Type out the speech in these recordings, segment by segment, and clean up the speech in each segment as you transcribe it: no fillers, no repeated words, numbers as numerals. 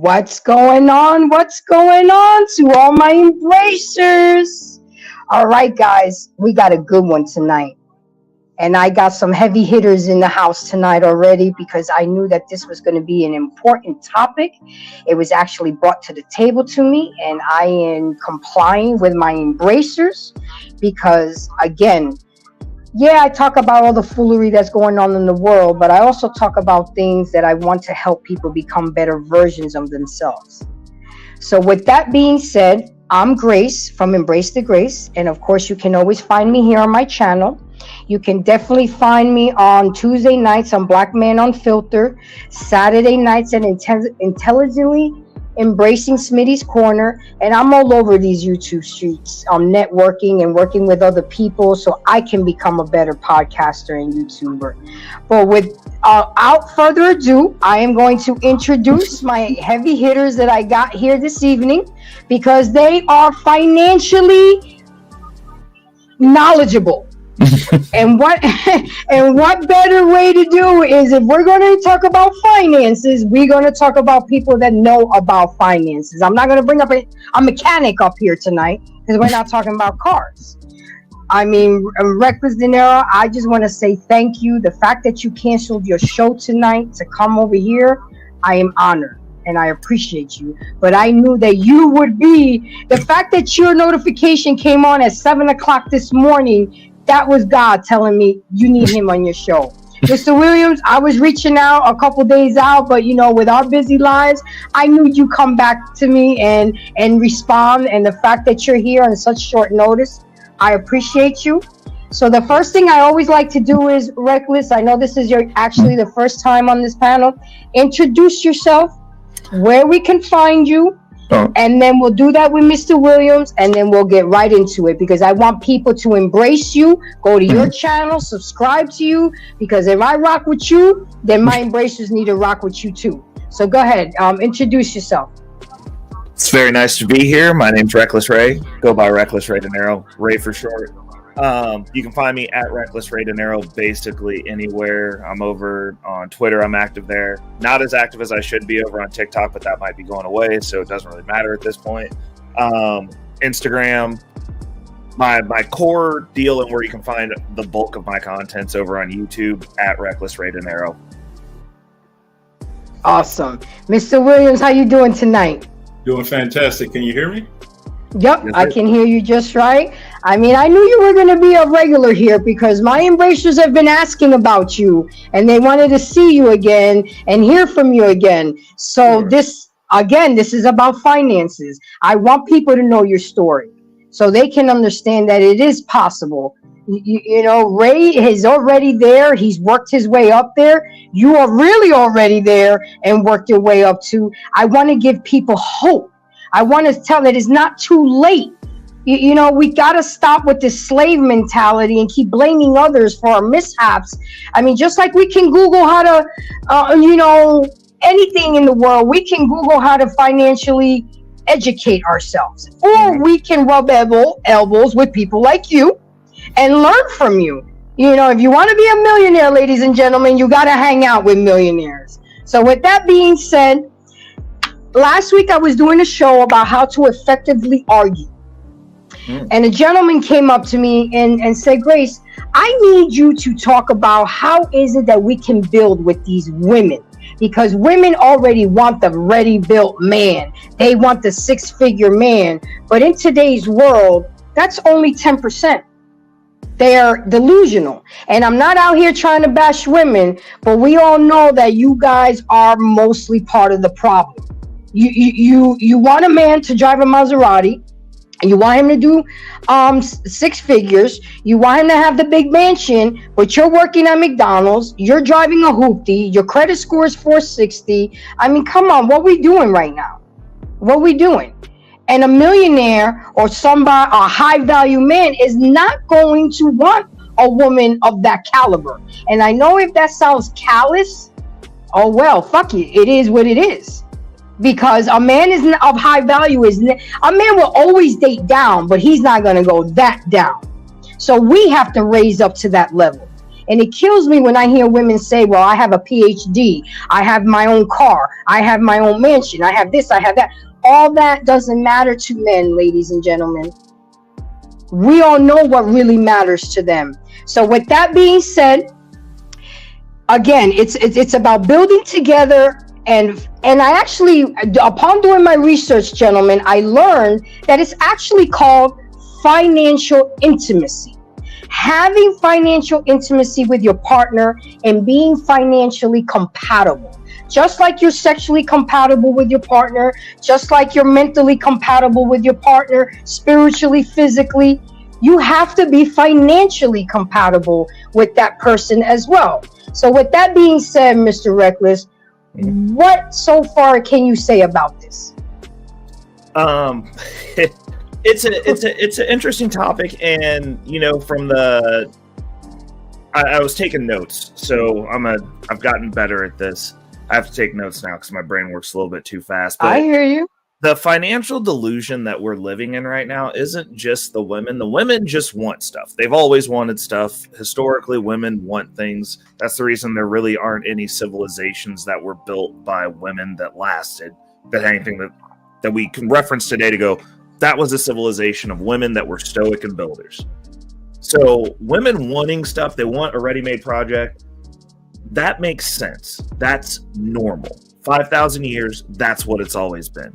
What's going on? What's going on to all my embracers? All right, guys, we got a good one tonight. And I got some heavy hitters in the house tonight already because I knew that this was going to be an important topic. It was actually brought to the table to me, and I am complying with my embracers because, again, yeah, I talk about all the foolery that's going on in the world, but I also talk about things that I want to help people become better versions of themselves. So with that being said, I'm Grace from Embrace the Grace. And of course, you can always find me here on my channel. You can definitely find me on Tuesday nights on Black Man Unfiltered, Saturday nights at Intelligently Embracing Smitty's Corner, and I'm all over these YouTube streets. I'm networking and working with other people so I can become a better podcaster and YouTuber. But without further ado, I am going to introduce my heavy hitters that I got here this evening because they are financially knowledgeable. and what better way to do is, if we're going to talk about finances, we're going to talk about people that know about finances. I'm not going to bring up a mechanic up here tonight because we're not talking about cars. I mean, Reckless Dinero, I just want to say thank you. The fact that you canceled your show tonight to come over here, I am honored and I appreciate you. But I knew that you would be, the fact that your notification came on at 7 o'clock this morning, that was God telling me you need him on your show. Mr. Williams, I was reaching out a couple days out, but you know, with our busy lives, I knew you'd come back to me and respond. And the fact that you're here on such short notice, I appreciate you. So the first thing I always like to do is, Reckless, I know this is actually the first time on this panel. Introduce yourself, where we can find you. And then we'll do that with Mr. Williams, and then we'll get right into it because I want people to embrace you, go to your channel, subscribe to you, because if I rock with you, then my embracers need to rock with you too. So go ahead, introduce yourself. It's very nice to be here. My name's Reckless Ray. Go by Reckless Ray Dinero, Ray for short. You can find me at Reckless Ray Dinero basically anywhere. I'm over on Twitter. I'm active there. Not as active as I should be over on TikTok, but that might be going away, so it doesn't really matter at this point. Instagram. My core deal and where you can find the bulk of my content's over on YouTube at Reckless Ray Dinero. Awesome. Mr. Williams, how you doing tonight? Doing fantastic. Can you hear me? Yep, I can hear you just right. I mean, I knew you were going to be a regular here because my embracers have been asking about you and they wanted to see you again and hear from you again. So this is about finances. I want people to know your story so they can understand that it is possible. You know, Ray is already there. He's worked his way up there. You are really already there and worked your way up too. I want to give people hope. I want to tell that it's not too late. You know, we got to stop with this slave mentality and keep blaming others for our mishaps. I mean, just like we can Google how to, anything in the world, we can Google how to financially educate ourselves. Or we can rub elbows with people like you and learn from you. You know, if you want to be a millionaire, ladies and gentlemen, you got to hang out with millionaires. So with that being said, last week I was doing a show about how to effectively argue. And a gentleman came up to me and said, Grace, I need you to talk about how is it that we can build with these women, because women already want the ready-built man. They want the six-figure man. But in today's world, that's only 10%. They are delusional. And I'm not out here trying to bash women, but we all know that you guys are mostly part of the problem. You want a man to drive a Maserati. You want him to do six figures. You want him to have the big mansion, but you're working at McDonald's. You're driving a hoopty. Your credit score is 460. I mean, come on. What we doing right now? What we doing? And a millionaire or somebody, a high value man, is not going to want a woman of that caliber. And I know if that sounds callous, oh well, fuck it. It is what it is. Because a man is of high value a man will always date down, but he's not going to go that down. So we have to raise up to that level. And it kills me when I hear women say, well, I have a PhD, I have my own car, I have my own mansion, I have this, I have that. All that doesn't matter to men, ladies and gentlemen. We all know what really matters to them. So with that being said, again, it's about building together. And I actually, upon doing my research, gentlemen, I learned that it's actually called financial intimacy. Having financial intimacy with your partner and being financially compatible. Just like you're sexually compatible with your partner, just like you're mentally compatible with your partner, spiritually, physically, you have to be financially compatible with that person as well. So with that being said, Mr. Reckless, what so far can you say about this? It's an interesting topic, and from I was taking notes, so I've gotten better at this. I have to take notes now because my brain works a little bit too fast. But I hear you. The financial delusion that we're living in right now isn't just the women. The women just want stuff. They've always wanted stuff. Historically, women want things. That's the reason there really aren't any civilizations that were built by women that lasted. That anything that we can reference today to go, that was a civilization of women that were stoic and builders. So women wanting stuff, they want a ready-made project. That makes sense. That's normal. 5,000 years, that's what it's always been.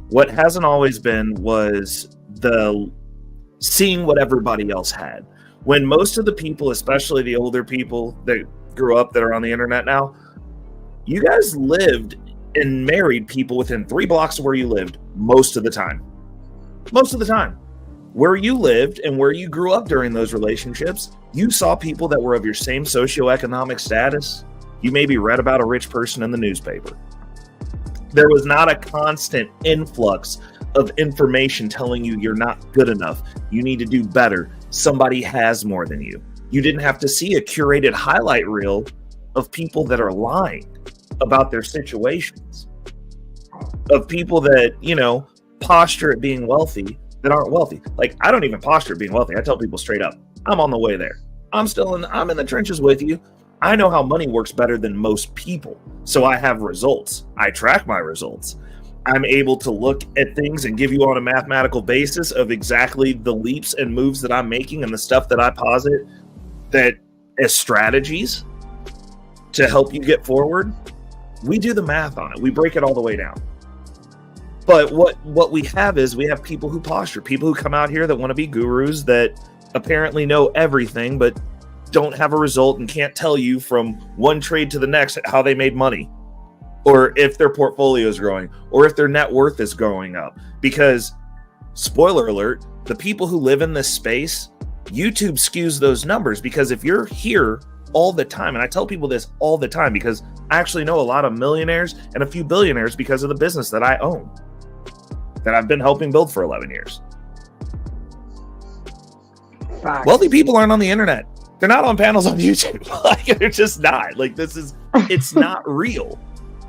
What hasn't always been was the seeing what everybody else had. When most of the people, especially the older people that grew up that are on the internet now, you guys lived and married people within 3 blocks of where you lived most of the time. Most of the time. Where you lived and where you grew up during those relationships, you saw people that were of your same socioeconomic status. You maybe read about a rich person in the newspaper. There was not a constant influx of information telling you you're not good enough. You need to do better. Somebody has more than you. You didn't have to see a curated highlight reel of people that are lying about their situations. Of people that, posture at being wealthy that aren't wealthy. Like, I don't even posture at being wealthy. I tell people straight up, I'm on the way there. I'm in the trenches with you. I know how money works better than most people. So I have results. I track my results. I'm able to look at things and give you on a mathematical basis of exactly the leaps and moves that I'm making and the stuff that I posit that as strategies to help you get forward. We do the math on it. We break it all the way down. But what we have is we have people who posture, people who come out here that want to be gurus that apparently know everything, but don't have a result and can't tell you from one trade to the next how they made money, or if their portfolio is growing, or if their net worth is going up. Because, spoiler alert, the people who live in this space, YouTube skews those numbers. Because if you're here all the time, and I tell people this all the time because I actually know a lot of millionaires and a few billionaires because of the business that I own, that I've been helping build for 11 years. Facts. Wealthy people aren't on the internet. They're not on panels on YouTube. Like, they're just not. Like, it's not real.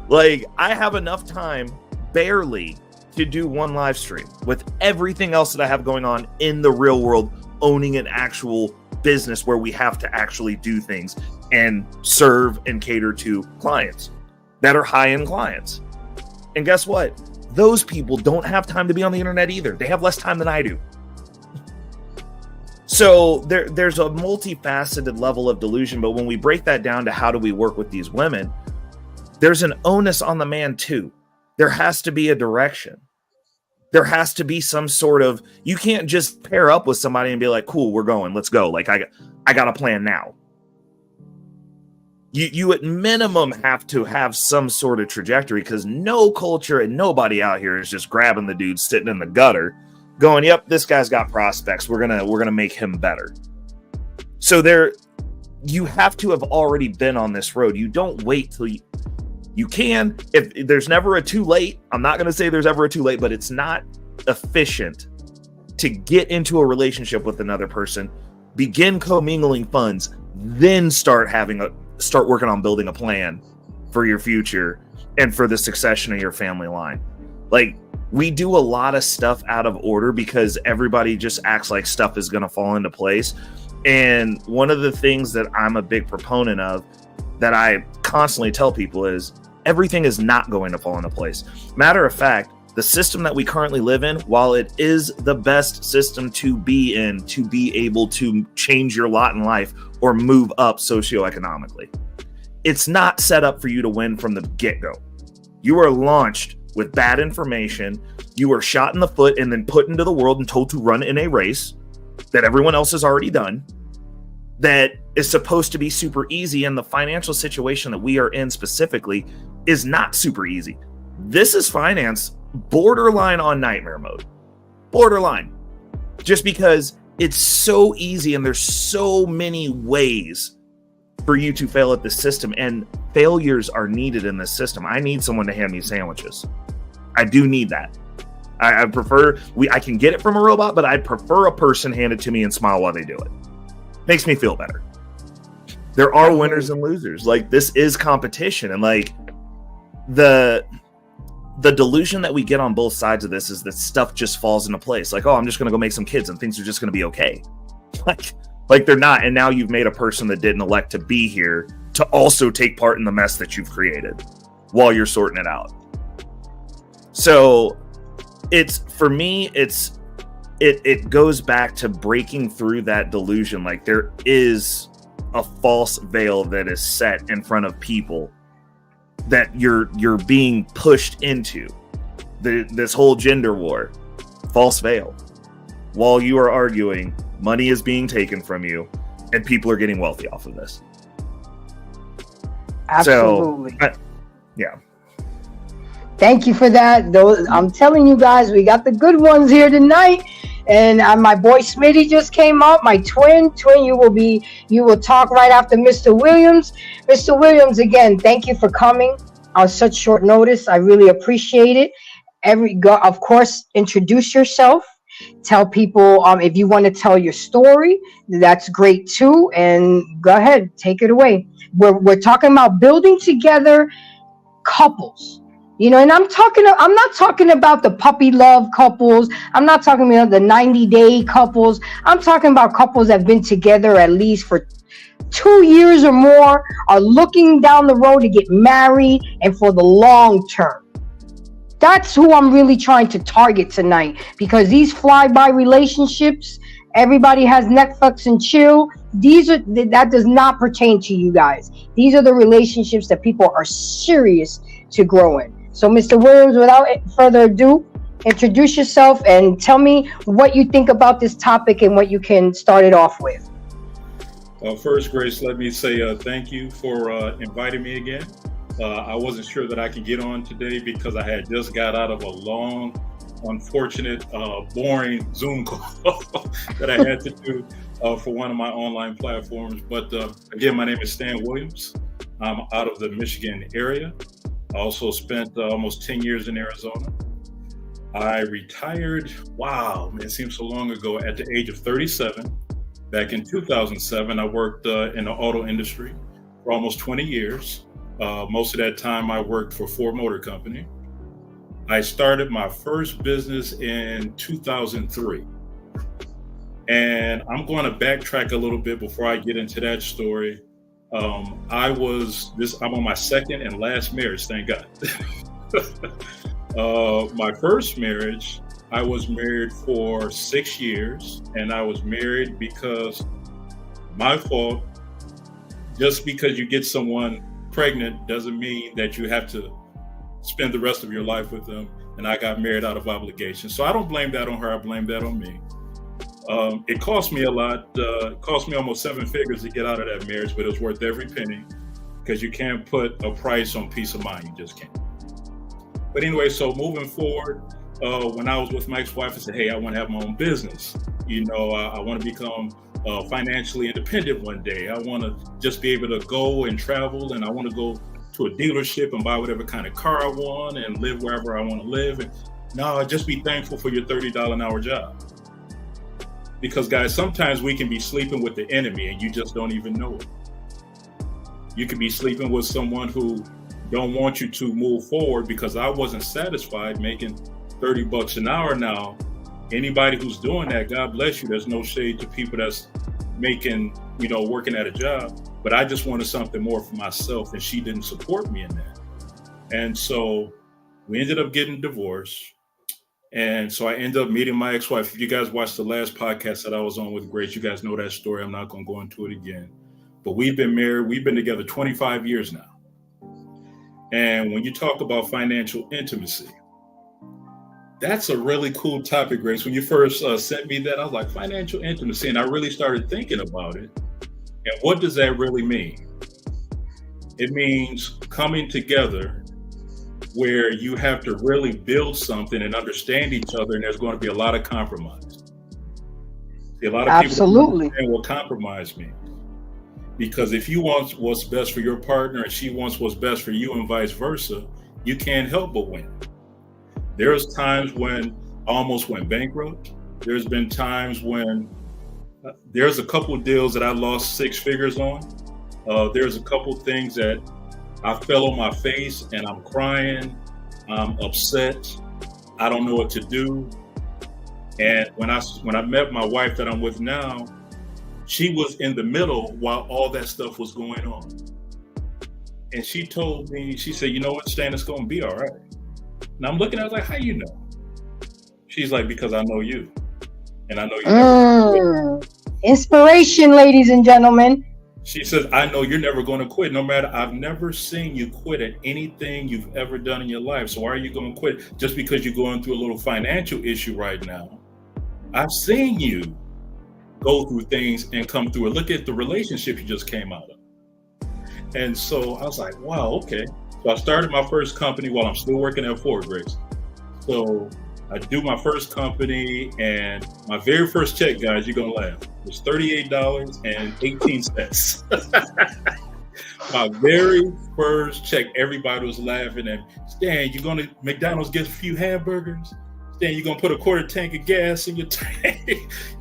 Like, I have enough time barely to do one live stream with everything else that I have going on in the real world, owning an actual business where we have to actually do things and serve and cater to clients that are high-end clients. And guess what? those people don't have time to be on the internet either. They have less time than I do. So there's a multifaceted level of delusion, but when we break that down to how do we work with these women, there's an onus on the man too. There has to be a direction. There has to be some sort of, you can't just pair up with somebody and be like, cool, we're going, let's go. Like I got a plan now. You at minimum have to have some sort of trajectory, because no culture and nobody out here is just grabbing the dude sitting in the gutter going, yep, this guy's got prospects. We're gonna make him better. So you have to have already been on this road. You don't wait till you can. If there's never a too late, I'm not gonna say there's ever a too late, but it's not efficient to get into a relationship with another person, begin commingling funds, then start working on building a plan for your future and for the succession of your family line. Like, we do a lot of stuff out of order because everybody just acts like stuff is going to fall into place. And one of the things that I'm a big proponent of, that I constantly tell people, is everything is not going to fall into place. Matter of fact, the system that we currently live in, while it is the best system to be in, to be able to change your lot in life or move up socioeconomically, it's not set up for you to win from the get-go. You are launched with bad information. You are shot in the foot and then put into the world and told to run in a race that everyone else has already done, that is supposed to be super easy. And the financial situation that we are in specifically is not super easy. This is finance borderline on nightmare mode. Borderline. Just because it's so easy and there's so many ways for you to fail at this system, and failures are needed in this system. I need someone to hand me sandwiches. I do need that. I prefer, I can get it from a robot, but I'd prefer a person hand it to me and smile while they do it. Makes me feel better. There are winners and losers. Like, this is competition, and like the delusion that we get on both sides of this is that stuff just falls into place. Like, oh, I'm just going to go make some kids and things are just going to be okay. Like they're not. And now you've made a person that didn't elect to be here to also take part in the mess that you've created while you're sorting it out. So for me, it goes back to breaking through that delusion. Like, there is a false veil that is set in front of people that you're being pushed into. This whole gender war, false veil. While you are arguing, money is being taken from you, and people are getting wealthy off of this. Absolutely. So, yeah. Thank you for that. I'm telling you guys, we got the good ones here tonight. And my boy Smitty just came up. My twin, you will talk right after Mr. Williams. Mr. Williams, again, thank you for coming on such short notice. I really appreciate it. Of course, introduce yourself. Tell people if you want to tell your story, that's great too. And go ahead, take it away. We're talking about building together couples. And I'm not talking about the puppy love couples. I'm not talking about the 90-day couples. I'm talking about couples that have been together at least for 2 years or more, are looking down the road to get married, and for the long term. That's who I'm really trying to target tonight, because these fly-by relationships, everybody has Netflix and chill. That does not pertain to you guys. These are the relationships that people are serious to grow in. So, Mr. Williams, without further ado, introduce yourself and tell me what you think about this topic and what you can start it off with. First, Grace, let me say thank you for inviting me again. I wasn't sure that I could get on today because I had just got out of a long, unfortunate, boring Zoom call that I had to do for one of my online platforms. But again, my name is Stan Williams. I'm out of the Michigan area. I also spent almost 10 years in Arizona. I retired, it seems so long ago, at the age of 37. Back in 2007, I worked in the auto industry for almost 20 years. Most of that time I worked for Ford Motor Company. I started my first business in 2003. And I'm going to backtrack a little bit before I get into that story. I'm on my second and last marriage, thank God. My first marriage, I was married for 6 years, and I was married because my fault. Just because you get someone pregnant doesn't mean that you have to spend the rest of your life with them. And I got married out of obligation. So I don't blame that on her. I blame that on me. It cost me a lot. It cost me almost 7 figures to get out of that marriage, but it was worth every penny because you can't put a price on peace of mind. You just can't. But anyway, so moving forward, when I was with my ex-wife, I said, hey, I want to have my own business. I want to become financially independent one day. I want to just be able to go and travel, and I want to go to a dealership and buy whatever kind of car I want and live wherever I want to live. And no, just be thankful for your $30 an hour job. Because guys, sometimes we can be sleeping with the enemy and you just don't even know it. You can be sleeping with someone who don't want you to move forward because I wasn't satisfied making $30 an hour now. Anybody who's doing that, God bless you. There's no shade to people that's making, working at a job. But I just wanted something more for myself, and she didn't support me in that. And so we ended up getting divorced. And so I ended up meeting my ex-wife. If you guys watched the last podcast that I was on with Grace, you guys know that story. I'm not going to go into it again. But we've been married. We've been together 25 years now. And when you talk about financial intimacy, that's a really cool topic, Grace. When you first sent me that, I was like, financial intimacy. And I really started thinking about it. And what does that really mean? It means coming together where you have to really build something and understand each other, and there's going to be a lot of compromise. See, a lot of people don't understand what compromise means. Because if you want what's best for your partner and she wants what's best for you and vice versa, you can't help but win. There's times when I almost went bankrupt. There's been times when there's a couple of deals that I lost 6 figures on. There's a couple of things that I fell on my face and I'm crying. I'm upset. I don't know what to do. And when I met my wife that I'm with now, she was in the middle while all that stuff was going on. And she told me, she said, you know what, Stan, it's going to be all right. And I'm looking at her like, how you know? She's like, because I know you. And I know you never quit. Inspiration, ladies and gentlemen. She says, I know you're never going to quit. No matter, I've never seen you quit at anything you've ever done in your life. So why are you going to quit just because you're going through a little financial issue right now? I've seen you go through things and come through it. Look at the relationship you just came out of. And so I was like, wow, okay. So I started my first company while I'm still working at Ford, Grace. So I do my first company, and my very first check, guys, you're going to laugh, was $38.18. My very first check, everybody was laughing at, Stan, you're going to McDonald's get a few hamburgers? Stan, you're going to put a quarter tank of gas in your tank?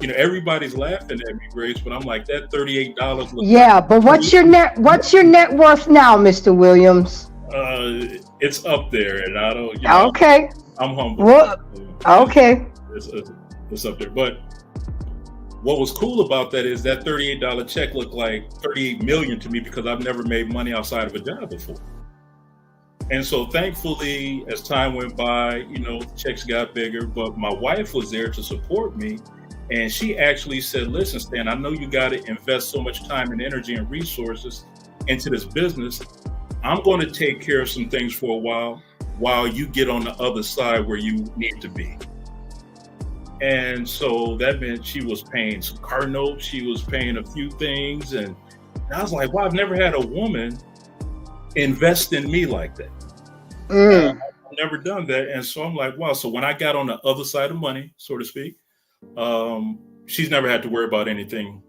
Everybody's laughing at me, Grace, but I'm like, that $38 was... Yeah, but what's your net worth now, Mr. Williams? It's up there, and I don't... Okay. I'm humble. Well, okay. It's up there. But what was cool about that is that $38 check looked like $38 million to me because I've never made money outside of a job before. And so thankfully, as time went by, checks got bigger, but my wife was there to support me. And she actually said, listen, Stan, I know you got to invest so much time and energy and resources into this business. I'm going to take care of some things for a while you get on the other side where you need to be. And so that meant she was paying some car notes. She was paying a few things. And I was like, wow, I've never had a woman invest in me like that. I've never done that. And so I'm like, wow. So when I got on the other side of money, so to speak, she's never had to worry about anything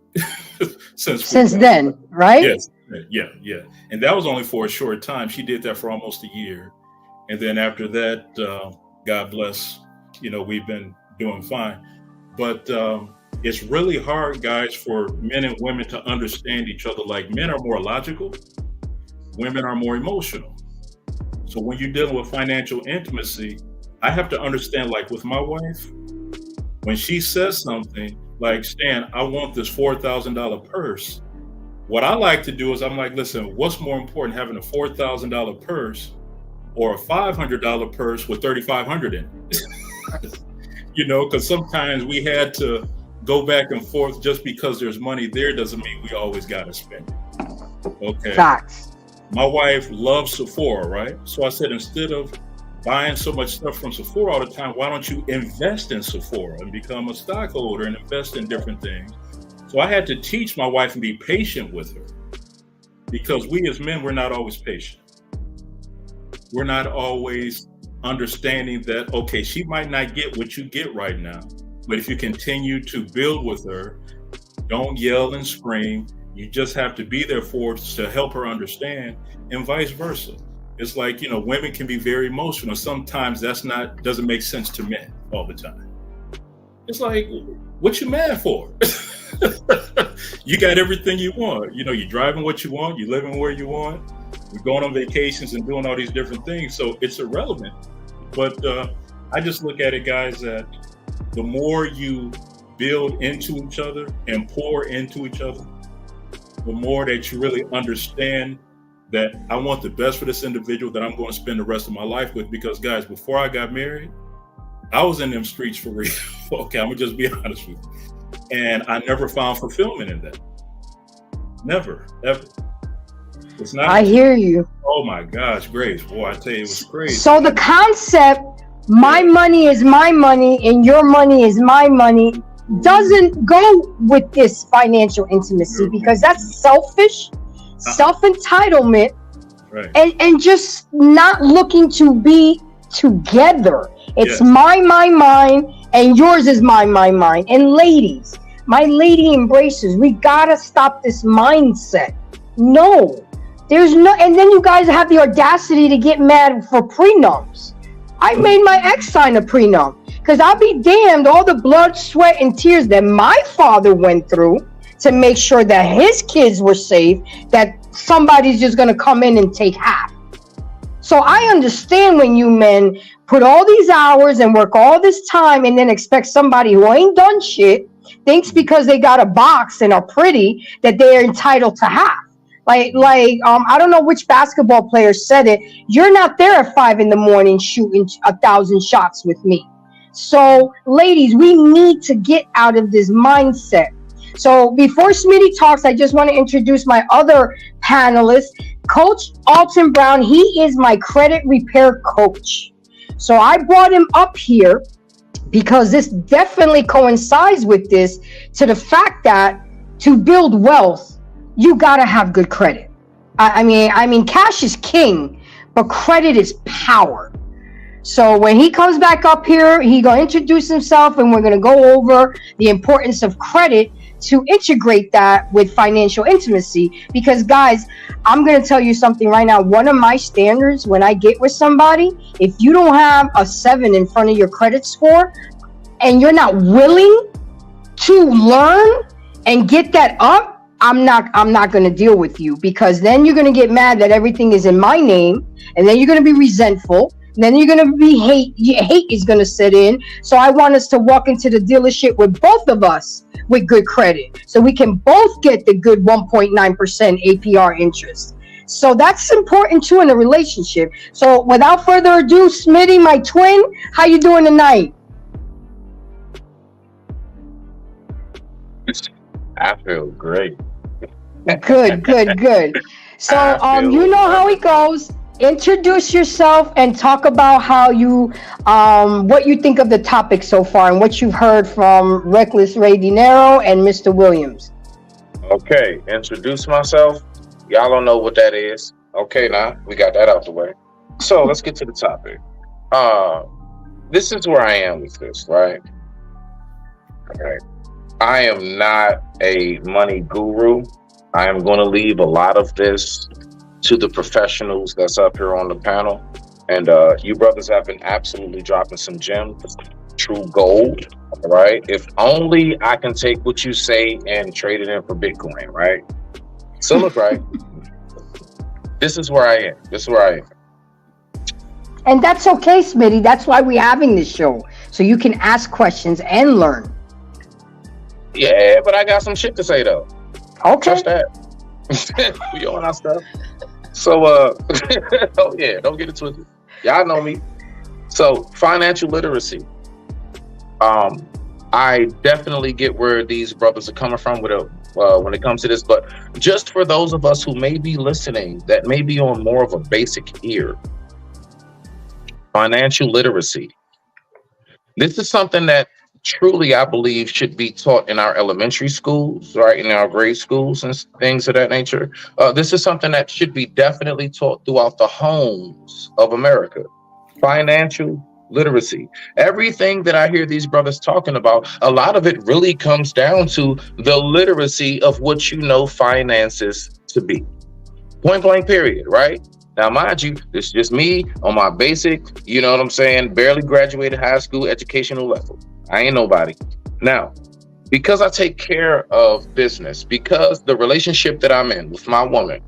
since then, right? Yes. Yeah. And that was only for a short time. She did that for almost a year. And then after that, God bless, we've been doing fine. But it's really hard, guys, for men and women to understand each other. Like, men are more logical, women are more emotional. So when you're dealing with financial intimacy, I have to understand, like with my wife, when she says something like, Stan, I want this $4,000 purse. What I like to do is I'm like, listen, what's more important, having a $4,000 purse or a $500 purse with $3,500 in it. You know, because sometimes we had to go back and forth. Just because there's money there doesn't mean we always got to spend it. Okay. Facts. My wife loves Sephora, right? So I said, instead of buying so much stuff from Sephora all the time, why don't you invest in Sephora and become a stockholder and invest in different things? So I had to teach my wife and be patient with her, because we as men, we're not always patient. We're not always understanding that, okay, she might not get what you get right now, but if you continue to build with her, don't yell and scream. You just have to be there for her to help her understand, and vice versa. It's like, you know, women can be very emotional. Sometimes doesn't make sense to men all the time. It's like, what you mad for? You got everything you want. You know, you're driving what you want, you're living where you want, you're going on vacations and doing all these different things. So it's irrelevant. But I just look at it, guys, that the more you build into each other and pour into each other, the more that you really understand that I want the best for this individual that I'm going to spend the rest of my life with. Because, guys, before I got married, I was in them streets for real. Okay, I'm going to just be honest with you. And I never found fulfillment in that. Never, ever. It's not. I hear you. Oh my gosh, Grace. Boy, I tell you, it was crazy. So the concept, my money is my money and your money is my money, doesn't go with this financial intimacy, because that's selfish, self-entitlement, right, and just not looking to be together. It's mine, and yours is mine. And ladies, my lady embraces, we gotta stop this mindset. No, there's no, and then you guys have the audacity to get mad for prenups. I made my ex sign a prenup, because I'll be damned, all the blood, sweat, and tears that my father went through to make sure that his kids were safe, that somebody's just gonna come in and take half. So I understand when you men put all these hours and work all this time and then expect somebody who ain't done shit, thinks because they got a box and are pretty, that they're entitled to half. Like, I don't know which basketball player said it. You're not there at 5 a.m. shooting 1,000 shots with me. So, ladies, we need to get out of this mindset. So, before Smitty talks, I just want to introduce my other panelist, Coach Alton Brown. He is my credit repair coach. So, I brought him up here because this definitely coincides with this, to the fact that to build wealth, you gotta have good credit. I mean, cash is king, but credit is power. So when he comes back up here, he gonna introduce himself, and we're gonna go over the importance of credit to integrate that with financial intimacy. Because, guys, I'm gonna tell you something right now. One of my standards when I get with somebody, if you don't have a 7 in front of your credit score, and you're not willing to learn and get that up, I'm not going to deal with you, because then you're going to get mad that everything is in my name, and then you're going to be resentful, and then you're going to be hate is going to set in. So I want us to walk into the dealership with both of us with good credit, so we can both get the good 1.9% APR interest. So that's important too in a relationship. So without further ado, Smitty, my twin, how you doing tonight? I feel great. Good. So, you know how it goes. Introduce yourself and talk about how you, what you think of the topic so far and what you've heard from Reckless Ray Dinero and Mr. Williams. Okay, introduce myself. Y'all don't know what that is. Okay, now we got that out the way. So let's get to the topic. This is where I am with this, right? Okay. I am not a money guru. I am going to leave a lot of this to the professionals that's up here on the panel. And you brothers have been absolutely dropping some gems, true gold, right? If only I can take what you say and trade it in for Bitcoin, right? So look, right? This is where I am. And that's okay, Smitty. That's why we're having this show. So you can ask questions and learn. Yeah, but I got some shit to say though. Okay. Trust that. We on our stuff. So, oh yeah, don't get it twisted. Y'all know me. So financial literacy. I definitely get where these brothers are coming from with when it comes to this, but just for those of us who may be listening that may be on more of a basic ear, financial literacy. This is something that truly I believe should be taught in our elementary schools, right, in our grade schools and things of that nature. This is something that should be definitely taught throughout the homes of America. Financial literacy. Everything that I hear these brothers talking about, a lot of it really comes down to the literacy of what you know finances to be. Point blank period, right? Now, mind you, this is just me on my basic, you know what I'm saying, barely graduated high school educational level. I ain't nobody. Now, because I take care of business, because the relationship that I'm in with my woman,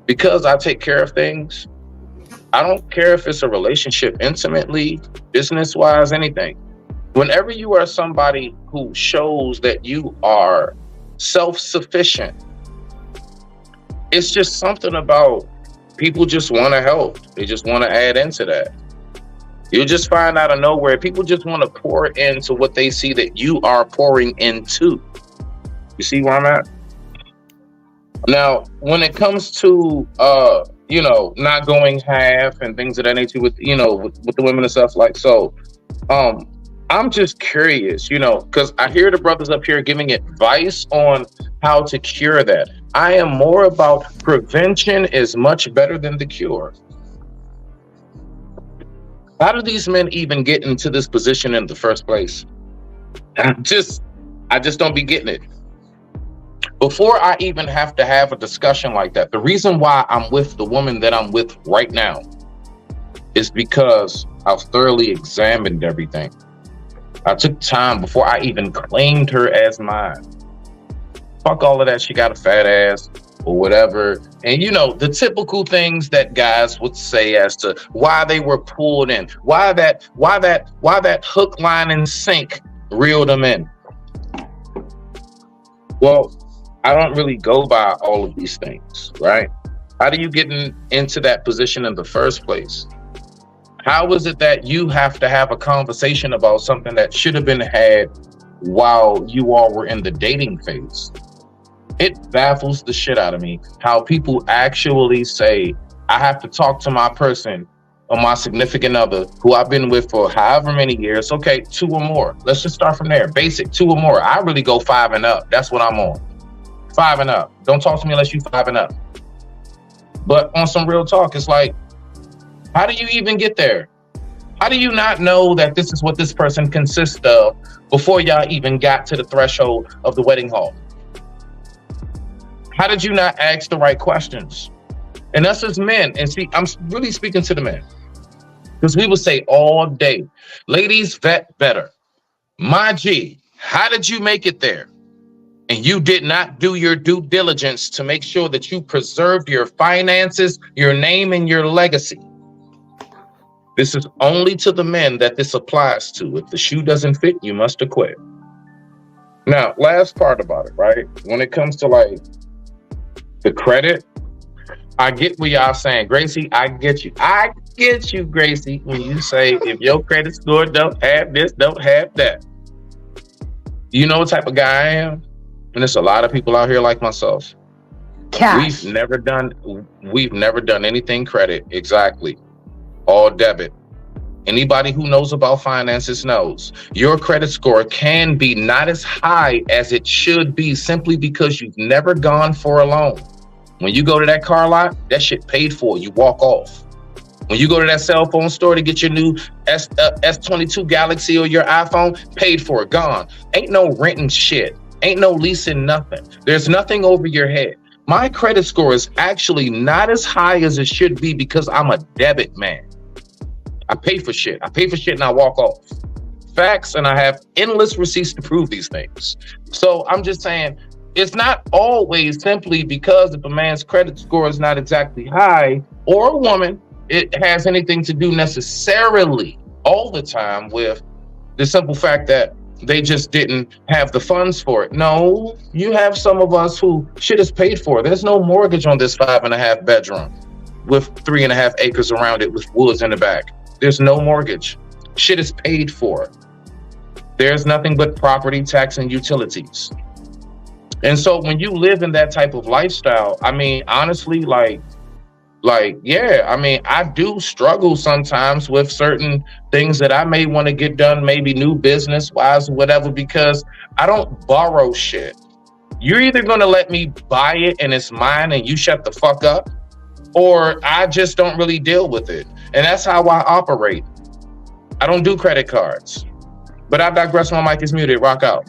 because I take care of things, I don't care if it's a relationship intimately, business-wise, anything. Whenever you are somebody who shows that you are self-sufficient, it's just something about people just want to help. They just want to add into that. You'll just find out of nowhere, people just want to pour into what they see that you are pouring into. You see where I'm at? Now, when it comes to, not going half and things of that nature with the women and stuff like so, I'm just curious, because I hear the brothers up here giving advice on how to cure that. I am more about prevention is much better than the cure. How do these men even get into this position in the first place? I just don't be getting it. Before I even have to have a discussion like that, the reason why I'm with the woman that I'm with right now is because I've thoroughly examined everything. I took time before I even claimed her as mine. Fuck all of that. She got a fat ass or whatever. And the typical things that guys would say as to why they were pulled in, why that hook, line, and sink reeled them in. Well, I don't really go by all of these things, right? How do you get into that position in the first place? How is it that you have to have a conversation about something that should have been had while you all were in the dating phase? It baffles the shit out of me how people actually say, I have to talk to my person or my significant other who I've been with for however many years. Okay, 2 or more. Let's just start from there. Basic, 2 or more. I really go 5 and up. That's what I'm on. 5 and up. Don't talk to me unless you 5 and up. But on some real talk, it's like, how do you even get there? How do you not know that this is what this person consists of before y'all even got to the threshold of the wedding hall? How did you not ask the right questions? And us as men, and see, I'm really speaking to the men, because we will say all day, ladies, vet better. My G, how did you make it there? And you did not do your due diligence to make sure that you preserved your finances, your name, and your legacy. This is only to the men that this applies to. If the shoe doesn't fit, you must acquit. Now, last part about it, right? When it comes to like the credit, I get what y'all saying. Gracie, I get you. I get you, Gracie, when you say if your credit score don't have this, don't have that. You know what type of guy I am? And there's a lot of people out here like myself. Cash. We've never done anything credit. Exactly. All debit. Anybody who knows about finances knows your credit score can be not as high as it should be simply because you've never gone for a loan. When you go to that car lot, that shit paid for, you walk off. When you go to that cell phone store to get your new S22 Galaxy or your iPhone, paid for, gone. Ain't no renting shit. Ain't no leasing nothing. There's nothing over your head. My credit score is actually not as high as it should be because I'm a debit man. I pay for shit. I pay for shit and I walk off. Facts, and I have endless receipts to prove these things. So I'm just saying, it's not always simply because if a man's credit score is not exactly high, or a woman, it has anything to do necessarily all the time with the simple fact that they just didn't have the funds for it. No, you have some of us who shit is paid for. There's no mortgage on this 5.5 bedroom. with 3.5 acres around it with woods in the back. There's no mortgage. Shit is paid for. There's nothing but property tax and utilities. And so when you live in that type of lifestyle, I mean, honestly, yeah, I mean, I do struggle sometimes with certain things that I may want to get done, maybe new business wise or whatever, because I don't borrow shit. You're either going to let me buy it and it's mine and you shut the fuck up, or I just don't really deal with it. And that's how I operate. I don't do credit cards. But I digress. My mic is muted. Rock out.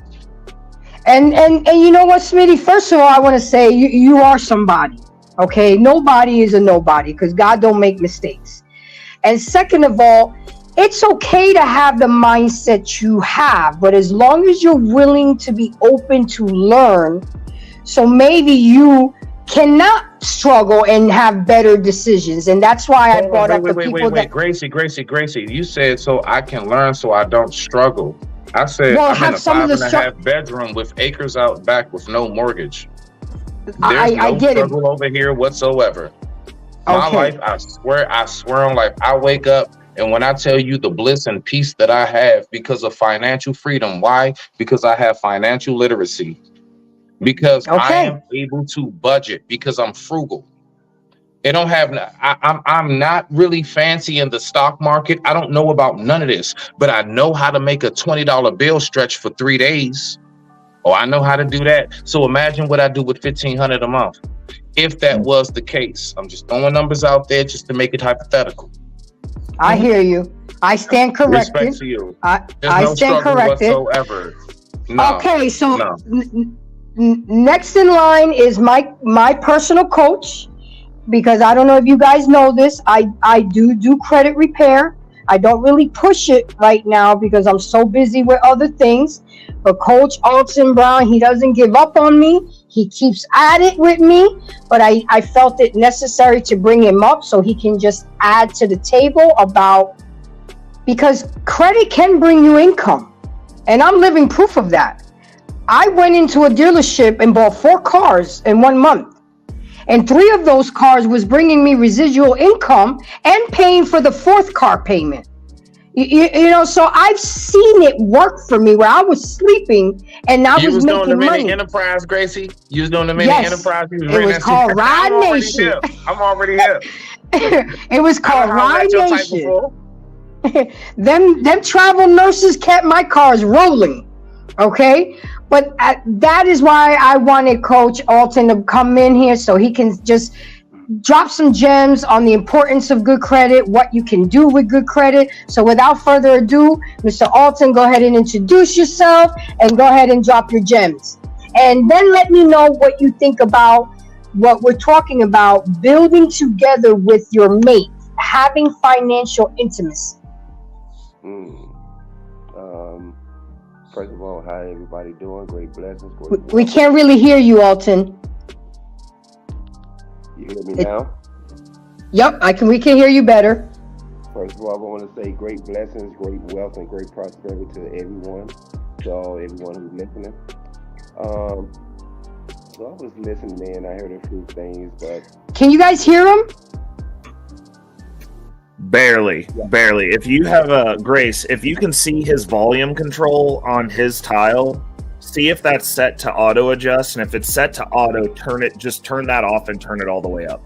And you know what, Smitty? First of all, I want to say you are somebody. Okay, nobody is a nobody because God don't make mistakes. And second of all, it's okay to have the mindset you have, but as long as you're willing to be open to learn, so maybe you cannot struggle and have better decisions. And that's why I brought up the people that... Gracie, you said so I can learn so I don't struggle. I said well, I'm in a 5.5 bedroom with acres out back with no mortgage. There's I no get struggle over here whatsoever. My life, I swear on life, I wake up and when I tell you the bliss and peace that I have because of financial freedom, why? Because I have financial literacy. Because I am able to budget, because I'm frugal. It don't have. I'm not really fancy in the stock market. I don't know about none of this, but I know how to make a $20 bill stretch for 3 days. Oh, I know how to do that. So imagine what I do with $1,500 a month. If that was the case, I'm just throwing numbers out there just to make it hypothetical. I hear you. I stand corrected. Respect to you. I stand corrected. Whatsoever. No, okay, so no. Next in line is my personal coach. Because I don't know if you guys know this, I do credit repair. I don't really push it right now because I'm so busy with other things. But Coach Alton Brown, he doesn't give up on me. He keeps at it with me. But I felt it necessary to bring him up so he can just add to the table about, because credit can bring you income. And I'm living proof of that. I went into a dealership and bought 4 cars in 1 month. And 3 of those cars was bringing me residual income and paying for the 4th car payment. You know, so I've seen it work for me where I was sleeping and I was making money. You was doing the mini enterprise, Gracie? You was doing the mini enterprise? It was called Ride Nation. I'm already here. It was called Ride Nation. Them travel nurses kept my cars rolling. Okay? But that is why I wanted Coach Alton to come in here so he can just drop some gems on the importance of good credit, what you can do with good credit. So without further ado, Mr. Alton, go ahead and introduce yourself and go ahead and drop your gems. And then let me know what you think about what we're talking about, building together with your mate, having financial intimacy. First of all, how everybody doing? Great blessings. We can't really hear you, Alton. You hear me now? Yep, we can hear you better. First of all, I want to say great blessings, great wealth, and great prosperity to everyone, everyone who's listening. So I was listening, man. I heard a few things, but can you guys hear him? Barely. If you have Grace, if you can see his volume control on his tile, see if that's set to auto adjust, and if it's set to auto, turn that off and turn it all the way up.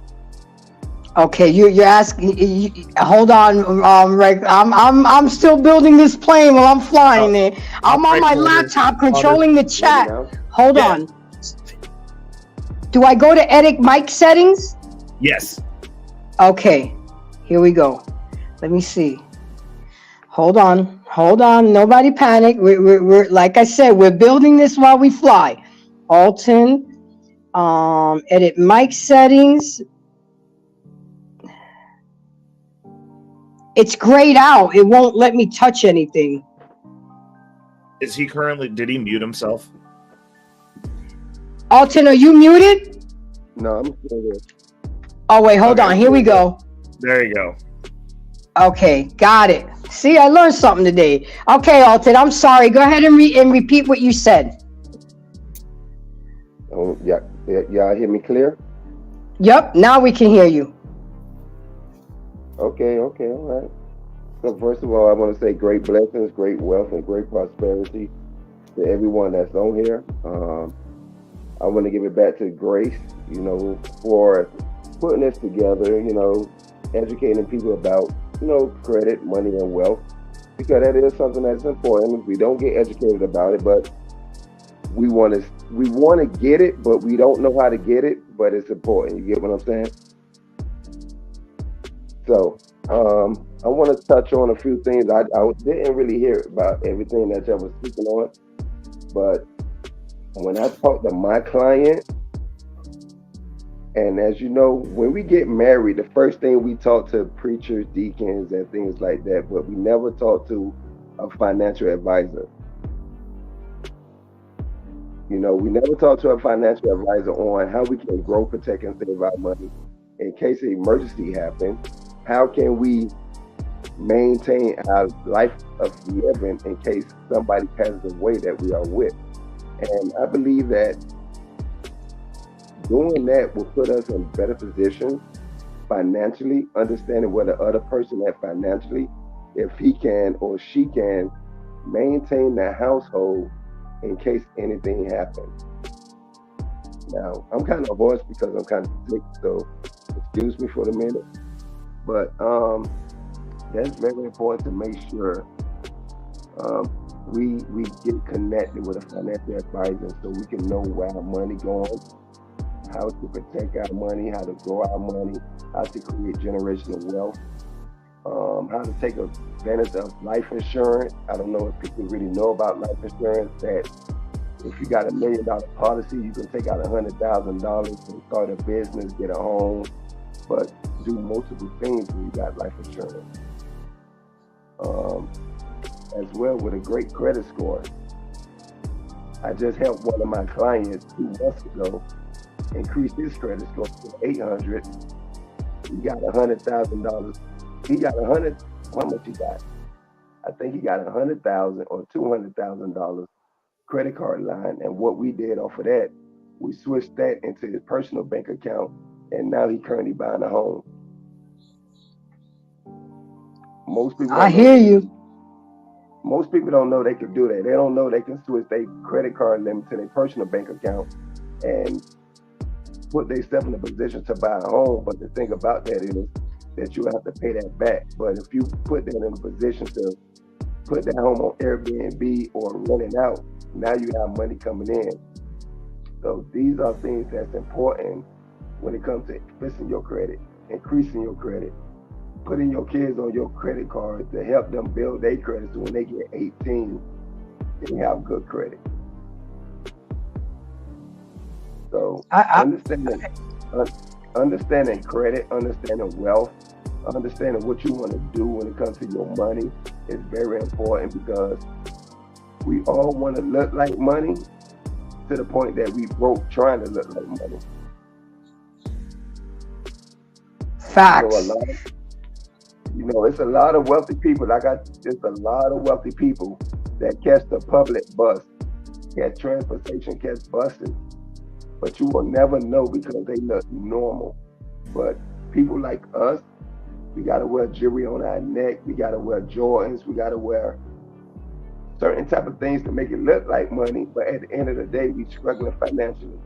Okay, you're asking. Hold on, Rick. I'm still building this plane while I'm flying it. I'm on my laptop controlling the chat. Hold on. Do I go to edit mic settings? Yes. Okay. Here we go. Let me see. Hold on. Nobody panic. We're like I said, we're building this while we fly. Alton, edit mic settings. It's grayed out. It won't let me touch anything. Did he mute himself? Alton, are you muted? No, I'm still there. Oh, wait, hold on. Here we go. There you go. Okay, got it. See, I learned something today. Okay, Alton, I'm sorry. Go ahead and repeat what you said. Oh, yeah. Y'all hear me clear? Yep, now we can hear you. Okay, okay, all right. So first of all, I want to say great blessings, great wealth, and great prosperity to everyone that's on here. I want to give it back to Grace, for putting this together, educating people about, credit, money, and wealth, because that is something that's important. We don't get educated about it, but we want to get it, but we don't know how to get it, but it's important. You get what I'm saying? So, I want to touch on a few things. I didn't really hear about everything that y'all was speaking on, but when I talk to my client, and as you know, when we get married, the first thing we talk to preachers, deacons, and things like that, but we never talk to a financial advisor. We never talk to a financial advisor on how we can grow, protect, and save our money in case an emergency happens. How can we maintain our life of living in case somebody passes away that we are with? And I believe that doing that will put us in a better position financially, understanding where the other person at financially, if he can or she can maintain the household in case anything happens. Now, I'm kind of hoarse because I'm kind of sick, so excuse me for the minute. But that's very important to make sure we get connected with a financial advisor so we can know where our money going, how to protect our money, how to grow our money, how to create generational wealth, how to take advantage of life insurance. I don't know if people really know about life insurance, that if you got $1 million policy, you can take out $100,000 and start a business, get a home, but do multiple things when you got life insurance. As well, with a great credit score. I just helped one of my clients 2 months ago increase his credit score to 800. He got $100,000. He got how much he got? I think he got $100,000 or $200,000 credit card line. And what we did off of that, we switched that into his personal bank account, and now he's currently buying a home. Most people I hear you. Most people don't know they can do that. They don't know they can switch their credit card limit to their personal bank account and put themselves in a position to buy a home. But the thing about that is that you have to pay that back. But if you put that in a position to put that home on Airbnb or renting out, now you have money coming in. So these are things that's important when it comes to fixing your credit, increasing your credit, putting your kids on your credit card to help them build their credit so when they get 18, they have good credit. So understanding credit, understanding wealth, understanding what you want to do when it comes to your money is very important, because we all want to look like money to the point that we broke trying to look like money. Facts. So it's a lot of wealthy people. It's a lot of wealthy people that catch the public bus, catch transportation, catch buses, but you will never know because they look normal. But people like us, we gotta wear jewelry on our neck, we gotta wear Jordans, we gotta wear certain type of things to make it look like money, but at the end of the day, we struggling financially.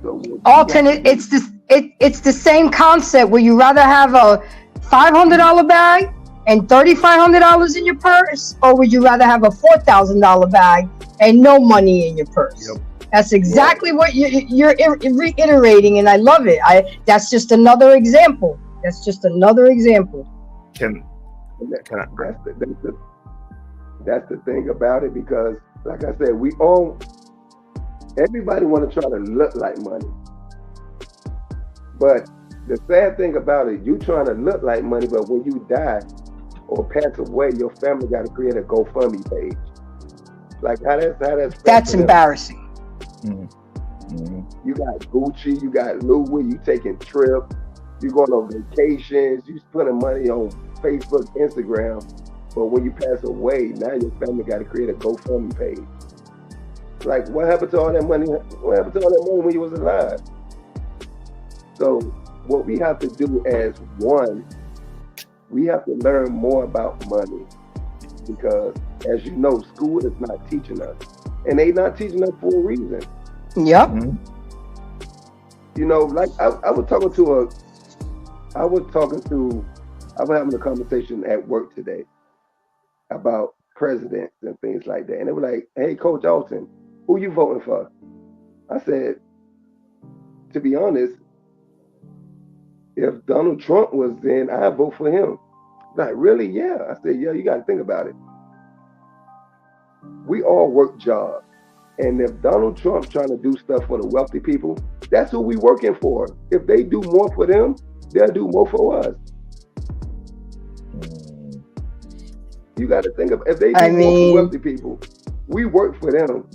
So Alternate, it's the same concept. Would you rather have a $500 bag and $3,500 in your purse, or would you rather have a $4,000 bag and no money in your purse? Yep. That's exactly what you're reiterating, and I love it. That's just another example. That's just another example. That's the thing about it, because like I said, everybody want to try to look like money. But the sad thing about it, you trying to look like money, but when you die or pass away, your family got to create a GoFundMe page. Like that's embarrassing. You got Gucci, you got Louis, you taking trips, you going on vacations, you spending money on Facebook, Instagram. But when you pass away, now your family got to create a GoFundMe page. Like, what happened to all that money? What happened to all that money when you was alive? So what we have to do as one, we have to learn more about money, because as you know, school is not teaching us, and they not teaching us for a reason. Yep. Mhm. You know, like I was having a conversation at work today about presidents and things like that. And they were like, hey, Coach Alton, who you voting for? I said, to be honest, if Donald Trump was in, I'd vote for him. Like, really? Yeah. I said, yeah, you got to think about it. We all work jobs. And if Donald Trump trying to do stuff for the wealthy people, that's who we working for. If they do more for them, they'll do more for us. You got to think of, if they do more for wealthy people, we work for them.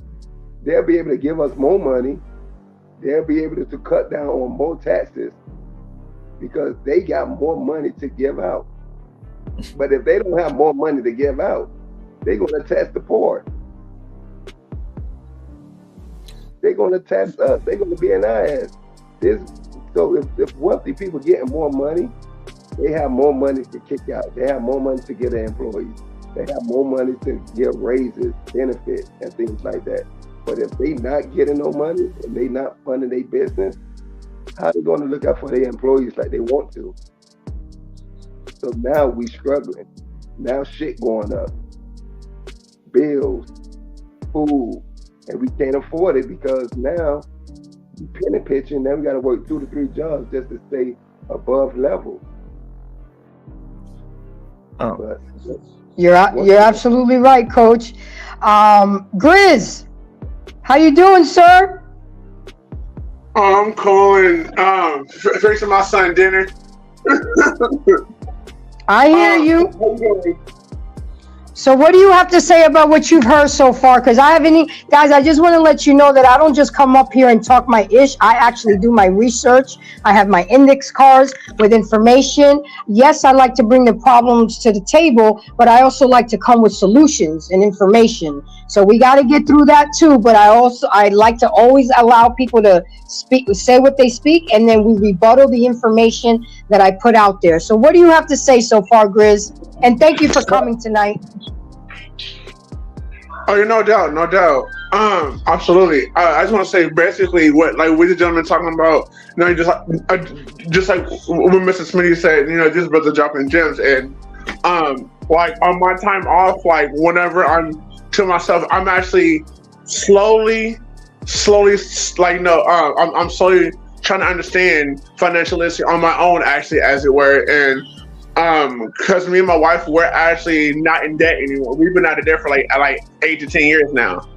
They'll be able to give us more money. They'll be able to cut down on more taxes because they got more money to give out. But if they don't have more money to give out, they're going to tax the poor. They're going to tax us. They're going to be in our ass. So if wealthy people getting more money, they have more money to kick out. They have more money to get their employees. They have more money to get raises, benefits, and things like that. But if they not getting no money and they not funding their business, how they going to look out for their employees like they want to? So now we struggling. Now shit going up. Bills, food, and we can't afford it because now we penny pitching. Now we got to work 2 to 3 jobs just to stay above level. Oh. But, You're absolutely right, Coach. Grizz, how you doing, sir? I'm calling, fixing my son dinner. I hear you. So what do you have to say about what you've heard so far? Because I just want to let you know that I don't just come up here and talk my ish. I actually do my research. I have my index cards with information. Yes, I like to bring the problems to the table, but I also like to come with solutions and information. So we got to get through that too. But I like to always allow people to say what they speak, and then we rebuttal the information that I put out there. So what do you have to say so far, Grizz? And thank you for coming tonight. Oh, no doubt. Absolutely. I just want to say basically what the gentleman talking about. You know, just like what Mr. Smitty said. You know, this brother dropping gems, and like on my time off, like whenever I'm to myself, I'm actually slowly, like I'm slowly trying to understand financial literacy on my own, actually, as it were, and. Because me and my wife, we're actually not in debt anymore. We've been out of debt for like 8 to 10 years now.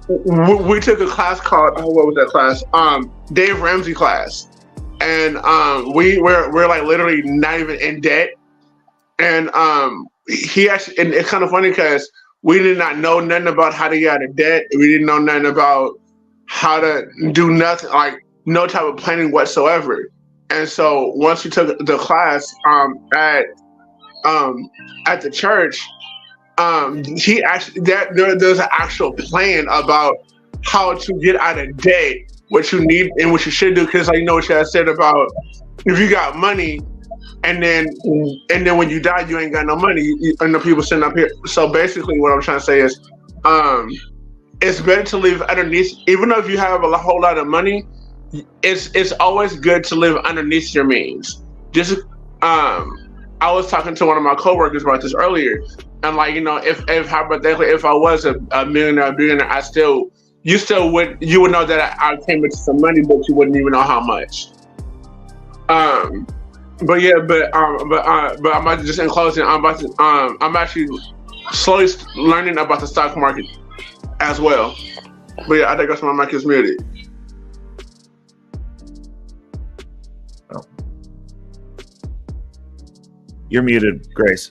We took a class called what was that class? Dave Ramsey class, and we're like literally not even in debt. And he actually, and it's kind of funny because we did not know nothing about how to get out of debt. We didn't know nothing about how to do nothing, like no type of planning whatsoever. And so once we took the class at the church, he actually there's an actual plan about how to get out of debt, what you need and what you should do. Because like, you know what you said about if you got money and then when you die you ain't got no money, and the people sitting up here. So basically what I'm trying to say is it's better to live underneath, even though if you have a whole lot of money. It's always good to live underneath your means. Just I was talking to one of my coworkers about this earlier, and like, you know, if hypothetically if I was a millionaire, billionaire, you would know that I came into some money, but you wouldn't even know how much. But I'm about to, just in closing, I'm actually slowly learning about the stock market as well. But yeah, I think that's my mic is muted. You're muted, Grace.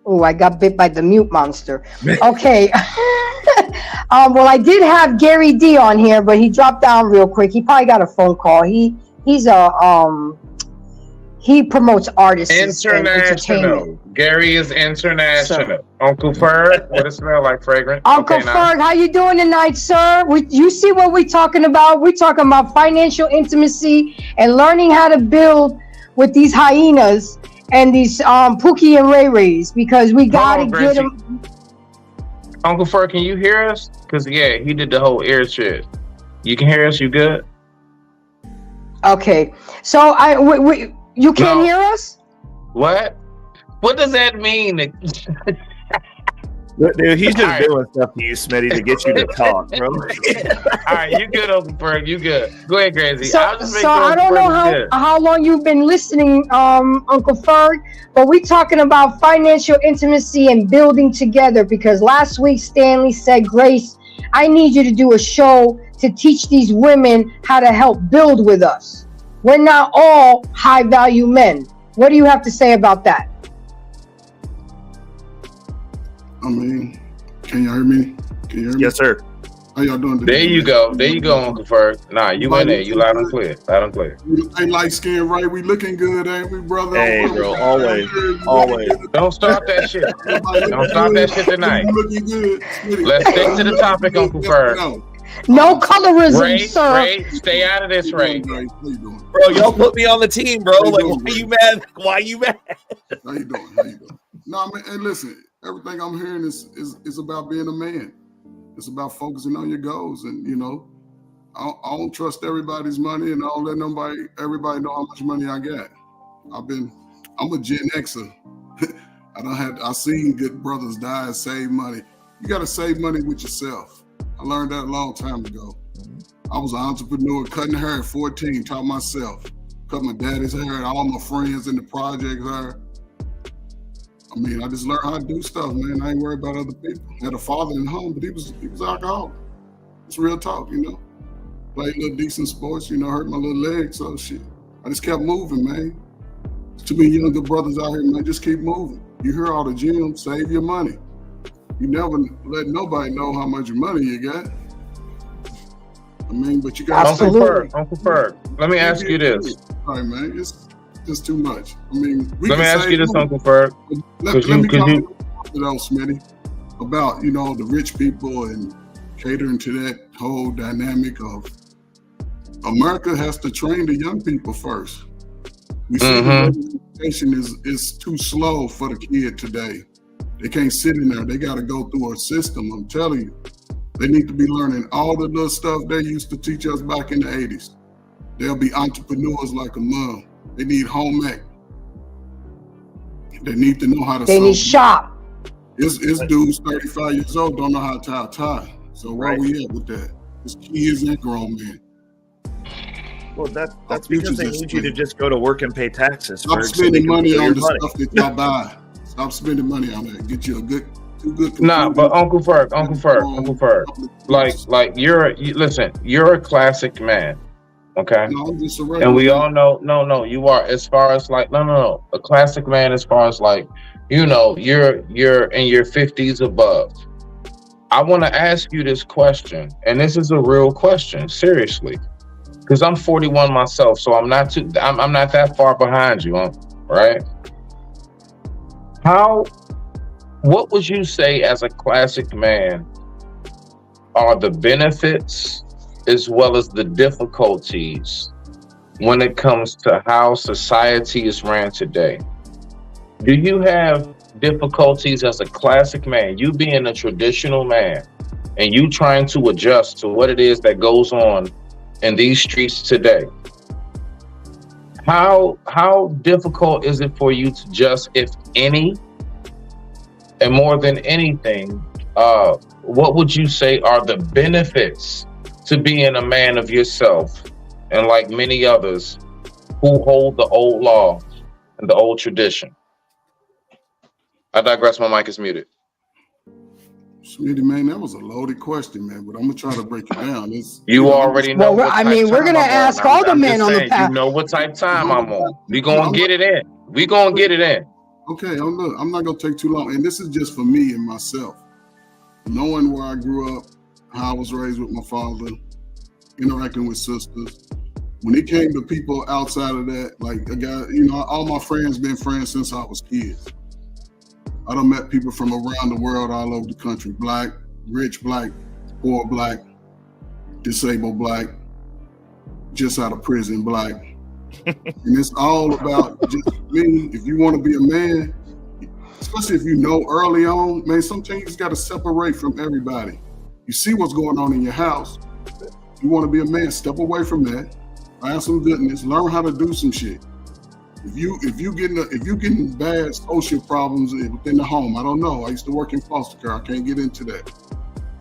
Oh, I got bit by the mute monster. Okay. Well, I did have Gary D on here, but he dropped down real quick. He probably got a phone call. He's a He promotes artists and International. entertainment. Gary is international. Uncle Ferg, what it smell like? Fragrant. Uncle Okay, now. Ferg, how you doing tonight, sir? You see what we're talking about? We're talking about financial intimacy and learning how to build with these hyenas and these Pookie and Ray Rays, because we gotta get them. Uncle Ferg, can you hear us? Because he did the whole ear shit. You can hear us? You good? Okay, so you can't hear us? What? What does that mean? Dude, he's just doing stuff to you, Smitty, to get you to talk, bro. All right, you good, Uncle Ferg. You good. Go ahead, Crazy. So I don't know how long you've been listening, Uncle Ferg, but we're talking about financial intimacy and building together, because last week Stanley said, Grace, I need you to do a show to teach these women how to help build with us. We're not all high value men. What do you have to say about that? I mean, can y'all hear me? Can you hear me? Yes, sir. How y'all doing today? There you go. There you go, Uncle Ferg. Nah, you in there. You loud and clear. Loud and clear. Hey, light skin, right? We looking good, ain't we, brother? Hey, bro. Always. Don't start that shit. Don't start that shit tonight. Looking good. Let's stick to the topic, Uncle Ferg. No colorism, sir. Ray, stay out of this, Ray. How you doing? Bro, y'all put me on the team, bro. Like, why you mad? Why you mad? How you doing? How you doing? No, man, hey, listen. Everything I'm hearing is about being a man. It's about focusing on your goals, and I don't trust everybody's money, and I don't let everybody know how much money I got. I'm a Gen Xer. I seen good brothers die and save money. You got to save money with yourself. I learned that a long time ago. I was an entrepreneur, cutting hair at 14, taught myself. Cut my daddy's hair, and all my friends in the project hair. I mean, I just learned how to do stuff, man. I ain't worried about other people. I had a father in home, but he was alcoholic. It's real talk, Played little decent sports, hurt my little leg, so shit. I just kept moving, man. There's too many younger brothers out here, man. Just keep moving. You hear all the gym, save your money. You never let nobody know how much money you got. I mean, but you got Uncle Ferg, let me ask you this. All right, man. It's just too much. I mean, let me ask you this, Uncle Ferg. Let me comment on Smitty about the rich people and catering to that whole dynamic of America has to train the young people first. We see the education is too slow for the kid today. They can't sit in there. They got to go through a system. I'm telling you, they need to be learning all the little stuff they used to teach us back in the 80s. They'll be entrepreneurs like a mom. They need home ec. They need to know how to. They need shop. It's dudes 35 years old don't know how to tie a tie. So where we at with that? It's kids and grown men. Well, that's because they need you to just go to work and pay taxes. Stop spending money on the stuff that y'all buy. Stop spending money on that. Get you a good. Nah, but Uncle Ferg, like you're a classic man, okay? No, I'm just a regular and we all know, no, you are. As far as like, no, a classic man. As far as like, you're in your 50s above. I want to ask you this question, and this is a real question, seriously, because I'm 41 myself, so I'm not that far behind you, right? What would you say as a classic man are the benefits as well as the difficulties when it comes to how society is ran today? Do you have difficulties as a classic man, you being a traditional man, and you trying to adjust to what it is that goes on in these streets today? How difficult is it for you to just, if any, and more than anything, what would you say are the benefits to being a man of yourself and like many others who hold the old law and the old tradition? I digress. My mic is muted. Smitty, man, that was a loaded question, man, but I'm going to try to break it down. You already know. Well, I mean, we're going to ask all the men on the path. You know what type of time I'm on. We're going to get it in. We're going to get it in. Okay, I'm not going to take too long. And this is just for me and myself. Knowing where I grew up, how I was raised with my father, interacting with sisters, When it came to people outside of that, like a guy, all my friends been friends since I was kids. I done met people from around the world, all over the country, black, rich black, poor black, disabled black, just out of prison black. And it's all about just me. If you want to be a man, especially if you know early on, man, sometimes you just got to separate from everybody. You see what's going on in your house. You want to be a man, step away from that. Find some goodness, learn how to do some shit. If you getting bad social problems within the home, I don't know. I used to work in foster care. I can't get into that.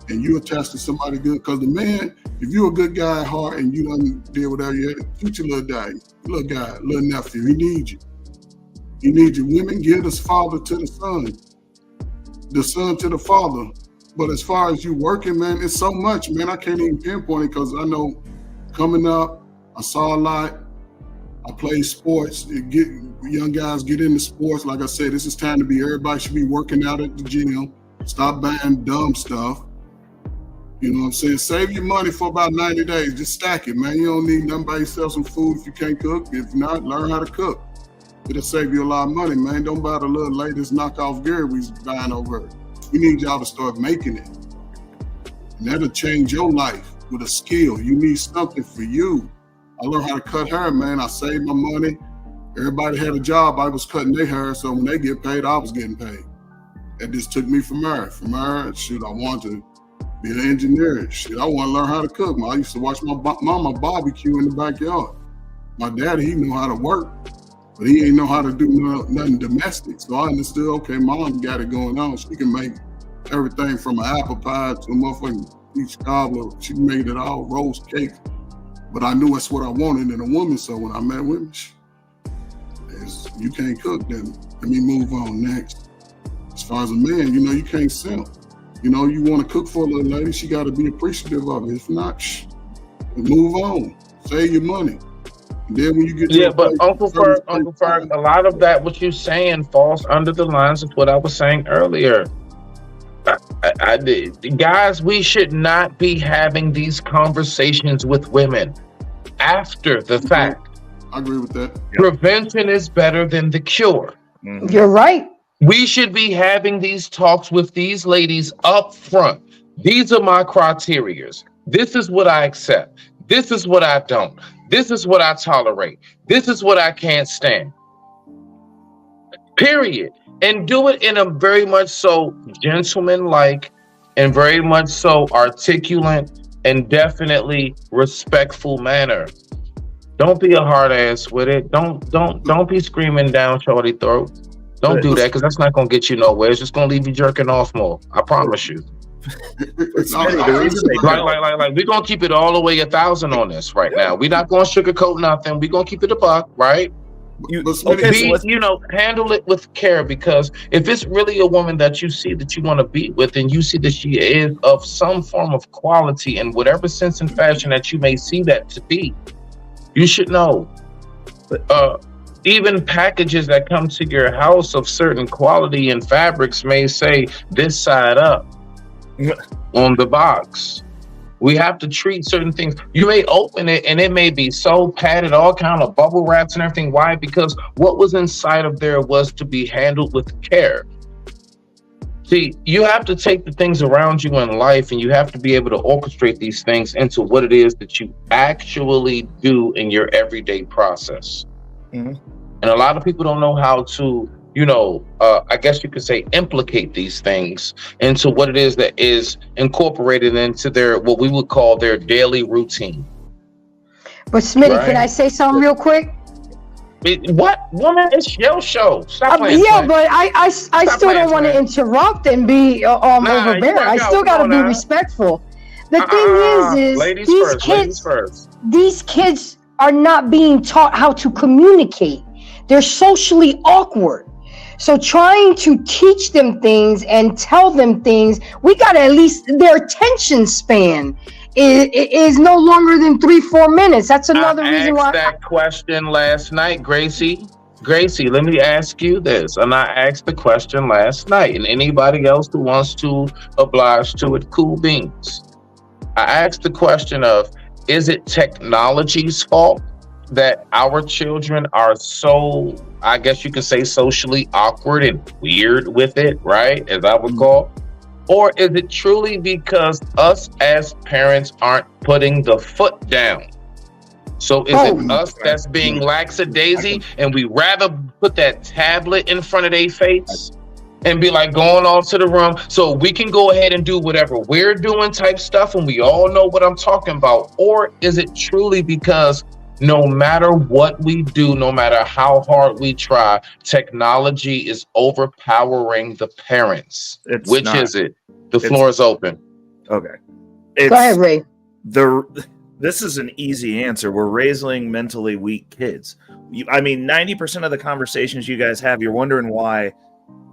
And you attached to somebody good, because the man, if you're a good guy at heart and you done did whatever you had, teach your little guy, little nephew. He needs you. He needs you. Women give the father to the son to the father. But as far as you working, man, it's so much, man. I can't even pinpoint it, because I know coming up, I saw a lot. I played sports. Young guys get into sports. Like I said, this is time to be, everybody should be working out at the gym. Stop buying dumb stuff. You know what I'm saying? Save your money for about 90 days. Just stack it, man. You don't need nothing but yourself some food if you can't cook. If not, learn how to cook. It'll save you a lot of money, man. Don't buy the little latest knockoff gear we buying over. We need y'all to start making it. And that'll change your life with a skill. You need something for you. I learned how to cut hair, man. I saved my money. Everybody had a job. I was cutting their hair, so when they get paid, I was getting paid. That just took me from there. From there, shoot, I wanted to be an engineer. Shit, I want to learn how to cook. I used to watch my mama barbecue in the backyard. My daddy, he knew how to work, but he ain't know how to do nothing domestic. So I understood, okay, mom got it going on. She can make everything from an apple pie to a motherfucking peach cobbler. She made it all, roast cake. But I knew that's what I wanted in a woman. So when I met women, you can't cook, then let me move on next. As far as a man, you can't simp. You want to cook for a little lady, she got to be appreciative of it. If not, move on. Save your money. And then when you get to but Uncle Ferg, a lot of that, what you're saying, falls under the lines of what I was saying earlier. I did. Guys, we should not be having these conversations with women after the fact. I agree with that. Prevention is better than the cure. Mm-hmm. You're right. We should be having these talks with these ladies up front. These are my criterias. This is what I accept. This is what I don't. This is what I tolerate. This is what I can't stand. Period. And do it in a very much so gentleman-like and very much so articulate and definitely respectful manner. Don't be a hard ass with it. Don't be screaming down shorty throat. Don't do that, because that's not gonna get you nowhere. It's just gonna leave you jerking off more. I promise you. Like we're gonna keep it all the way 1,000 on this right now. We're not gonna sugarcoat nothing. We're gonna keep it a buck, right? Handle it with care, because if it's really a woman that you see that you want to be with, and you see that she is of some form of quality in whatever sense and fashion that you may see that to be, you should know. Even packages that come to your house of certain quality and fabrics may say this side up on the box. We have to treat certain things. You may open it and it may be so padded, all kind of bubble wraps and everything. Why? Because what was inside of there was to be handled with care. See, you have to take the things around you in life and you have to be able to orchestrate these things into what it is that you actually do in your everyday process. Mm-hmm. And a lot of people don't know how to, I guess you could say, implicate these things into what it is that is incorporated into their, what we would call their daily routine. But Smitty, right? Can I say something real quick? What? Woman, it's your show. Stop playing. Yeah, but I still don't want to interrupt and be overbearing. I still got to be respectful. The thing is these kids are not being taught how to communicate. They're socially awkward. So trying to teach them things and tell them things, we got to at least, their attention span is no longer than 3-4 minutes. That's another reason why. I asked that question last night, Gracie. Gracie, let me ask you this. And I asked the question last night, and anybody else who wants to oblige to it, cool beans. I asked the question of, is it technology's fault that our children are so, I guess you could say, socially awkward and weird with it, right? As I would call. Or is it truly because us as parents aren't putting the foot down? So is it us that's being lackadaisy and we rather put that tablet in front of their face and be like going off to the room so we can go ahead and do whatever we're doing type stuff and we all know what I'm talking about? Or is it truly because no matter what we do, no matter how hard we try, technology is overpowering the parents? Which is it? The floor is open. Okay. Go ahead, Ray. This is an easy answer. We're raising mentally weak kids. 90% of the conversations you guys have, you're wondering why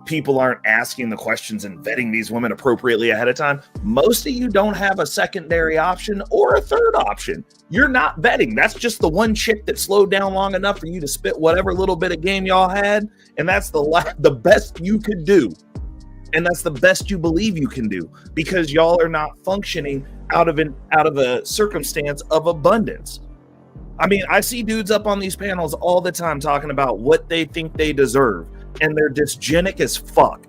people aren't asking the questions and vetting these women appropriately ahead of time. Most of you don't have a secondary option or a third option. You're not vetting. That's just the one chick that slowed down long enough for you to spit whatever little bit of game y'all had, and that's the best you could do. And that's the best you believe you can do because y'all are not functioning out of a circumstance of abundance. I see dudes up on these panels all the time talking about what they think they deserve, and they're dysgenic as fuck.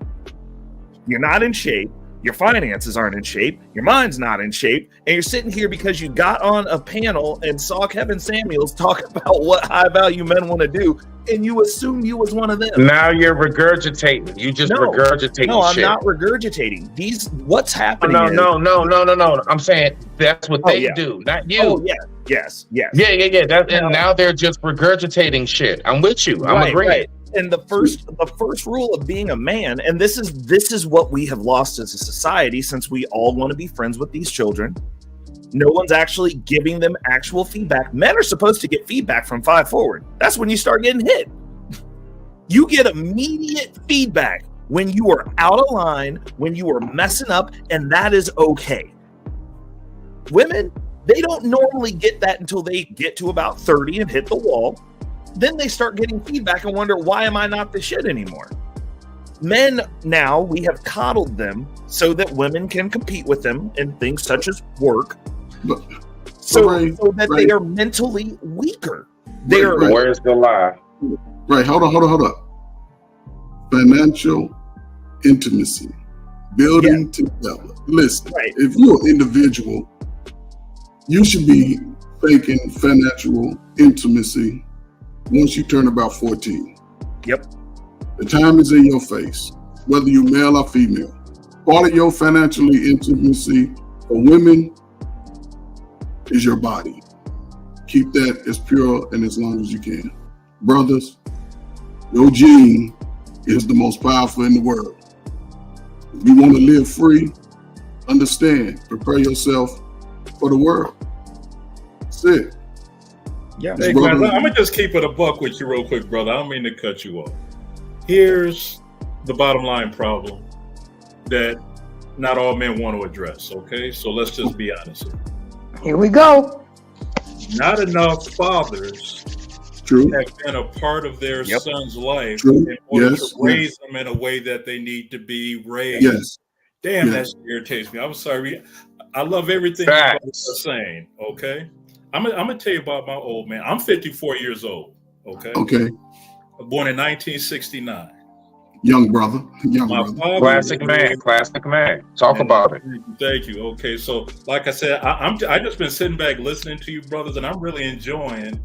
You're not in shape. Your finances aren't in shape. Your mind's not in shape. And you're sitting here because you got on a panel and saw Kevin Samuels talk about what high value men want to do. And you assume you was one of them. Now you're regurgitating. You just regurgitating. No, I'm shit. not regurgitating. What's happening? No. I'm saying that's what they do, not you. Oh, yeah. Yes. Yeah. And now they're just regurgitating shit. I'm with you. I'm agreeing. Right. And the first rule of being a man, and this is what we have lost as a society since we all want to be friends with these children. No one's actually giving them actual feedback. Men are supposed to get feedback from 5 forward. That's when you start getting hit. You get immediate feedback when you are out of line, when you are messing up, and that is okay. Women, they don't normally get that until they get to about 30 and hit the wall. Then they start getting feedback and wonder, why am I not the shit anymore? Men, now we have coddled them so that women can compete with them in things such as work. So that they are mentally weaker. Where's the lie? Right, hold up. Financial intimacy. Building together. Listen, if you're an individual, you should be faking financial intimacy once you turn about 14. Yep. The time is in your face, whether you're male or female. Part of your financially intimacy for women is your body. Keep that as pure and as long as you can. Brothers, your gene is the most powerful in the world. If you want to live free, understand, prepare yourself for the world. That's it. Yeah, hey, guys, I'm gonna just keep it a buck with you real quick, brother. I don't mean to cut you off. Here's the bottom line problem that not all men want to address. Okay, so let's just be honest here we go. Not enough fathers have been a part of their son's life in order to raise them in a way that they need to be raised. Damn, that irritates me. I'm sorry. I love everything you're saying. Okay. I'm gonna tell you about my old man. I'm 54 years old. Okay. Born in 1969. Young brother. Classic man. Talk about it. Thank you. Okay. So, like I said, I just been sitting back listening to you brothers, and I'm really enjoying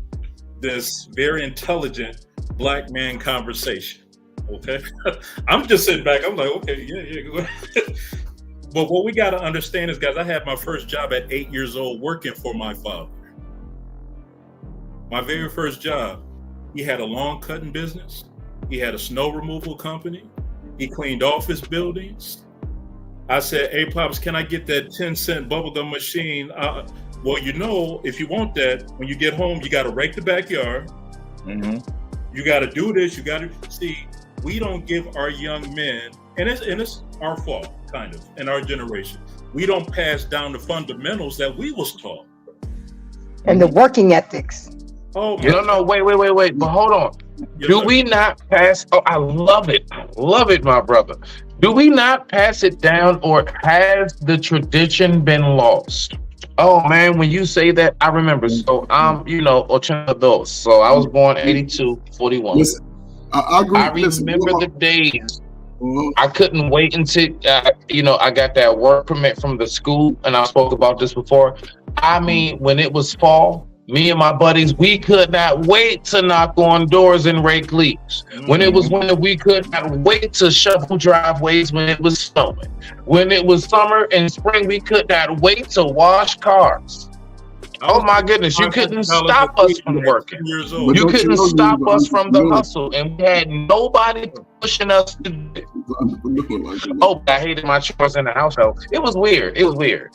this very intelligent black man conversation. Okay. I'm just sitting back. I'm like, okay, yeah. Go ahead. But what we got to understand is, guys, I had my first job at 8 years old working for my father. My very first job, he had a lawn cutting business. He had a snow removal company. He cleaned office buildings. I said, hey, Pops, can I get that 10-cent bubblegum machine? Well, if you want that, when you get home, you got to rake the backyard. Mm-hmm. You got to do this. You got to see, we don't give our young men, and it's our fault, kind of, in our generation. We don't pass down the fundamentals that we was taught. And the working ethics. Oh, no, wait. But hold on. Do we not pass? Oh, I love it, my brother. Do we not pass it down, or has the tradition been lost Oh man, when you say that, I remember. So I'm, 82. So I was born 82, 41. Listen, I agree. I remember the days. I couldn't wait until I got that work permit from the school, and I spoke about this before. I mean, when it was fall, me and my buddies, we could not wait to knock on doors and rake leaves. When it was winter, we could not wait to shovel driveways when it was snowing. When it was summer and spring, we could not wait to wash cars. Oh my goodness, you couldn't stop us from working. You couldn't stop us from the hustle, and we had nobody pushing us to do it. Oh, I hated my chores in the household. It was weird. It was weird.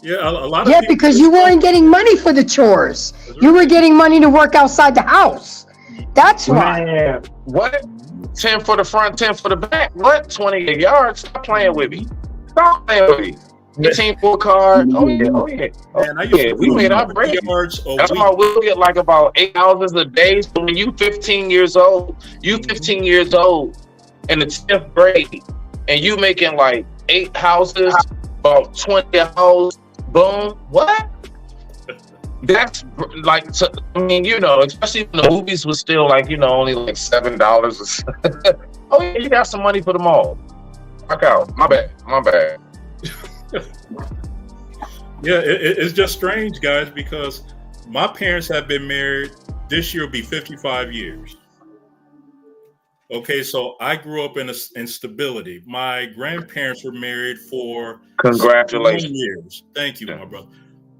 Yeah, a lot of Yeah, people, because you weren't getting money for the chores. You were getting money to work outside the house. That's why. Man, what? 10 for the front, 10 for the back. What? 28 yards? Stop playing with me. Stop playing with me. 18 for a card. Oh yeah. Man, I used to We made our bread. yards a That's week. why we'll get like about 8 houses a day. So when you 15 years old in the 10th grade, and you making like 8 houses, about 20 a house. Boom. What? That's like, especially when the movies was still like, only like $7 or something. Oh yeah, you got some money for them all. Fuck out. My bad. Yeah, it's just strange, guys, because my parents have been married. This year will be 55 years. Okay, so I grew up in stability. My grandparents were married for Congratulations. 61 years. Thank you, my brother.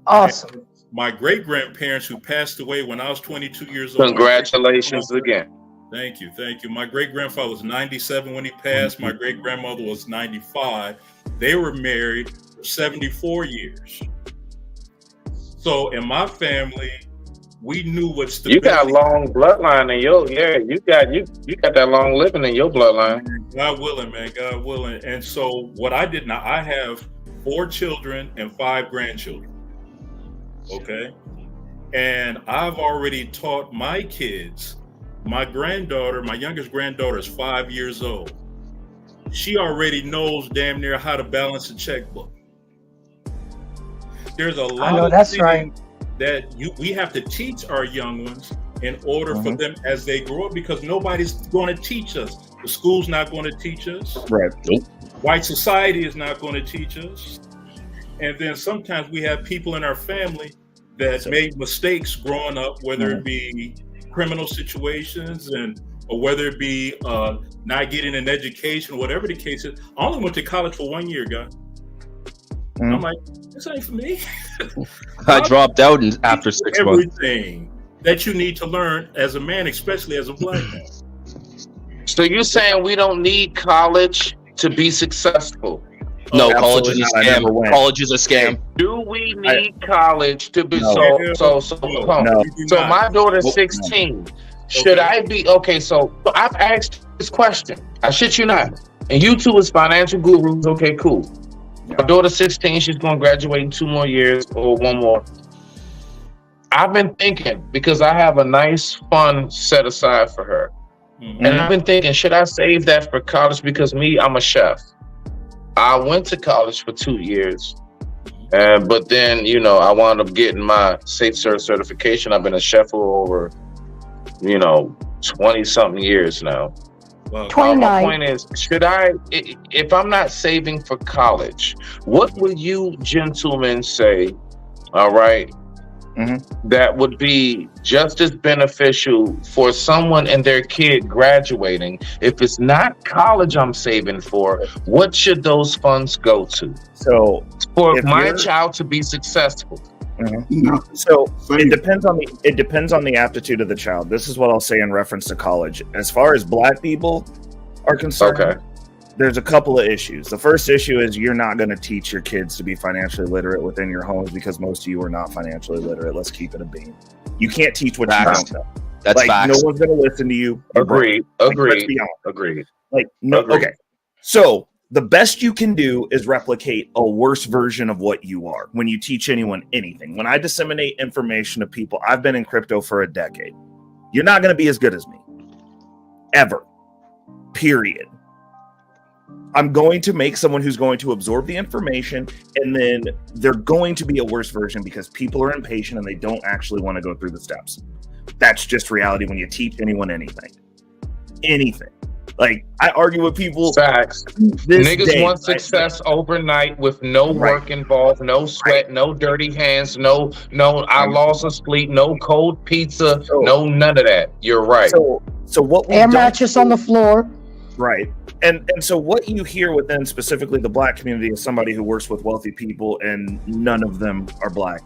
Awesome. And my great-grandparents who passed away when I was 22 years old. Congratulations again. Thank you. My great-grandfather was 97 when he passed. My great-grandmother was 95. They were married for 74 years. So in my family, we knew what stability. You got long bloodline in your you got that long living in your bloodline. God willing, man. God willing. And so what I did now, I have 4 children and 5 grandchildren. Okay. And I've already taught my kids. My youngest granddaughter is 5 years old. She already knows damn near how to balance a checkbook. There's a lot of that's things right. that we have to teach our young ones in order for them as they grow up, because nobody's going to teach us. The school's not going to teach us. Right. White society is not going to teach us. And then sometimes we have people in our family that made mistakes growing up, whether it be criminal situations or whether it be not getting an education, whatever the case is. I only went to college for 1 year, guys. I'm like, this ain't for me. I dropped out after 6 months. Everything that you need to learn as a man, especially as a black man. So you're saying we don't need college to be successful? No, college is a scam. College is a scam. Do we need college to be No. so my daughter's 16. Should I be okay? So I've asked this question. I shit you not. And you two as financial gurus. Okay, cool. My daughter's 16. She's going to graduate in 2 more years or 1 more. I've been thinking, because I have a nice fund set aside for her. And I've been thinking, should I save that for college? Because I'm a chef. I went to college for 2 years. But then, I wound up getting my Safe Serve certification. I've been a chef for over, 20-something years now. Well, 29. My point is, if I'm not saving for college, what would you gentlemen say, all right, that would be just as beneficial for someone and their kid graduating? If it's not college I'm saving for, what should those funds go to? So for my child to be successful. So it depends on the aptitude of the child. This is what I'll say in reference to college. As far as black people are concerned, there's a couple of issues. The first issue is you're not going to teach your kids to be financially literate within your homes because most of you are not financially literate. Let's keep it a beam. You can't teach what you don't know. That's facts. No one's going to listen to you. Agreed. Okay. So the best you can do is replicate a worse version of what you are when you teach anyone anything. When I disseminate information to people, I've been in crypto for a decade. You're not going to be as good as me. Ever. Period. I'm going to make someone who's going to absorb the information, and then they're going to be a worse version because people are impatient and they don't actually want to go through the steps. That's just reality when you teach anyone anything. Like, I argue with people. Facts. Niggas want success overnight with no work involved, no sweat, no dirty hands, no I lost a sleep, no cold pizza, no none of that. You're right. So what we air mattress on the floor. Right. And so what you hear within specifically the black community is somebody who works with wealthy people, and none of them are black.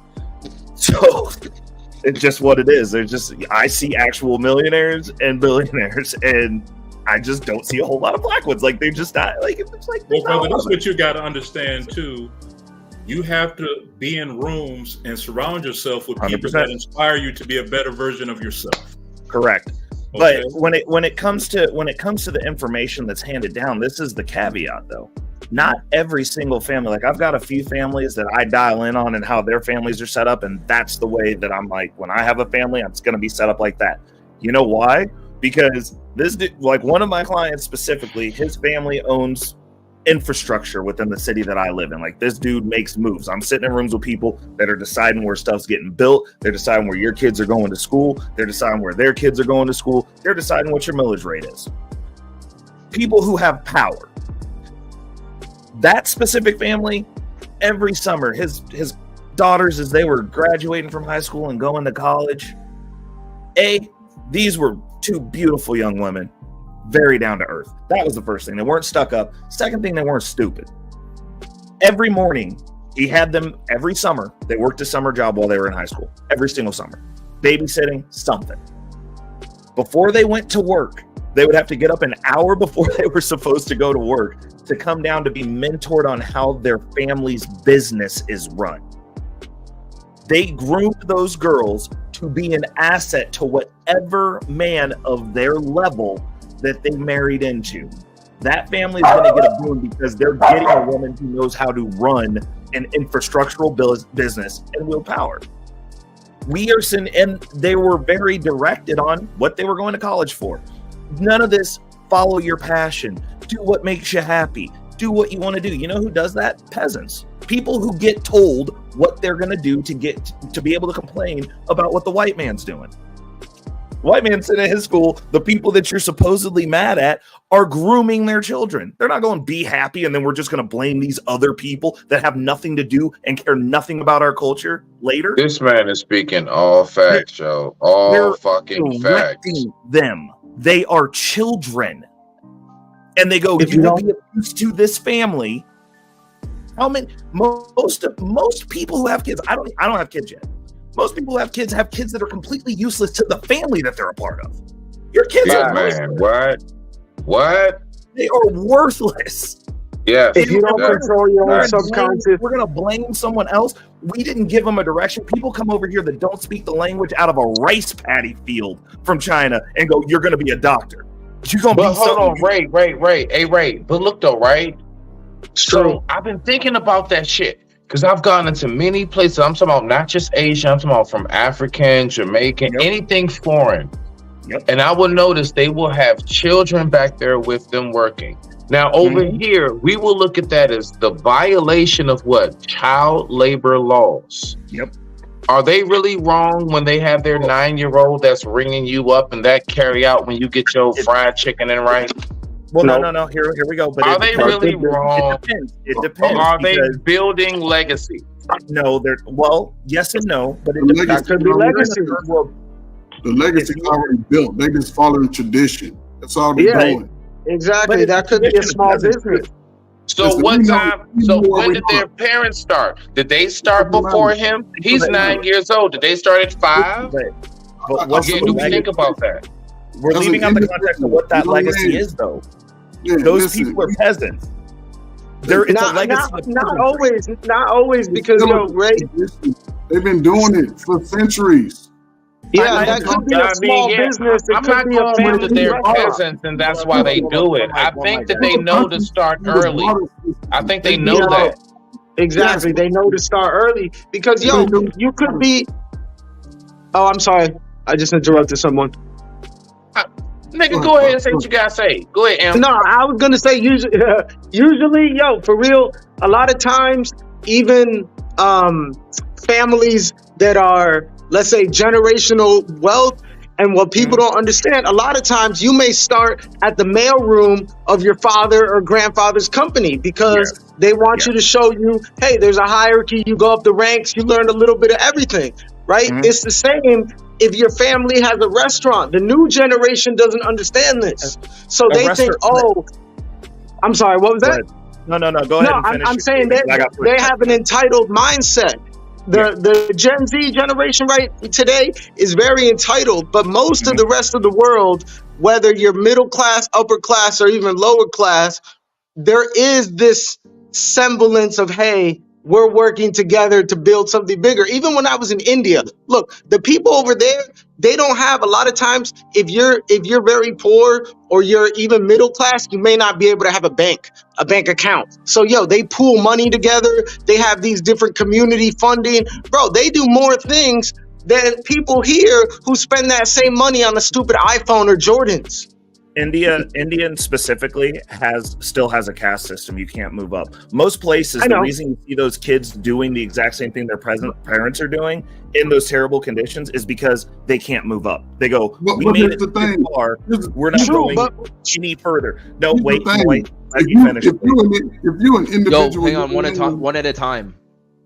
So it's just what it is. I see actual millionaires and billionaires, and I just don't see a whole lot of black ones. Like, they're just not like. It's like, well, brother, that's what you got to understand too. You have to be in rooms and surround yourself with people 100%. That inspire you to be a better version of yourself. Correct. Okay. But when it comes to the information that's handed down, this is the caveat though. Not every single family. Like, I've got a few families that I dial in on and how their families are set up, and that's the way that I'm like, when I have a family, it's going to be set up like that. You know why? Because like one of my clients specifically, his family owns infrastructure within the city that I live in. Like, this dude makes moves. I'm sitting in rooms with people that are deciding where stuff's getting built. They're deciding where your kids are going to school. They're deciding where their kids are going to school. They're deciding what your millage rate is. People who have power. That specific family, every summer, his daughters, as they were graduating from high school and going to college, these were two beautiful young women, very down to earth. That was the first thing. They weren't stuck up. Second thing, they weren't stupid. Every morning, he had them every summer. They worked a summer job while they were in high school. Every single summer. Babysitting, something. Before they went to work, they would have to get up an hour before they were supposed to go to work to come down to be mentored on how their family's business is run. They groomed those girls to be an asset to whatever man of their level that they married into. That family is going to get a boom because they're getting a woman who knows how to run an infrastructural business and willpower. And they were very directed on what they were going to college for. None of this follow your passion, do what makes you happy, do what you want to do. You know who does that? Peasants. People who get told what they're going to do to be able to complain about what the white man's doing. White man sitting at his school, the people that you're supposedly mad at are grooming their children. They're not going to be happy, and then we're just going to blame these other people that have nothing to do and care nothing about our culture later. This man is speaking all facts, Joe. All fucking facts. Them. They are children. And they go, you will be abused to this family. How many? Most people who have kids, I don't have kids yet. Most people who have kids that are completely useless to the family that they're a part of. Your kids are worthless. What? They are worthless. Yes. If you don't control your own subconscious, we're gonna blame someone else. We didn't give them a direction. People come over here that don't speak the language out of a rice paddy field from China and go, "You're gonna be a doctor." You're gonna but hold on, Ray. Hey, Ray. But look though, right? So I've been thinking about that shit. Because I've gone into many places. I'm talking about not just Asian. I'm talking about from African, Jamaican, anything foreign. And I will notice they will have children back there with them working. Now, over here, we will look at that as the violation of what? Child labor laws. Are they really wrong when they have their 9-year-old that's ringing you up and that carry out when you get your fried chicken and rice? Well, no. Here we go. But are they really wrong? It depends. Or are they building legacy? No, yes and no. But it the depends. legacy. The legacy is already built. They just following tradition. That's all they're doing. Exactly. That could be a small business. So when did their parents start? Did they start before him? He's 9 years old. Did they start at 5? Again, do we think about that? We're leaving out the context of what that legacy is, though. Those people are peasants. There is a legacy. Not always, because Ray, they've been doing it for centuries. Yeah, that could be a small business. I'm not going that they're peasants and that's why they do it. I think that they know to start early. I think they know that. Exactly, they know to start early because you could be. Oh, I'm sorry, I just interrupted someone. Nigga, go ahead and say what you gotta say. Go ahead, Am. No, I was gonna say usually, yo, for real, a lot of times, even families that are, let's say, generational wealth, and what people don't understand, a lot of times you may start at the mailroom of your father or grandfather's company because they want you to show you, hey, there's a hierarchy, you go up the ranks, you learn a little bit of everything, right? It's the same if your family has a restaurant. The new generation doesn't understand this. So they think, oh, I'm sorry, what was that? No, go ahead. No, I'm saying they have an entitled mindset. The Gen Z generation right today is very entitled, but most of the rest of the world, whether you're middle class, upper class, or even lower class, there is this semblance of, hey, we're working together to build something bigger. Even when I was in India, look, the people over there, they don't have, a lot of times, if you're very poor or you're even middle class, you may not be able to have a bank account. So they pool money together. They have these different community funding. Bro, they do more things than people here who spend that same money on a stupid iPhone or Jordans. India specifically still has a caste system. You can't move up. Most places, the reason you see those kids doing the exact same thing their parents are doing in those terrible conditions is because they can't move up. They go, we made it too far. We're not going any further. No, wait. Let me finish. If you're an individual, hang on, one at a time.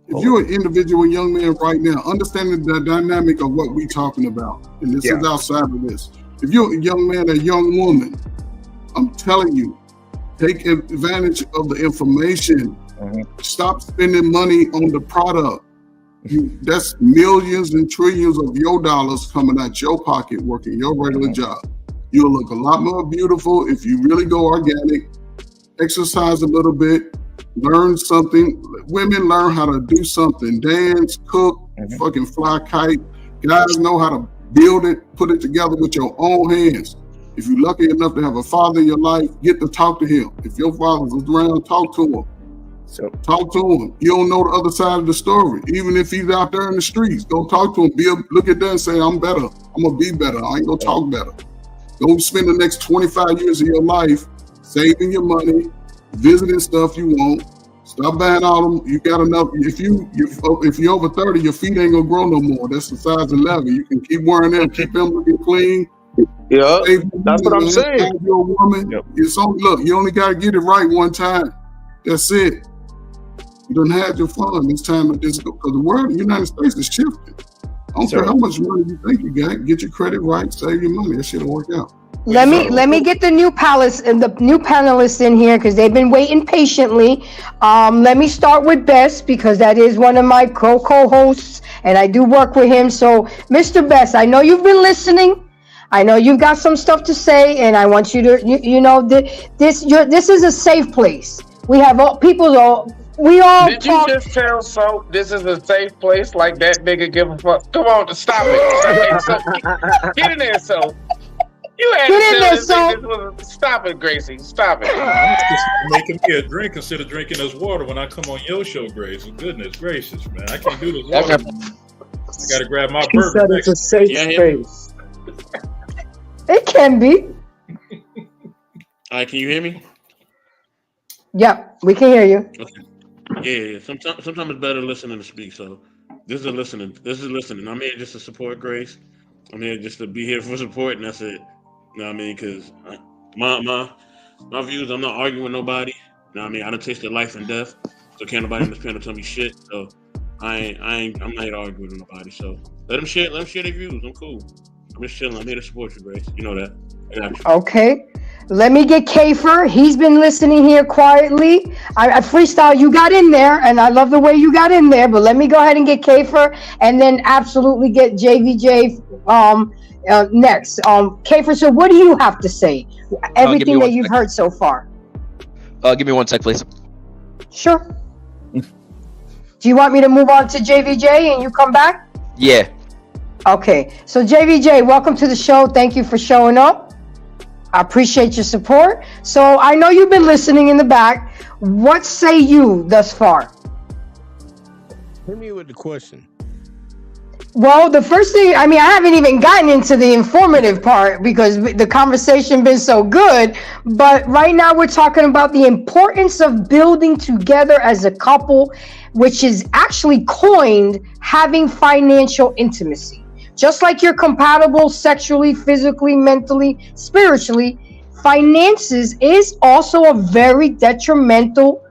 If you're an individual young man right now, understanding the dynamic of what we're talking about, and this is outside of this. If you're a young man or a young woman, I'm telling you, take advantage of the information. Stop spending money on the product. That's millions and trillions of your dollars coming out your pocket working your regular job. You'll look a lot more beautiful if you really go organic, exercise a little bit, learn something. Women learn how to do something, dance, cook, fucking fly kite. Guys know how to build it, put it together with your own hands. If you're lucky enough to have a father in your life, get to talk to him. If your father was around, talk to him. Talk to him. You don't know the other side of the story. Even if he's out there in the streets, go talk to him. Look at that and say, I'm better. I'm going to be better. I ain't going to talk better. Don't spend the next 25 years of your life saving your money, visiting stuff you want. Stop buying all them. You got enough. If you're over 30, your feet ain't gonna grow no more. That's the size 11. You can keep wearing them, keep them looking clean. Yeah, that's what I'm saying. You're a woman. Look, you only gotta get it right one time. That's it. You done had your fun. It's time to just go, because the world in the United States is shifting. I don't care how much money you think you got. Get your credit right. Save your money. That shit'll work out. Let me get the new panelists in here because they've been waiting patiently. Let me start with Best because that is one of my co-hosts and I do work with him. So, Mr. Best, I know you've been listening. I know you've got some stuff to say, and I want you to, this is a safe place. We have we all. Did you just tell so? This is a safe place like that nigga give a fuck? Come on, stop it! Get in there, so. You had Get in there, so. Stop it, Gracie. Stop it. I'm just making me a drink instead of drinking this water when I come on your show, Grace. Goodness gracious, man. I can't do this water. I got to grab my bourbon. It's a safe space. It can be. All right, can you hear me? Yep, we can hear you. Okay. Yeah. Sometimes it's better listening to speak. So this is listening. I'm here just to support Grace. I'm here just to be here for support, and that's it. You know what I mean? Because my views, I'm not arguing with nobody. You know what I mean? I done tasted life and death, so can't nobody in this panel tell me shit. So I'm not here to argue with nobody. So let them share their views. I'm cool. I'm just chilling. I'm here to support you, Grace. You know that. I got you. Okay. Let me get Kafer. He's been listening here quietly. I freestyle. You got in there, and I love the way you got in there. But let me go ahead and get Kafer, and then absolutely get JVJ next. Kafer, so what do you have to say? Everything that you've heard so far. Give me 1 sec, please. Sure. Do you want me to move on to JVJ and you come back? Yeah. Okay. So JVJ, welcome to the show. Thank you for showing up. I appreciate your support. So I know you've been listening in the back. What say you thus far? Hit me with the question. Well, the first thing, I mean, I haven't even gotten into the informative part because the conversation been so good. But right now we're talking about the importance of building together as a couple, which is actually coined having financial intimacy. Just like you're compatible sexually, physically, mentally, spiritually, finances is also a very detrimental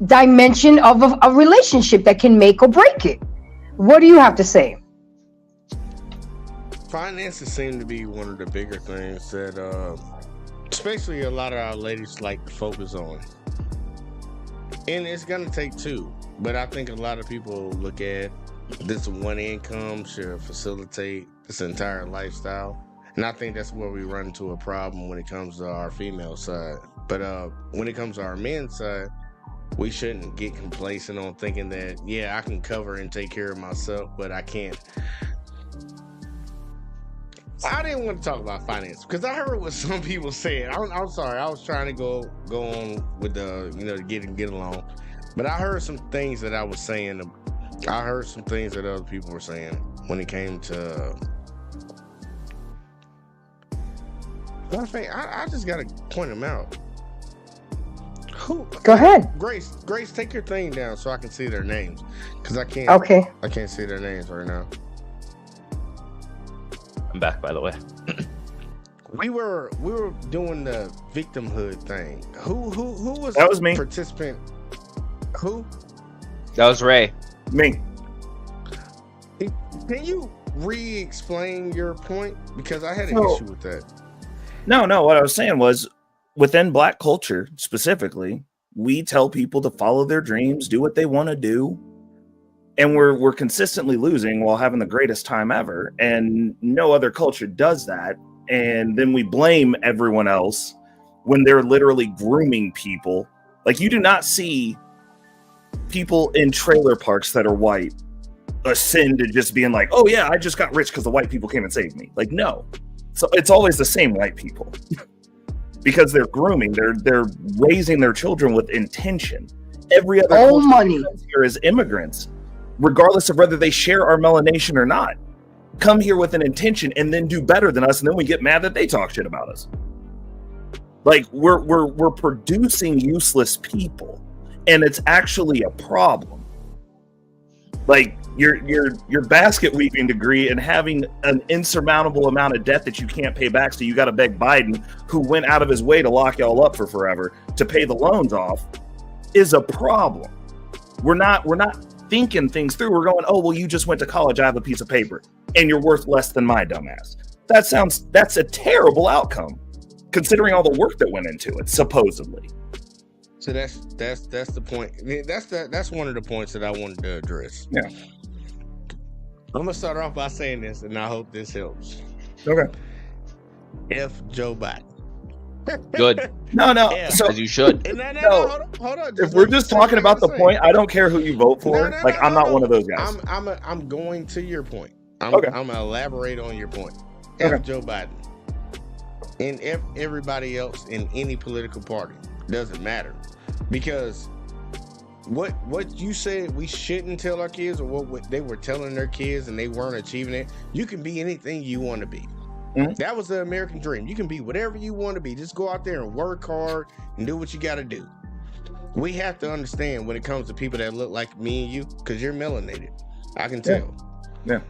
dimension of a relationship that can make or break it. What do you have to say? Finances seem to be one of the bigger things that, especially a lot of our ladies like to focus on. And it's going to take two. But I think a lot of people look at this one income should facilitate this entire lifestyle. And I think that's where we run into a problem when it comes to our female side. But when it comes to our men's side, we shouldn't get complacent on thinking that, yeah, I can cover and take care of myself, but I can't. I didn't want to talk about finance because I heard what some people said. I'm sorry. I was trying to go on with the, to get along. But I heard some things that I was saying. I heard some things that other people were saying when it came to... I just got to point them out. Go ahead. Grace, take your thing down so I can see their names. Because I can't. Okay. I can't see their names right now. I'm back, by the way. We were doing the victimhood thing. Who was That was me. Participant? Who? That was Ray. Me. Can you re-explain your point? Because I had an issue with that. No. What I was saying was, within Black culture specifically, we tell people to follow their dreams, do what they want to do, and we're consistently losing while having the greatest time ever. And no other culture does that. And then we blame everyone else when they're literally grooming people. Like, you do not see people in trailer parks that are white ascend to just being like, oh yeah, I just got rich because the white people came and saved me. Like, no. So it's always the same white people. Because they're grooming, they're raising their children with intention. Every other all money here is immigrants, regardless of whether they share our melanation or not, come here with an intention and then do better than us, and then we get mad that they talk shit about us. Like, we're producing useless people, and it's actually a problem. Like, your basket weaving degree and having an insurmountable amount of debt that you can't pay back, so you got to beg Biden, who went out of his way to lock y'all up for forever, to pay the loans off, is a problem. We're not thinking things through. We're going, oh, well, you just went to college, I have a piece of paper, and you're worth less than my dumbass. That's a terrible outcome, considering all the work that went into it, supposedly. So that's the point. That's one of the points that I wanted to address. Yeah. I'm gonna start off by saying this, and I hope this helps. Okay. F Joe Biden. Good. No. So, as you should. No, hold on. If we're just talking about the point, I don't care who you vote for. I'm not one of those guys. I'm going to your point. I'm gonna elaborate on your point. Okay. F Joe Biden. And F everybody else in any political party. Doesn't matter. Because what you said we shouldn't tell our kids, or what they were telling their kids and they weren't achieving it, you can be anything you want to be. Mm-hmm. That was the American dream. You can be whatever you want to be. Just go out there and work hard and do what you got to do. We have to understand when it comes to people that look like me and you, because you're melanated. I can tell. Yeah.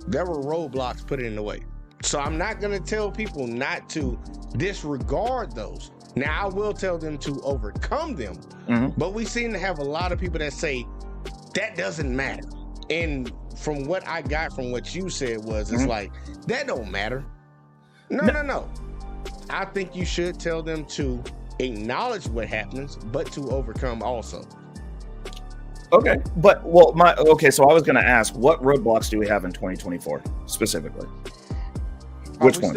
There were roadblocks put in the way. So I'm not going to tell people not to disregard those. Now, I will tell them to overcome them, but we seem to have a lot of people that say that doesn't matter. And from what I got from what you said was, it's like, that don't matter. No. I think you should tell them to acknowledge what happens, but to overcome also. Okay, so I was going to ask, what roadblocks do we have in 2024 specifically? Which one?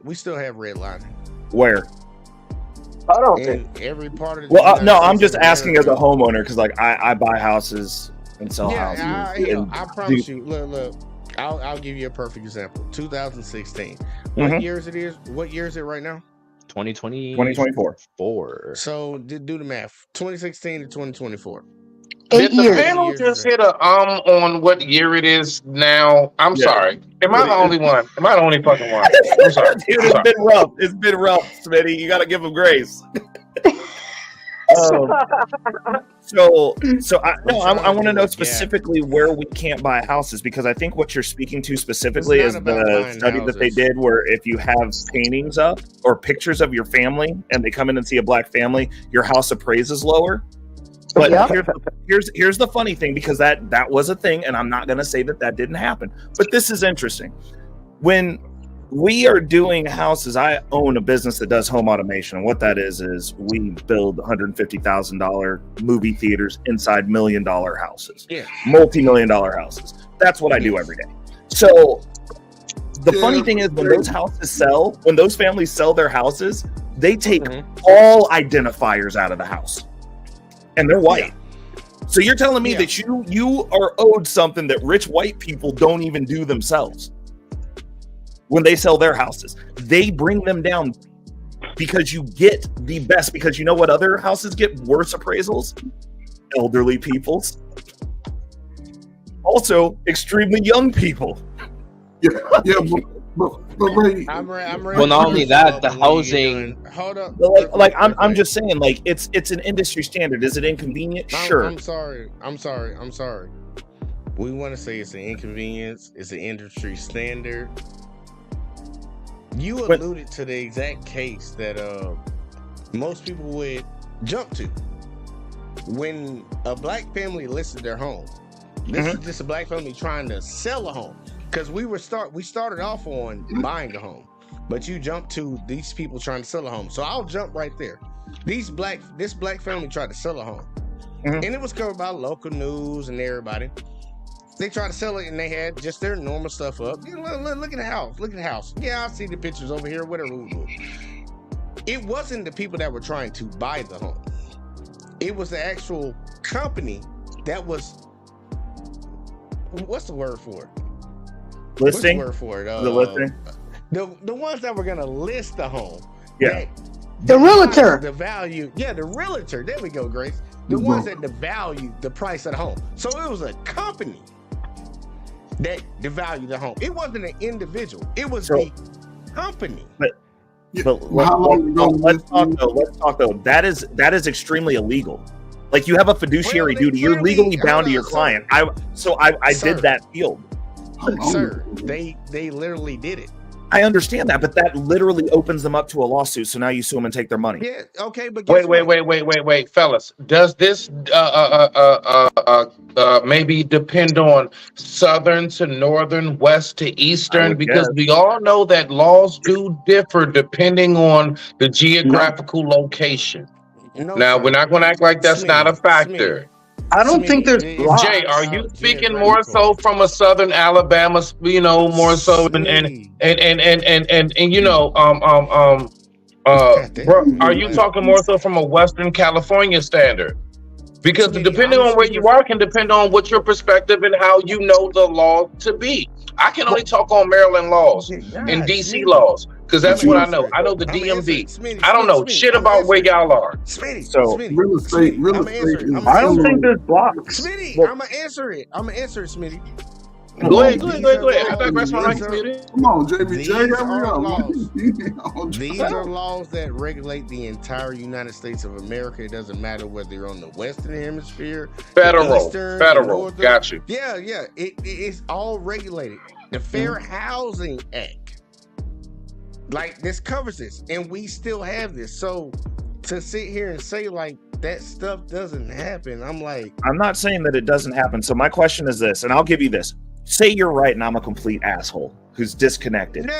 We still have redlining. Where? I don't think every part of the no, I'm just asking as a homeowner, because like I buy houses and sell houses. I promise you. Look. I'll give you a perfect example. 2016. What year is it? What year is it right now? 2024. So do the math. 2016 to 2024. Did the years. panel just hit a on what year it is now? I'm sorry. Am I the only one? Am I the only fucking one? I'm sorry. Dude, I'm sorry. been rough. It's been rough, Smitty. You got to give him grace. So I want to know specifically where we can't buy houses, because I think what you're speaking to specifically is the study that they did, where if you have paintings up or pictures of your family and they come in and see a black family, your house appraises lower. But here's the funny thing, because that was a thing, and I'm not going to say that didn't happen. But this is interesting. When we are doing houses, I own a business that does home automation. And what that is we build $150,000 movie theaters inside $1 million houses, multi-million-dollar houses. That's what I do every day. So the funny thing is, when those houses sell, when those families sell their houses, they take all identifiers out of the house. And they're white. So you're telling me that you are owed something that rich white people don't even do themselves when they sell their houses. They bring them down because you get the best. Because you know what other houses get worse appraisals? Elderly people's. Also, extremely young people. But Ray, well, not only that, the housing. Hold up. I'm just saying, like, it's an industry standard. Is it inconvenient? Sure. I'm sorry. We want to say it's an inconvenience. It's an industry standard. You alluded to the exact case that most people would jump to when a black family listed their home. This is just a black family trying to sell a home. Because we started off on buying a home, but you jumped to these people trying to sell a home. So I'll jump right there. This black family tried to sell a home, and it was covered by local news and everybody. They tried to sell it, and they had just their normal stuff up. You know, look at the house. Look at the house. Yeah, I see the pictures over here. Whatever. It wasn't the people that were trying to buy the home. It was the actual company that was. What's the word for it? Listing? What's the word for it? The listing? The ones that were going to list the home. Yeah. The realtor. The value. Yeah, the realtor. There we go, Grace. The ones that devalued the price of the home. So it was a company that devalued the home. It wasn't an individual. It was the company. But let's talk though. That is extremely illegal. Like, you have a fiduciary duty. You're legally bound to your client. I did that field. Sir, they literally did it. I understand that, but that literally opens them up to a lawsuit. So now you sue them and take their money. Yeah, okay, but wait, fellas. Does this maybe depend on southern to northern, west to eastern? Because we all know that laws do differ depending on the geographical location. Now, we're not going to act like that's not a factor. I don't think there's blocks. Jay, are you speaking more so from a southern Alabama, more so and you know, are you talking more so from a Western California standard? Because depending on where you are can depend on what your perspective and how you know the law to be. I can only talk on Maryland laws and DC laws, because that's what I know. I know the DMV. I don't know shit about where y'all are. So real estate. I don't think there's blocks. Smitty, I'm gonna answer it, Smitty. Go ahead. I digress my right, Smitty. Come on, JBJ. These are laws that regulate the entire United States of America. It doesn't matter whether you're on the Western Hemisphere, federal. Northern. Got you. Yeah. It's all regulated. The Fair Housing Act, like, this covers this, and we still have this. So to sit here and say like that stuff doesn't happen, I'm not saying that it doesn't happen. So my question is this, and I'll give you this. Say you're right, and I'm a complete asshole who's disconnected. No.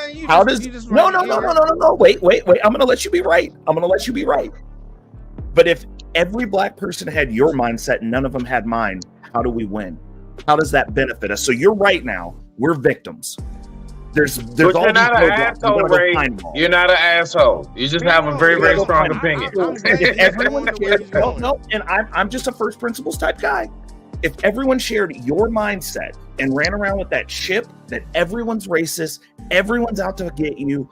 Wait. I'm gonna let you be right. But if every black person had your mindset and none of them had mine, how do we win? How does that benefit us? So you're right now. We're victims. There's but you're not an asshole, Ray. You're not an asshole. You just have a very, very strong opinion. If everyone cared, and I'm just a first principles type guy. If everyone shared your mindset and ran around with that chip that everyone's racist, everyone's out to get you,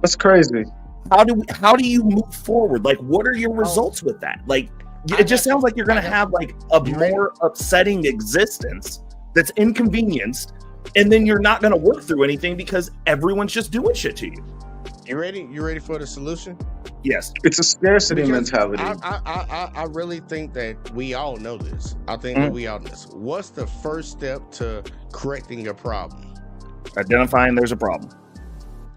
that's crazy. How do you move forward? Like, what are your results with that? Like, It just sounds like you're going to have like a more upsetting existence that's inconvenienced, and then you're not going to work through anything because everyone's just doing shit to you. You ready? You ready for the solution? Yes. It's a scarcity mentality. I really think that we all know this. I think that we all know this. What's the first step to correcting a problem? Identifying there's a problem.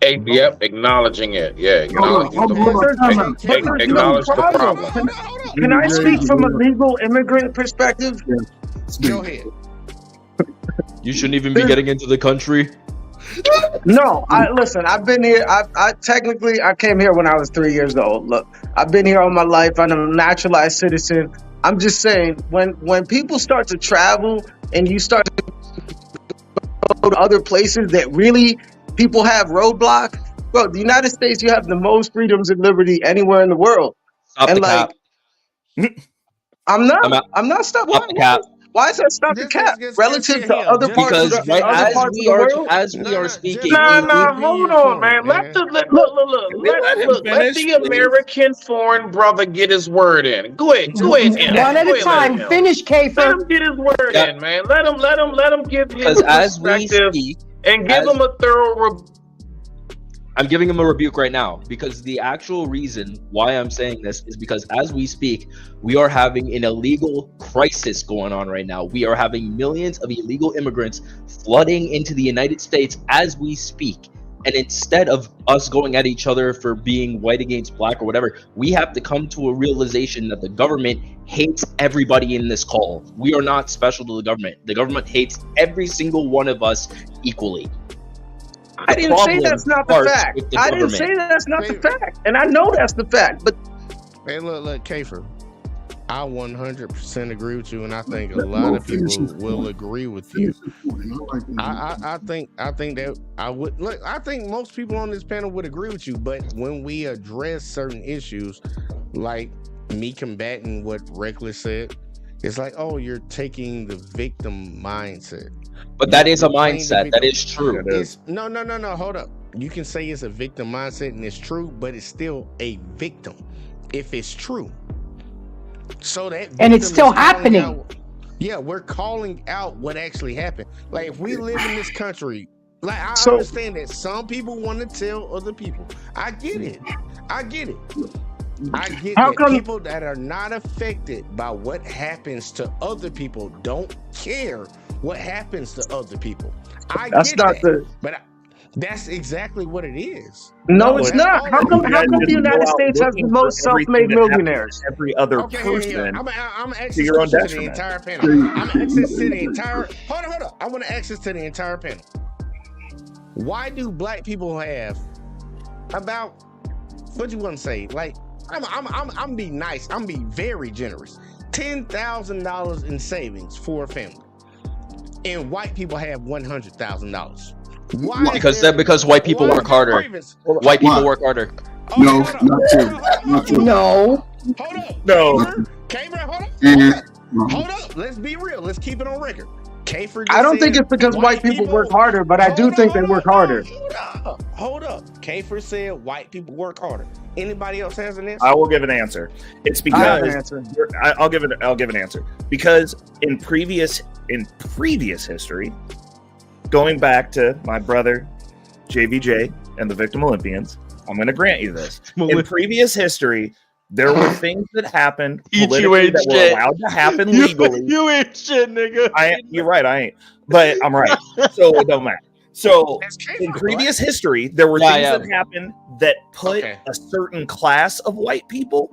Yep, acknowledging it. Yeah, acknowledge the problem. Can I speak from a legal immigrant perspective? Go ahead. You shouldn't even be getting into the country. No, listen. I've been here. I technically came here when I was 3 years old. Look, I've been here all my life. I'm a naturalized citizen. I'm just saying, when people start to travel and you start to go to other places that really people have roadblock, bro. The United States, you have the most freedoms and liberty anywhere in the world. Stop and the cap. I'm not stopping. Why is that stop the cap relative to other parts of the world? As we are speaking. Hold on, man. Let the American foreign brother get his word in. Go ahead. One at a time. Finish, Kafer. Let him get his word in, man. Let him give his perspective and give him a thorough. I'm giving him a rebuke right now because the actual reason why I'm saying this is because as we speak, we are having an illegal crisis going on right now. We are having millions of illegal immigrants flooding into the United States as we speak. And instead of us going at each other for being white against black or whatever, we have to come to a realization that the government hates everybody in this call. We are not special to the government. The government hates every single one of us equally. I didn't say that's not the fact. I didn't say that's not the fact. And I know that's the fact. But hey, look, Kafer, I 100% agree with you, and I think a lot of people will agree with you. I think that I would look. I think most people on this panel would agree with you. But when we address certain issues, like me combating what Reckless said, it's like, oh, you're taking the victim mindset. But that is a mindset. That is true. No. Hold up. You can say it's a victim mindset and it's true, but it's still a victim if it's true. So that and it's still happening. Yeah, we're calling out what actually happened. Like if we live in this country, like I understand that some people want to tell other people. I get it. I get that people that are not affected by what happens to other people don't care what happens to other people. But that's exactly what it is. No, it's not. How come the United States has the most self-made millionaires? Every other person. I'm access to your own to the entire panel. I'm access to the entire. Hold on. I want to access to the entire panel. Why do black people have about what you want to say? Like I'm be nice. I'm be very generous. $10,000 in savings for a family, and white people have $100,000. Why? Because white people work harder. White people work harder. No, not true. No. Hold up. No. Kafer, hold up. Let's be real. Let's keep it on record. Kafer, I don't think it's because white people work harder, but I do think they work harder. Hold up. Kafer said white people work harder. Anybody else has an answer? I will give an answer. It's because I'll give an answer. Because in previous history, going back to my brother JVJ and the Victim Olympians, I'm going to grant you this. In previous history, there were things that happened politically that were allowed to happen legally. You ain't shit, nigga. You're right, I ain't. But I'm right. So it don't matter. So in previous history, there were things that happened that put a certain class of white people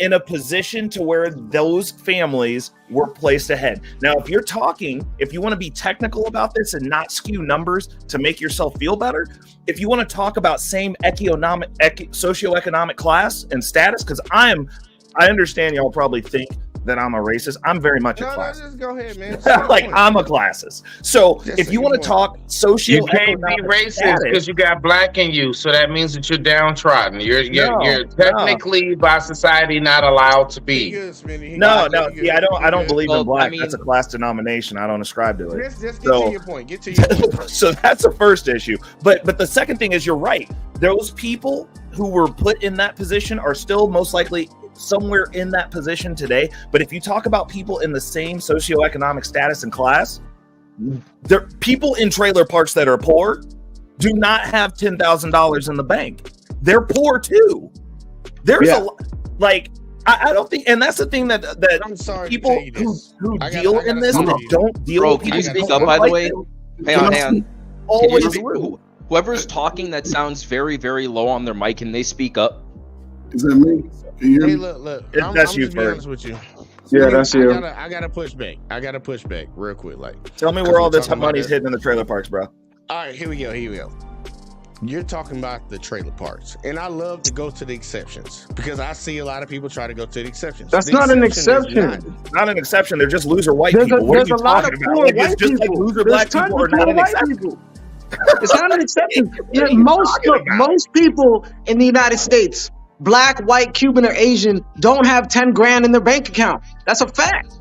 in a position to where those families were placed ahead. Now, if you want to be technical about this and not skew numbers to make yourself feel better, if you want to talk about same socioeconomic class and status, because I understand y'all probably think that I'm a racist. I'm very much a classist. Just go ahead, man. I'm a classist. So if you want to talk socioeconomic, you can't be racist because you got black in you, so that means that you're downtrodden. You're technically by society not allowed to be. No. Yeah, I don't believe in black. That's a class denomination. I don't ascribe to it. Just get to your point. Get to your point. So that's the first issue. But the second thing is, you're right. Those people who were put in that position are still most likely somewhere in that position today. But if you talk about people in the same socioeconomic status and class, there people in trailer parks that are poor do not have $10,000 in the bank. They're poor too. There's a like I don't think, and that's the thing that I'm sorry people who deal in this that don't deal. Bro, with can you people speak up, by the way? Hang on. Always whoever's talking that sounds very, very low on their mic, can they speak up? Is that me? Can you hear me? Look. I'm That's you, just be honest with you. Yeah, that's you. I gotta push back. Real quick. Like, tell me where all this money's hidden in the trailer parks, bro. All right, here we go. You're talking about the trailer parks, and I love to go to the exceptions because I see a lot of people try to go to the exceptions. That's not an exception. Not an exception. They're just loser white There's people. What are you a lot of talking about? poor Like, white it's just people. like loser There's black tons people are of not poor an white exception. people. It's not an exception. Yeah, most people in the United States, black, white, Cuban, or Asian, don't have 10 grand in their bank account. That's a fact.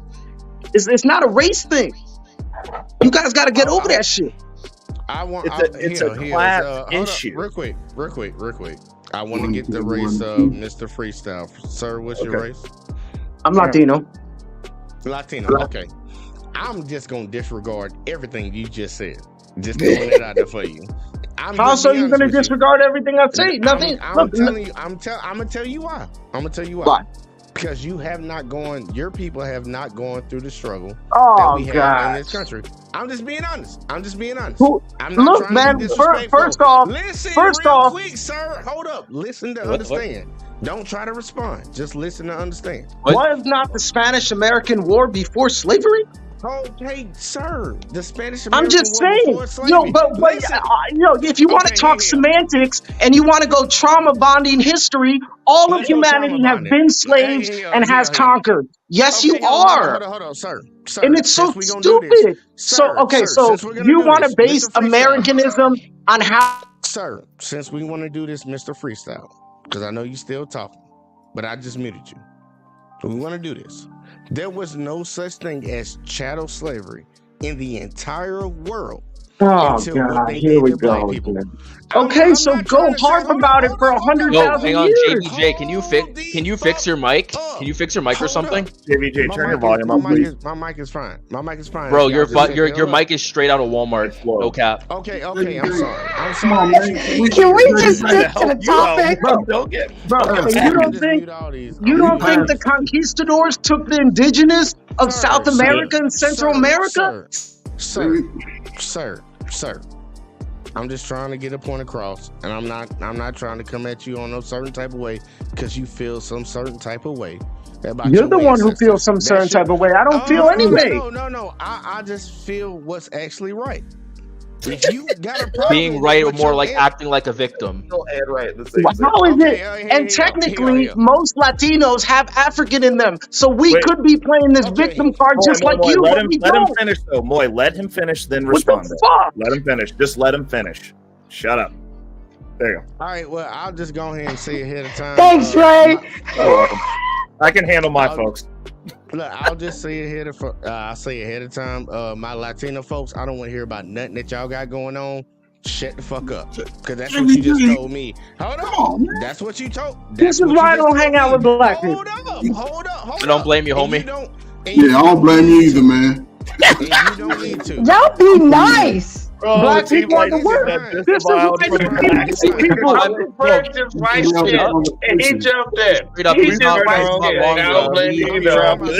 It's not a race thing. You guys got to get over that shit. It's a class issue. Real quick. I want to get the race of Mr. Freestyle. Sir, what's your race? I'm Latino. Latino, okay. I'm just going to disregard everything you just said. Just throwing it out there for you. How so you going to disregard everything I say? Nothing. I'm going to tell you why. Why? Because your people have not gone through the struggle that we have in this country. I'm just being honest. I'm not trying to be disrespectful. First off, quick, sir. Hold up. Listen to understand. Don't try to respond. Just listen to understand. Was not the Spanish-American War before slavery? Okay, sir. The Spanish-American I'm just War saying. before slavery. If you want to talk semantics and you want to go trauma bonding history, all of humanity have been slaves and has conquered. Yes, you are. Hold on, sir. And it's so stupid. So you want to base Americanism on how? Sir, since we want to do this, Mr. Freestyle, because I know you still talking, but I just muted you. We want to do this. There was no such thing as chattel slavery in the entire world. Oh God, here we go. Okay, so go harp about it for 100,000 years. Hang on, JBJ, can you fix your mic? Can you fix your mic or something? JBJ, turn your volume up, please. My mic is fine. Bro, your mic is straight out of Walmart. No cap. Okay, I'm sorry. Can we just stick to the topic? You don't think the conquistadors took the indigenous of South America and Central America? Sir, I'm just trying to get a point across, and I'm not trying to come at you on no certain type of way because you feel some certain type of way. You're the one who feels some certain type of way. I don't feel any way. No. I just feel what's actually right. If you got a problem being right or more like acting like a victim. How is it? And technically, most Latinos have African in them, so we could be playing this victim card just like you. Let him finish, though. Moy, let him finish, then respond. What the fuck? Let him finish. Just let him finish. Shut up. There you go. All right. Well, I'll just go ahead and say ahead of time. Thanks, Ray. You're welcome. I can handle my folks. Look, I'll just say ahead of time, my Latino folks, I don't want to hear about nothing that y'all got going on. Shut the fuck up, because that's what you just told me. Hold on, that's what you told. This is why I don't hang out with black people. Hold up. I don't blame you, homie. I don't blame you either, man. And you don't need to. Y'all be nice. Bro, black people are the worst. This is why see people. Just right shit, and he jumped in. He's not wrong.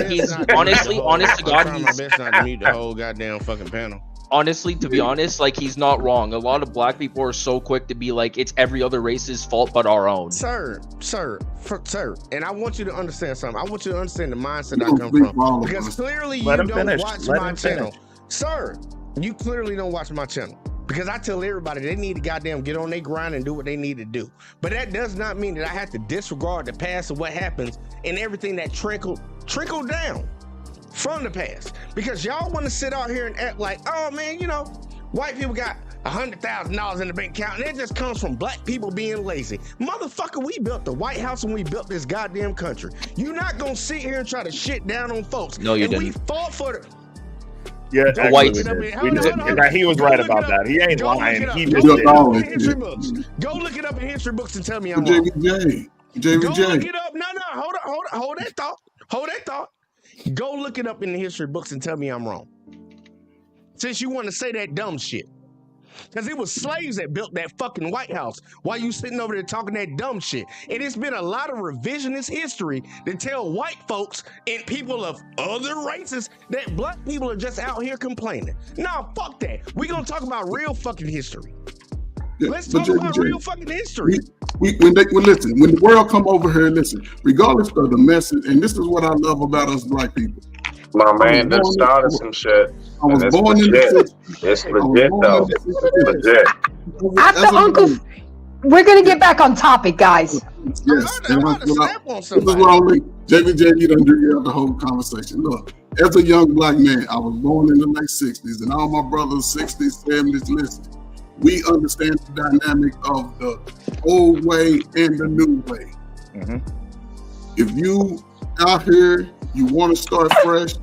He's honestly, honest to God, I'm trying my best not to mute the whole goddamn fucking panel. Honestly, to be honest, like, he's not wrong. A lot of black people are so quick to be like, it's every other race's fault but our own. Sir, and I want you to understand something. I want you to understand the mindset I come from, because clearly you don't watch my channel. Sir, you clearly don't watch my channel, because I tell everybody they need to goddamn get on their grind and do what they need to do. But that does not mean that I have to disregard the past of what happens and everything that trickled down from the past, because y'all want to sit out here and act like, oh man, white people got $100,000 in the bank account, and it just comes from black people being lazy. Motherfucker, we built the White House and we built this goddamn country. You're not gonna sit here and try to shit down on folks. No, you didn't. We fought for the Yeah, white. He was right about that. He ain't lying. He just Go look it up in history books and tell me I'm wrong. JBJ. Go look it up. No, hold hold that thought. Hold that thought. Go look it up in the history books and tell me I'm wrong. Since you want to say that dumb shit. Because it was slaves that built that fucking White House while you sitting over there talking that dumb shit. And it's been a lot of revisionist history to tell white folks and people of other races that black people are just out here complaining. Nah, fuck that. We gonna talk about real fucking history. Yeah, Let's talk about real fucking history. When the world come over here and listen, regardless of the message, and this is what I love about us black people. My man done started some shit. I was born in the 60s. It's legit though. It's legit. After Uncle, we're gonna get back on topic, guys. Yes, this is what I'm like. JVJ, you done drew out the whole conversation. Look, as a young black man, I was born in the late 60s, and all my brothers 60s, 70s, listen. We understand the dynamic of the old way and the new way. Mm-hmm. If you out here, you want to start fresh,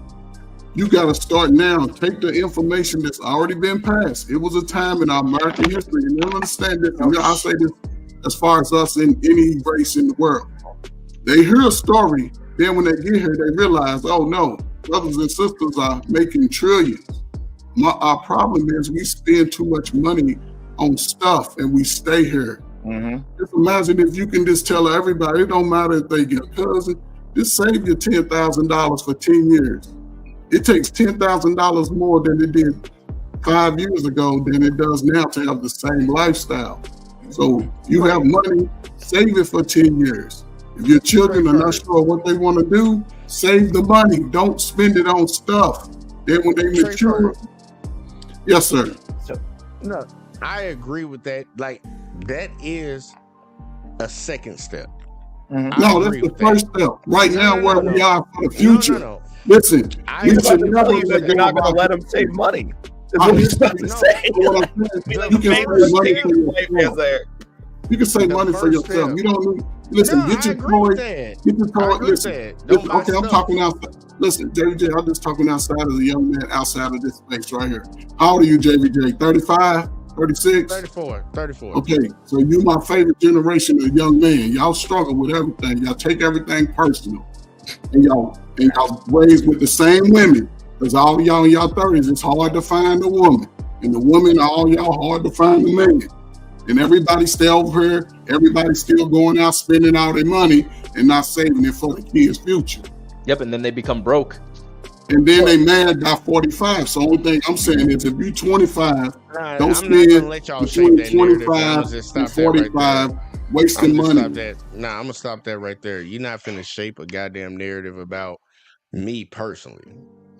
you got to start now. Take the information that's already been passed. It was a time in our American history, and you understand this. And I say this as far as us in any race in the world. They hear a story, then when they get here, they realize, oh no, brothers and sisters are making trillions. Our problem is we spend too much money on stuff and we stay here. Mm-hmm. Just imagine if you can just tell everybody, it don't matter if they get a cousin, just save your $10,000 for 10 years. It takes $10,000 more than it did 5 years ago than it does now to have the same lifestyle. So you have money, save it for 10 years. If your children are not sure what they want to do, save the money. Don't spend it on stuff. Then when they mature, yes, sir. No, I agree with that. Like, that is a second step. Mm-hmm. No, that's the first step. Right now, where we are for the future. Listen, we should never you're not going to let them save money. You can save money for yourself. You don't need. Listen, get your toys. Get your toys. Listen. Okay, I'm talking outside. Listen, JVJ, I'm just talking outside as a young man outside of this space right here. How old are you, JVJ? 35? 36? 34. Okay, so you my favorite generation of young men. Y'all struggle with everything. Y'all take everything personal. And y'all raised with the same women. Because all y'all in y'all 30s, it's hard to find a woman. And the women, all y'all hard to find a man. And everybody stay over here. Everybody's still going out spending all their money and not saving it for the kids' future. Yep, and then they become broke. And then they mad by 45. So only thing I'm saying is if you 25, don't spend between 25 and 45 wasting money. I'm gonna stop that right there. You're not finna shape a goddamn narrative about me personally.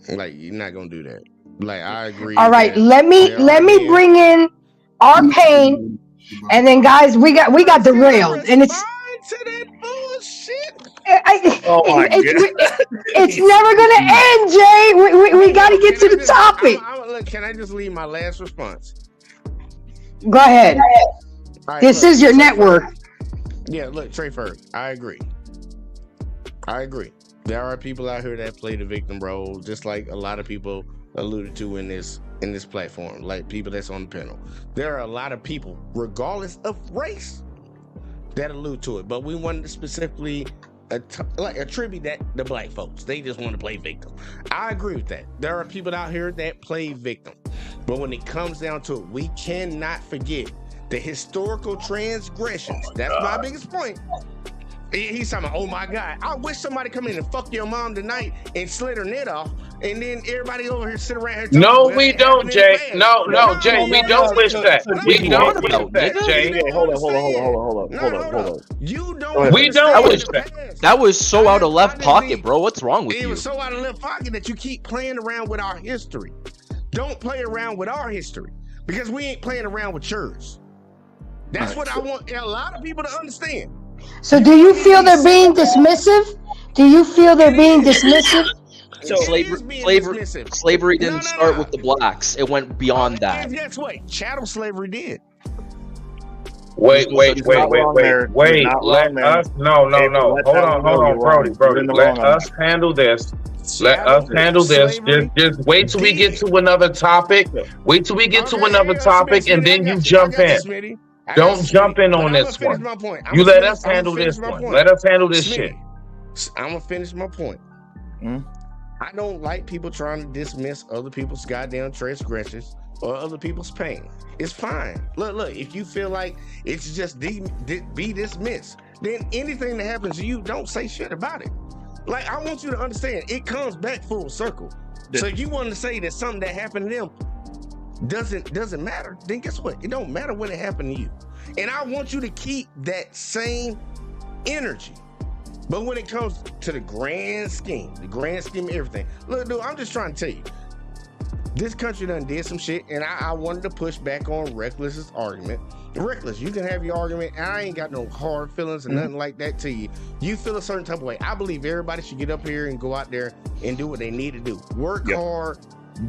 Like, you're not gonna do that. Like, I agree. All right, let me bring in our pain, and then guys, we got derailed, and it's. To that bullshit. It's never gonna end, Jay. We got to get to the topic. Look, can I just leave my last response? Go ahead. Right, this is your network. Yeah, look, Trey Ferg, I agree. There are people out here that play the victim role, just like a lot of people alluded to in this platform, like people that's on the panel. There are a lot of people, regardless of race, that allude to it, but we wanted to specifically attribute that to black folks. They just want to play victim. I agree with that. There are people out here that play victim, but when it comes down to it, we cannot forget the historical transgressions. That's my biggest point. He's talking about, oh my God, I wish somebody come in and fuck your mom tonight and slit her net off, and then everybody over here sit around here. No, we don't, Jay. No, Jay, we don't wish that. We don't wish that, Jay. Hold on. You don't. We don't wish that. That was so out of left pocket, bro. What's wrong with you? It was so out of left pocket that you keep playing around with our history. Don't play around with our history, because we ain't playing around with yours. That's what I want a lot of people to understand. So do you feel they're being dismissive? So slavery didn't start with the blacks. It went beyond that. Guess what? Chattel slavery did. Wait. Let us. No. Hold on, Brody. Let us handle this. Just wait till we get to another topic. And then you jump in. Don't jump in on this one. You let us handle this one. Let us handle this shit. I'm gonna finish my point. I don't like people trying to dismiss other people's goddamn transgressions or other people's pain. It's fine. Look, if you feel like it's just be dismissed, then anything that happens to you, don't say shit about it. Like, I want you to understand, it comes back full circle. So if you want to say that something that happened to them doesn't matter, then guess what? It don't matter when it happened to you. And I want you to keep that same energy. But when it comes to the grand scheme of everything, look, dude, I'm just trying to tell you, this country done did some shit, and I wanted to push back on Reckless's argument. Reckless, you can have your argument, and I ain't got no hard feelings or nothing like that to you. You feel a certain type of way. I believe everybody should get up here and go out there and do what they need to do. Work hard,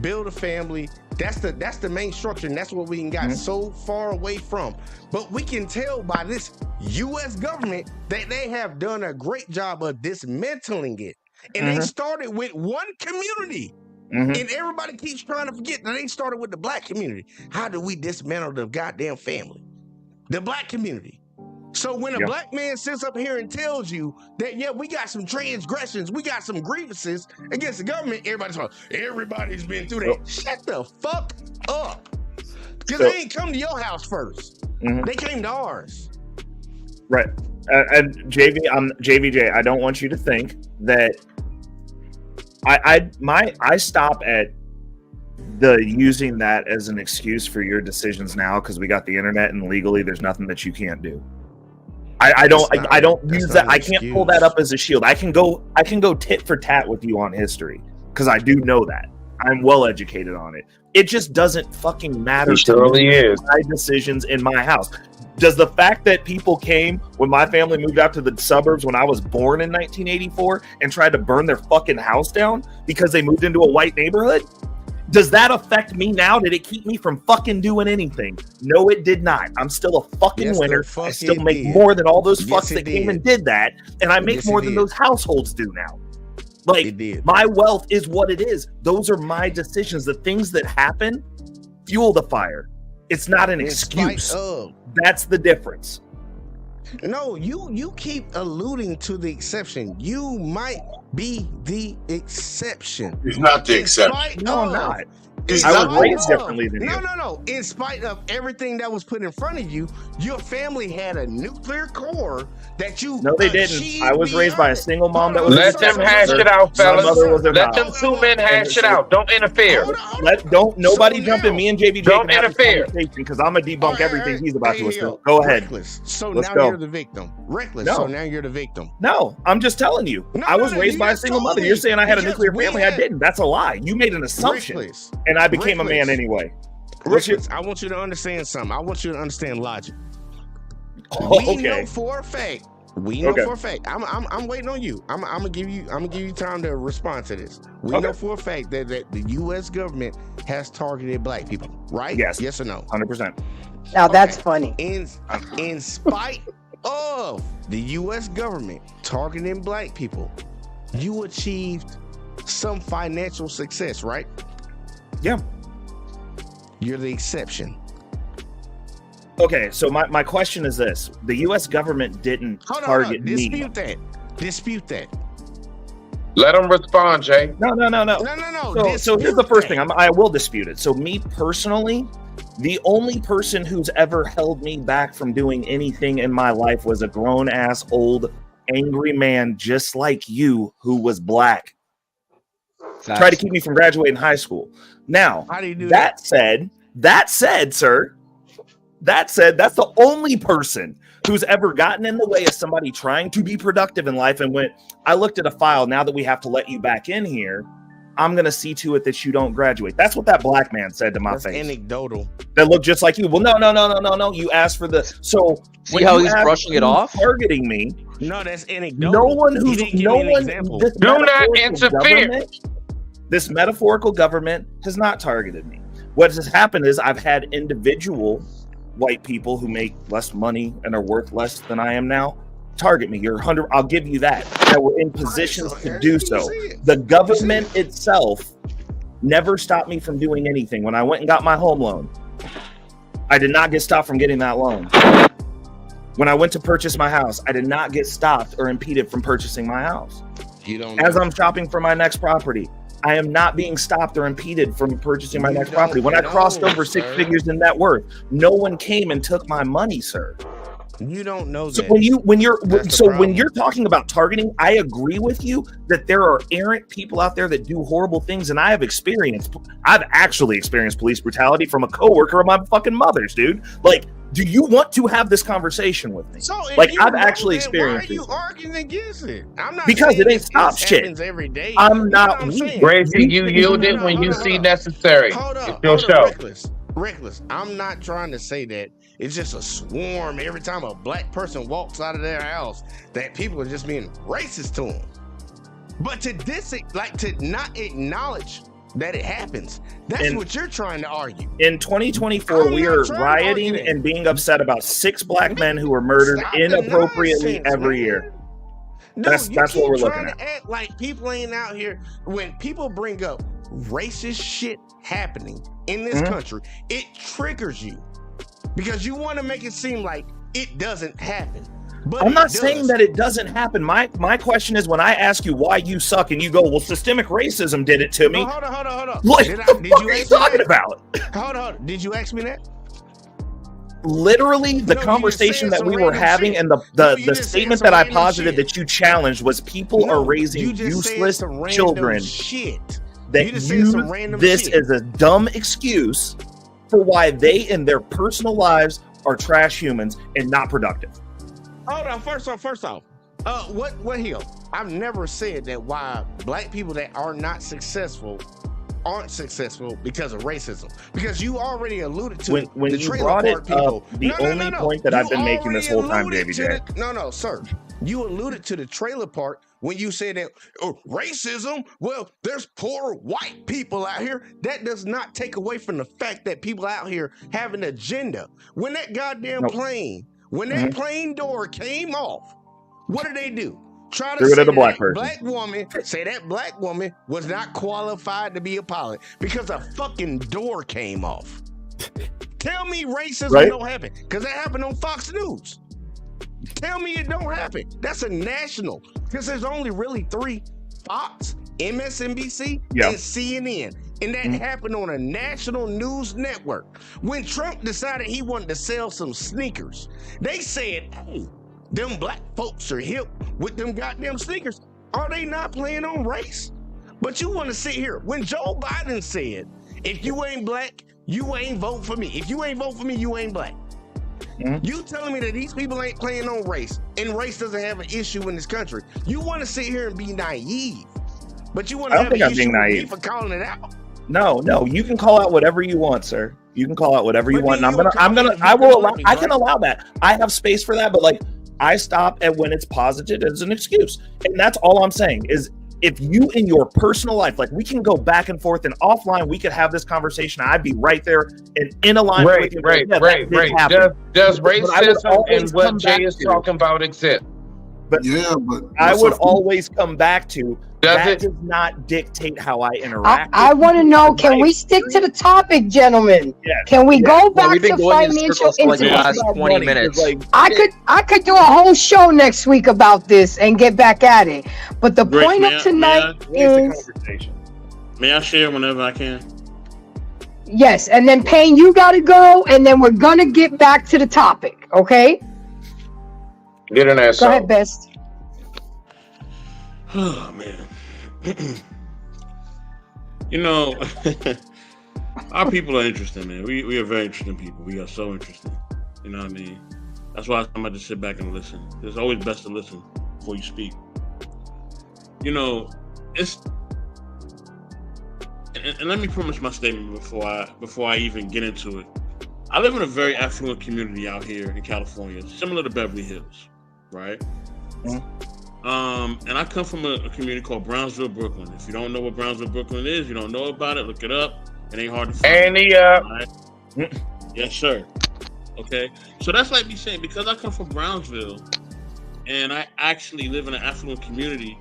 build a family. That's the main structure, and that's what we can got so far away from. But we can tell by this U.S. government that they have done a great job of dismantling it. And they started with one community. And everybody keeps trying to forget that they started with the black community. How do we dismantle the goddamn family? The black community. So when a black man sits up here and tells you that, yeah, we got some transgressions, we got some grievances against the government, everybody's been through that. Shut the fuck up. Because they ain't come to your house first. They came to ours. Right. And JVJ, I don't want you to think that I stop at the using that as an excuse for your decisions now because we got the internet and legally there's nothing that you can't do. I don't use that. I can't pull that up as a shield. I can go tit for tat with you on history because I do know that. I'm well educated on it. It just doesn't fucking matter to me. My decisions in my house. Does the fact that people came when my family moved out to the suburbs when I was born in 1984 and tried to burn their fucking house down because they moved into a white neighborhood? Does that affect me now? Did it keep me from fucking doing anything? No, it did not. I'm still a fucking winner. I still make more than all those fucks that came and did that. And I make more than those households do now. Like, my wealth is what it is. Those are my decisions. The things that happen fuel the fire. It's not an excuse. That's the difference. No, you keep alluding to the exception. You might be the exception. He's not the exception. No, I'm not. I was raised differently than you. No. In spite of everything that was put in front of you, your family had a nuclear core that you. No, they didn't. I was raised by a single mom that was. Let them hash it out, fellas. Let them two men hash it out. Don't interfere. Nobody jump in. Me and JVJ don't interfere because I'm gonna debunk everything he's about to assume. Go ahead. Reckless. So now you're the victim. Reckless. So now you're the victim. No, I'm just telling you. I was raised by a single mother. You're saying I had a nuclear family. I didn't. That's a lie. You made an assumption. And I became a man anyway. I want you to understand something. I want you to understand logic. We know for a fact. I'm waiting on you. I'm gonna give you time to respond to this. We know for a fact that the U.S. government has targeted black people, right? Yes or no? 100%. Now that's funny. In spite of the U.S. government targeting black people, you achieved some financial success, right? Yeah. You're the exception. Okay, so my question is this. The U.S. government didn't target me. Dispute that. Let them respond, Jay. No. So here's the first thing. I will dispute it. So me personally, the only person who's ever held me back from doing anything in my life was a grown-ass, old, angry man just like you who was black. Tried to keep me from graduating high school. Now, how do you do that said, sir, that's the only person who's ever gotten in the way of somebody trying to be productive in life and went, I looked at a file, now that we have to let you back in here, I'm going to see to it that you don't graduate. That's what that black man said to my face. Anecdotal. That looked just like you. Well, no. You asked for the... So see how he's brushing it off? Targeting me. No, that's anecdotal. No one who's... No one... Do not interfere. This metaphorical government has not targeted me. What has happened is I've had individual white people who make less money and are worth less than I am now target me. You're 100. I'll give you that. That we're in positions to do so. The government itself never stopped me from doing anything. When I went and got my home loan, I did not get stopped from getting that loan. When I went to purchase my house, I did not get stopped or impeded from purchasing my house. You don't As know. I'm shopping for my next property, I am not being stopped or impeded from purchasing my next property. When I crossed over six figures in net worth, no one came and took my money, sir. You don't know So that. when you're That's the when problem. you're talking about targeting, I agree with you that there are errant people out there that do horrible things, and I've actually experienced police brutality from a coworker of my fucking mother's, dude. Like, do you want to have this conversation with me? So if Like, you I've know actually that, experienced why are you it. arguing against it? I'm not Because saying it ain't this stop shit. happens every day. I'm You know not what I'm weak. saying? Gracie, you No, yield no, it no, when hold you on, see hold on. necessary. Hold It's up, your hold up, show. Reckless. I'm not trying to say that it's just a swarm every time a black person walks out of their house that people are just being racist to them. But to not acknowledge that it happens, that's And- what you're trying to argue. In 2024, I'm we not are trying to rioting argue that. and being upset about 6 black men who were murdered Stop the inappropriately nonsense, every man. year. No, That's you what keep we're trying looking to act like people ain't out here. When people bring up racist shit happening in this Mhm. country, it triggers you because you want to make it seem like it doesn't happen. But I'm it not saying does. that it doesn't happen. My question is, when I ask you why you suck and you go, well, systemic racism did it to me. Oh, hold on. Like, Did what the fuck are you ask me talking that? about? Hold on. Did you ask me that? Literally, the No, you conversation just said that we some were random having shit. and No, the you just said statement some that I random posited shit. that you challenged was people are No, raising you just said useless some random children shit. that You just said some random this shit. is a dumb excuse for why they in their personal lives are trash humans and not productive. Hold on. First off. What here? I've never said that why black people that are not successful aren't successful because of racism. Because you already alluded to When the you trailer brought it park people. up, the only point that I've been making this whole time, alluded JBJ. No, sir. You alluded to the trailer park when you said that racism, well, there's poor white people out here. That does not take away from the fact that people out here have an agenda. When that goddamn Nope. plane, when that plane door came off, what did they do? Try to Threw it say at a black that person. that black woman was not qualified to be a pilot because a fucking door came off. Tell me racism Right? don't happen, because that happened on Fox News. Tell me it don't happen. That's a national, because there's only really 3: Fox, MSNBC, Yeah. and CNN. And that happened on a national news network. When Trump decided he wanted to sell some sneakers, they said, hey, them black folks are hip with them goddamn sneakers. Are they not playing on race? But you want to sit here. When Joe Biden said, if you ain't black, you ain't vote for me. If you ain't vote for me, you ain't black. You telling me that these people ain't playing on race and race doesn't have an issue in this country. You want to sit here and be naive, but you want to I don't have think an I'm issue being with me naive. for calling it out. No, you can call out whatever you want, sir. You can call out whatever you But want. then And you would call me if I you will could allow, let me, I can right? allow that. I have space for that, but like, I stop at when it's posited as an excuse. And that's all I'm saying is, if you in your personal life, like, we can go back and forth and offline, we could have this conversation. I'd be right there and in alignment with you. Right. Yeah, that did happen. Does But I would racism always and what come Jay back is to- talking about exist? But Yeah, but I that's would a- always come back to Does that it? does not dictate how I interact. I with want to people. know, My can we stick to the experience- topic, gentlemen? Yeah. Can we go Well, back we've been to going in financial circles for like the It's last intimacy? about 20 money, 'cause, minutes. like, I could do a whole show next week about this and get back at it. But the Grace, point may of I- tonight it's a is conversation. May I share whenever I can? yes, and then Payne, you gotta go, and then we're gonna get back to the topic. Okay, Get in there, go ahead, Best. Oh man. You know, our people are interesting, man. We are very interesting people. We are so interesting. You know what I mean? That's why I'm about to sit back and listen. It's always best to listen before you speak. You know, it's and let me premise my statement before I even get into it. I live in a very affluent community out here in California, similar to Beverly Hills, right? And I come from a community called Brownsville, Brooklyn. If you don't know what Brownsville, Brooklyn is, you don't know about it, look it up. It ain't hard to find. Right? Yes, sir. Okay. So that's like me saying, because I come from Brownsville and I actually live in an affluent community,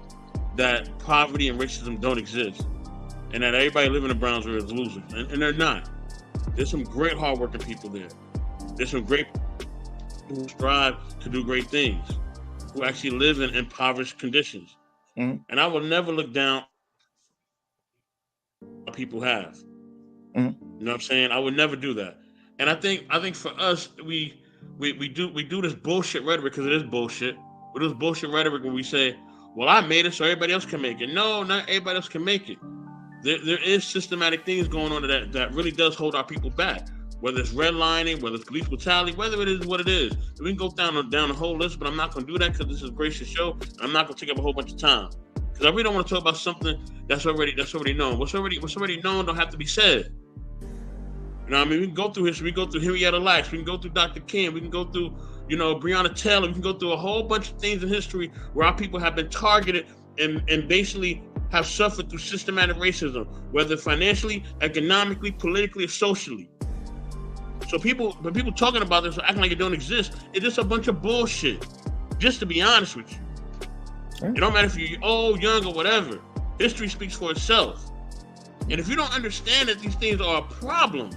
that poverty and racism don't exist. And that everybody living in Brownsville is losers. And they're not. There's some great hardworking people there. There's some great who strive to do great things, who actually live in impoverished conditions. Mhm. And I will never look down on what people have. Mhm. You know what I'm saying? I would never do that. And I think for us, we do this bullshit rhetoric, because it is bullshit. We do this bullshit rhetoric when we say, well, I made it so everybody else can make it. No, not everybody else can make it. There is systematic things going on that really does hold our people back. Whether it's redlining, whether it's police brutality, whether it is what it is. We can go down the whole list, but I'm not going to do that because this is a gracious show. And I'm not going to take up a whole bunch of time, because I really don't want to talk about something that's already known. What's already known don't have to be said. You know what I mean? We can go through history. We can go through Henrietta Lacks. We can go through Dr. King. We can go through, Breonna Taylor. We can go through a whole bunch of things in history where our people have been targeted and basically have suffered through systematic racism, whether financially, economically, politically, or socially. So people talking about this, acting like it don't exist, it's just a bunch of bullshit. Just to be honest with you. It don't matter if you're old, young, or whatever. History speaks for itself. And if you don't understand that these things are a problem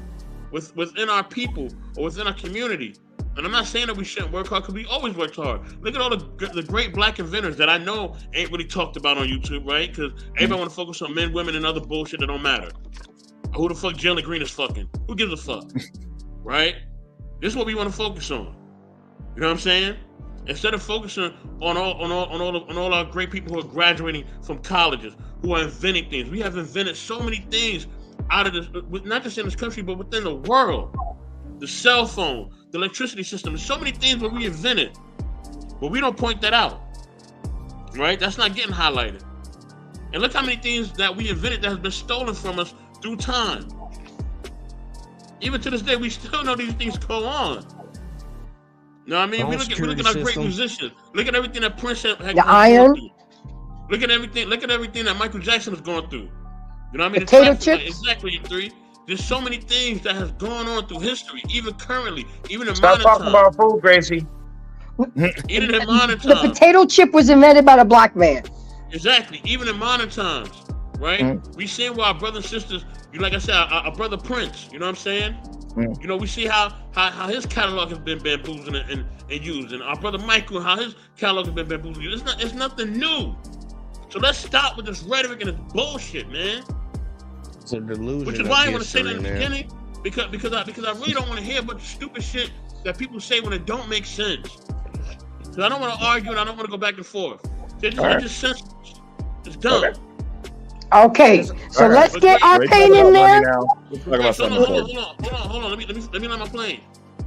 within our people or within our community, and I'm not saying that we shouldn't work hard, because we always worked hard. Look at all the great black inventors that I know ain't really talked about on YouTube, right? Because everybody want to focus on men, women, and other bullshit that don't matter. Who the fuck Jalen Green is fucking? Who gives a fuck? Right? This is what we want to focus on. You know what I'm saying? Instead of focusing on all our great people who are graduating from colleges, who are inventing things. We have invented so many things out of this, not just in this country, but within the world. The cell phone, the electricity system, there's so many things that we invented, but we don't point that out, right? That's not getting highlighted. And look how many things that we invented that has been stolen from us through time. Even to this day, we still know these things go on. You know what I mean? We look at our great musicians. Look at everything that Prince had The iron. through. Look at everything that Michael Jackson is going through. You know what I mean? Potato chips. Exactly, E3. There's so many things that has gone on through history, even currently, even in Stop modern talking times. about food, Gracie. Even in modern The times. potato chip was invented by the black man. Exactly. Even in modern times, right? We see where our brothers and sisters, like I said, our brother Prince, you know what I'm saying? You know, we see how his catalog has been bamboozled and used, and our brother Michael, how his catalog has been bamboozled. It's nothing new. So let's stop with this rhetoric and this bullshit, man. It's a delusion. Which is why I want to say that in the beginning, because I really don't want to hear a bunch of stupid shit that people say when it don't make sense. Because I don't want to argue and I don't want to go back and forth. It's just senseless. It's dumb. Okay, so let's get our pain in there. Let's talk about something important. Hold on. Let me land my plane.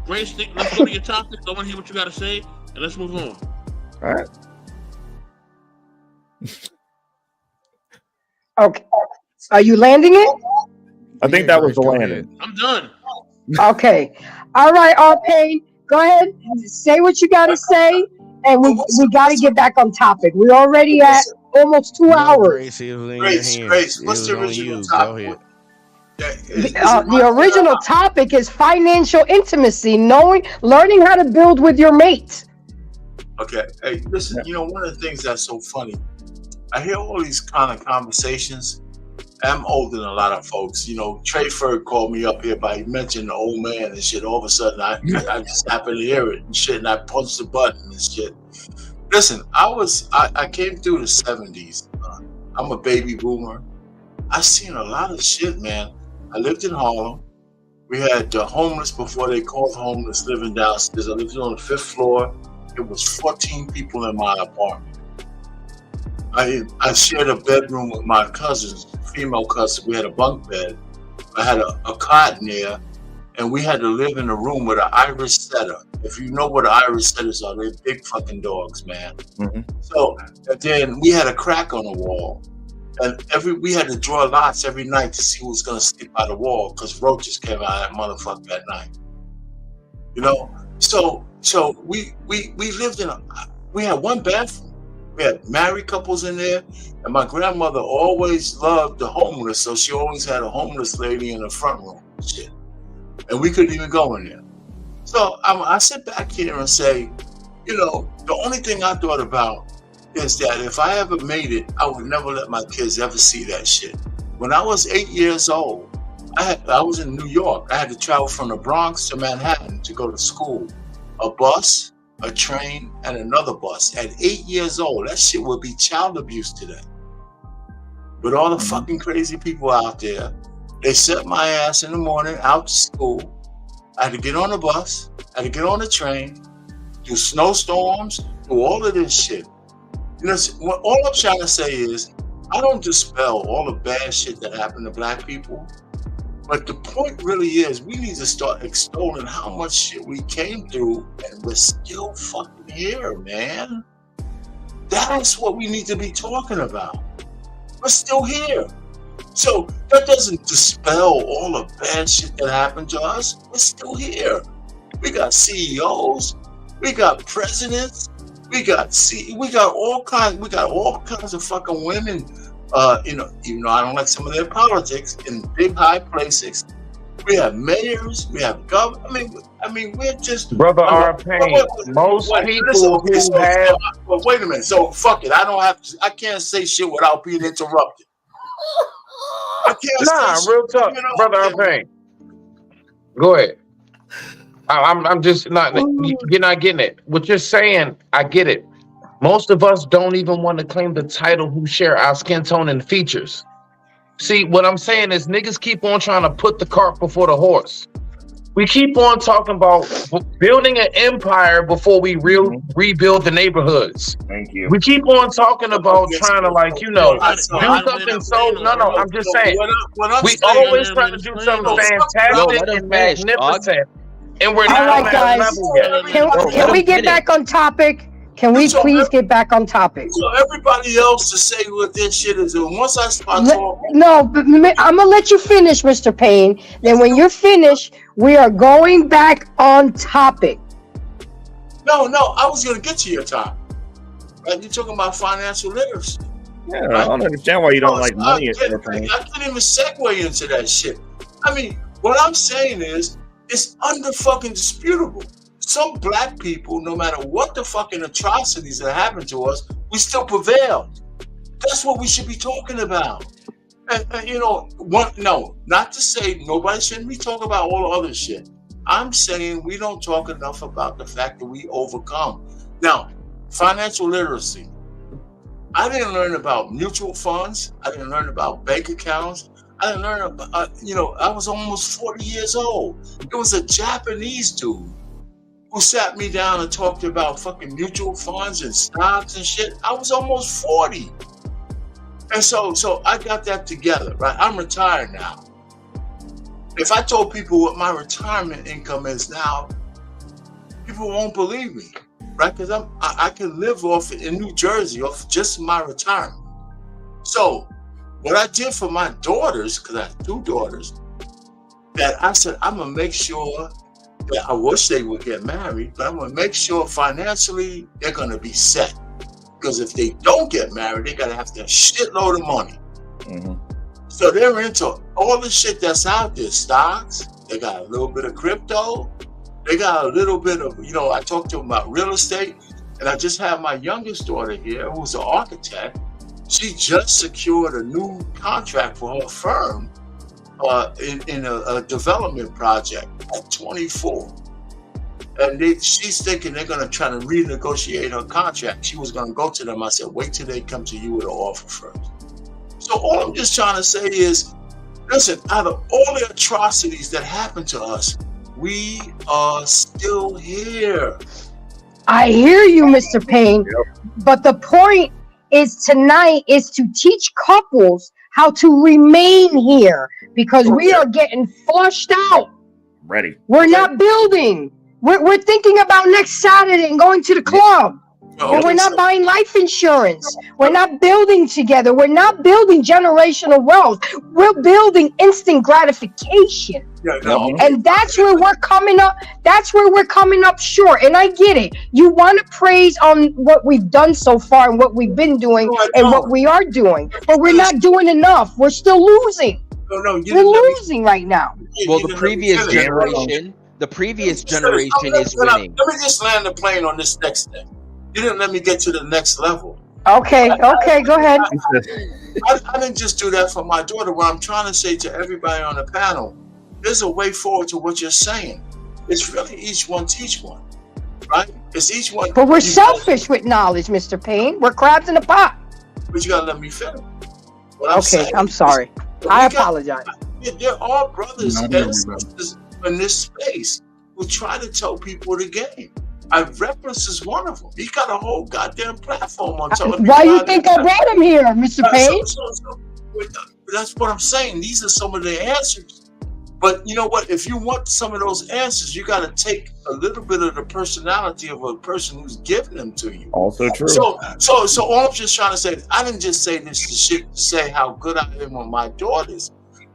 Grace, let's go to your topic. I want to hear what you got to say, and let's move on. All right. Okay, are you landing it? I think that was the landing. I'm done. Okay, all right, R-Pain, go ahead, say what you got to say, and we got to get back on topic. We're already at almost 2 hours. Grace, what's the original topic? The original topic is financial intimacy, learning how to build with your mate. Okay, hey, listen, one of the things that's so funny, I hear all these kind of conversations. I'm older than a lot of folks. Trey Ferg called me up here by mentioning the old man and shit. All of a sudden, I just happened to hear it and shit, and I punched the button and shit. Listen, I came through the 70s. I'm a baby boomer. I seen a lot of shit, man. I lived in Harlem. We had the homeless before they called homeless living downstairs. I lived on the 5th floor. It was 14 people in my apartment. I shared a bedroom with my cousins, female cousins. We had a bunk bed. I had a cot in there, and we had to live in a room with an Irish setter. If you know what Irish setters are, they're big fucking dogs, man. So then we had a crack on the wall, and we had to draw lots every night to see who was gonna sleep by the wall, because roaches came out of that motherfucker that night. So we lived we had one bathroom. We had married couples in there, and my grandmother always loved the homeless, so she always had a homeless lady in the front room and shit. And we couldn't even go in there. So I sit back here and say, the only thing I thought about is that if I ever made it, I would never let my kids ever see that shit. When I was 8 years old, I was in New York. I had to travel from the Bronx to Manhattan to go to school. a bus, a train, and another bus. At 8 years old, that shit would be child abuse today. With all the fucking crazy people out there, they sent my ass in the morning out to school. I had to get on the bus, I had to get on the train, do snowstorms, do all of this shit. You know, all I'm trying to say is, I don't dispel all the bad shit that happened to black people, but the point really is we need to start extolling how much shit we came through, and we're still fucking here, man. That's what we need to be talking about. We're still here. So that doesn't dispel all the bad shit that happened to us. We're still here. We got CEOs, we got presidents, we got all kinds of fucking women. You know, even though I don't like some of their politics, in big high places. We have mayors, we have government. I mean, we're just Brother R. Payne. Most people who have. Well, wait a minute. So fuck it. I can't say shit without being interrupted. I can't say real talk, you know, Brother R. Payne. Go ahead. I'm just not. You're not getting it. What you're saying, I get it. Most of us don't even want to claim the title who share our skin tone and features. See, what I'm saying is niggas keep on trying to put the cart before the horse. We keep on talking about building an empire before we rebuild the neighborhoods. Thank you. We keep on talking about trying to, like, you know, do something so... No, I'm just saying. We always try to do something fantastic and magnificent, and we're not on that level yet. Can we get back on topic? Can we please get back on topic? So everybody else to say what this shit is doing. Once I start talking, no, but I'm gonna let you finish, Mr. Payne. Then when you're finished, we are going back on topic. No, I was gonna get to your topic. Right? You're talking about financial literacy. Yeah, right? I don't understand why you don't like money. I can't even segue into that shit. I mean, what I'm saying is, it's fucking disputable. Some black people, no matter what the fucking atrocities that happen to us, we still prevail. That's what we should be talking about. And you know, not to say nobody shouldn't be talking about all the other shit. I'm saying we don't talk enough about the fact that we overcome. Now, financial literacy. I didn't learn about mutual funds. I didn't learn about bank accounts. I didn't learn about, I was almost 40 years old. It was a Japanese dude who sat me down and talked about fucking mutual funds and stocks and shit. I was almost 40. And so I got that together, right? I'm retired now. If I told people what my retirement income is now, people won't believe me, right? Because I can live off in New Jersey off just my retirement. So what I did for my daughters, because I have 2 daughters, that I said, I'm gonna make sure that I wish they would get married, but I'm gonna make sure financially they're gonna be set. Because if they don't get married, they're gonna have to shitload of money. Mm-hmm. So they're into all the shit that's out there, stocks, they got a little bit of crypto, they got a little bit of, I talked to them about real estate, and I just have my youngest daughter here, who's an architect. She just secured a new contract for her firm in a development project at 24. And she's thinking they're going to try to renegotiate her contract. She was going to go to them. I said, wait till they come to you with an offer first. So all I'm just trying to say is, listen, out of all the atrocities that happened to us, we are still here. I hear you, Mr. Payne. But the point is tonight is to teach couples how to remain here, because we are getting flushed out. Ready. We're not building. We're thinking about next Saturday and going to the club. And we're not buying life insurance. We're not building together. We're not building generational wealth. We're building instant gratification. And that's where we're coming up. That's where we're coming up short. And I get it. You want to praise on what we've done so far and what we've been doing and what we are doing. But we're not doing enough. We're still losing. We're losing right now. Well, the previous generation is winning. Let me just land the plane on this next thing. You didn't let me get to the next level. Okay, go ahead. I didn't just do that for my daughter. What I'm trying to say to everybody on the panel, there's a way forward to what you're saying. It's really each one teach one. right? It's each one. But we're selfish with knowledge, Mr. Payne. We're crabs in a pot. But you gotta let me finish. Okay, I'm sorry. I apologize. There are brothers and sisters in this space who try to tell people the game. Reference is one of them. He got a whole goddamn platform on telling people. Why you think I brought him here, Mr. Payne? That's what I'm saying. These are some of the answers. But you know what? If you want some of those answers, you got to take a little bit of the personality of a person who's giving them to you. Also true. So all I'm just trying to say is, I didn't just say this to say how good I am with my daughters.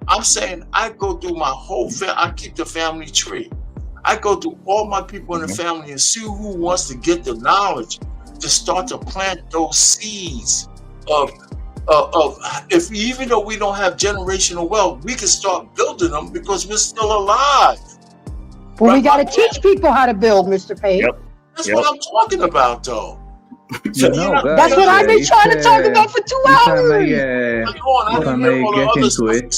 I'm saying I go through my whole family. I keep the family tree. I go through all my people in the family and see who wants to get the knowledge to start to plant those seeds of if even though we don't have generational wealth, we can start building them because we're still alive. Well, we got to teach people how to build, Mr. Payne. That's what I'm talking about, though. So, that's what I've been trying to talk about for 2 hours. If I may get into it,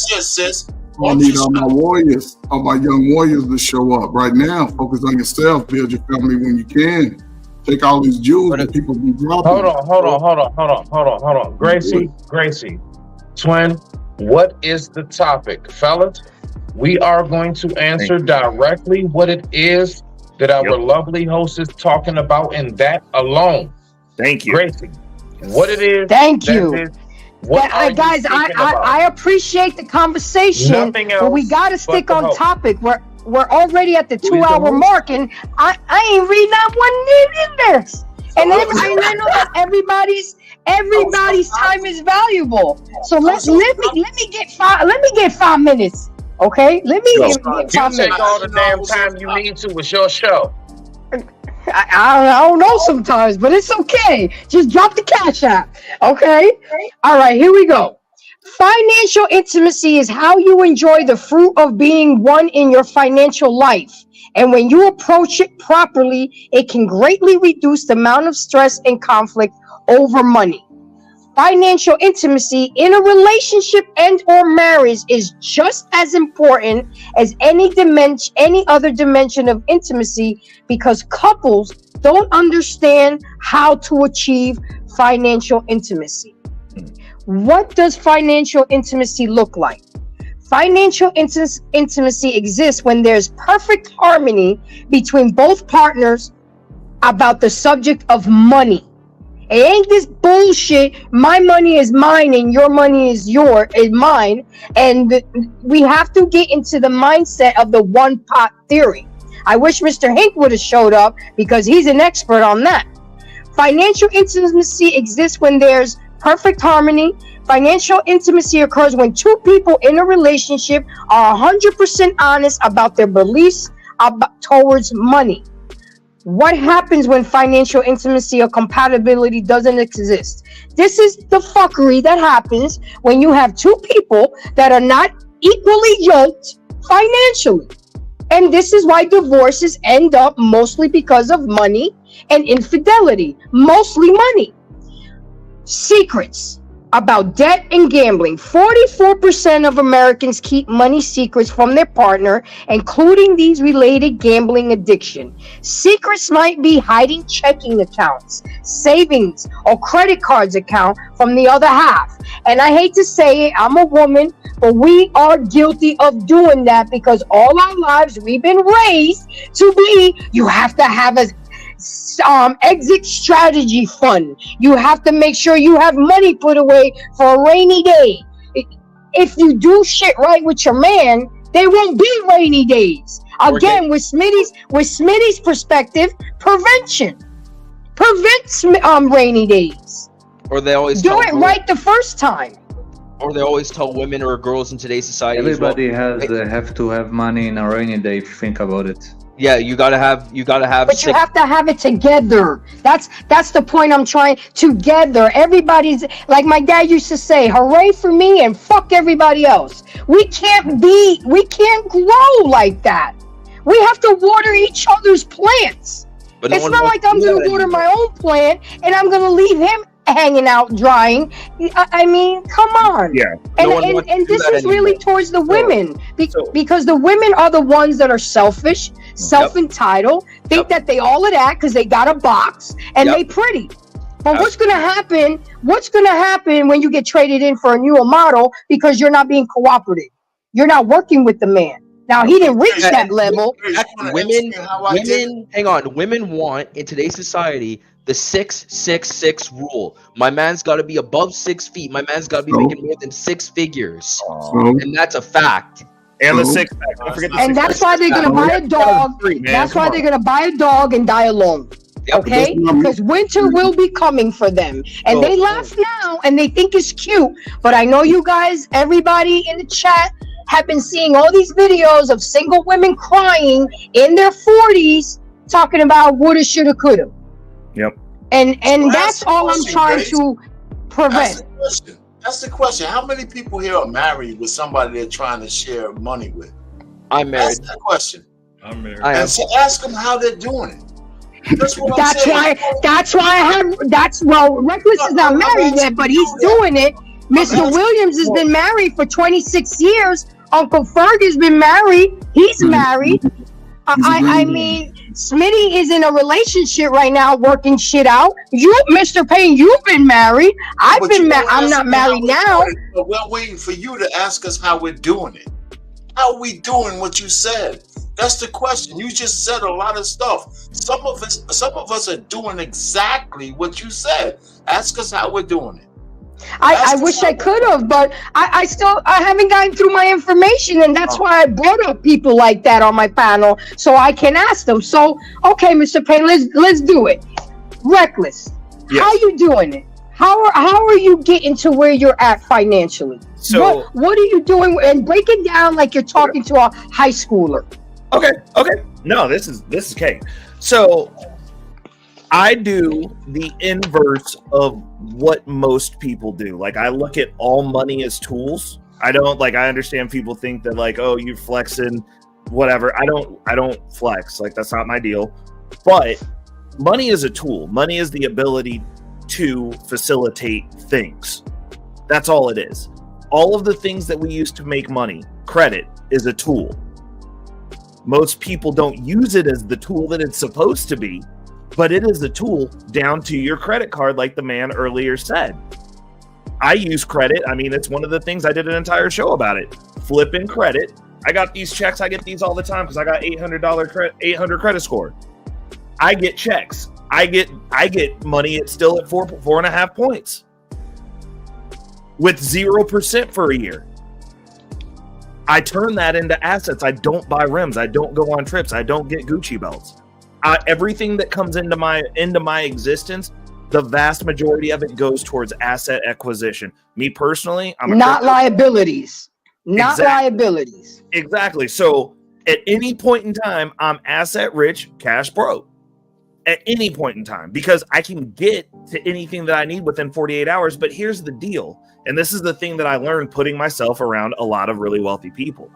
I need all my warriors, all my young warriors to show up right now. Focus on yourself, build your family when you can. Take all these jewels that people be dropping. Hold on. Gracie, twin, what is the topic? Fellas, we are going to answer directly what it is that our lovely host is talking about, and that alone. Thank you. Gracie, what it is. Thank you. Guys, I appreciate the conversation, but we got to stick on topic. We're already at the 2-hour mark, and I ain't reading that one in this. And I know that everybody's time is valuable. So let me get 5 minutes, okay? Let me get 5 minutes. Take all the damn time you need to. It's your show. I don't know sometimes, but it's okay. Just drop the cash app, okay? All right, here we go. Financial intimacy is how you enjoy the fruit of being one in your financial life. And when you approach it properly, it can greatly reduce the amount of stress and conflict over money. Financial intimacy in a relationship and or marriage is just as important as any other dimension of intimacy, because couples don't understand how to achieve financial intimacy. What does financial intimacy look like? Financial intimacy exists when there's perfect harmony between both partners about the subject of money. It ain't this bullshit, my money is mine and your money is mine. And we have to get into the mindset of the one pot theory. I wish Mr. Hink would have showed up because he's an expert on that. Financial intimacy exists when there's perfect harmony. Financial intimacy occurs when two people in a relationship are 100% honest about their beliefs towards money. What happens when financial intimacy or compatibility doesn't exist? This is the fuckery that happens when you have two people that are not equally yoked financially. And this is why divorces end up mostly because of money and infidelity. Mostly money. Secrets about debt and gambling. 44% of Americans keep money secrets from their partner, including these related gambling addiction. Secrets might be hiding checking accounts, savings, or credit cards account from the other half. And I hate to say it, I'm a woman, but we are guilty of doing that because all our lives we've been raised to be, you have to have a exit strategy fund. You have to make sure you have money put away for a rainy day. If you do shit right with your man, there won't be rainy days. Again, with Smitty's perspective, prevention prevents rainy days. Or they always do it right the first time. Or they always tell women or girls in today's society. Everybody have to have money in a rainy day if you think about it. Yeah, you gotta have. But you have to have it together. That's the point I'm trying. Together, everybody's like my dad used to say, "Hooray for me and fuck everybody else." We can't grow like that. We have to water each other's plants. But it's not like I'm gonna water my own plant and I'm gonna leave him hanging out drying. I mean, come on. Yeah. And this is really towards the women because the women are the ones that are selfish, self-entitled, think that they all of that because they got a box and they pretty. But what's gonna happen? What's gonna happen when you get traded in for a newer model because you're not being cooperative? You're not working with the man. Now he didn't reach that level. Women, hang on. Women want in today's society the 666 rule. My man's got to be above 6 feet. My man's got to be making more than 6 figures, and that's a fact. And the six pack. Don't forget the And that's why they're gonna buy a dog. That's why they're gonna buy a dog and die alone. Okay, because winter will be coming for them, and they laugh now and they think it's cute. But I know you guys, everybody in the chat, have been seeing all these videos of single women crying in their 40s, talking about woulda, shoulda, coulda. Yep. And that's all I'm trying to prevent. That's the question. How many people here are married with somebody they're trying to share money with? I'm married. That's the question. I'm married. And so ask them how they're doing it. That's what That's why I have. Reckless is not married yet, but he's doing it. Mr. Williams has been married for 26 years. Uncle Ferg has been married. He's married. I mean, Smitty is in a relationship right now, working shit out. You, Mr. Payne, you've been married. I've been married. I'm not married now. But we're waiting for you to ask us how we're doing it. How are we doing what you said? That's the question. You just said a lot of stuff. Some of us are doing exactly what you said. Ask us how we're doing it. I wish I could have, but I haven't gotten through my information, and that's why I brought up people like that on my panel so I can ask them. So, okay, Mr. Payne, let's do it. Reckless, how you doing it? How are you getting to where you're at financially? So what are you doing? And break it down like you're talking to a high schooler. Okay. No, this is cake. So I do the inverse of what most people do. Like, I look at all money as tools. I understand people think that, like, oh, you're flexing, whatever. I don't flex. Like, that's not my deal. But money is a tool. Money is the ability to facilitate things. That's all it is. All of the things that we use to make money, credit is a tool. Most people don't use it as the tool that it's supposed to be, but it is a tool down to your credit card, like the man earlier said. I use credit. I mean, it's one of the things I did an entire show about it. Flipping credit. I got these checks. I get these all the time because I got $800 credit score. I get checks. I get money. It's still at 4.5 points with 0% for a year. I turn that into assets. I don't buy rims. I don't go on trips. I don't get Gucci belts. Everything that comes into my existence, the vast majority of it goes towards asset acquisition. Me personally, I'm not liabilities. Not liabilities. Exactly. So at any point in time, I'm asset rich, cash broke. At any point in time, because I can get to anything that I need within 48 hours. But here's the deal. And this is the thing that I learned putting myself around a lot of really wealthy people.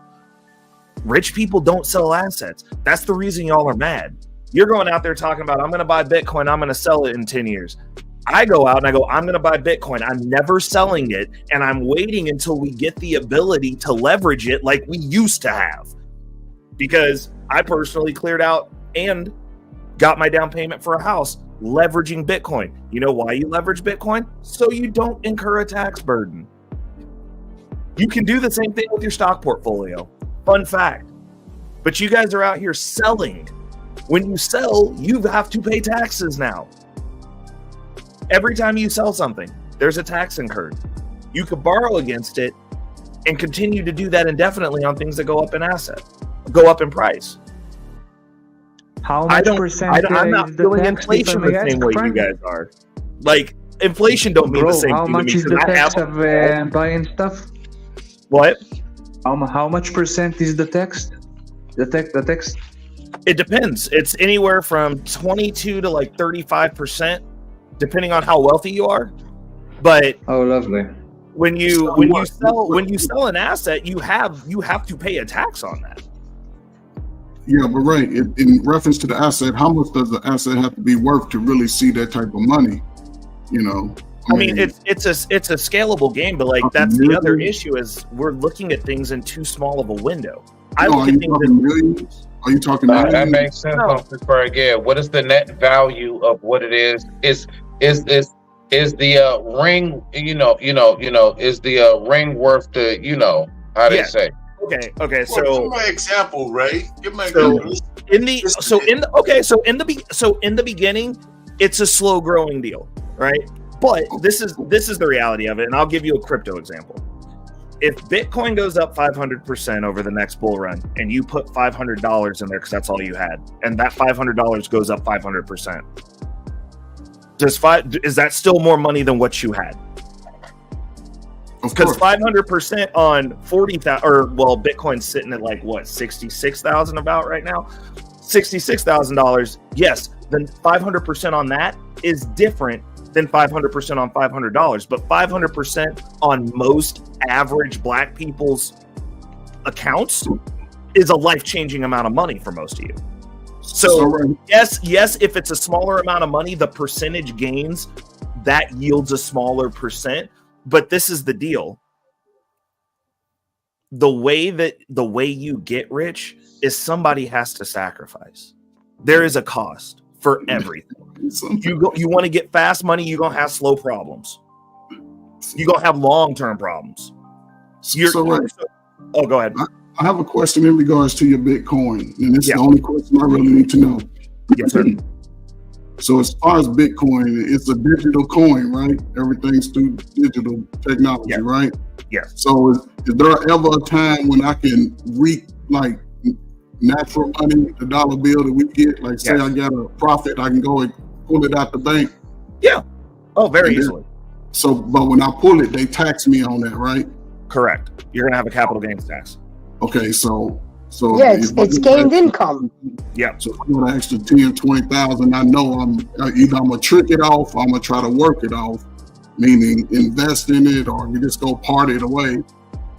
Rich people don't sell assets. That's the reason y'all are mad. You're going out there talking about, I'm going to buy Bitcoin. I'm going to sell it in 10 years. I go out and I go, I'm going to buy Bitcoin. I'm never selling it. And I'm waiting until we get the ability to leverage it like we used to have. Because I personally cleared out and got my down payment for a house leveraging Bitcoin. You know why you leverage Bitcoin? So you don't incur a tax burden. You can do the same thing with your stock portfolio. Fun fact. But you guys are out here selling. When you sell, you have to pay taxes now. Every time you sell something, there's a tax incurred. You could borrow against it and continue to do that indefinitely on things that go up in price. How much percent? I'm not feeling inflation the same way you guys are. Like, inflation don't mean the same thing to me. How much is the tax of buying stuff? What? How much percent is the tax? The tax? It depends. It's anywhere from 22 to like 35%, depending on how wealthy you are. But oh, lovely. When you sell an asset, you have to pay a tax on that. Yeah, but right. In reference to the asset, how much does the asset have to be worth to really see that type of money? You know, I mean, it's a scalable game, but like that's the other issue is we're looking at things in too small of a window. I look at things in millions. Are you talking that makes sense on this part again. What is the net value of what it is? Is the ring, is the ring worth the, how they say? Okay. Well, So give my example, Ray. Give my so example. in the beginning, it's a slow growing deal, right? But this is the reality of it, and I'll give you a crypto example. If Bitcoin goes up 500% over the next bull run, and you put $500 in there because that's all you had, and that $500 goes up 500%, is that still more money than what you had? Because 500% on 40,000, or well, Bitcoin's sitting at like what 66,000 about right now, $66,000. Yes, then 500% on that is different than 500% on $500, but 500% on most average Black people's accounts is a life-changing amount of money for most of you. So yes, if it's a smaller amount of money, the percentage gains that yields a smaller percent. But this is the deal. The way you get rich is somebody has to sacrifice. There is a cost for everything. You want to get fast money, you're gonna have slow problems. You're gonna have long-term problems. Go ahead. I have a question in regards to your Bitcoin, and it's the only question I really need to know. Yes, sir. So as far as Bitcoin, it's a digital coin, right? Everything's through digital technology, right? Yes. So is there ever a time when I can reap like natural money, the dollar bill that we get? Like say I got a profit, I can go and pull it out the bank? Yeah. Oh, very easily. So, but when I pull it, they tax me on that, right? Correct. You're gonna have a capital gains tax. Okay, so yeah, it's gained income. Yeah. So if I got an extra 10, 20,000, I know either I'm gonna trick it off, or I'm gonna try to work it off, meaning invest in it, or you just go party it away.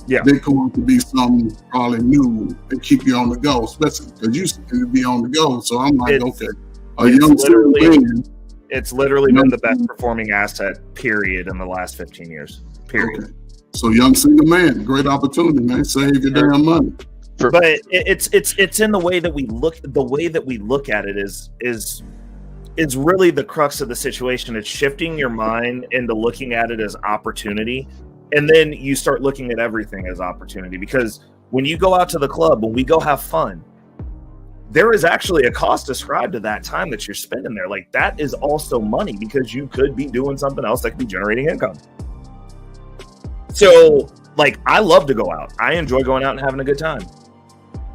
Yeah. Bitcoin could be something probably new and keep you on the go, especially because you can be on the go. So I'm like, it's literally been the best performing asset, period, in the last 15 years. Period. Okay. So young single man, great opportunity, man. Save your damn money. But it's in the way that we look. The way that we look at it is really the crux of the situation. It's shifting your mind into looking at it as opportunity, and then you start looking at everything as opportunity. Because when you go out to the club, when we go have fun, there is actually a cost ascribed to that time that you're spending there. Like that is also money because you could be doing something else that could be generating income. So, like, I love to go out. I enjoy going out and having a good time.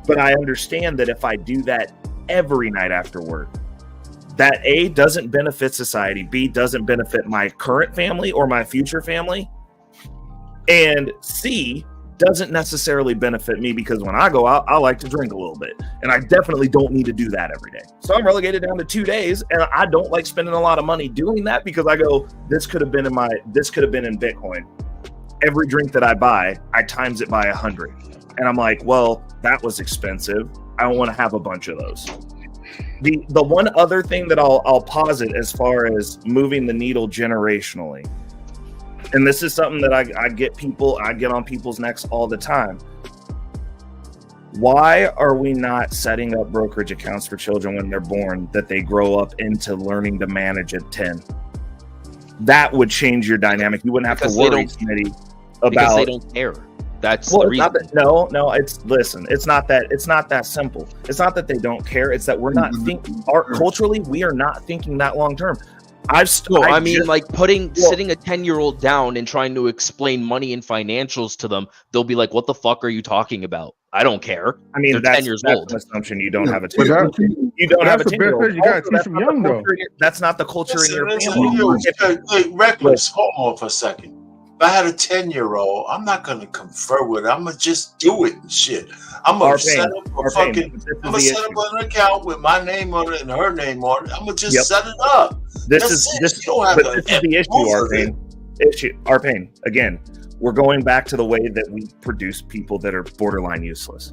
But I understand that if I do that every night after work, that A, doesn't benefit society, B, doesn't benefit my current family or my future family, and C, doesn't necessarily benefit me because when I go out, I like to drink a little bit. And I definitely don't need to do that every day. So I'm relegated down to 2 days, and I don't like spending a lot of money doing that because I go, this could have been in Bitcoin. Every drink that I buy, I times it by 100. And I'm like, well, that was expensive. I don't want to have a bunch of those. The one other thing that I'll posit as far as moving the needle generationally, and this is something that I get on people's necks all the time. Why are we not setting up brokerage accounts for children when they're born that they grow up into learning to manage at 10? That would change your dynamic. You wouldn't have to worry, Smitty, about because they don't care. That's the reason. It's not that simple. It's not that they don't care. It's that we're not thinking. Culturally, we are not thinking that long term. Sitting a 10-year-old down and trying to explain money and financials to them, they'll be like, "What the fuck are you talking about? I don't care." I mean, they're 10 years old. An assumption you don't have a 10-year-old. You don't have a 10-year-old. You gotta teach them young though. That's not the culture in your family. Hey, Reckless, hold on for a second. If I had a 10-year-old, I'm not gonna confer with it. I'm gonna just do it and shit. I'm gonna set up an account with my name on it and her name on it. I'm gonna just set it up. This is the issue, Arpain. Again, we're going back to the way that we produce people that are borderline useless.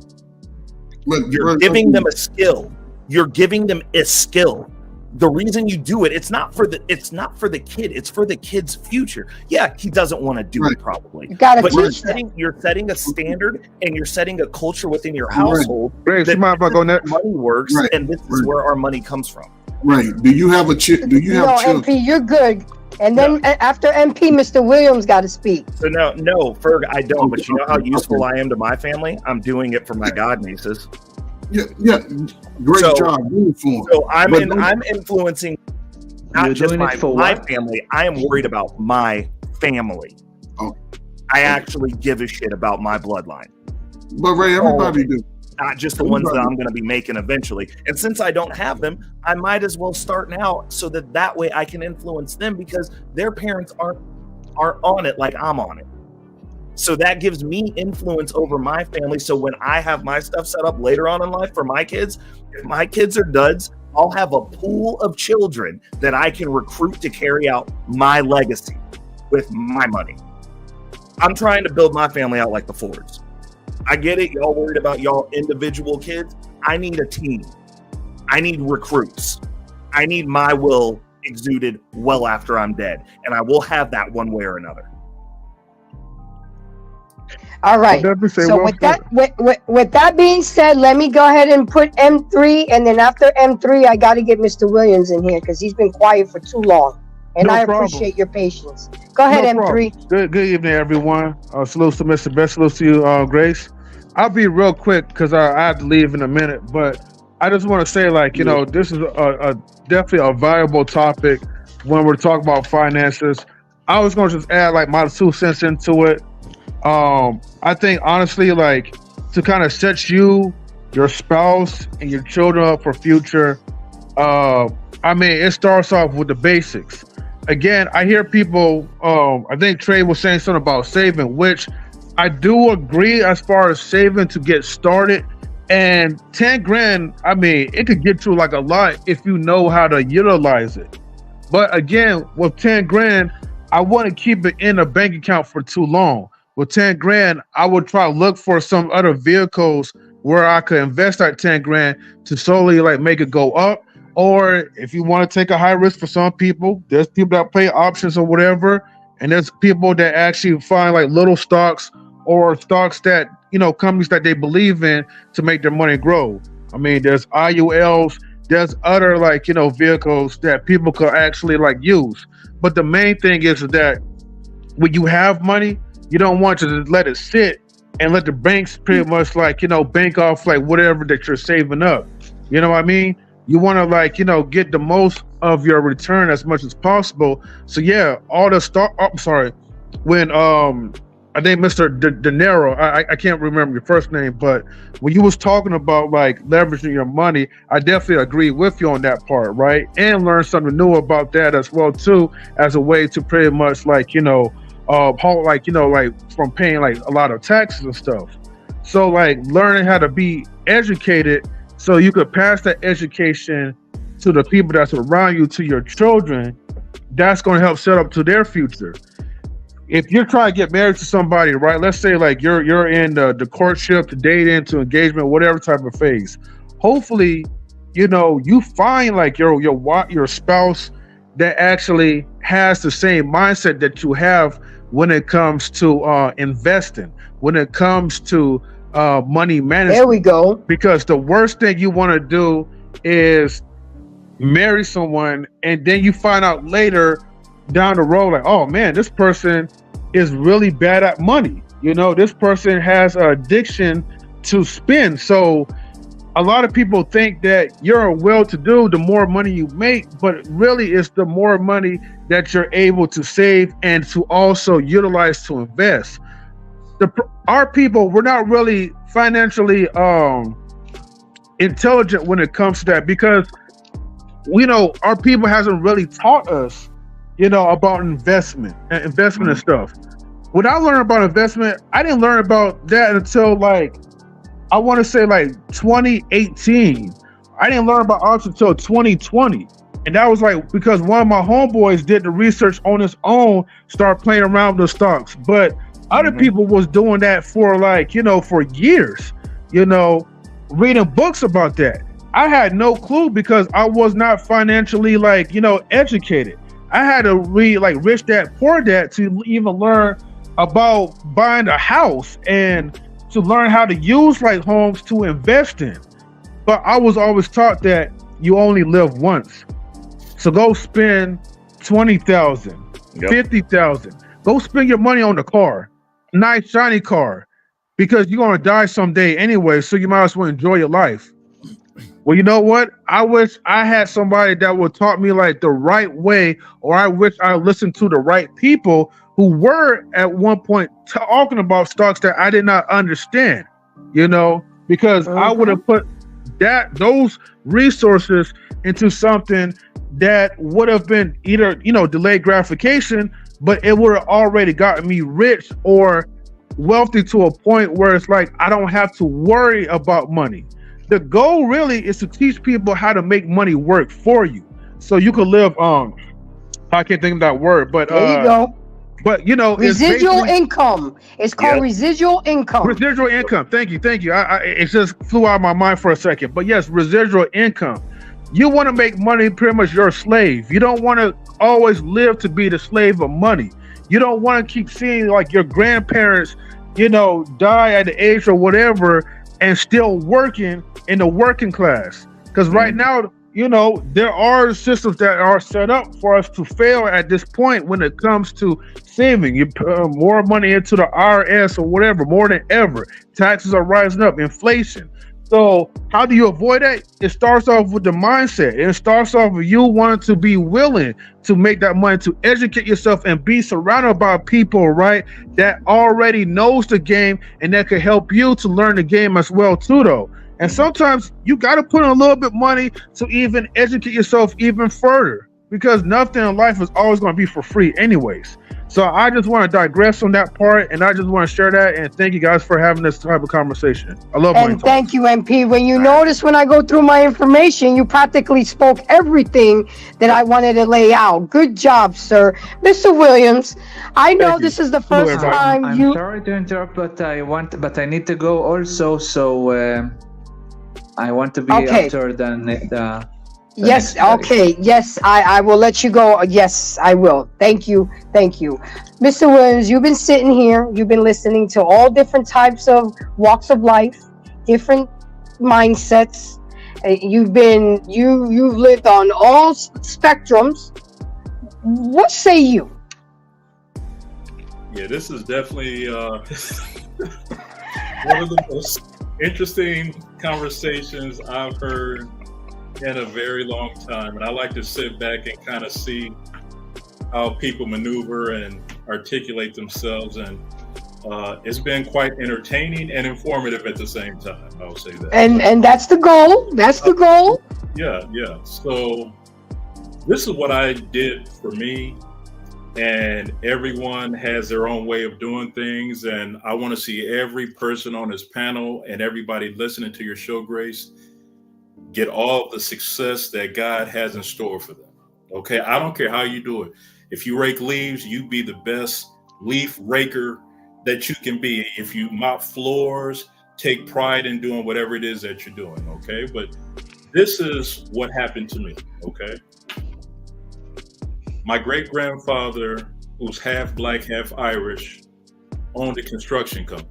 You're giving them a skill. You're giving them a skill the reason you do it, it's not for the kid, it's for the kid's future. Yeah, he doesn't want to do it probably. You gotta but teach you're setting a standard and you're setting a culture within your household Grace, that you mind if I go next? money works and this is where our money comes from. Right. Do you have No, children? MP, you're good. And then after MP, Mr. Williams got to speak. So no, Ferg, I don't. But you know how useful I am to my family? I'm doing it for my god nieces. Yeah. Great job. Uniform. So I'm influencing not just my family. I am worried about my family. I actually give a shit about my bloodline. But Ray, everybody do. Not just the ones that I'm going to be making eventually. And since I don't have them, I might as well start now so that way I can influence them because their parents aren't on it like I'm on it. So that gives me influence over my family. So when I have my stuff set up later on in life for my kids, if my kids are duds, I'll have a pool of children that I can recruit to carry out my legacy with my money. I'm trying to build my family out like the Fords. I get it. Y'all worried about y'all individual kids. I need a team. I need recruits. I need my will exuded well after I'm dead. And I will have that one way or another. All right. So with that being said, let me go ahead and put M3. And then after M3, I got to get Mr. Williams in here because he's been quiet for too long. And I appreciate your patience. Go ahead, M3. Good evening, everyone. Salutes to Mr. Best. Salutes to you, Grace. I'll be real quick because I have to leave in a minute. But I just want to say, this is definitely a valuable topic when we're talking about finances. I was going to just add my 2 cents into it. I think, honestly, to kind of set you, your spouse, and your children up for future, it starts off with the basics. Again, I hear people, I think Trey was saying something about saving, which I do agree as far as saving to get started. And 10 grand, it could get you a lot if you know how to utilize it. But again, with 10 grand, I wouldn't keep it in a bank account for too long. With 10 grand, I would try to look for some other vehicles where I could invest that 10 grand to slowly make it go up. Or if you want to take a high risk for some people, there's people that play options or whatever. And there's people that actually find little stocks or stocks that, companies that they believe in to make their money grow. There's IULs, there's other vehicles that people could actually use. But the main thing is that when you have money, you don't want to just let it sit and let the banks pretty much bank off whatever that you're saving up. You know what I mean? You want to get the most of your return as much as possible. So yeah, all the stock. I'm sorry, when I think Mr. De Niro, I can't remember your first name, but when you was talking about leveraging your money, I definitely agree with you on that part, right? And learn something new about that as well too, as a way to pretty much from paying a lot of taxes and stuff. So learning how to be educated so you could pass that education to the people that's around you, to your children, that's going to help set up to their future. If you're trying to get married to somebody, right? Let's say you're in the courtship to dating to engagement, whatever type of phase. Hopefully, you find your spouse that actually has the same mindset that you have when it comes to investing, when it comes to money management. There we go. Because the worst thing you want to do is marry someone and then you find out later down the road, oh man, this person is really bad at money. This person has an addiction to spend. So a lot of people think that you're well-to-do the more money you make, but really it's the more money that you're able to save and to also utilize to invest. Our people, we're not really financially intelligent when it comes to that because our people hasn't really taught us about investment and stuff. When I learned about investment, I didn't learn about that until I want to say 2018. I didn't learn about options until 2020. And that was because one of my homeboys did the research on his own, start playing around with the stocks. But other people was doing that for for years, reading books about that. I had no clue because I was not financially educated. I had to read like Rich Dad Poor Dad to even learn about buying a house and to learn how to use like homes to invest in. But I was always taught that you only live once. So go spend 20,000, 50,000. Go spend your money on the car, nice shiny car, because you're gonna die someday anyway. So you might as well enjoy your life. Well, you know what? I wish I had somebody that would taught me like the right way, or I wish I listened to the right people who were at one point talking about stocks that I did not understand. Because I would have put those resources into something that would have been either delayed gratification, but it would have already gotten me rich or wealthy to a point where it's like I don't have to worry about money. The goal really is to teach people how to make money work for you, so you can live. I can't think of that word, but there you go. But residual income. It's called residual income. Residual income. Thank you. It just flew out of my mind for a second. But yes, residual income. You want to make money pretty much your slave. You don't want to always live to be the slave of money. You don't want to keep seeing like your grandparents, die at the age or whatever and still working in the working class. Because right now, there are systems that are set up for us to fail at this point when it comes to saving. You put more money into the IRS or whatever, more than ever. Taxes are rising up, inflation. So how do you avoid that? It starts off with the mindset. It starts off with you wanting to be willing to make that money, to educate yourself and be surrounded by people, right, that already knows the game and that can help you to learn the game as well too, though. And sometimes you got to put in a little bit of money to even educate yourself even further, because nothing in life is always going to be for free anyways. So I just want to digress on that part, and I just want to share that. And thank you guys for having this type of conversation. I love money talk. Thank you, MP. When you notice when I go through my information, you practically spoke everything that I wanted to lay out. Good job, sir. Mr. Williams, I know this is the first time I'm sorry to interrupt, but I need to go also. So I want to be after the yes, okay. Yes, I will let you go. Yes, I will. Thank you. Mr. Williams, you've been sitting here. You've been listening to all different types of walks of life, different mindsets. You've lived on all spectrums. What say you? Yeah, this is definitely one of the most interesting conversations I've heard in a very long time, and I like to sit back and kind of see how people maneuver and articulate themselves, and it's been quite entertaining and informative at the same time. I'll say that. And that's the goal. That's the goal. Yeah. So this is what I did for me, and everyone has their own way of doing things, and I want to see every person on this panel and everybody listening to your show, Grace, get all the success that God has in store for them. Okay, I don't care how you do it. If you rake leaves, you be the best leaf raker that you can be. If you mop floors, take pride in doing whatever it is that you're doing. Okay, but this is what happened to me. Okay, my great grandfather, who's half black, half Irish, owned a construction company.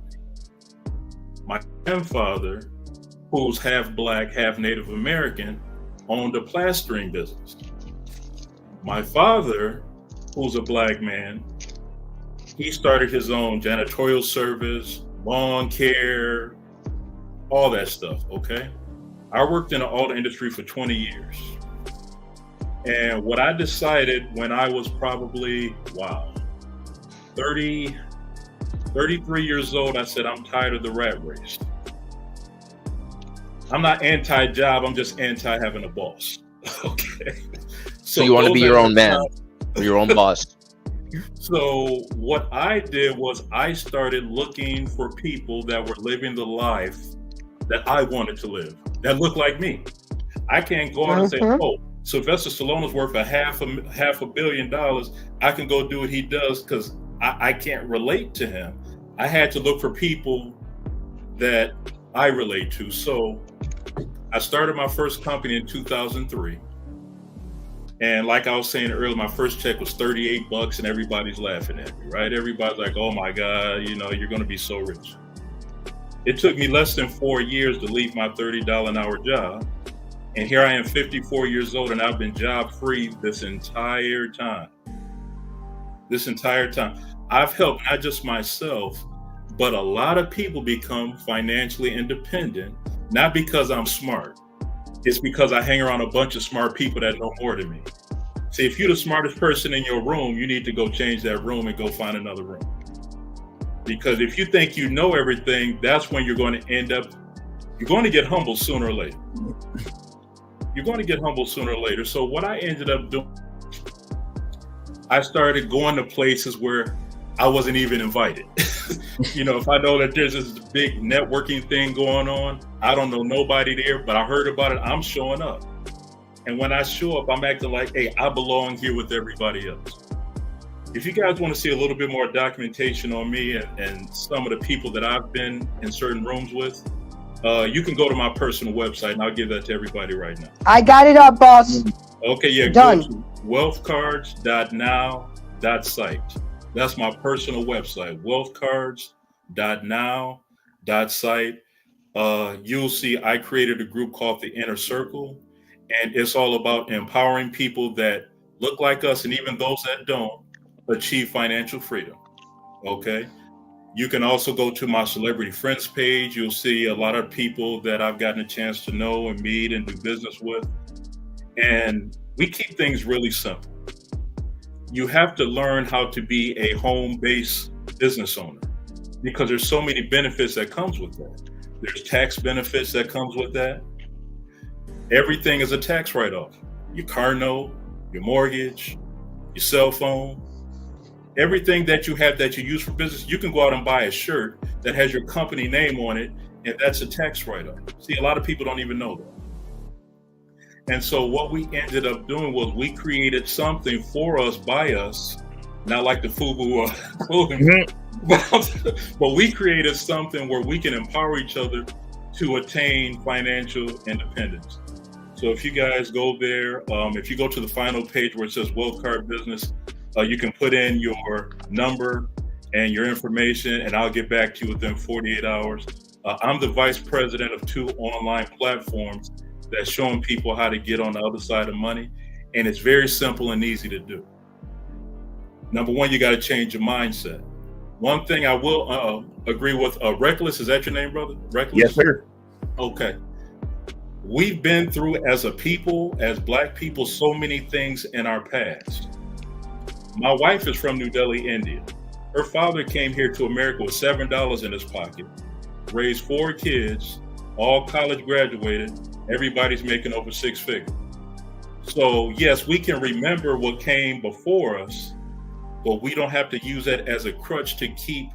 My grandfather, who's half black, half Native American, owned a plastering business. My father, who's a black man, he started his own janitorial service, lawn care, all that stuff, okay? I worked in the auto industry for 20 years. And what I decided when I was probably, 33 years old, I said, I'm tired of the rat race. I'm not anti-job, I'm just anti-having a boss. Okay. So you want to be your own man, or your own boss. So what I did was I started looking for people that were living the life that I wanted to live, that looked like me. I can't go out and say, oh, Sylvester Stallone is worth a half a billion dollars. I can go do what he does because I can't relate to him. I had to look for people that I relate to. So I started my first company in 2003. And like I was saying earlier, my first check was $38 and everybody's laughing at me, right? Everybody's like, oh my God, you know, you're going to be so rich. It took me less than 4 years to leave my $30 an hour job. And here I am 54 years old and I've been job free this entire time. I've helped not just myself, but a lot of people become financially independent, not because I'm smart. It's because I hang around a bunch of smart people that know more than me. See, if you're the smartest person in your room, you need to go change that room and go find another room. Because if you think you know everything, that's when you're going to you're going to get humble sooner or later. So what I ended up doing, I started going to places where I wasn't even invited. You know, if I know that there's this big networking thing going on, I don't know nobody there, but I heard about it, I'm showing up. And when I show up, I'm acting like, hey, I belong here with everybody else. If you guys want to see a little bit more documentation on me and some of the people that I've been in certain rooms with, you can go to my personal website and I'll give that to everybody right now. I got it up, boss. Okay, yeah, done. Go to wealthcards.now.site. That's my personal website, wealthcards.now.site. You'll see I created a group called the Inner Circle, and it's all about empowering people that look like us and even those that don't achieve financial freedom. Okay. You can also go to my celebrity friends page. You'll see a lot of people that I've gotten a chance to know and meet and do business with. And we keep things really simple. You have to learn how to be a home-based business owner because there's so many benefits that comes with that. There's tax benefits that comes with that. Everything is a tax write-off. Your car note, your mortgage, your cell phone, everything that you have that you use for business, you can go out and buy a shirt that has your company name on it, and that's a tax write-off. See, a lot of people don't even know that. And so what we ended up doing was we created something for us, by us, not like the FUBU clothing, but we created something where we can empower each other to attain financial independence. So if you guys go there, if you go to the final page where it says Wealth Card Business, you can put in your number and your information, and I'll get back to you within 48 hours. I'm the vice president of 2 online platforms that's showing people how to get on the other side of money. And it's very simple and easy to do. Number one, you got to change your mindset. One thing I will agree with, Reckless, is that your name, brother? Reckless? Yes, sir. Okay. We've been through, as a people, as Black people, so many things in our past. My wife is from New Delhi, India. Her father came here to America with $7 in his pocket, raised 4 kids, all college graduated. Everybody's making over 6 figures. So yes, we can remember what came before us, but we don't have to use that as a crutch to keep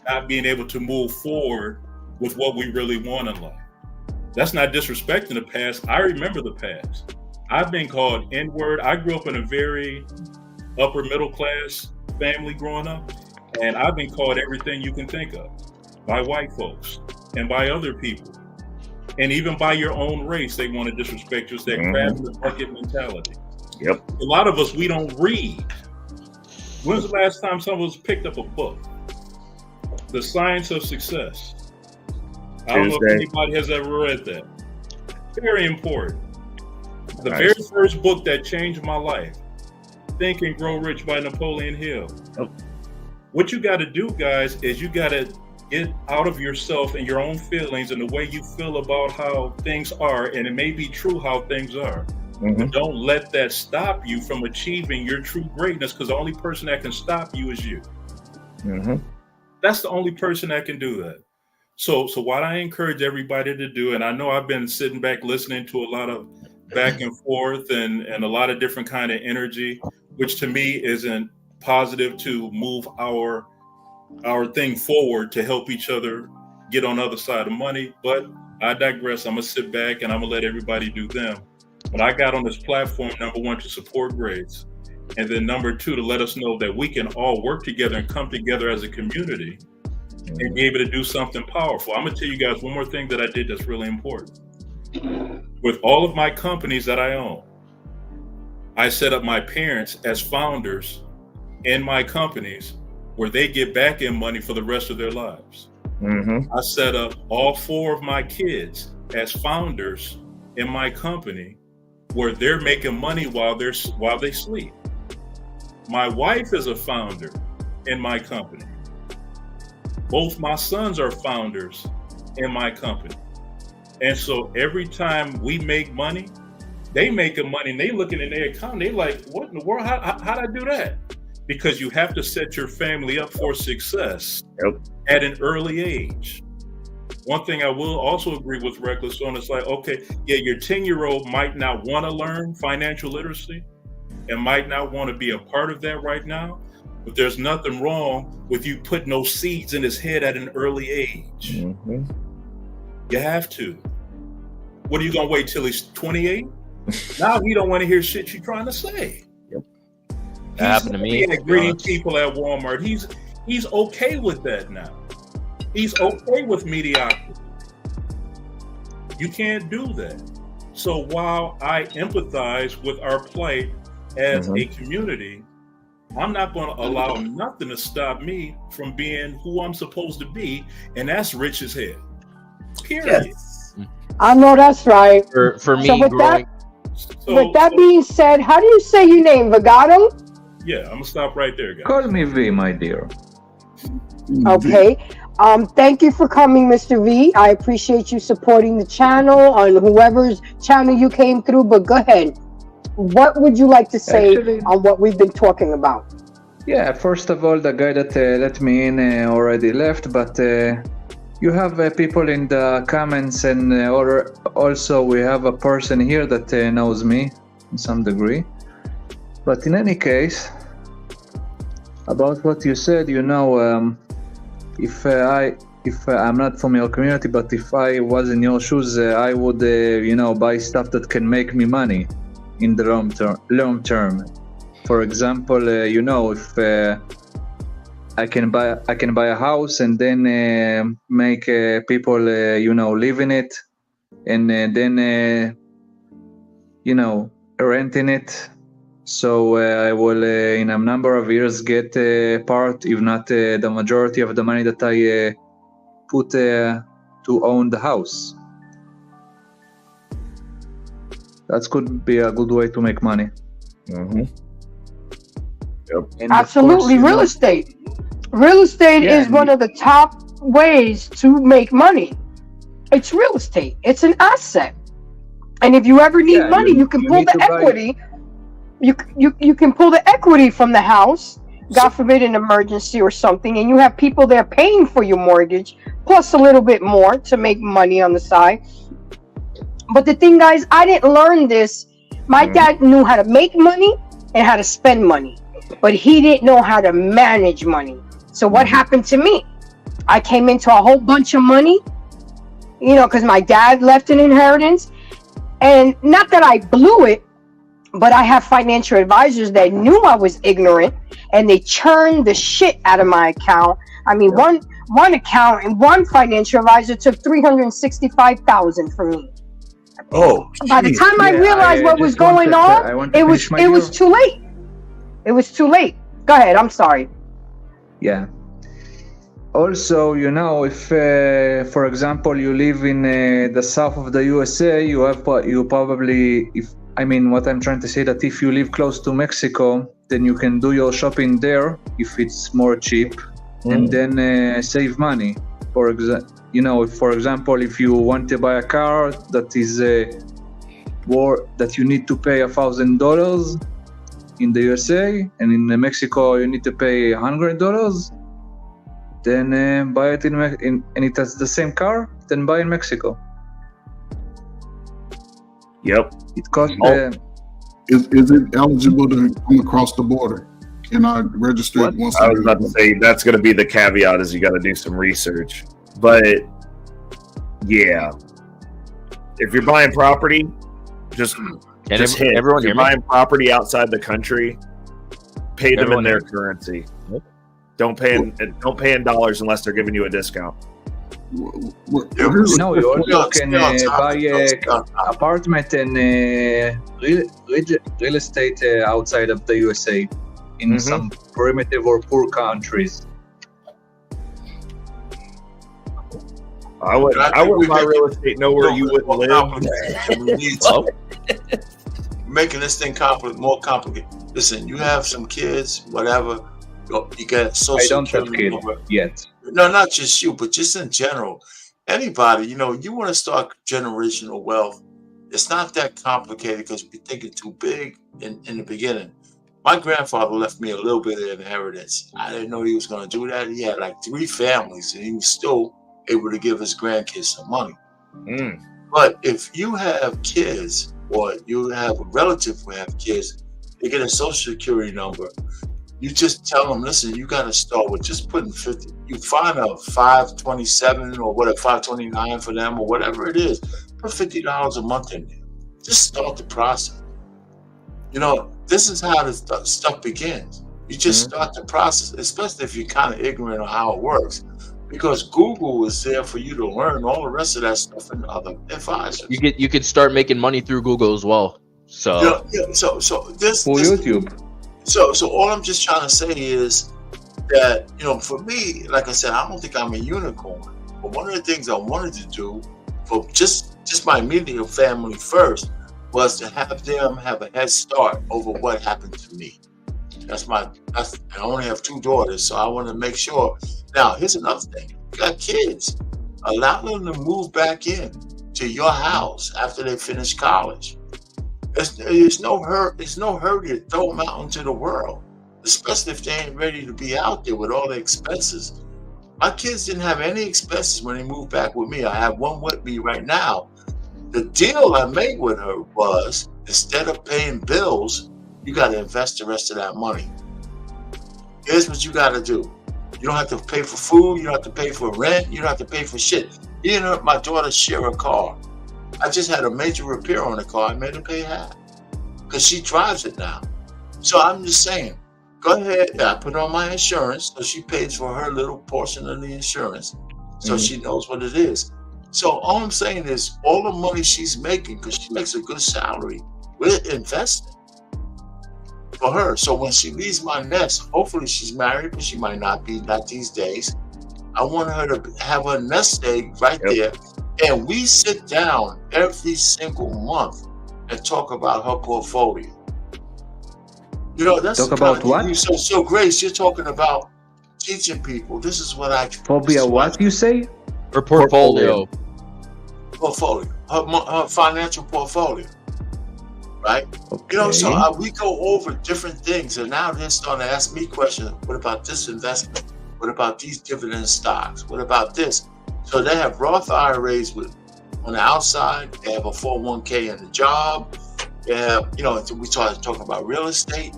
not being able to move forward with what we really want in life. That's not disrespecting the past. I remember the past. I've been called N-word. I grew up in a very upper middle class family growing up, and I've been called everything you can think of by white folks and by other people. And even by your own race, they want to disrespect you. It's that crab in the bucket mentality. Yep. A lot of us, we don't read. When's the last time some of us picked up a book? The Science of Success. I don't know if anybody has ever read that. Very important. The very first book that changed my life, Think and Grow Rich by Napoleon Hill. Oh. What you got to do, guys, is you got to get out of yourself and your own feelings and the way you feel about how things are, and it may be true how things are. But don't let that stop you from achieving your true greatness, because the only person that can stop you is you. That's the only person that can do that. So what I encourage everybody to do, and I know I've been sitting back listening to a lot of back and forth and a lot of different kind of energy, which to me isn't positive to move our thing forward to help each other get on the other side of money. But I digress. I'm gonna sit back and I'm gonna let everybody do them. But I got on this platform, number one, to support grades, and then number two, to let us know that we can all work together and come together as a community and be able to do something powerful. I'm gonna tell you guys one more thing that I did that's really important. With all of my companies that I own, I set up my parents as founders in my companies where they get back in money for the rest of their lives. I set up all 4 of my kids as founders in my company where they're making money while they sleep. My wife is a founder in my company. Both my sons are founders in my company. And so every time we make money, they making money and they looking in their account, they like, what in the world? How'd I do that? Because you have to set your family up for success at an early age. One thing I will also agree with Reckless on is like, okay, yeah, your 10-year-old might not want to learn financial literacy and might not want to be a part of that right now, but there's nothing wrong with you putting those seeds in his head at an early age. You have to. What are you going to wait till he's 28? Now he don't want to hear shit you're trying to say. That happened to me. Greeting people at Walmart. He's okay with that now. He's okay with mediocrity. You can't do that. So while I empathize with our plight as a community, I'm not going to allow nothing to stop me from being who I'm supposed to be, and that's rich as hell. Period. I know that's right. For me, so with growing. With that being said, how do you say your name? Vagato? Yeah, I'm gonna stop right there, guys. Call me V, my dear. Okay. Thank you for coming, Mr. V. I appreciate you supporting the channel on whoever's channel you came through. But go ahead. What would you like to say on what we've been talking about? Yeah, first of all, the guy that let me in already left, but you have people in the comments, and also we have a person here that knows me in some degree. But in any case, about what you said, you know, if I'm not from your community, but if I was in your shoes, I would, buy stuff that can make me money in the long term. For example, if I can buy a house and then make people, live in it, and then, rent in it. So I will, in a number of years, get part, if not the majority of the money that I put to own the house. That could be a good way to make money. Absolutely, real estate. Real estate is one of the top ways to make money. It's real estate. It's an asset. And if you ever need money, you can pull the equity. You can pull the equity from the house, God forbid an emergency or something, and you have people there paying for your mortgage, plus a little bit more to make money on the side. But the thing, guys, I didn't learn this. My dad knew how to make money and how to spend money, but he didn't know how to manage money. So what happened to me? I came into a whole bunch of money, because my dad left an inheritance, and not that I blew it, but I have financial advisors that knew I was ignorant, and they churned the shit out of my account. I mean, one account and one financial advisor took $365,000 from me. Oh, by the time I realized what was going on, it was too late. It was too late. Go ahead. I'm sorry. Yeah. Also, if, for example, you live in the south of the USA, you probably, what I'm trying to say, that if you live close to Mexico, then you can do your shopping there if it's more cheap, and then save money. For example, if you want to buy a car that is that you need to pay $1,000 in the USA, and in Mexico you need to pay $100, then buy it and it has the same car, then buy in Mexico. Yep. It costs. Is it eligible to come across the border? Can I register it once? I was about to say that's going to be the caveat, is you got to do some research. But yeah, if you're buying property, just hit. If you're buying property outside the country, pay them in their currency. Don't pay in dollars unless they're giving you a discount. No, you also can buy apartment and real estate outside of the USA in some primitive or poor countries. I would buy real estate nowhere you wouldn't live. Making this thing more complicated. Listen, you have some kids, whatever. You got social. I don't have kids yet. No, not just you, but just in general. Anybody, you want to start generational wealth. It's not that complicated because we think it's too big in the beginning. My grandfather left me a little bit of inheritance. I didn't know he was going to do that. He had like 3 families, and he was still able to give his grandkids some money. But if you have kids, or you have a relative who have kids, they get a social security number. You just tell them, listen, you got to start with just putting 50. You find a 527 or whatever, 529 for them or whatever it is. Put $50 a month in there. Just start the process. This is how the stuff begins. You just start the process, especially if you're kind of ignorant of how it works. Because Google is there for you to learn all the rest of that stuff and other advisors. You could start making money through Google as well. So YouTube. So all I'm just trying to say is that for me, like I said, I don't think I'm a unicorn. But one of the things I wanted to do for just my immediate family first was to have them have a head start over what happened to me. I only have 2 daughters, so I want to make sure. Now, here's another thing. You got kids. Allow them to move back in to your house after they finish college. It's no hurry to throw them out into the world, especially if they ain't ready to be out there with all the expenses. My kids didn't have any expenses when they moved back with me. I have one with me right now. The deal I made with her was, instead of paying bills, you got to invest the rest of that money. Here's what you got to do. You don't have to pay for food. You don't have to pay for rent. You don't have to pay for shit. Me and my daughter share a car. I just had a major repair on the car. I made her pay half because she drives it now. So I'm just saying, go ahead. I put on my insurance, so she pays for her little portion of the insurance, so she knows what it is. So all I'm saying is, all the money she's making, because she makes a good salary, we're investing for her. So when she leaves my nest, hopefully she's married, but she might not be, not these days. I want her to have a nest egg right there. And we sit down every single month and talk about her portfolio. That's talk about what? So Grace, you're talking about teaching people. This is what I phobia. What you say? Her portfolio. Her financial portfolio. Right? Okay. So we go over different things, and now they're starting to ask me questions. What about this investment? What about these dividend stocks? What about this? So they have Roth IRAs on the outside. They have a 401k in the job. They have, we started talking about real estate,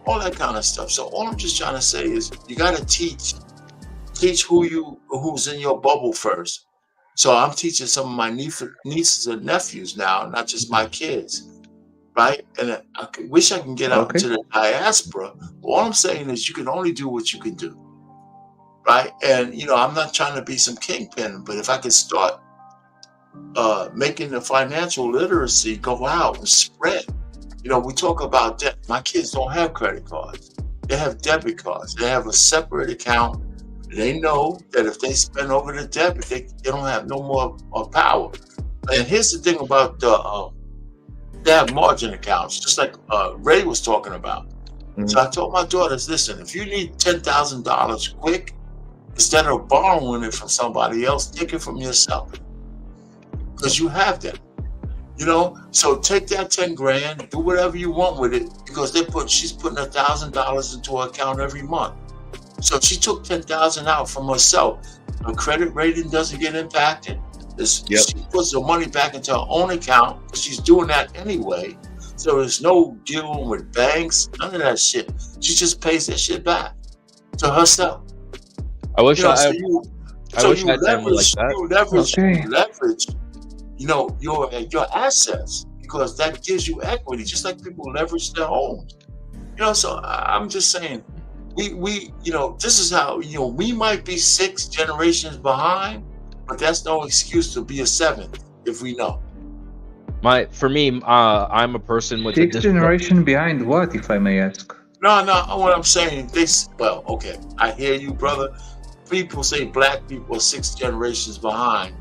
all that kind of stuff. So all I'm just trying to say is, you got to teach who's in your bubble first. So I'm teaching some of my nieces and nephews now, not just my kids, right? And I wish I can get out to the diaspora. All I'm saying is, you can only do what you can do. Right. And, I'm not trying to be some kingpin, but if I could start making the financial literacy go out and spread. We talk about debt. My kids don't have credit cards. They have debit cards. They have a separate account. They know that if they spend over the debit, they don't have no more power. And here's the thing about they have margin accounts, just like Ray was talking about. So I told my daughters, listen, if you need $10,000 quick, instead of borrowing it from somebody else, take it from yourself, because you have that, So take that 10 grand, do whatever you want with it, because she's putting $1,000 into her account every month. So she took $10,000 out from herself. Her credit rating doesn't get impacted. She puts the money back into her own account. She's doing that anyway. So there's no dealing with banks, none of that shit. She just pays that shit back to herself. I wish you I had family like that. You leverage, your assets, because that gives you equity, just like people leverage their homes. So I'm just saying, we this is how, we might be 6 generations behind, but that's no excuse to be a 7 if we know. For me, I'm a person with Sixth generation behind what, if I may ask? No, what I'm saying, okay, I hear you, brother. People say black people are 6 generations behind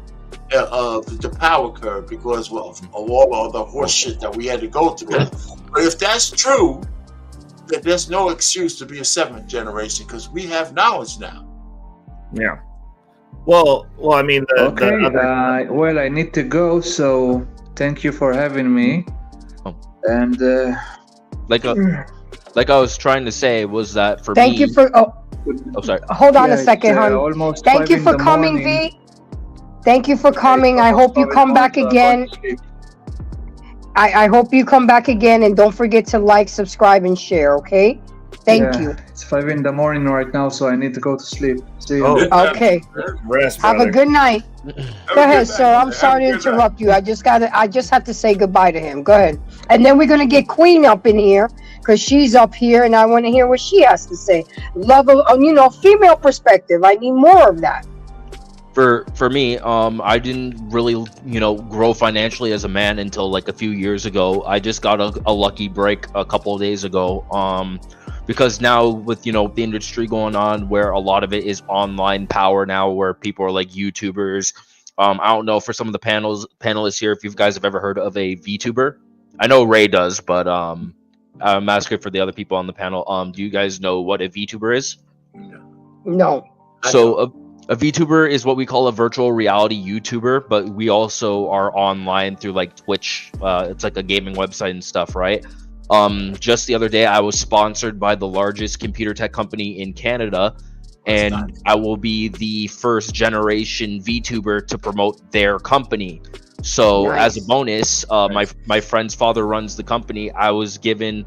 the power curve because of all the horse shit that we had to go through. But if that's true, then there's no excuse to be a 7th generation because we have knowledge now. Yeah. Well, I mean, well, I need to go, so thank you for having me. And like I was trying to say was that for Thank me. you for. Sorry. Hold on a second, hon. Almost Thank you for coming, V. Thank you for coming. I hope you come back again. I hope you come back again, and don't forget to like, subscribe, and share. Okay. Thank you. It's 5 a.m. right now, so I need to go to sleep. See you. Okay. Rest, Have a good night. Go ahead, sir. I'm sorry to interrupt you. I just have to say goodbye to him. Go ahead. And then we're gonna get Queen up in here because she's up here, and I want to hear what she has to say. Love of, female perspective. I need more of that. For me, I didn't really, grow financially as a man until like a few years ago. I just got a lucky break a couple of days ago. Because now with, the industry going on where a lot of it is online power now, where people are like YouTubers. I don't know for some of the panelists here, if you guys have ever heard of a VTuber. I know Ray does, but I'm asking for the other people on the panel. Do you guys know what a VTuber is? No. So a VTuber is what we call a virtual reality YouTuber, but we also are online through like Twitch. It's like a gaming website and stuff, right? Just the other day, I was sponsored by the largest computer tech company in Canada, and I will be the first generation VTuber to promote their company. So as a bonus, my friend's father runs the company. I was given,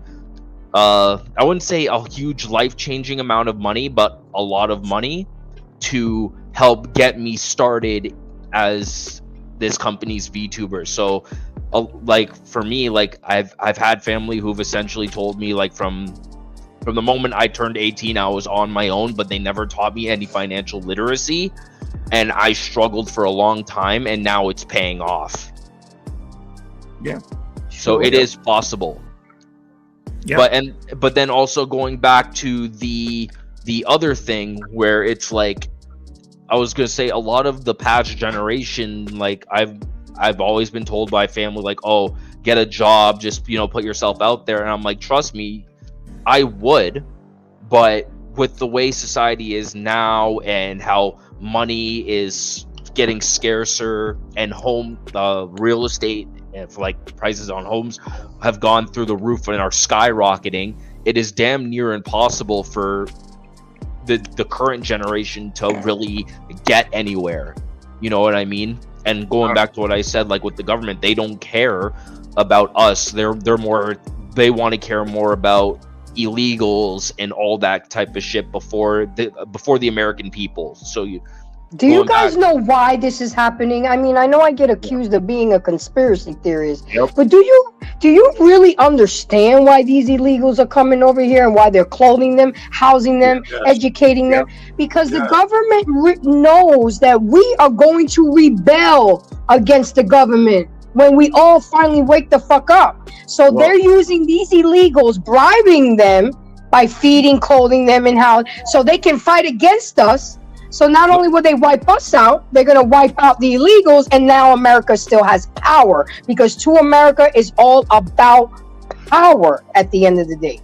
I wouldn't say a huge life-changing amount of money, but a lot of money to help get me started as this company's VTuber. So like for me, like I've had family who've essentially told me like from the moment I turned 18 I was on my own, but they never taught me any financial literacy, and I struggled for a long time, and now it's paying off. Yeah. So it is possible. Yeah. But then also going back to the other thing where it's like, I was gonna say a lot of the past generation, like I've always been told by family, like, oh, get a job, just, put yourself out there. And I'm like, trust me, I would. But with the way society is now and how money is getting scarcer and real estate and like prices on homes have gone through the roof and are skyrocketing, it is damn near impossible for the current generation to really get anywhere. You know what I mean? And going back to what I said, like with the government, they don't care about us. They want to care more about illegals and all that type of shit before the American people. So do you guys know why this is happening? I mean, I know I get accused of being a conspiracy theorist, but do you really understand why these illegals are coming over here and why they're clothing them, housing them, educating them? Because the government knows that we are going to rebel against the government when we all finally wake the fuck up. So they're using these illegals, bribing them by feeding, clothing them, and how so they can fight against us. So not only will they wipe us out, they're going to wipe out the illegals, and now America still has power, because to America is all about power at the end of the day.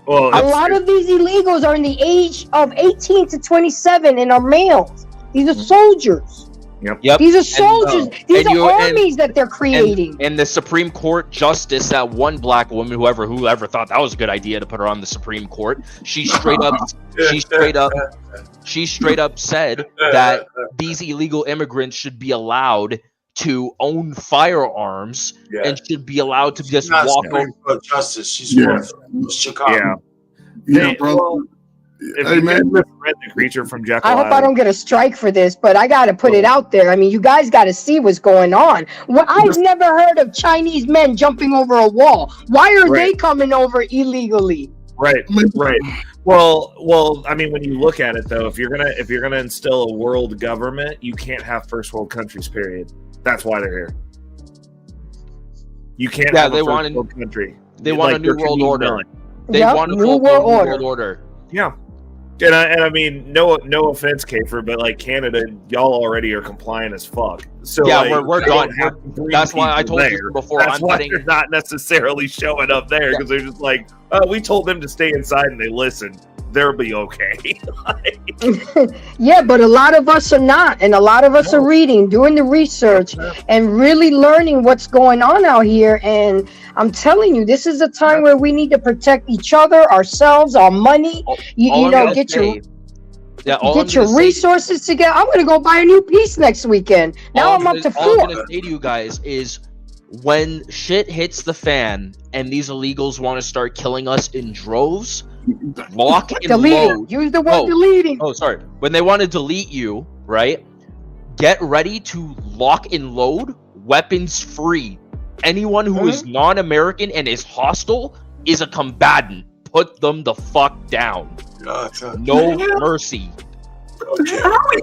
Well, a lot of these illegals are in the age of 18 to 27 and are males. These are soldiers. Yep. These are soldiers. These are armies that they're creating. And the Supreme Court justice, that one black woman, whoever thought that was a good idea to put her on the Supreme Court, she straight up said that these illegal immigrants should be allowed to own firearms and should be allowed to just walk over. Justice. She's from Chicago. Yeah, bro. If you read The Creature from Jekyll I hope I don't get a strike for this, but I got to put it out there. I mean, you guys got to see what's going on. Well, I've never heard of Chinese men jumping over a wall. Why are they coming over illegally? Right. Well, I mean, when you look at it though, if you're gonna instill a world government, you can't have first world countries. Period. That's why they're here. You can't have a first world country. They want a new world order. They Yep, want a new full world world order. Yeah. And I mean, no offense, Kafer, but like Canada, y'all already are compliant as fuck. So Yeah, like, we're you done. don't have to bring That's why I people told you there. before, That's I'm why putting- they're not necessarily showing up there because they're just like, oh, we told them to stay inside and they listened. They'll be okay. Yeah, but a lot of us are not, and a lot of us are reading, doing the research, and really learning what's going on out here. And I'm telling you, this is a time where we need to protect each other, ourselves, our money. You know, get your resources together. I'm gonna go buy a new piece next weekend. Now I'm up to All I'm 4. gonna say to you guys is, when shit hits the fan and these illegals want to start killing us in droves, lock and Deleting. load. Use the word deleting. Oh, sorry. When they want to delete you, right? Get ready to lock and load, weapons free. Anyone who is non-American and is hostile is a combatant. Put them the fuck down. No mercy.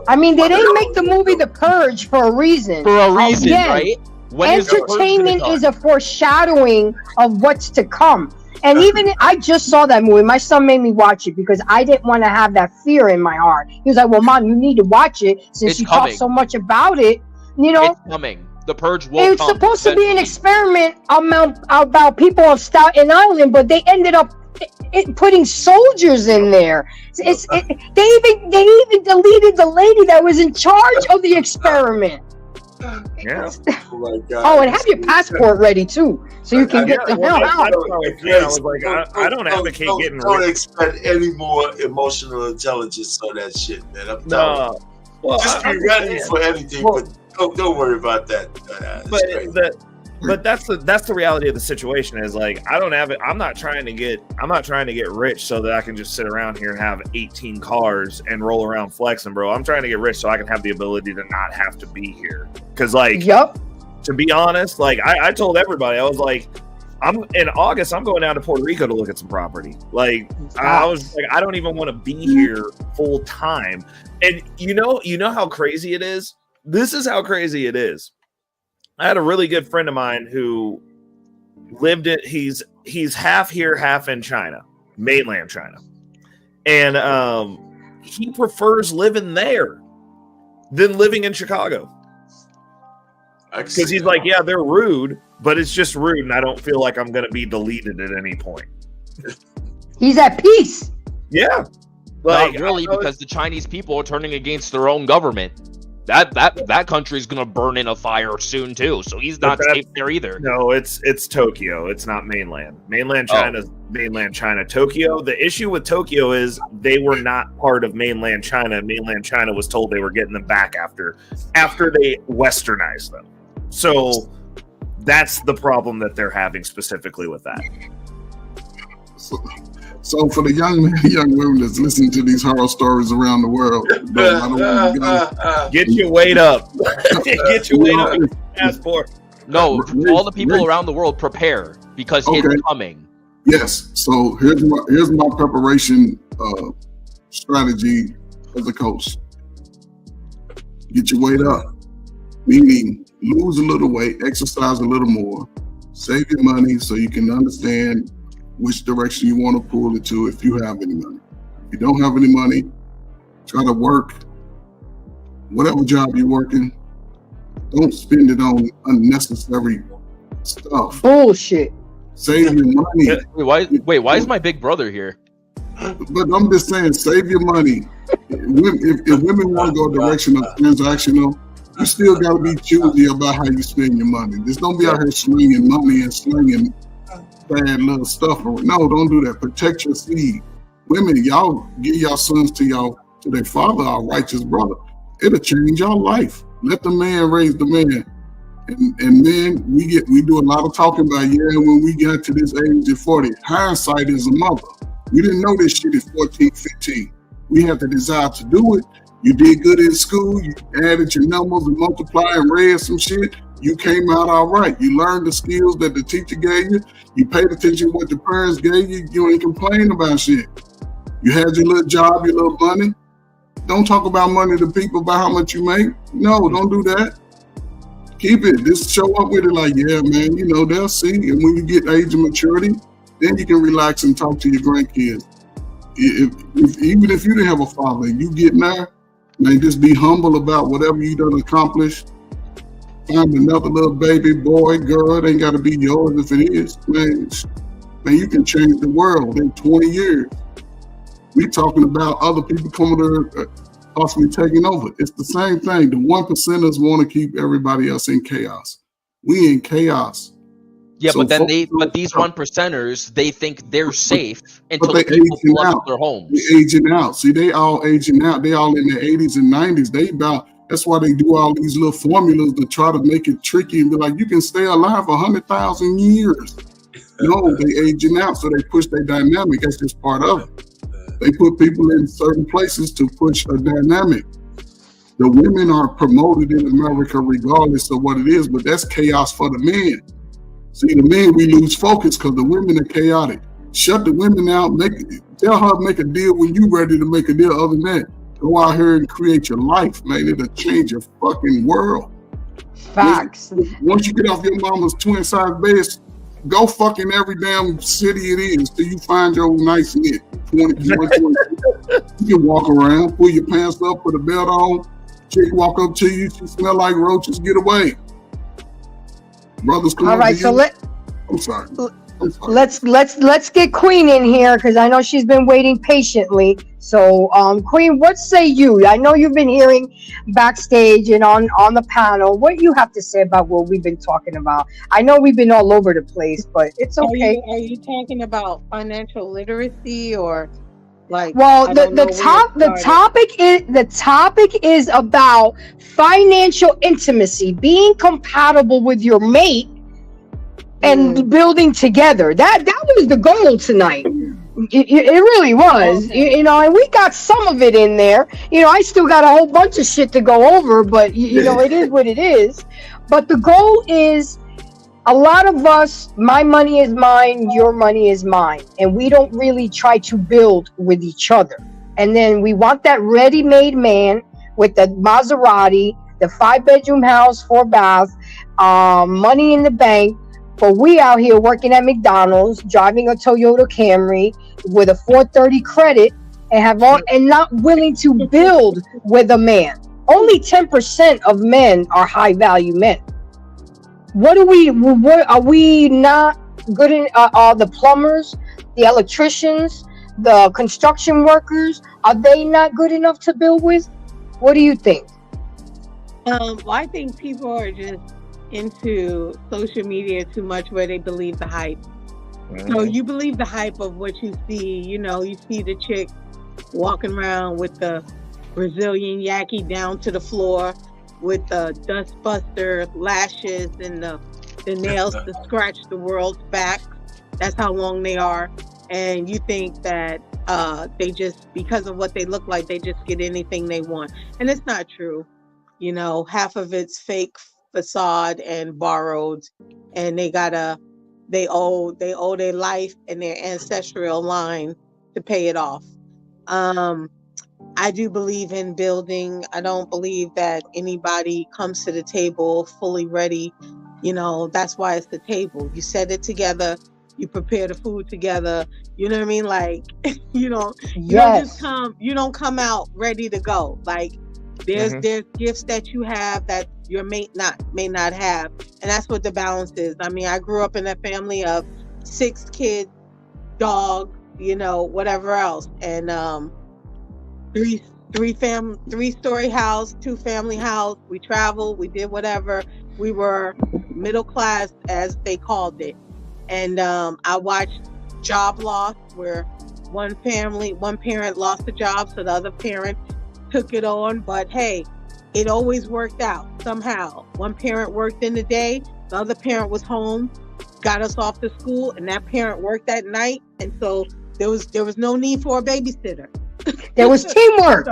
I mean, they didn't make the movie The Purge for a reason. For a reason, Again, right? When is The Purge entertainment gonna is a foreshadowing of what's to come. And even I just saw that movie. My son made me watch it because I didn't want to have that fear in my heart. He was like, "Well, Mom, you need to watch it since It's you talk coming. so much about it." You know, It's coming. The Purge will it's come. supposed to be an eventually. experiment about people of Staten Island, but they ended up putting soldiers in there. They even deleted the lady that was in charge of the experiment. Yeah. Oh my God. Oh, and have your passport ready too, so you can get the hell out. I was like, I don't advocate getting Don't rid. expect any more emotional intelligence on that shit, man. I'm telling No. you. Well, Just be ready for anything, but don't worry about that. But that's the reality of the situation. Is like I'm not trying to get rich so that I can just sit around here and have 18 cars and roll around flexing, bro. I'm trying to get rich so I can have the ability to not have to be here. Because to be honest, like I told everybody, I was like, in August I'm going down to Puerto Rico to look at some property. Like I was like, I don't even want to be here full time. And you know how crazy it is. This is how crazy it is. I had a really good friend of mine who lived it. He's half here, half in China, mainland China, and he prefers living there than living in Chicago because he's like, yeah, they're rude, but it's just rude, and I don't feel like I'm going to be deleted at any point. He's at peace. Yeah, Not really, because the Chinese people are turning against their own government. That country's gonna burn in a fire soon too, so he's not safe there either. No, it's Tokyo. It's not mainland. Mainland China's mainland China. Tokyo. The issue with Tokyo is they were not part of mainland China. Mainland China was told they were getting them back after they westernized them. So that's the problem that they're having specifically with that. So for the young women that's listening to these horror stories around the world, get your weight up. Get your weight up. Passport. No, all the people around the world prepare because it's coming. Yes. So here's my preparation strategy as a coach. Get your weight up, meaning lose a little weight, exercise a little more, save your money so you can understand which direction you want to pull it to if you have any money. If you don't have any money, try to work. Whatever job you're working, don't spend it on unnecessary stuff. Bullshit. Save your money. Why is my big brother here? But I'm just saying, save your money. If women want to go direction of transactional, you still got to be choosy about how you spend your money. Just don't be out here slinging money and slinging bad little stuff. No, don't do that. Protect your seed. Women, y'all give y'all sons to their father, our righteous brother. It'll change your life. Let the man raise the man. And then we do a lot of talking about, when we got to this age of 40, hindsight is a mother. We didn't know this shit at 14, 15. We had the desire to do it. You did good in school. You added your numbers and multiplied and read some shit. You came out all right. You learned the skills that the teacher gave you. You paid attention to what the parents gave you. You ain't complain about shit. You had your little job, your little money. Don't talk about money to people about how much you make. No, don't do that. Keep it. Just show up with it like, yeah, man, you know, they'll see. And when you get age of maturity, then you can relax and talk to your grandkids. Even if you didn't have a father, you get there, man, just be humble about whatever you done accomplished. Find another little baby, boy, girl. It ain't got to be yours if it is. Man, you can change the world in 20 years. We talking about other people coming to possibly taking over. It's the same thing. The 1%ers want to keep everybody else in chaos. We in chaos. Yeah, So but then folks- these 1%ers, they think they're safe until But the they people aging pull up out. to their homes. They aging out. See, they all aging out. They all in their 80s and 90s. That's why they do all these little formulas to try to make it tricky and be like, you can stay alive 100,000 years. No, they aging out, so they push their dynamic. That's just part of it. They put people in certain places to push a dynamic. The women are promoted in America regardless of what it is, but that's chaos for the men. See, the men, we lose focus because the women are chaotic. Shut the women out. Tell her make a deal when you ready to make a deal. Other than that, go out here and create your life, man. It'll change your fucking world. Facts. Once you get off your mama's twin size bed, go fucking every damn city it is till you find your nice knit. 20. You can walk around, pull your pants up, put a belt on. Chick walk up to you, she smell like roaches. Get away. Brothers come All up right, to so you. I'm sorry. let's get Queen in here because I know she's been waiting patiently. So, Queen, what say you? I know you've been hearing backstage and on the panel. What you have to say about what we've been talking about? I know we've been all over the place, but it's okay. Are you talking about financial literacy or like? Well, I don't know where it started. the topic is about financial intimacy, being compatible with your mate and building together. That was the goal tonight. It really was. Okay. You know, and we got some of it in there. You know, I still got a whole bunch of shit to go over, but you know, it is what it is. But the goal is, a lot of us, my money is mine, your money is mine, and we don't really try to build with each other. And then we want that ready-made man with the Maserati, the 5-bedroom house, 4-bath, money in the bank. But we out here working at McDonald's, driving a Toyota Camry with a 430 credit, and not willing to build with a man. Only 10% of men are high-value men. What are we not good in? The plumbers, the electricians, the construction workers, are they not good enough to build with? What do you think? Well, I think people are just into social media too much where they believe the hype. So you believe the hype of what you see. You know, you see the chick walking around with the Brazilian yaki down to the floor with the dust buster lashes and the nails to scratch the world's back. That's how long they are. And you think that they just, because of what they look like, they just get anything they want. And it's not true. You know, half of it's fake facade and borrowed, and they owe their life and their ancestral line to pay it off. I do believe in building. I don't believe that anybody comes to the table fully ready. You know, that's why it's the table. You set it together, you prepare the food together. You know what I mean? Like, you don't just come out ready to go. Like, there's gifts that you have that your mate may not have, and that's what the balance is. I mean, I grew up in a family of 6 kids, dog, you know, whatever else, and 3-story house, 2-family house. We traveled, we did whatever. We were middle class, as they called it. And I watched job loss, where one parent lost the job, so the other parent took it on. But hey, it always worked out somehow. One parent worked in the day, the other parent was home, got us off to school, and that parent worked at night. And so there was no need for a babysitter. There was teamwork.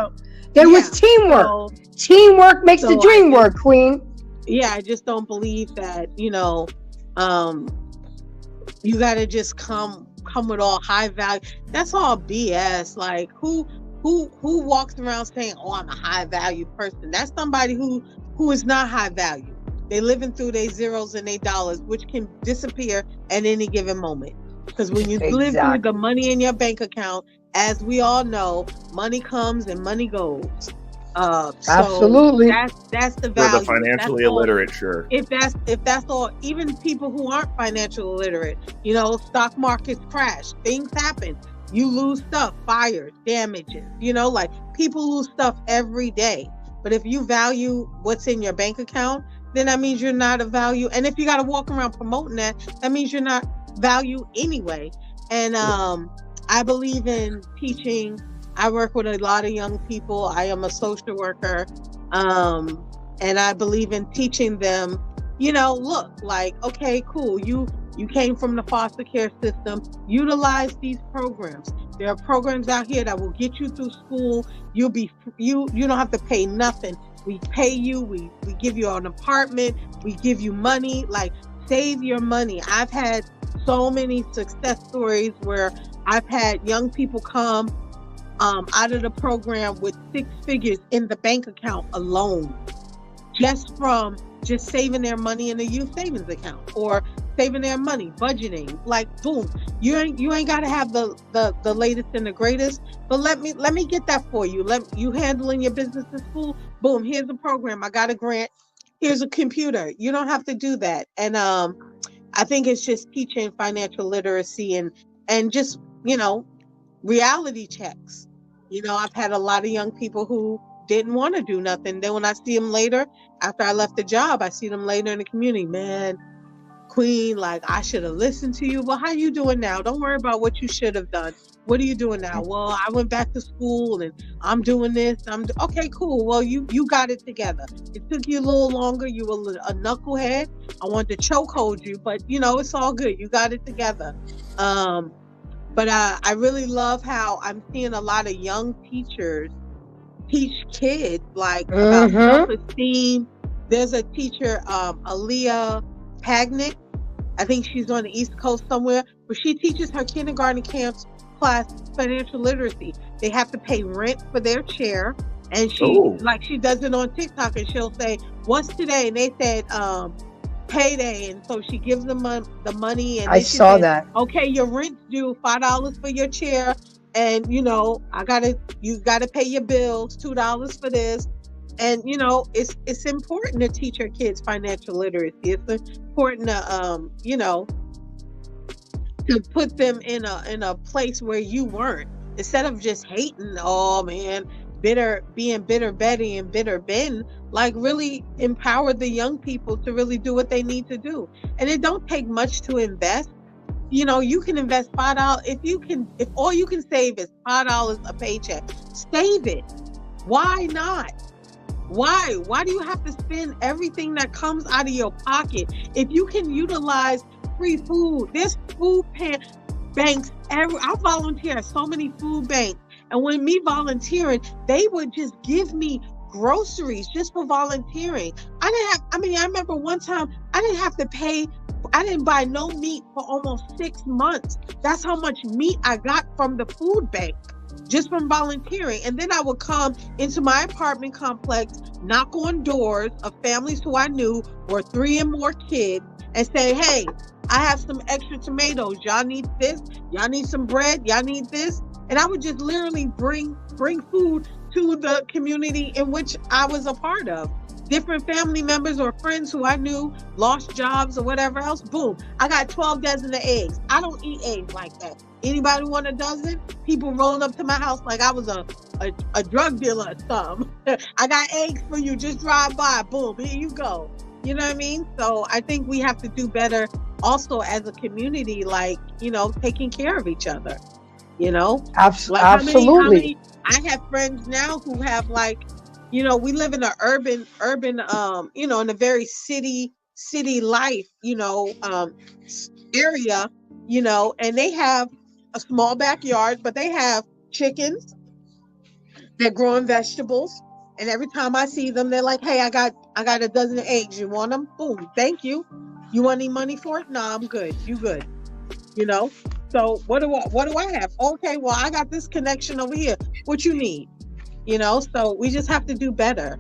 Was teamwork. Teamwork makes the dream work, Queen. Yeah, I just don't believe that, you know, you got to just come come with all high value. That's all BS. Like who walks around saying, "Oh, I'm a high value person"? That's somebody who is not high value. They living through their zeros and their dollars, which can disappear at any given moment. Because when you live through the money in your bank account, as we all know, money comes and money goes. Absolutely. So that's the value. For the financially illiterate, sure. If that's all, even people who aren't financial illiterate, you know, stock markets crash, things happen. You lose stuff, fires, damages, you know, like people lose stuff every day. But if you value what's in your bank account, then that means you're not a value. And if you got to walk around promoting that, that means you're not value anyway. And I believe in teaching. I work with a lot of young people. I am a social worker. And I believe in teaching them, you know, look, like, okay, cool. You came from the foster care system. Utilize these programs. There are programs out here that will get you through school. You don't have to pay nothing. We pay you. We give you an apartment. We give you money. Like, save your money. I've had so many success stories where I've had young people come out of the program with 6 figures in the bank account alone, just from saving their money in a youth savings account or saving their money, budgeting. Like, boom, you ain't got to have the latest and the greatest, but let me get that for you. You handling your business in school, boom, here's a program. I got a grant. Here's a computer. You don't have to do that. And I think it's just teaching financial literacy and just, you know, reality checks. You know, I've had a lot of young people who didn't want to do nothing. Then when I see them later, after I left the job, I see them later in the community. Man, Queen, like, I should have listened to you. Well, how you doing now? Don't worry about what you should have done. What are you doing now? Well, I went back to school and I'm doing this. Okay, cool. Well, you got it together. It took you a little longer. You were a knucklehead. I wanted to chokehold you, but you know, it's all good. You got it together. But I really love how I'm seeing a lot of young teachers teach kids like about self-esteem. There's a teacher, Aaliyah Pagnick. I think she's on the East Coast somewhere, but she teaches her kindergarten class financial literacy. They have to pay rent for their chair, and she does it on TikTok, and she'll say, "What's today?" And they said, payday, and so she gives them the money, and I saw that. Okay, your rent's due, $5 for your chair, and you know, you gotta pay your bills, $2 for this. And you know, it's important to teach your kids financial literacy. It's important to you know, to put them in a place where you weren't, instead of just hating. Oh man, being bitter Betty and bitter Ben. Like, really empower the young people to really do what they need to do. And it don't take much to invest. You know, you can invest $5. If all you can save is $5 a paycheck, save it. Why not? Why do you have to spend everything that comes out of your pocket? If you can utilize free food, there's food banks. I volunteer at so many food banks. And when me volunteering, they would just give me groceries just for volunteering. I remember one time I didn't buy no meat for almost 6 months. That's how much meat I got from the food bank, just from volunteering. And then I would come into my apartment complex, knock on doors of families who I knew were 3 and more kids, and say, "Hey, I have some extra tomatoes. Y'all need this? Y'all need some bread? Y'all need this?" And I would just literally bring food to the community in which I was a part of. Different family members or friends who I knew lost jobs or whatever else. Boom, I got 12 dozen of eggs. I don't eat eggs like that. Anybody want a dozen? People rolling up to my house like I was a drug dealer or something. I got eggs for you. Just drive by. Boom, here you go. You know what I mean? So I think we have to do better also as a community, like, you know, taking care of each other. You know? Absolutely. I have friends now who have, like, you know, we live in an urban, you know, in a very city life, you know, area, you know, and they have a small backyard, but they have chickens. They're growing vegetables. And every time I see them, they're like, "Hey, I got a dozen of eggs. You want them? Boom. Thank you. You want any money for it? No, I'm good. You good." You know? So what do I have? Okay, well, I got this connection over here. What you need? So we just have to do better,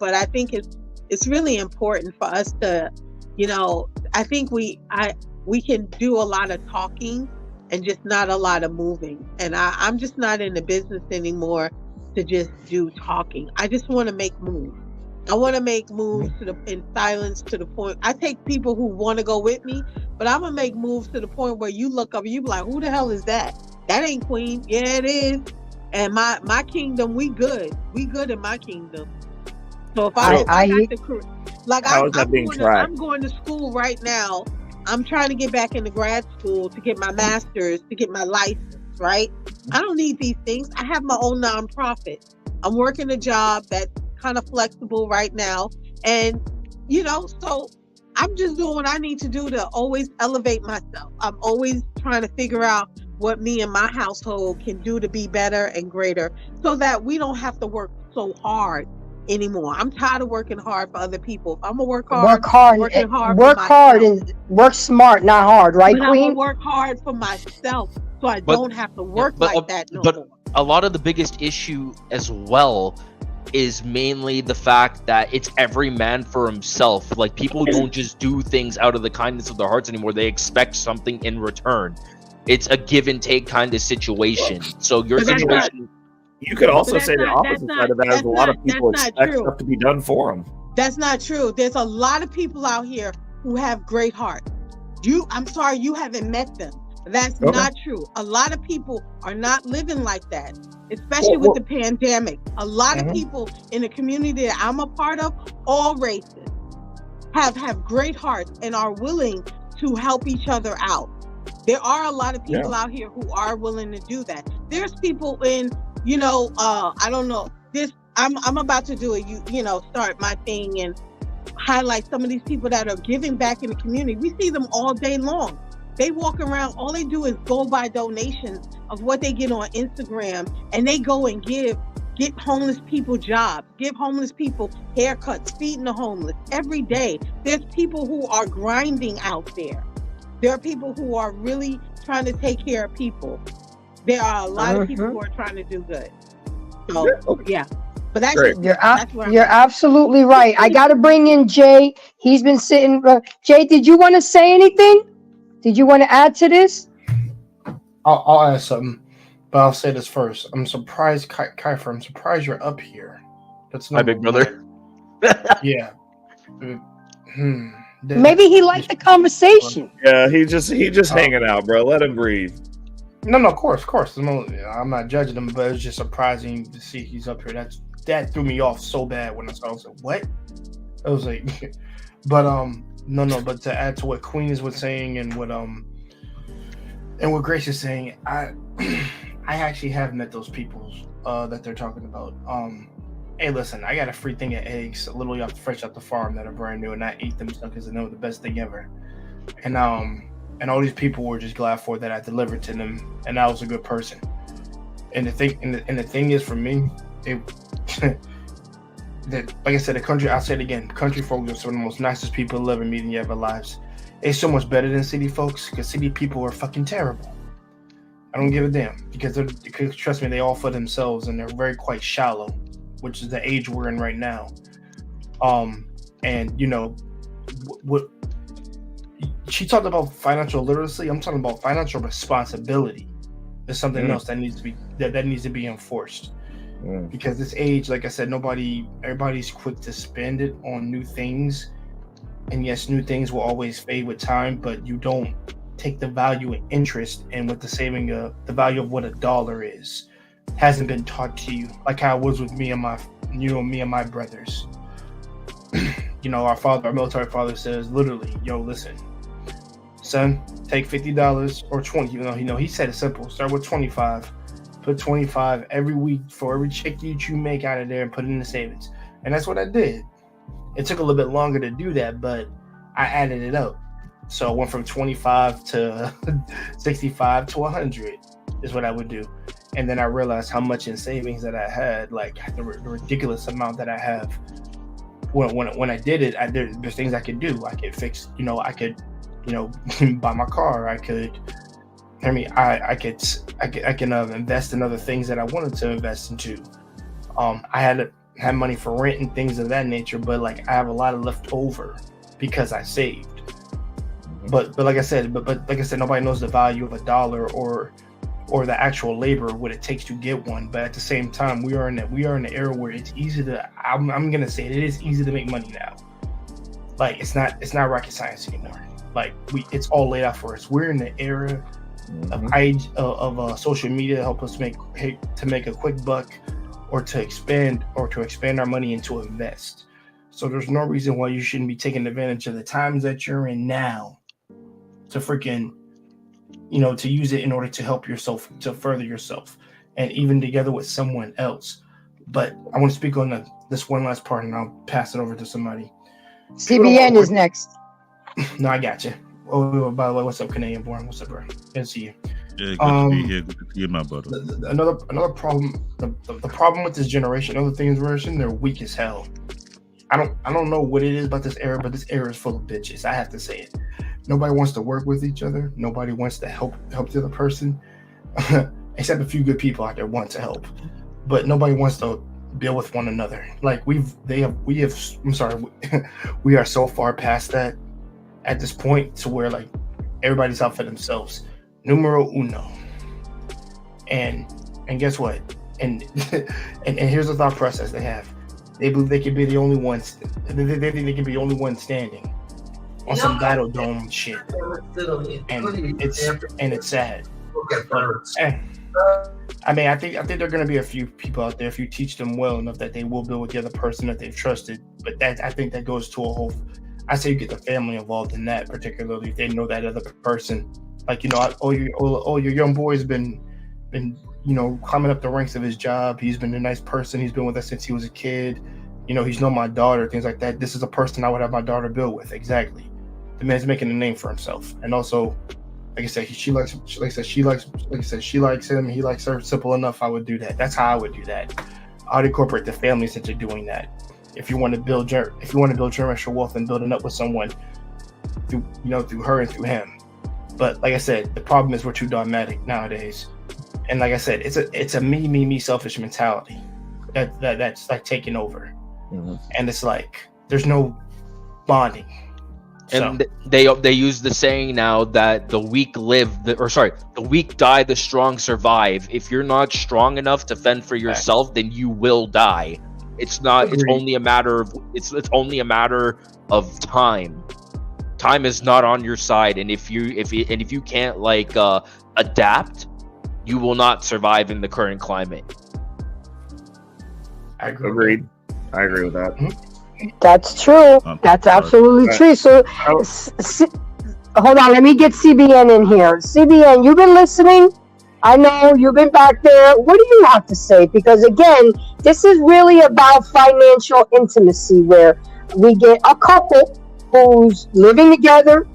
but I think it's really important for us to, I think we can do a lot of talking and just not a lot of moving. And I'm just not in the business anymore to just do talking. I just want to make moves. I want to make moves in silence to the point. I take people who want to go with me, but I'm going to make moves to the point where you look up and you be like, who the hell is that? That ain't Queen. Yeah, it is. And my kingdom, we good. We good in my kingdom. So if I'm going to school right now. I'm trying to get back into grad school to get my master's, to get my license, right? I don't need these things. I have my own nonprofit. I'm working a job that's kind of flexible right now. And, so I'm just doing what I need to do to always elevate myself. I'm always trying to figure out what me and my household can do to be better and greater so that we don't have to work so hard anymore. I'm tired of working hard for other people. If I'm gonna work hard and work smart, not hard, right, but Queen? I'm gonna work hard for myself so I don't have to work like that no more. A lot of the biggest issue as well is mainly the fact that it's every man for himself. Like, people don't just do things out of the kindness of their hearts anymore. They expect something in return. It's a give and take kind of situation. So your situation. You could also say the opposite side of that is a lot of people expect stuff to be done for them. That's not true. There's a lot of people out here who have great hearts. I'm sorry you haven't met them. That's not true. A lot of people are not living like that, especially with the pandemic. A lot of people in the community that I'm a part of, all races, have great hearts and are willing to help each other out. There are a lot of people out here who are willing to do that. There's people in, I don't know. I'm about to do start my thing and highlight some of these people that are giving back in the community. We see them all day long. They walk around, all they do is go buy donations of what they get on Instagram, and they go and get homeless people jobs, give homeless people haircuts, feeding the homeless every day. There's people who are grinding out there. There are people who are really trying to take care of people. There are a lot of people who are trying to do good. So, but that's you're absolutely right. I got to bring in Jay. He's been sitting. Jay, did you want to say anything? Did you want to add to this? I'll add something, but I'll say this first. I'm surprised, Kiefer. I'm surprised you're up here. That's my big brother. Yeah. Maybe he liked the conversation. Yeah, he just hanging out, bro. Let him breathe. No, of course. I'm not judging him, but it's just surprising to see he's up here. That threw me off so bad when I saw it. I was like, what? I was like, but no. But to add to what Queen was saying and what Grace is saying, I actually have met those people that they're talking about. Hey, listen, I got a free thing of eggs, literally fresh off the farm that are brand new, and I ate them because they know the best thing ever. And all these people were just glad for that I delivered to them, and I was a good person. And the thing is, for me, that, like I said, the country. I'll say it again. Country folks are some of the most nicest people you'll ever meet in your ever lives. It's so much better than city folks because city people are fucking terrible. I don't give a damn because trust me, they all for themselves and they're very quite shallow, which is the age we're in right now. And what she talked about financial literacy. I'm talking about financial responsibility. There's something else that needs to be enforced. Because this age, like I said, everybody's quick to spend it on new things. And yes, new things will always fade with time, but you don't take the value and interest in what the value of what $1 is. Hasn't been taught to you, like how it was with me and my brothers. Our military father says literally, yo, listen, son, take $50 or 20. He said it simple. Start with 25. Put 25 every week for every check you make out of there and put it in the savings. And that's what I did. It took a little bit longer to do that, but I added it up. So I went from 25 to 65 to 100 is what I would do. And then I realized how much in savings that I had, like the ridiculous amount that I have. When I did it, there's things I could do. I could fix, I could, buy my car. I could I mean, I can invest in other things that I wanted to invest into. I had money for rent and things of that nature, but like I have a lot of left over because I saved. But like I said, nobody knows the value of a dollar or the actual labor, what it takes to get one. But at the same time, we are in an era where it's easy to. I'm gonna say it is easy to make money now. Like it's not rocket science anymore. Like it's all laid out for us. We're in the era of social media to help us make a quick buck, or to expand our money and to invest. So there's no reason why you shouldn't be taking advantage of the times that you're in now to freaking, to use it in order to help yourself, to further yourself, and even together with someone else. But I want to speak on this one last part, and I'll pass it over to somebody. CBN is next. No, I got you. Oh, by the way, what's up, Canadian Born? What's up, bro? Good to see you. Yeah, good to be here. Good to see you, my brother. Another problem. The problem with this generation, other things version, they're weak as hell. I don't know what it is about this era, but this era is full of bitches. I have to say it. Nobody wants to work with each other. Nobody wants to help the other person, except a few good people out there want to help. But nobody wants to deal with one another. Like we are so far past that at this point to where like everybody's out for themselves. Numero uno. And guess what? And here's the thought process they have. They believe they can be the only ones. They think they can be the only one standing on some battle dome shit. And it's sad. I mean, I think there are going to be a few people out there, if you teach them well enough, that they will build with the other person that they've trusted. But I think that goes to a whole. I say you get the family involved in that, particularly if they know that other person. Like, your young boy's been climbing up the ranks of his job. He's been a nice person. He's been with us since he was a kid. He's known my daughter, things like that. This is a person I would have my daughter build with. Exactly. The man's making a name for himself. And also, like I said, she likes him. He likes her. Simple enough. I would do that. That's how I would do that. I would incorporate the families into doing that. If you want to build generational wealth and building up with someone through her and through him. But like I said, the problem is we're too dogmatic nowadays. And like I said, it's a me selfish mentality that's like taking over. Mm-hmm. And it's like there's no bonding. And they use the saying now that the weak the weak die, the strong survive. If you're not strong enough to fend for yourself, then you will die. It's not. Agreed. It's only a matter of time. Time is not on your side, and if you can't adapt, you will not survive in the current climate. I agree. Agreed. I agree with that. That's true. That's absolutely true. So, hold on. Let me get CBN in here. CBN, you've been listening. I know you've been back there. What do you have to say? Because again, this is really about financial intimacy, where we get a couple who's living together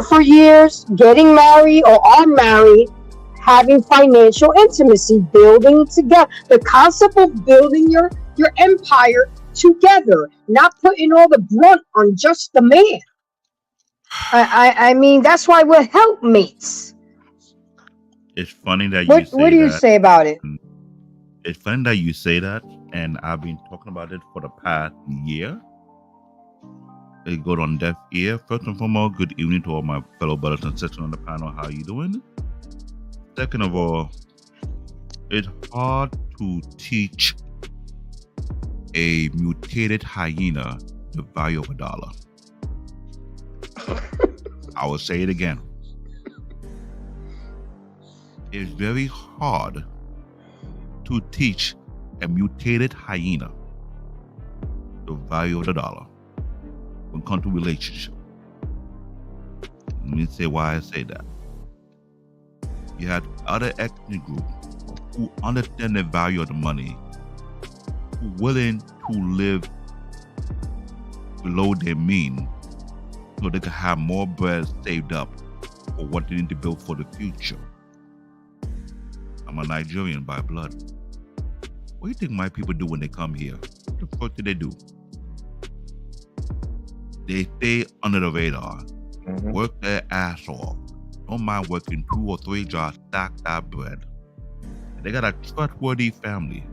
for years, getting married or are married, having financial intimacy, building together. The concept of building your empire together, not putting all the brunt on just the man. I mean, that's why we're helpmates. It's funny that you say what do you say about it? It's funny that you say that, and I've been talking about it for the past year. It got on deaf ear. First and foremost, good evening to all my fellow brothers and sisters on the panel. How are you doing? Second of all, it's hard to teach a mutated hyena the value of $1. I will say it again. It's very hard to teach a mutated hyena the value of $1 when it comes to relationship. Let me say why I say that. You had other ethnic groups who understand the value of the money, who willing to live below their means so they can have more bread saved up for what they need to build for the future. I'm a Nigerian by blood. What do you think my people do when they come here? What the fuck do they do? They stay under the radar, work their ass off, don't mind working 2 or 3 jobs, stack that bread. They got a trustworthy family.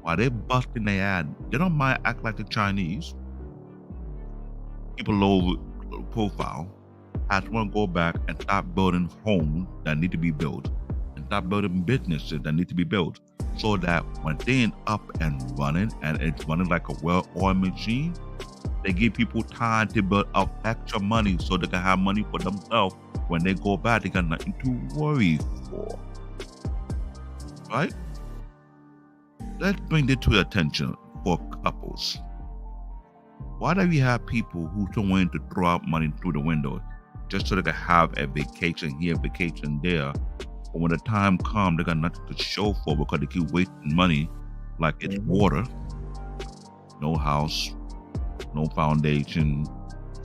While they busting their ass, they don't mind act like the Chinese. People low profile. I just want to go back and start building homes that need to be built and start building businesses that need to be built so that when they're up and running and it's running like a well-oiled machine, they give people time to build up extra money so they can have money for themselves. When they go back, they got nothing to worry for. Right? Let's bring this to attention for couples. Why do we have people who don't want to throw out money through the window just so they can have a vacation here, vacation there? But when the time comes, they got nothing to show for because they keep wasting money like it's water. No house, no foundation,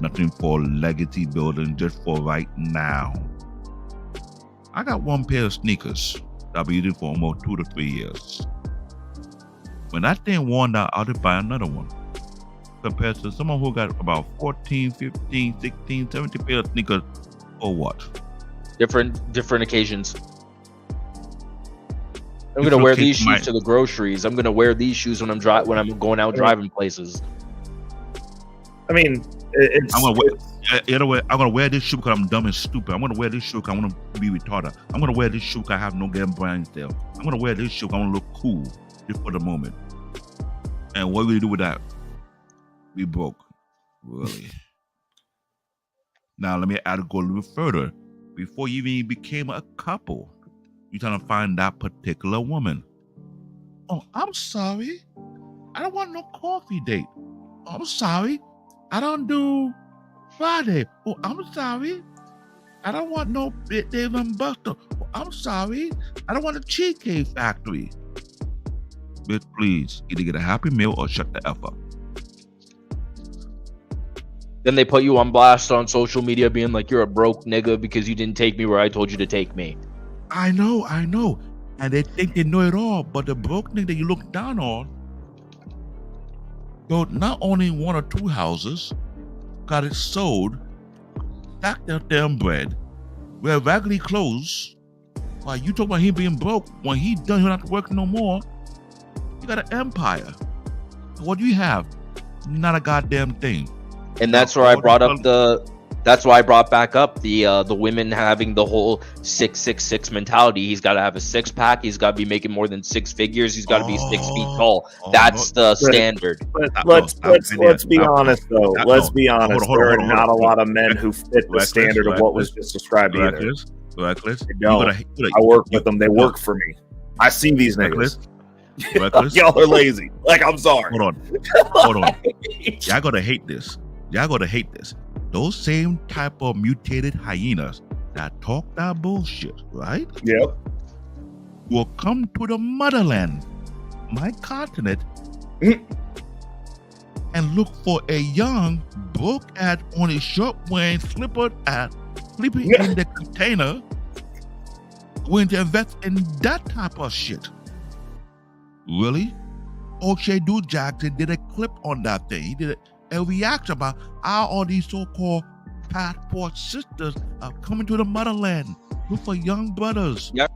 nothing for legacy building, just for right now. I got one pair of sneakers that I've been using for almost 2 to 3 years. When that thing worn out, I'll just buy another one. Compared to someone who got about 14, 15, 16, 17 pair of sneakers for what? Different occasions. I'm gonna wear these shoes to the groceries. I'm gonna wear these shoes when I'm going out driving places. I mean, it's. I'm gonna wear this shoe because I'm dumb and stupid. I'm gonna wear this shoe because I want to be retarded. I'm gonna wear this shoe because I have no damn brain cell. I'm gonna wear this shoe because I want to look cool just for the moment. And what will you do with that? We broke, really. Now let me go a little further. Before you even became a couple, you're trying to find that particular woman. Oh, I'm sorry. I don't want no coffee date. Oh, I'm sorry. I don't do Friday. Oh, I'm sorry. I don't want no Dave and Buster. Oh, I'm sorry. I don't want a Cheesecake Factory. Bitch, please, either get a Happy Meal or shut the F up. Then they put you on blast on social media being like you're a broke nigga because you didn't take me where I told you to take me. I know. And they think they know it all, but the broke nigga that you look down on built not only 1 or 2 houses, got it sold, stacked their damn bread, wear raggedy clothes, while you talk about him being broke. When he done, he don't have to work no more. You got an empire. What do you have? Not a goddamn thing. And that's where I brought up that's why I brought back up the women having the whole 666 mentality. He's got to have a 6-pack. He's got to be making more than 6 figures. He's got to be 6 feet tall. That's the standard. Let's be honest though. Let's be honest. There are not a lot of men who fit the standard of what was just described either. Reckless. I work with them. They work for me. I see these niggas. Y'all are lazy. Like, I'm sorry. Hold on. Y'all gonna hate this. Those same type of mutated hyenas that talk that bullshit, right? Yep. Will come to the motherland, my continent, and look for a young broke ass on his shirt wearing slipper at sleeping in the container, going to invest in that type of shit. Really? O'Shea Do Jackson did a clip on that thing. He did a reaction about how all these so-called passport sisters are coming to the motherland. Look for young brothers. Yeah.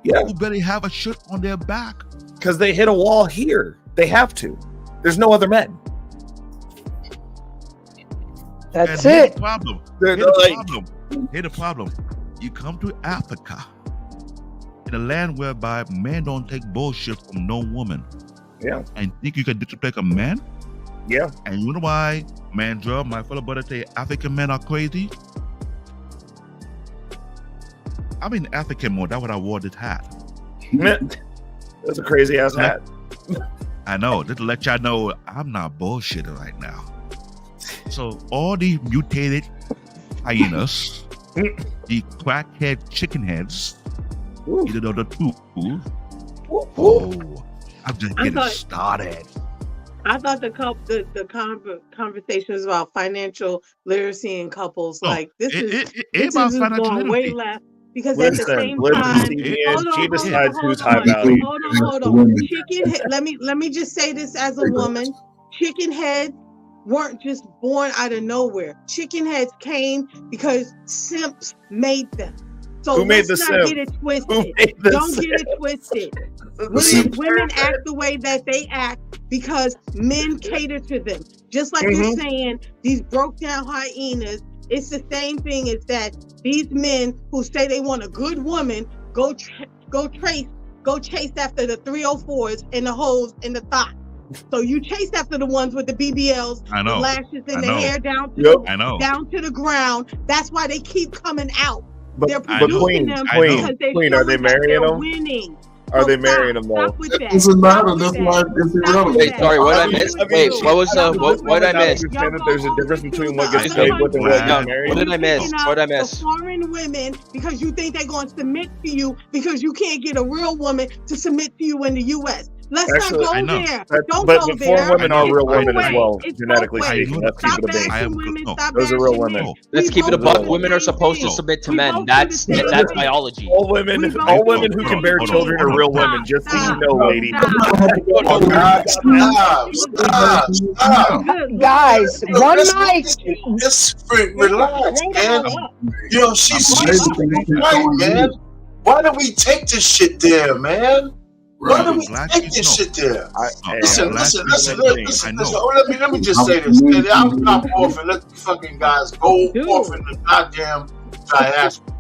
Who barely have a shirt on their back. Because they hit a wall here. They have to. There's no other men. That's and it. Here's the problem. You come to Africa, in a land whereby men don't take bullshit from no woman. Yeah. And think you can disrespect a man? Yeah. And you know why, Mandra, my fellow brother, say African men are crazy? I'm in African mode. That's what I wore this hat. That's a crazy ass hat. I know. Just to let y'all know, I'm not bullshitting right now. So all these mutated hyenas, the crackhead chicken heads, either of the two. I'm just getting started. I thought the conversation was about financial literacy in couples. Like this is going way left. Because at the same time, she decides who's high value. Hold on. Chicken head, let me just say this as a woman. Chicken heads weren't just born out of nowhere. Chicken heads came because simps made them. So Who made let's the not simp? get it twisted. Who made the Don't simp? get it twisted. simp. Women act the way that they act because men cater to them. Just like you're saying, these broke down hyenas, it's the same thing as that these men who say they want a good woman go chase after the 304s and the hoes and the thoughts. So you chase after the ones with the BBLs, I know. the lashes and I the know. hair down to Yep. I know. down to the ground. That's why they keep coming out. But, They're I but know. producing Queen, them I know. because they're Queen, are they showing that marrying they're them? winning. Are So they marrying them though? Stop with It that. doesn't Stop matter. with That's that. why it's Stop with irrelevant. Wait, that. sorry, what I I mean, missed? I mean, Wait, what was I the don't what I missed? understand that there's a difference between what gets Just say- paid with and what No, gets married. what did I miss? Picking What did I up the miss? foreign women because you think they're going to submit to you because you can't get a real woman to submit to you in the U.S. Let's Actually, not I go know. there. But Don't but go the foreign there. women are It's real both women as ways. well, It's genetically both I speaking. know Let's keep Stop it a bean. I am bashing women. no. Stop Those are real bashing women. men. Let's We keep it a both buck. do the Women are same supposed to thing. submit to We men. both do the That's same that's thing. biology. All women We both I who do the can same bear thing. children are real women. Stop, Just so you stop, know, lady. stop. Stop. Good Guys, Lord. one Let's mic. relax, man. You know, she's right, man. Why do we take this shit there, man? Why do I'm we glad take you this know. shit there? I'm Listen, glad listen, you listen, know. listen, I listen. know. Oh, let me just say this. And I'll stop off and let you fucking guys go off in the goddamn diaspora.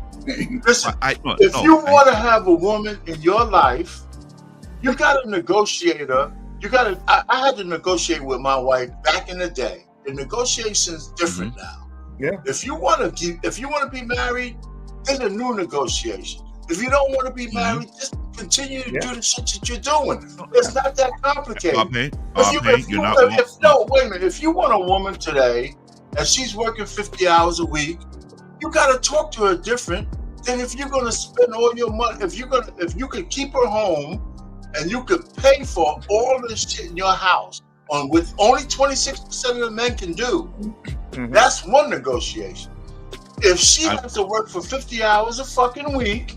Listen, if you want to have a woman in your life, you got to negotiate her. You got to. I had to negotiate with my wife back in the day. The negotiation's different now. Yeah. If you want to be married, there's a new negotiation. If you don't want to be married, just continue to do the shit that you're doing. It's not that complicated. Wait a minute. If you want a woman today and she's working 50 hours a week, you got to talk to her different than if you're going to spend all your money. If you could keep her home and you could pay for all the shit in your house on with only 26% of the men can do. That's one negotiation. If she has to work for 50 hours a fucking week,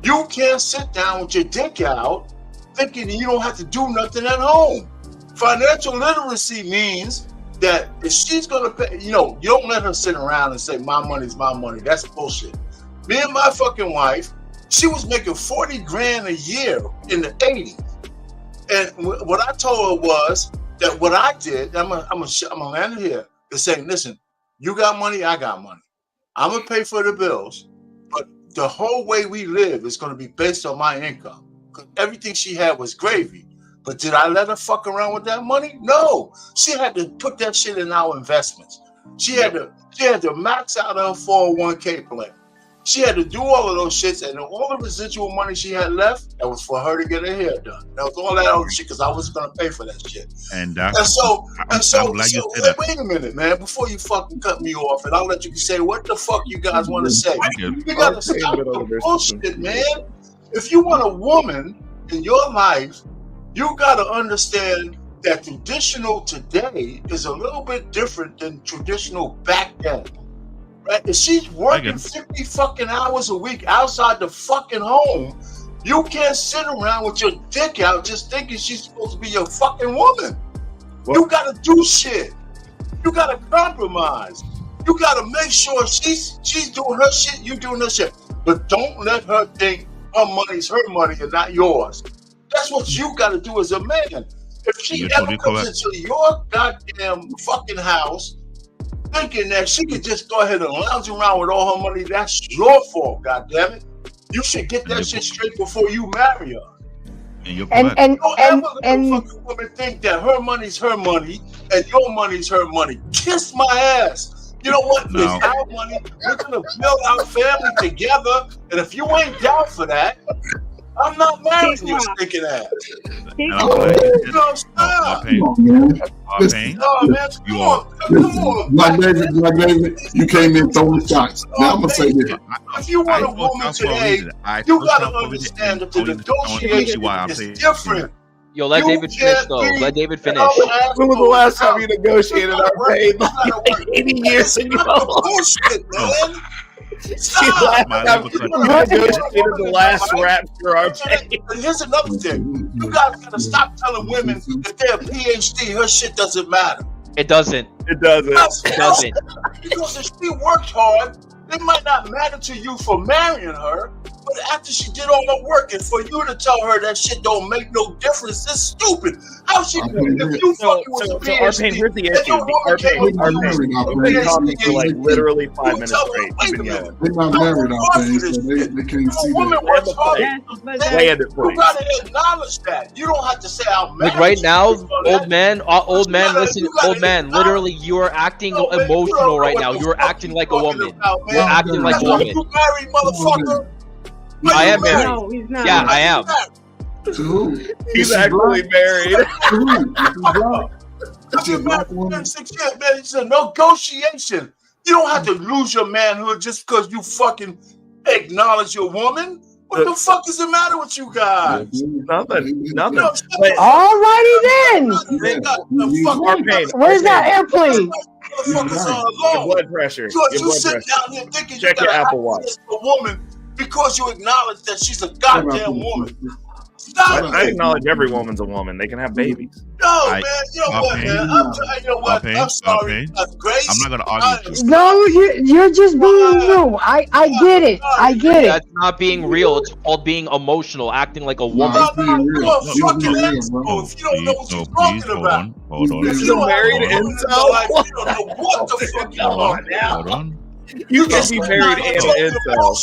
you can't sit down with your dick out thinking you don't have to do nothing at home. Financial literacy means that if she's gonna pay, you don't let her sit around and say, my money's my money. That's bullshit. Me and my fucking wife, she was making 40 grand a year in the 80s. And what I told her was that what I did, I'm gonna land it here, is saying, listen, you got money, I got money. I'm gonna pay for the bills, but the whole way we live is gonna be based on my income. Because everything she had was gravy. But did I let her fuck around with that money? No. She had to put that shit in our investments. She had to max out her 401k plan. She had to do all of those shits, and all the residual money she had left, that was for her to get her hair done. That was all that other shit because I wasn't gonna pay for that shit. And so I'm glad you said that. wait a minute, man. Before you fucking cut me off, and I'll let you say what the fuck you guys want to say. You gotta stop the bullshit, man. If you want a woman in your life, you gotta understand that traditional today is a little bit different than traditional back then. Right? If she's working 50 fucking hours a week outside the fucking home, you can't sit around with your dick out just thinking she's supposed to be your fucking woman. You gotta do shit. You gotta compromise. You gotta make sure she's doing her shit, you doing her shit. But don't let her think her money's her money and not yours. That's what you gotta do as a man. If she ever comes into your goddamn fucking house thinking that she could just go ahead and lounge around with all her money, that's your fault, goddammit. You should get that shit straight before you marry her. And Don't ever fucking woman think that her money's her money and your money's her money. Kiss my ass. You know what? No. It's our money. We're gonna build our family together. And if you ain't down for that, I'm not marrying you, stinking ass. Stop. No, man. Black David, you came in throwing shots. Now I'm gonna say this. If you want a woman today, you gotta understand that the negotiation is different. Yo, let David finish though. Let David finish. When was the last time you negotiated our pay? Like 80 years ago. Bullshit, man. Stop. Negotiated the last rap for our pay. And here's another thing. You guys gotta stop telling women that they're a PhD, her shit doesn't matter. It doesn't. It doesn't. It doesn't. Because if she worked hard It might not matter to you for marrying her, but after she did all the work, and for you to tell her that shit don't make no difference, it's stupid. How she, if you fucking was a Arpain, here's the issue. Arpain, we've been talking for like literally 5 minutes straight. They're not married out there, so they can't see that. Land it, You please. gotta acknowledge that. You don't have to say I'm Like married. right now, old man, listen, old man, literally, you are acting emotional right now. You are acting like a woman. You're acting like a woman. You married, motherfucker? I am married. No, he's not. Yeah, I am. To who? He's actually married. I've been married for 36 years, man. It's a negotiation. You don't have to lose your manhood just because you fucking acknowledge your woman. What the fuck does it matter with you guys? Nothing. Alrighty then. Where's that airplane? Your blood pressure. You sit down here thinking Check you your gotta Apple Watch. a woman because you acknowledge that she's a goddamn woman. Stop I it. acknowledge every woman's a woman. They can have babies. No, man. You know what, man? You know what? I'm sorry. Grace. I'm not gonna argue with you. No, you're just being you. I get it. I get it. That's not being real. It's called being emotional, acting like a woman. You're a fucking asshole if you don't know what you're talking about. Hold on. If you don't married incel, you don't know what the fuck you're talking about. Hold on. You can be married and incel.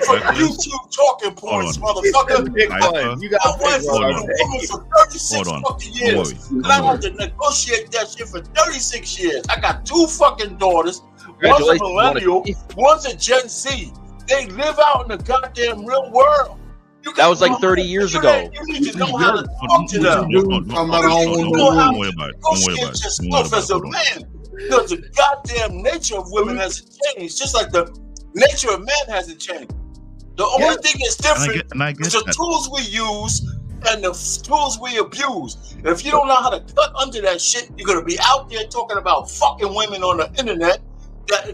From YouTube talking points, motherfucker. Big one. You got I was hold with a woman for 36 on. fucking years. And I had to negotiate that shit for 36 years. I got 2 fucking daughters. One's a millennial, one's a Gen Z. They live out in the goddamn real world. That was like 30 years ago. You need to know how to talk to them. Don't worry about it. Don't worry about it. Don't worry As a about it. man, because the goddamn nature of women hasn't changed, just like the nature of man hasn't changed. The only thing that's different is the tools we use and the tools we abuse. And if you don't know how to cut under that shit, you're gonna be out there talking about fucking women on the internet.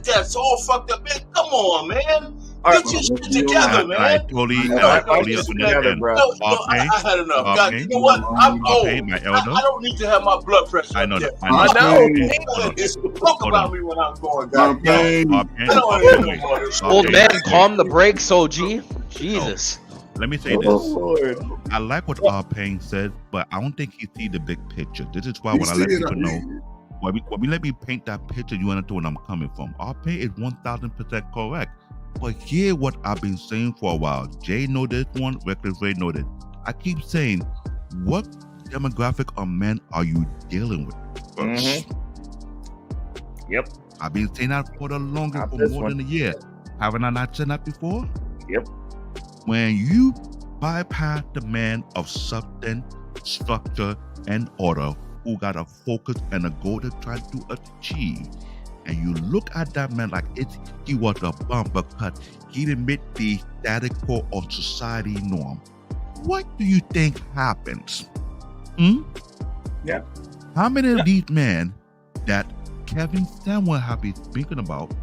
That's all fucked up. Man, come on, man. Get your shit together, man. I totally understand. I had enough. God, you know what? I'm old. My elder. I don't need to have my blood pressure. I know up that. there. I know. Talk about me when I'm going, God. I don't need no more. Old man, calm the brakes, OG. Jesus. Let me say this. I like what Arpain said, but I don't think he see the big picture. This is why when I let people know, when we let me paint that picture, you understand where I'm coming from. Arpain is 1000% correct. But hear what I've been saying for a while. Jay know this one, Reckless Ray know this. I keep saying, what demographic of men are you dealing with? Yep. I've been saying that for the longest, for more than a year. Haven't I not said that before? Yep. When you bypass the man of substance, structure, and order, who got a focus and a goal to try to achieve, and you look at that man like he was a bumper cut, he didn't meet the status quo of society norm. What do you think happens? Yeah. How many of these men that Kevin Samuel have been speaking about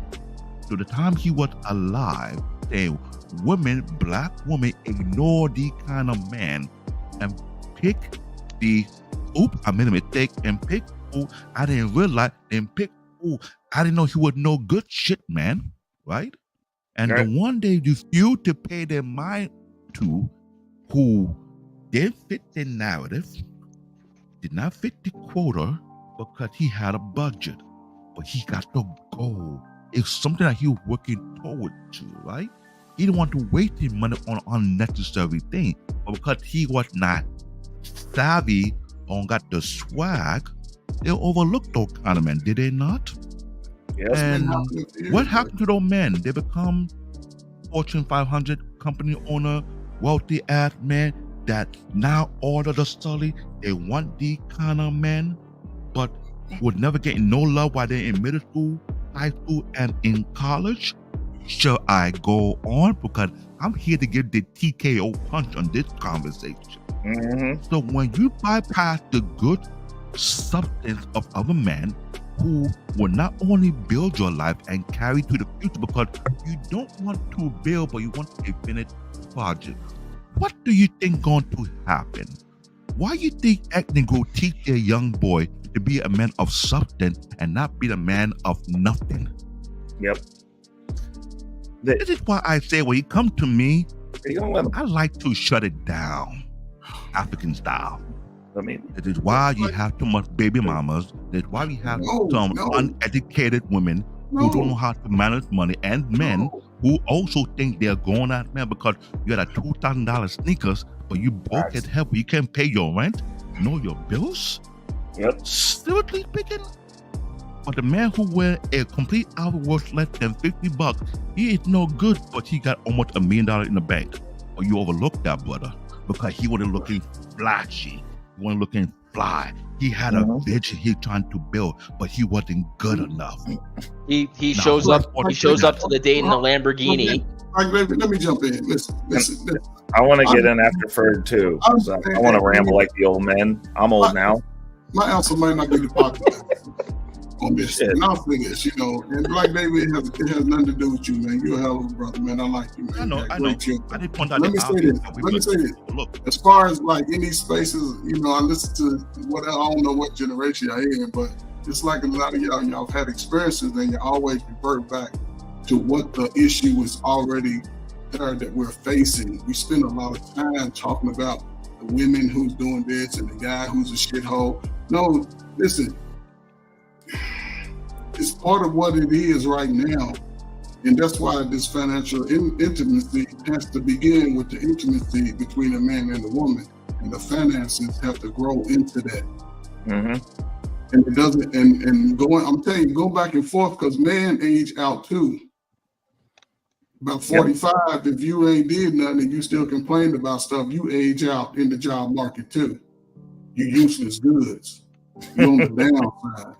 to the time he was alive, saying women, black women, ignore the kind of man and pick the I made a mistake and pick I didn't realize and pick I didn't know he was no good shit, man. Right? And the one they refuse to pay their mind to, who didn't fit the narrative, did not fit the quota because he had a budget, but he got the goal. It's something that he was working toward to, right? He didn't want to waste his money on unnecessary things, but because he was not savvy or got the swag, they overlooked those kind of men, did they not? Yes. And what happened to those men? They become Fortune 500 company owner, wealthy ass men that now order the study. They want the kind of men, but would never get no love while they're in middle school, high school, and in college. Shall I go on? Because I'm here to give the TKO punch on this conversation. So when you bypass the good substance of other men who will not only build your life and carry to the future, because you don't want to build, but you want a finished project, what do you think going to happen? Why you think acting go teach their young boy to be a man of substance and not be the man of nothing? Yep. This is why I say when you come to me, you gonna let him? I like to shut it down, African style. I mean, that is why you have too much baby mamas. That's why we have some uneducated women who don't know how to manage money, and men who also think they're going out there because you got a $2,000 sneakers, but you broke as hell. You can't pay your rent, know your bills. Yep. Seriously speaking. But the man who wear a complete outfit worth less than $50, he is no good, but he got almost $1 million in the bank. Or you overlook that, brother, because he wasn't looking flashy. He wasn't looking fly. He had a vision he trying to build, but he wasn't good enough. He shows up. He shows up to the date in a Lamborghini. Let me jump in. Listen. I want to get in after Ferg too. So I want to ramble like the old men. I'm old now. My answer might not be the popular on this. And I'll say this, and Black David, it has nothing to do with you, man. You're a hell of a brother, man. I like you, man. I know. Let me say this. Look, as far as like in these spaces, I listen to I don't know what generation you're in, but it's like a lot of y'all have had experiences, and you always revert back to what the issue is already there that we're facing. We spend a lot of time talking about the women who's doing this and the guy who's a shithole. No, listen. It's part of what it is right now, and that's why this financial intimacy has to begin with the intimacy between a man and a woman, and the finances have to grow into that. And it doesn't. And going, I'm telling you, go back and forth because men age out too. About 45, if you ain't did nothing and you still complained about stuff, you age out in the job market too. You useless goods. You're on the downside.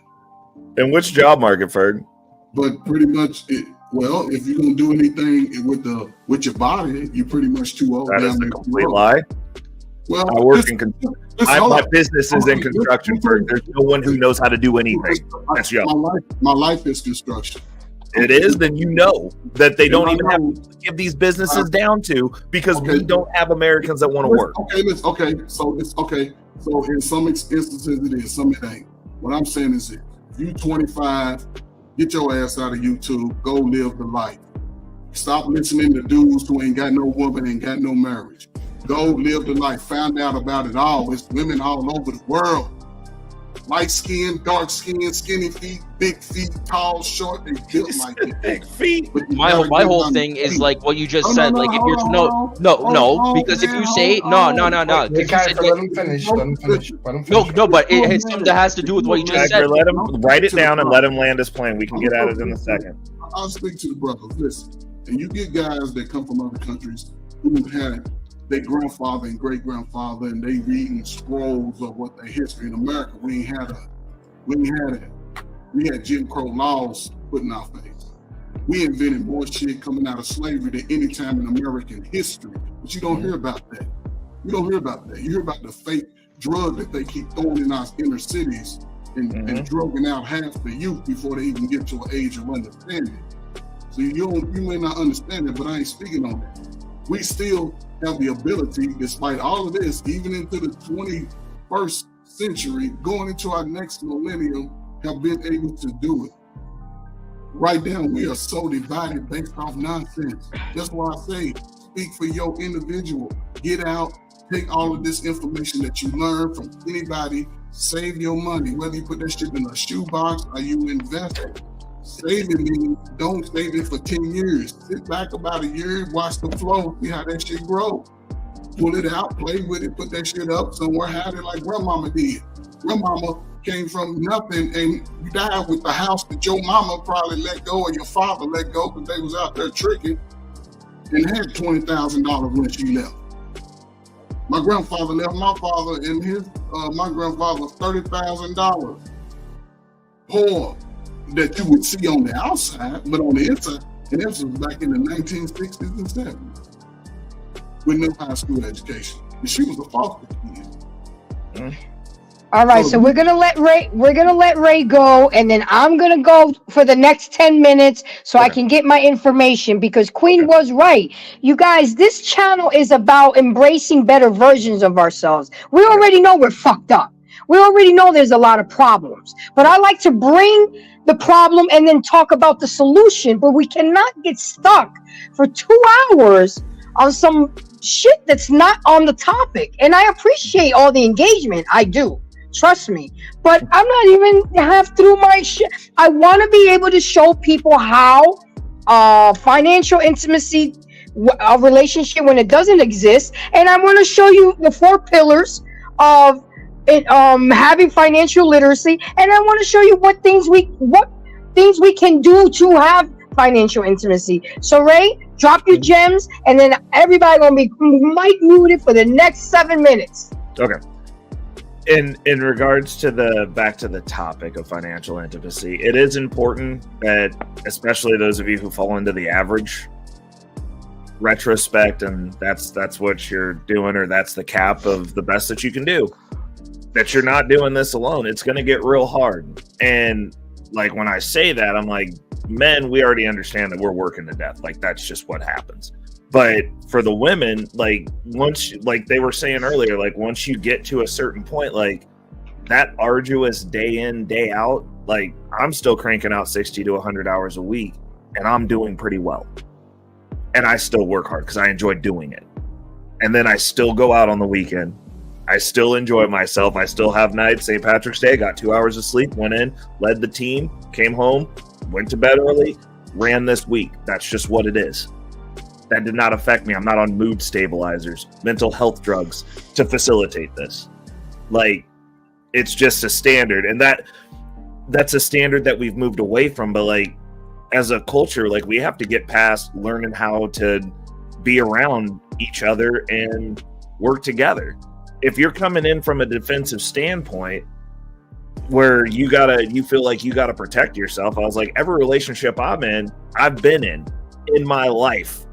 In which job market, Ferg? But pretty much, if you're gonna do anything with your body, you're pretty much too old. That is a complete lie. Well, I work in my business is in construction. Ferg. There's no one who knows how to do anything. That's my life is construction. It is, then you know that they don't even have to give these businesses down to because we don't have Americans that want to work. So in some instances it is, some it ain't. What I'm saying is this. You 25, get your ass out of YouTube, go live the life. Stop listening to dudes who ain't got no woman, ain't got no marriage. Go live the life, find out about it all. It's women all over the world. Light skin, dark skin, skinny feet, big feet, tall, short, they built like it. Big feet. My whole thing is like what you just said. Like if you're because if you say no. Let him finish. No, but it has something that has to do with what you just said. Let him write it down and let him land his plane. We can get at it in a second. I'll speak to the brothers. Listen, and you get guys that come from other countries who had their grandfather and great grandfather, and they reading scrolls of what their history in America. We ain't had it. We had Jim Crow laws put in our face. We invented more shit coming out of slavery than any time in American history. But you don't hear about that. You don't hear about that. You hear about the fake drug that they keep throwing in our inner cities and drugging out half the youth before they even get to an age of understanding. So you may not understand it, but I ain't speaking on that. We still have the ability, despite all of this, even into the 21st century, going into our next millennium, have been able to do it. Right now, we are so divided based off nonsense. That's why I say, speak for your individual. Get out, take all of this information that you learn from anybody, save your money, whether you put that shit in a shoebox or you invest it. Saving means don't save it for 10 years. Sit back about a year, watch the flow, see how that shit grow. Pull it out, play with it, put that shit up somewhere, have it like grandmama did. Grandmama came from nothing and you died with the house that your mama probably let go or your father let go because they was out there tricking and had $20,000 when she left. My grandfather left my father and my grandfather was $30,000. Poor. That you would see on the outside, but on the inside, and this was back in the 1960s and 70s with no high school education. And she was a foster kid. All right, so we're gonna let Ray go, and then I'm gonna go for the next 10 minutes so I can get my information because Queen was right. You guys, this channel is about embracing better versions of ourselves. We already know we're fucked up. We already know there's a lot of problems, but I like to bring the problem and then talk about the solution, but we cannot get stuck for 2 hours on some shit that's not on the topic. And I appreciate all the engagement. I do. Trust me. But I'm not even half through my shit. I want to be able to show people how financial intimacy, a relationship when it doesn't exist. And I want to show you the 4 pillars of it, having financial literacy. And I want to show you what things we can do to have financial intimacy. So Ray, drop your gems, and then everybody gonna be mic muted for the next 7 minutes. Okay. In regards to back to the topic of financial intimacy, it is important that, especially those of you who fall into the average retrospect, and that's what you're doing, or that's the cap of the best that you can do, that you're not doing this alone. It's going to get real hard. And like when I say that, I'm like, men, we already understand that we're working to death. Like that's just what happens. But for the women, like once, like they were saying earlier, like once you get to a certain point, like that arduous day in, day out, like I'm still cranking out 60 to 100 hours a week, and I'm doing pretty well. And I still work hard because I enjoy doing it. And then I still go out on the weekend. I still enjoy myself. I still have nights. St. Patrick's Day, got 2 hours of sleep, went in, led the team, came home, went to bed early, ran this week. That's just what it is. That did not affect me. I'm not on mood stabilizers, mental health drugs to facilitate this. Like, it's just a standard. And that's a standard that we've moved away from. But like, as a culture, like we have to get past learning how to be around each other and work together. If you're coming in from a defensive standpoint where you feel like you gotta protect yourself, I was like, every relationship I've been in my life,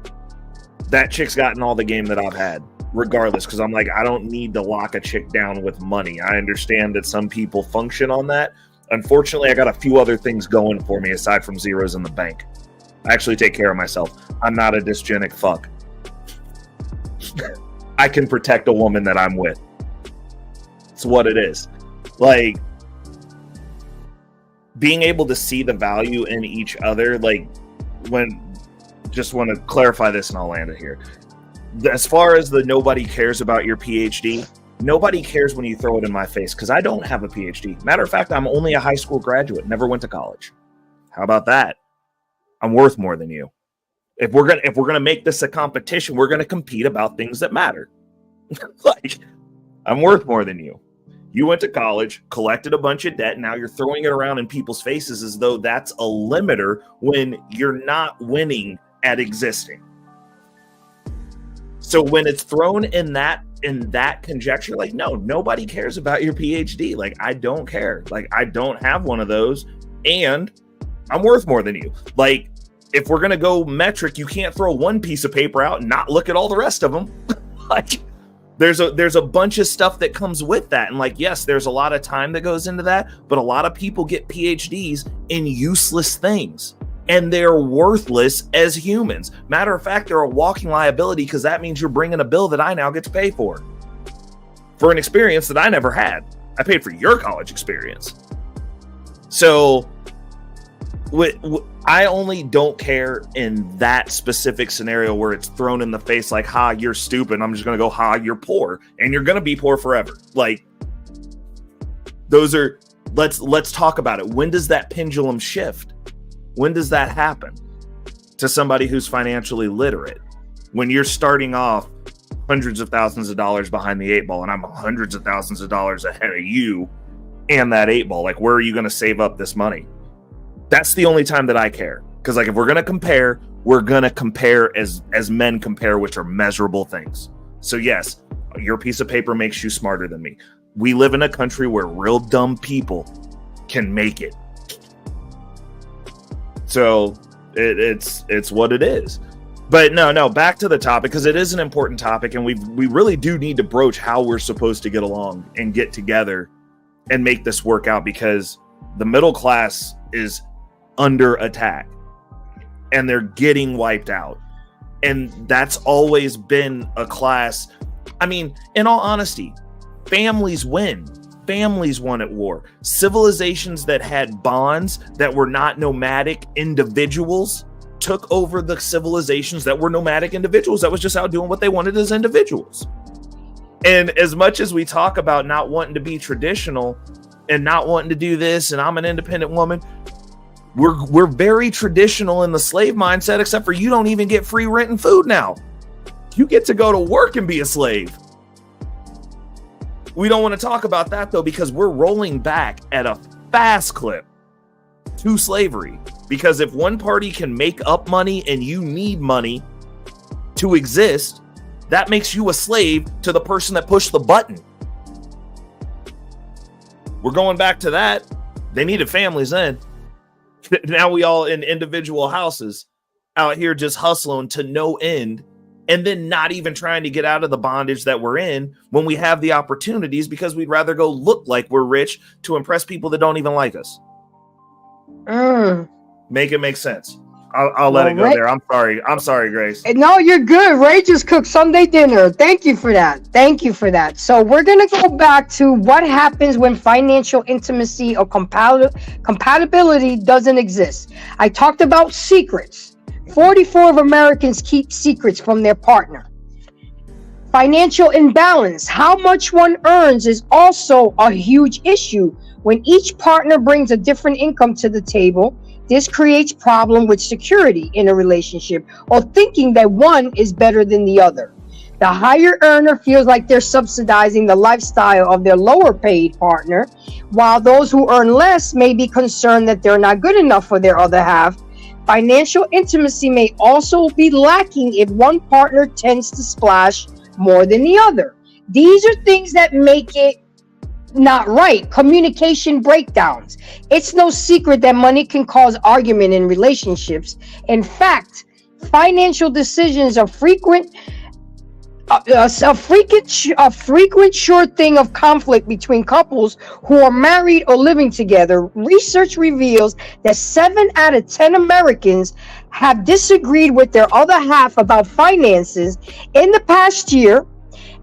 that chick's gotten all the game that I've had, regardless. Because I'm like, I don't need to lock a chick down with money. I understand that some people function on that. Unfortunately, I got a few other things going for me aside from zeros in the bank. I actually take care of myself. I'm not a dysgenic fuck. I can protect a woman that I'm with. It's what it is. Like, being able to see the value in each other, like, just want to clarify this and I'll land it here. As far as the nobody cares about your PhD, nobody cares when you throw it in my face because I don't have a PhD. Matter of fact, I'm only a high school graduate, never went to college. How about that? I'm worth more than you. If we're gonna make this a competition, we're gonna compete about things that matter. Like, I'm worth more than you. You went to college, collected a bunch of debt, now you're throwing it around in people's faces as though that's a limiter when you're not winning at existing. So when it's thrown in that conjecture, like, no, nobody cares about your PhD. Like, I don't care. Like, I don't have one of those, and I'm worth more than you. Like, if we're gonna go metric, you can't throw one piece of paper out and not look at all the rest of them. Like, there's a bunch of stuff that comes with that, and like, yes, there's a lot of time that goes into that, but a lot of people get PhDs in useless things, and they're worthless as humans. Matter of fact, they're a walking liability because that means you're bringing a bill that I now get to pay for an experience that I never had. I paid for your college experience. So I only don't care in that specific scenario where it's thrown in the face like, ha, you're stupid. I'm just going to go, ha, you're poor. And you're going to be poor forever. Like, those are, let's talk about it. When does that pendulum shift? When does that happen to somebody who's financially literate? When you're starting off hundreds of thousands of dollars behind the 8 ball and I'm hundreds of thousands of dollars ahead of you and that 8 ball, like, where are you going to save up this money? That's the only time that I care. Because, like, if we're going to compare, we're going to compare as men compare, which are measurable things. So, yes, your piece of paper makes you smarter than me. We live in a country where real dumb people can make it. So, it's what it is. But no, back to the topic, because it is an important topic, and we really do need to broach how we're supposed to get along and get together and make this work out, because the middle class is under attack and they're getting wiped out, and that's always been a class. I mean, in all honesty, families win. families won at war. Civilizations that had bonds that were not nomadic individuals took over the civilizations that were nomadic individuals that was just out doing what they wanted as individuals. And as much as we talk about not wanting to be traditional and not wanting to do this, and I'm an independent woman, we're very traditional in the slave mindset, except for you don't even get free rent and food now. You get to go to work and be a slave. We don't want to talk about that, though, because we're rolling back at a fast clip to slavery. Because if one party can make up money and you need money to exist, that makes you a slave to the person that pushed the button. We're going back to that. They needed families then. Now we all in individual houses out here just hustling to no end, and then not even trying to get out of the bondage that we're in when we have the opportunities, because we'd rather go look like we're rich to impress people that don't even like us. Make it make sense. I'll let it go there. I'm sorry, Grace. No, you're good. Ray just cooked Sunday dinner. Thank you for that. So we're going to go back to what happens when financial intimacy or compatibility doesn't exist. I talked about secrets. 44 of Americans keep secrets from their partner. Financial imbalance. How much one earns is also a huge issue. When each partner brings a different income to the table, this creates problem with security in a relationship, or thinking that one is better than the other. The higher earner feels like they're subsidizing the lifestyle of their lower paid partner, while those who earn less may be concerned that they're not good enough for their other half. Financial intimacy may also be lacking if one partner tends to splash more than the other. These are things that make it not right. Communication breakdowns. It's no secret that money can cause argument in relationships. In fact, financial decisions are frequent sure thing of conflict between couples who are married or living together. Research reveals that 7 out of 10 Americans have disagreed with their other half about finances in the past year.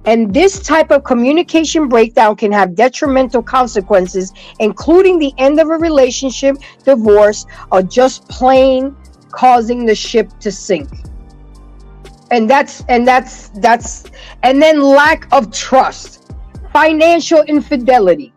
And this type of communication breakdown can have detrimental consequences, including the end of a relationship, divorce, or just plain causing the ship to sink. And then lack of trust. Financial infidelity.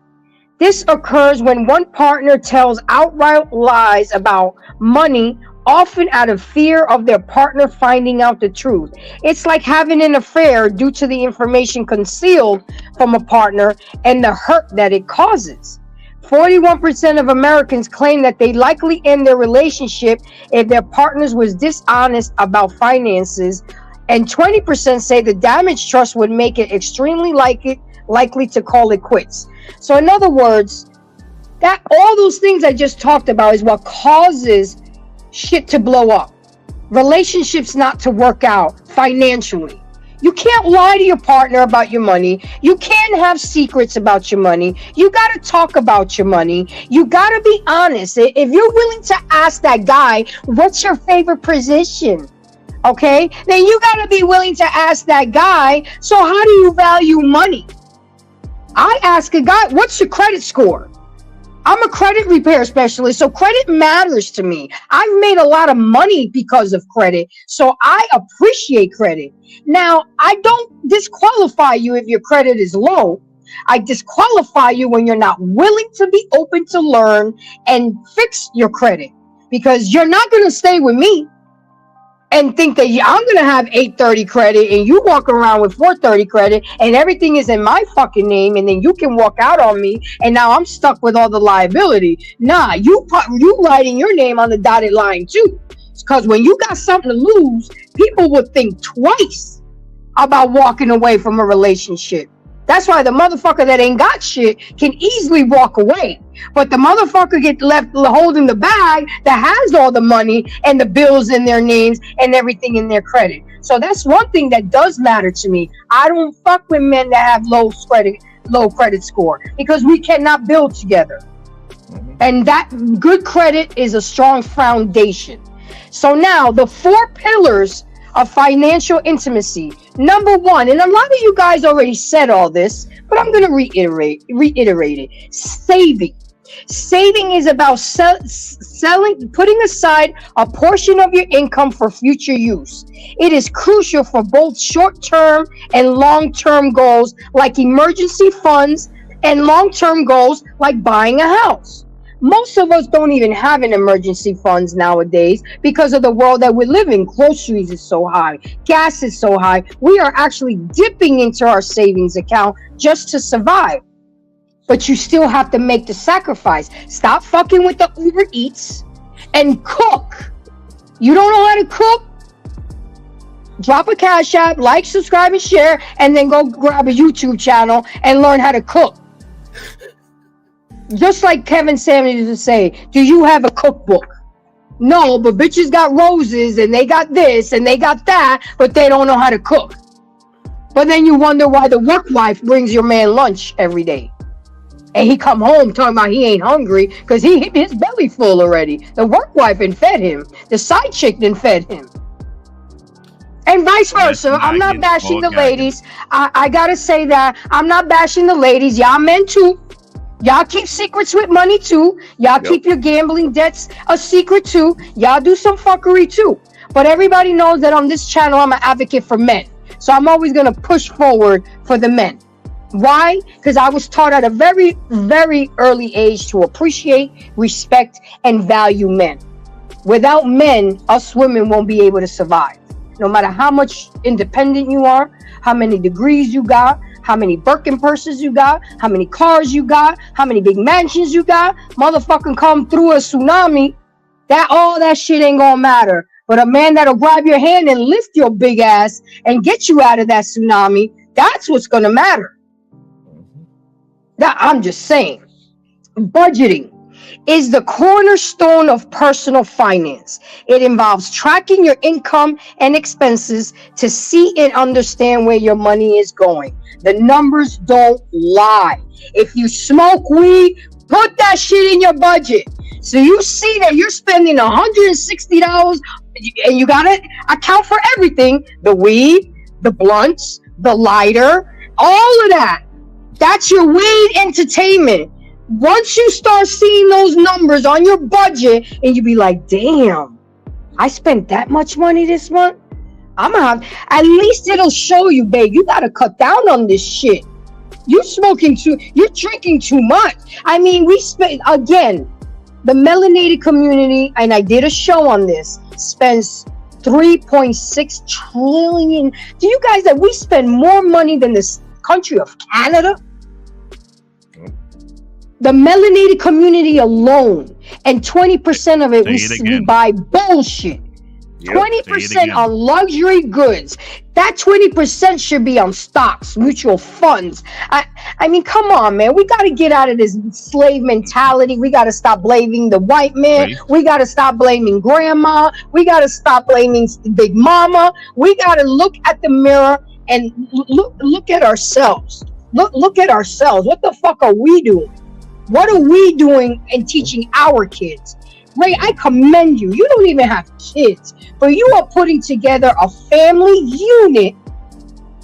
This occurs when one partner tells outright lies about money, often out of fear of their partner finding out the truth. It's like having an affair due to the information concealed from a partner and the hurt that it causes. 41% of Americans claim that they likely end their relationship if their partners was dishonest about finances, and 20% say the damaged trust would make it extremely likely to call it quits. So in other words, that all those things I just talked about is what causes shit to blow up, relationships not to work out financially. You can't lie to your partner about your money. You can't have secrets about your money. You got to talk about your money. You got to be honest. If you're willing to ask that guy, what's your favorite position? Okay, then you got to be willing to ask that guy, so how do you value money? I ask a guy, what's your credit score? I'm a credit repair specialist, so credit matters to me. I've made a lot of money because of credit, so I appreciate credit. Now, I don't disqualify you if your credit is low. I disqualify you when you're not willing to be open to learn and fix your credit, because you're not going to stay with me and think that I'm going to have 830 credit and you walk around with 430 credit and everything is in my fucking name, and then you can walk out on me and now I'm stuck with all the liability. Nah, you writing your name on the dotted line too. Because when you got something to lose, people will think twice about walking away from a relationship. That's why the motherfucker that ain't got shit can easily walk away. But the motherfucker get left holding the bag that has all the money and the bills in their names and everything in their credit. So that's one thing that does matter to me. I don't fuck with men that have low credit score, because we cannot build together. And that good credit is a strong foundation. So now the 4 pillars of financial intimacy. Number one, and a lot of you guys already said all this, but I'm going to reiterate it. Saving. Saving is about putting aside a portion of your income for future use. It is crucial for both short-term and long-term goals like emergency funds and long-term goals like buying a house. Most of us don't even have an emergency funds nowadays because of the world that we live in. Groceries is so high. Gas is so high. We are actually dipping into our savings account just to survive. But you still have to make the sacrifice. Stop fucking with the Uber Eats and cook. You don't know how to cook? Drop a Cash App, like, subscribe, and share, and then go grab a YouTube channel and learn how to cook. Just like Kevin Samuels used to say, do you have a cookbook? No, but bitches got roses and they got this and they got that, but they don't know how to cook. But then you wonder why the work wife brings your man lunch every day. And he come home talking about he ain't hungry because he hit his belly full already. The work wife and fed him. The side chick then fed him. And vice versa. I'm not bashing the ladies. I gotta say that. I'm not bashing the ladies. Y'all men too. Y'all keep secrets with money too. Y'all keep your gambling debts a secret too. Y'all do some fuckery too. But everybody knows that on this channel, I'm an advocate for men. So I'm always going to push forward for the men. Why? Because I was taught at a very, very early age to appreciate, respect, and value men. Without men, us women won't be able to survive. No matter how much independent you are, how many degrees you got, how many Birkin purses you got, how many cars you got, how many big mansions you got, motherfucking come through a tsunami, all that shit ain't gonna matter. But a man that'll grab your hand and lift your big ass and get you out of that tsunami, that's what's gonna matter. That I'm just saying. Budgeting is the cornerstone of personal finance. It involves tracking your income and expenses to see and understand where your money is going. The numbers don't lie. If you smoke weed, put that shit in your budget. So you see that you're spending $160 and you gotta account for everything. The weed, the blunts, the lighter, all of that. That's your weed entertainment. Once you start seeing those numbers on your budget and you be like, damn, I spent that much money this month. I'm gonna have, at least it'll show you, babe, you gotta cut down on this shit. You're drinking too much. I mean, we spend, again, the melanated community, and I did a show on this, spends $3.6 trillion. Do you guys that we spend more money than this country of Canada? The melanated community alone, and 20% of it we buy bullshit. 20% on luxury goods. That 20% should be on stocks, mutual funds. I mean, come on, man. We got to get out of this slave mentality. We got to stop blaming the white man. We got to stop blaming grandma. We got to stop blaming big mama. We got to look at the mirror and look at ourselves. Look at ourselves. What the fuck are we doing? What are we doing and teaching our kids? Ray, I commend you. You don't even have kids, but you are putting together a family unit,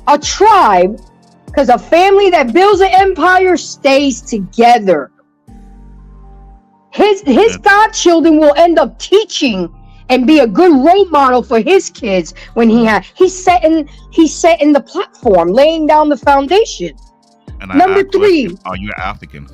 a tribe, because a family that builds an empire stays together. His godchildren will end up teaching and be a good role model for his kids when he's setting the platform, laying down the foundation. And Number 3. Are you African?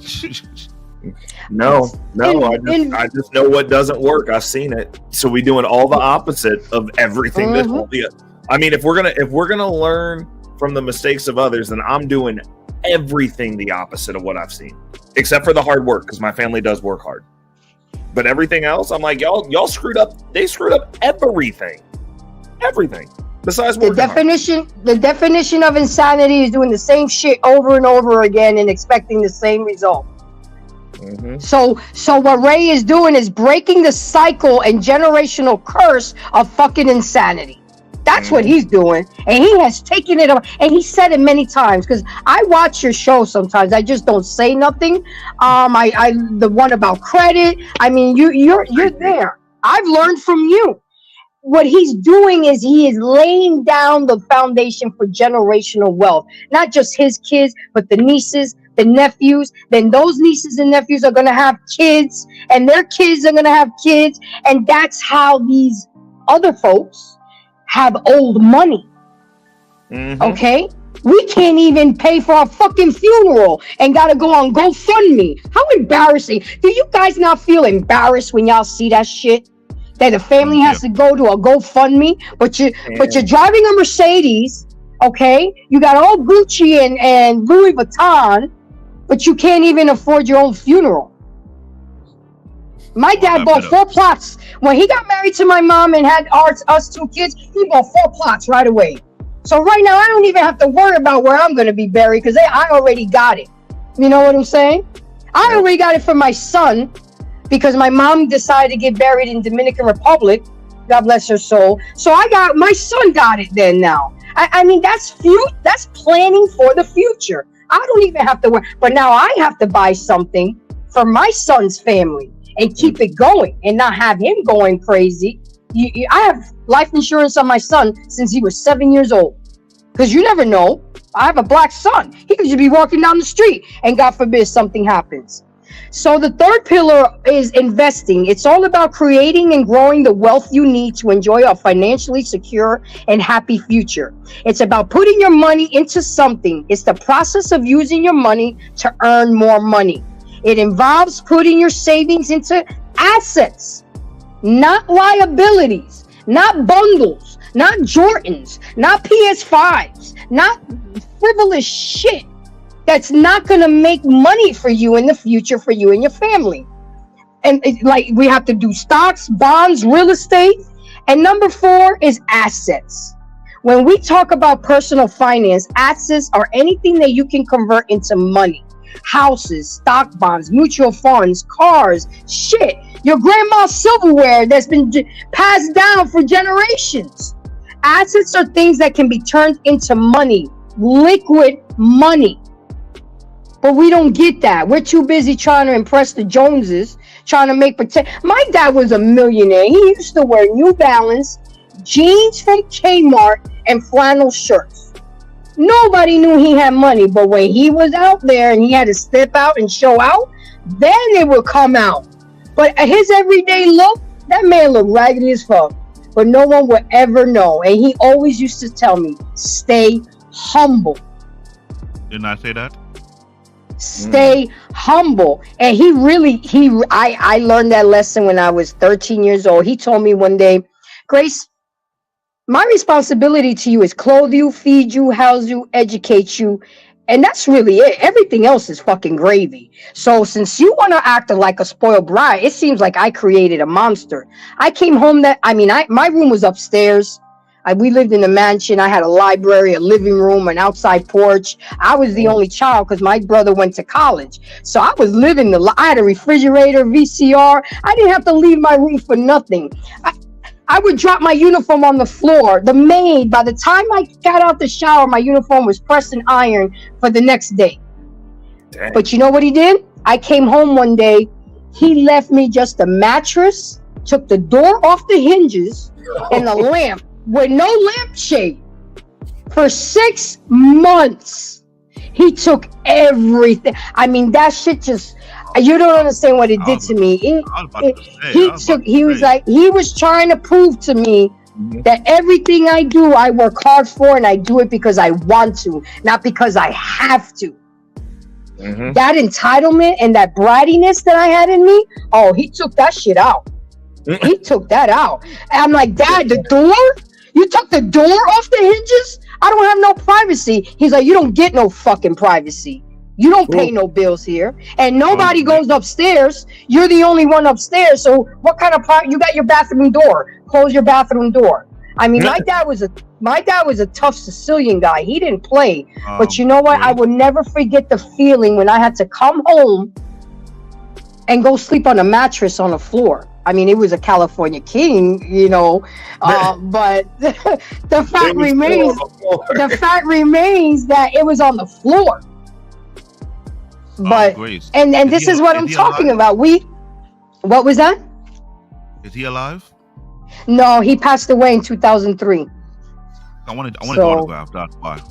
No. I just know what doesn't work. I've seen it. So we doing all the opposite of everything. I mean, if we're gonna learn from the mistakes of others, then I'm doing everything the opposite of what I've seen, except for the hard work, because my family does work hard. But everything else, I'm like, y'all screwed up. They screwed up everything. Besides the definition of insanity is doing the same shit over and over again and expecting the same result. Mm-hmm. So what Ray is doing is breaking the cycle and generational curse of fucking insanity. That's what he's doing, and he has taken it up. And he said it many times, because I watch your show sometimes. I just don't say nothing. The one about credit. I mean, you're there. I've learned from you. what he's doing is he is laying down the foundation for generational wealth. Not just his kids, but the nieces, the nephews. Then those nieces and nephews are going to have kids, and their kids are going to have kids. And that's how these other folks have old money. Okay? We can't even pay for our fucking funeral and gotta go on GoFundMe. How embarrassing. Do you guys not feel embarrassed when y'all see that shit? That the family has to go to a GoFundMe, but you're driving a Mercedes, okay? You got all Gucci and Louis Vuitton, but you can't even afford your own funeral. My dad bought 4 plots. When he got married to my mom and had us 2 kids, he bought 4 plots right away. So right now, I don't even have to worry about where I'm going to be buried because I already got it. You know what I'm saying? I already got it for my son because my mom decided to get buried in Dominican Republic. God bless her soul. So my son got it then now. I mean, that's planning for the future. I don't even have to worry. But now I have to buy something for my son's family and keep it going and not have him going crazy. I have life insurance on my son since he was 7 years old. Because you never know. I have a black son. He could just be walking down the street and God forbid something happens. So the third pillar is investing. It's all about creating and growing the wealth you need to enjoy a financially secure and happy future. It's about putting your money into something. It's the process of using your money to earn more money. It involves putting your savings into assets, not liabilities, not bundles, not Jordans, not PS5s, not frivolous shit that's not going to make money for you in the future for you and your family. And we have to do stocks, bonds, real estate. And number 4 is assets. When we talk about personal finance, assets are anything that you can convert into money. Houses, stock bonds, mutual funds, cars, shit. Your grandma's silverware that's been passed down for generations. Assets are things that can be turned into money, liquid money. But we don't get that. We're too busy trying to impress the Joneses, trying to make pretend. My dad was a millionaire. He used to wear New Balance, jeans from Kmart, and flannel shirts. Nobody knew he had money, but when he was out there and he had to step out and show out, then it would come out. But his everyday look, that man looked raggedy as fuck. But no one would ever know. And he always used to tell me, stay humble. Didn't I say that? Stay humble. And I learned that lesson when I was 13 years old. He told me one day, Grace, my responsibility to you is clothe you, feed you, house you, educate you. And that's really it. Everything else is fucking gravy. So since you want to act like a spoiled bride, it seems like I created a monster. I came home my room was upstairs. We lived in a mansion. I had a library, a living room, an outside porch. I was the only child because my brother went to college. So I was living I had a refrigerator, VCR. I didn't have to leave my room for nothing. I would drop my uniform on the floor. The maid, by the time I got out the shower, my uniform was pressed and ironed for the next day. Dang. But you know what he did? I came home one day. He left me just a mattress, took the door off the hinges, and a lamp with no lampshade. For 6 months, he took everything. I mean, that shit just... You don't understand what it did to me. He was trying to prove to me that everything I do, I work hard for, and I do it because I want to, not because I have to. That entitlement and that brattiness that I had in me, he took that shit out. He took that out. And I'm like, Dad, the door? You took the door off the hinges? I don't have no privacy. He's like, you don't get no fucking privacy. You don't pay no bills here, and nobody goes upstairs. You're the only one upstairs. So what kind of you got your bathroom door? Close your bathroom door. I mean, my dad was a tough Sicilian guy. He didn't play. But you know what? I will never forget the feeling when I had to come home and go sleep on a mattress on the floor. I mean, it was a California king, you know, but the fact remains that it was on the floor. But and this is what I'm talking about. What was that? Is he alive? No, he passed away in 2003. I wanted to autograph. That's why.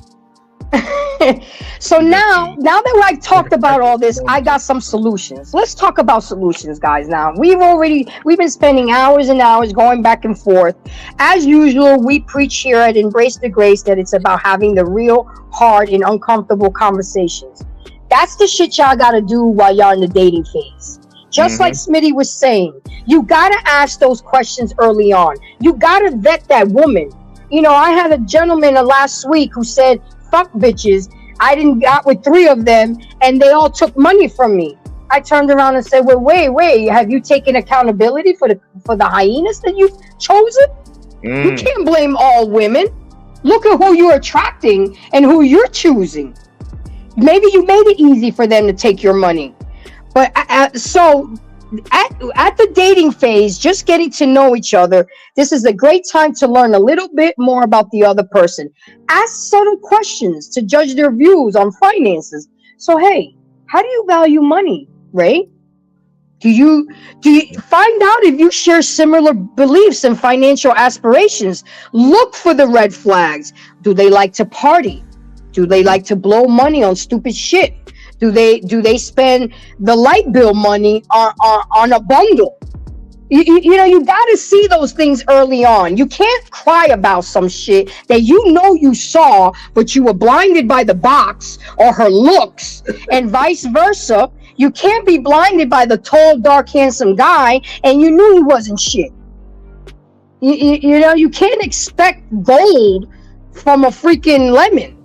So now that I talked about all this, I got some solutions. Let's talk about solutions, guys. Now we've been spending hours and hours going back and forth. As usual, we preach here at Embrace the Grace that it's about having the real, hard, and uncomfortable conversations. That's the shit y'all gotta do while y'all in the dating phase. Just like Smitty was saying, you gotta ask those questions early on. You gotta vet that woman. You know, I had a gentleman last week who said, fuck bitches. I didn't got with 3 of them and they all took money from me. I turned around and said, well, wait, have you taken accountability for the hyenas that you've chosen? You can't blame all women. Look at who you're attracting and who you're choosing. Maybe you made it easy for them to take your money. But so at the dating phase, just getting to know each other, this is a great time to learn a little bit more about the other person. Ask subtle questions to judge their views on finances. So, hey, how do you value money, Ray? Do you find out if you share similar beliefs and financial aspirations? Look for the red flags. Do they like to party? Do they like to blow money on stupid shit? Do they spend the light bill money on a bundle? You know, you got to see those things early on. You can't cry about some shit that you know you saw, but you were blinded by the box or her looks, and vice versa. You can't be blinded by the tall, dark, handsome guy, and you knew he wasn't shit. You know, you can't expect gold from a freaking lemon.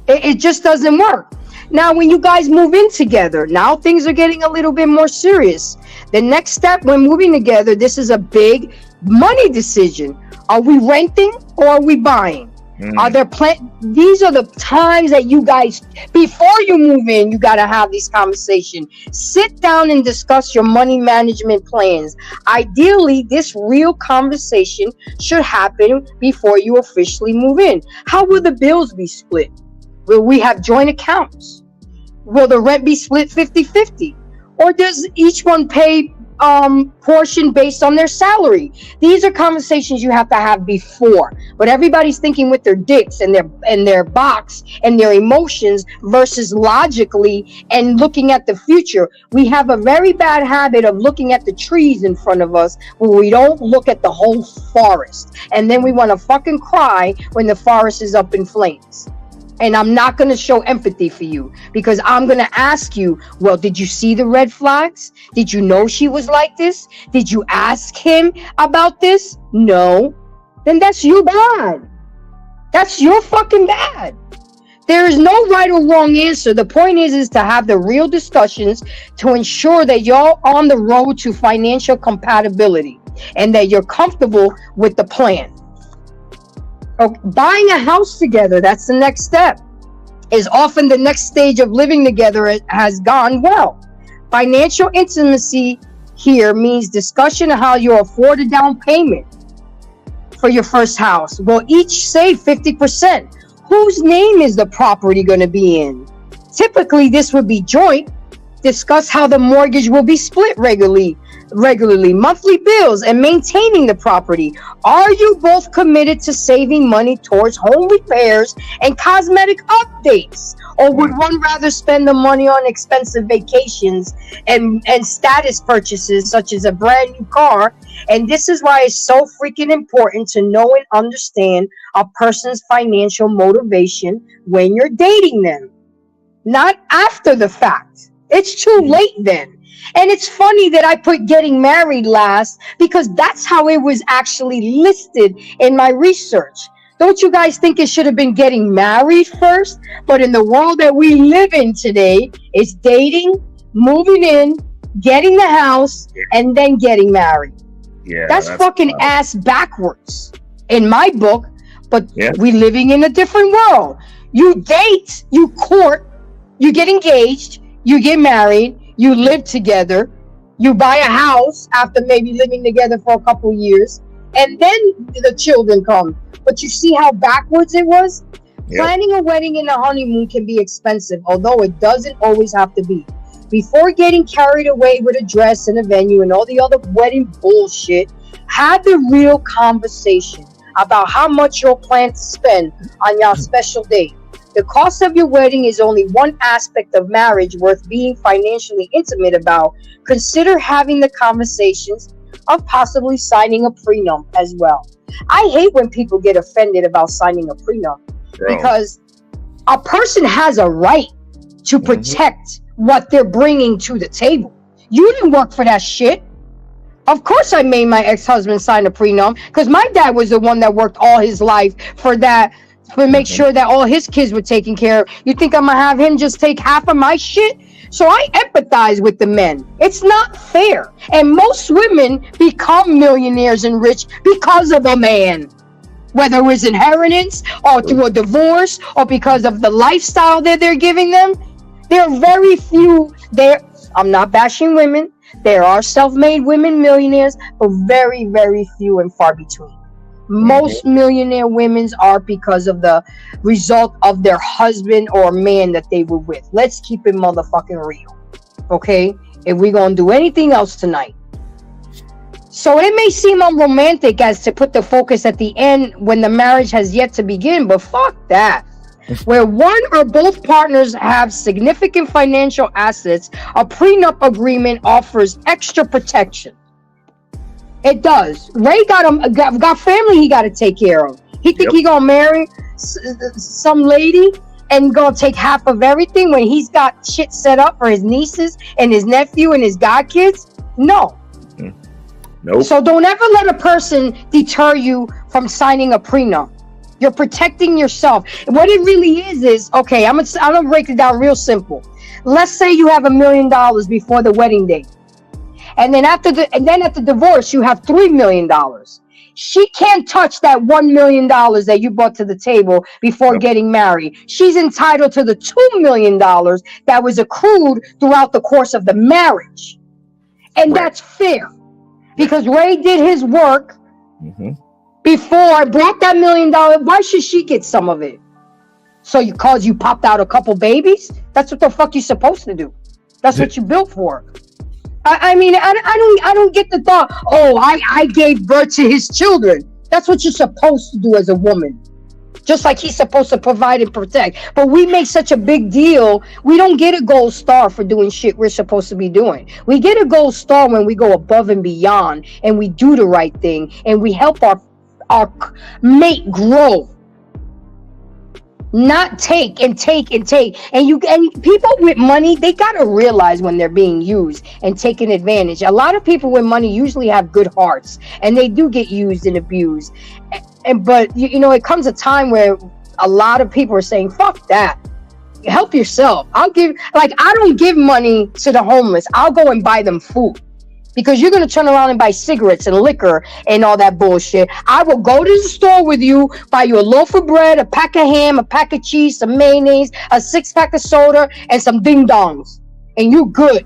It just doesn't work. Now, when you guys move in together, now things are getting a little bit more serious. The next step when moving together, this is a big money decision. Are we renting or are we buying? Are there these are the times that you guys, before you move in, you got to have these conversations. Sit down and discuss your money management plans. Ideally, this real conversation should happen before you officially move in. How will the bills be split? Will we have joint accounts? Will the rent be split 50-50? Or does each one pay portion based on their salary? These are conversations you have to have before. But everybody's thinking with their dicks and their box and their emotions versus logically and looking at the future. We have a very bad habit of looking at the trees in front of us when we don't look at the whole forest. And then we want to fucking cry when the forest is up in flames. And I'm not going to show empathy for you because I'm going to ask you, well, did you see the red flags? Did you know she was like this? Did you ask him about this? No. Then that's your bad. That's your fucking bad. There is no right or wrong answer. The point is to have the real discussions to ensure that y'all on the road to financial compatibility and that you're comfortable with the plan. Buying a house together, that's the next step. Is often the next stage of living together has gone well. Financial intimacy here means discussion of how you afford a down payment for your first house. We'll each save 50%. Whose name is the property going to be in? Typically, this would be joint. Discuss how the mortgage will be split regularly, monthly bills, and maintaining the property. Are you both committed to saving money towards home repairs and cosmetic updates? Or would one rather spend the money on expensive vacations and status purchases such as a brand new car? And this is why it's so freaking important to know and understand a person's financial motivation when you're dating them, not after the fact. It's too late then. And it's funny that I put getting married last because that's how it was actually listed in my research. Don't you guys think it should have been getting married first? But in the world that we live in today, it's dating, moving in, getting the house, and then getting married. Yeah, that's fucking ass backwards in my book. But we living in a different world. You date, you court, you get engaged, you get married, you live together, you buy a house after maybe living together for a couple years, and then the children come. But you see how backwards it was? Planning a wedding and a honeymoon can be expensive, although it doesn't always have to be. Before getting carried away with a dress and a venue and all the other wedding bullshit, Have the real conversation about how much you'll plan to spend on your special day. The cost of your wedding is only one aspect of marriage worth being financially intimate about. Consider having the conversations of possibly signing a prenup as well. I hate when people get offended about signing a prenup because a person has a right to protect what they're bringing to the table. You didn't work for that shit. Of course I made my ex-husband sign a prenup because my dad was the one that worked all his life for that, to make sure that all his kids were taken care of. You think I'm gonna have him just take half of my shit? So I empathize with the men. It's not fair. And most women become millionaires and rich because of a man. Whether it was inheritance or through a divorce or because of the lifestyle that they're giving them. There are very few there. I'm not bashing women. There are self-made women millionaires, but very, very few and far between. Most millionaire women are because of the result of their husband or man that they were with. Let's keep it motherfucking real. Okay? If we're going to do anything else tonight. So it may seem unromantic as to put the focus at the end when the marriage has yet to begin, but fuck that. Where one or both partners have significant financial assets, a prenup agreement offers extra protection. It does. Ray got family he got to take care of. He think he gonna marry some lady and gonna take half of everything when he's got shit set up for his nieces and his nephew and his godkids? No. Nope. So don't ever let a person deter you from signing a prenup. You're protecting yourself. What it really is okay, I'm gonna break it down real simple. Let's say you have $1 million before the wedding day. And then at the divorce, you have $3 million. She can't touch that $1 million that you brought to the table before getting married. She's entitled to the $2 million that was accrued throughout the course of the marriage. And that's fair. Because Ray did his work before I brought that $1 million. Why should she get some of it? So you popped out a couple babies? That's what the fuck you're supposed to do. That's what you built for. I mean, I don't get the thought, I gave birth to his children. That's what you're supposed to do as a woman. Just like he's supposed to provide and protect. But we make such a big deal. We don't get a gold star for doing shit we're supposed to be doing. We get a gold star when we go above and beyond and we do the right thing and we help our mate grow. Not take and take and take. And people with money, they gotta realize when they're being used and taken advantage. A lot of people with money usually have good hearts and they do get used and abused. But it comes a time where a lot of people are saying, fuck that. Help yourself. I don't give money to the homeless. I'll go and buy them food. Because you're going to turn around and buy cigarettes and liquor and all that bullshit. I will go to the store with you, buy you a loaf of bread, a pack of ham, a pack of cheese, some mayonnaise, a 6-pack of soda, and some ding-dongs. And you good.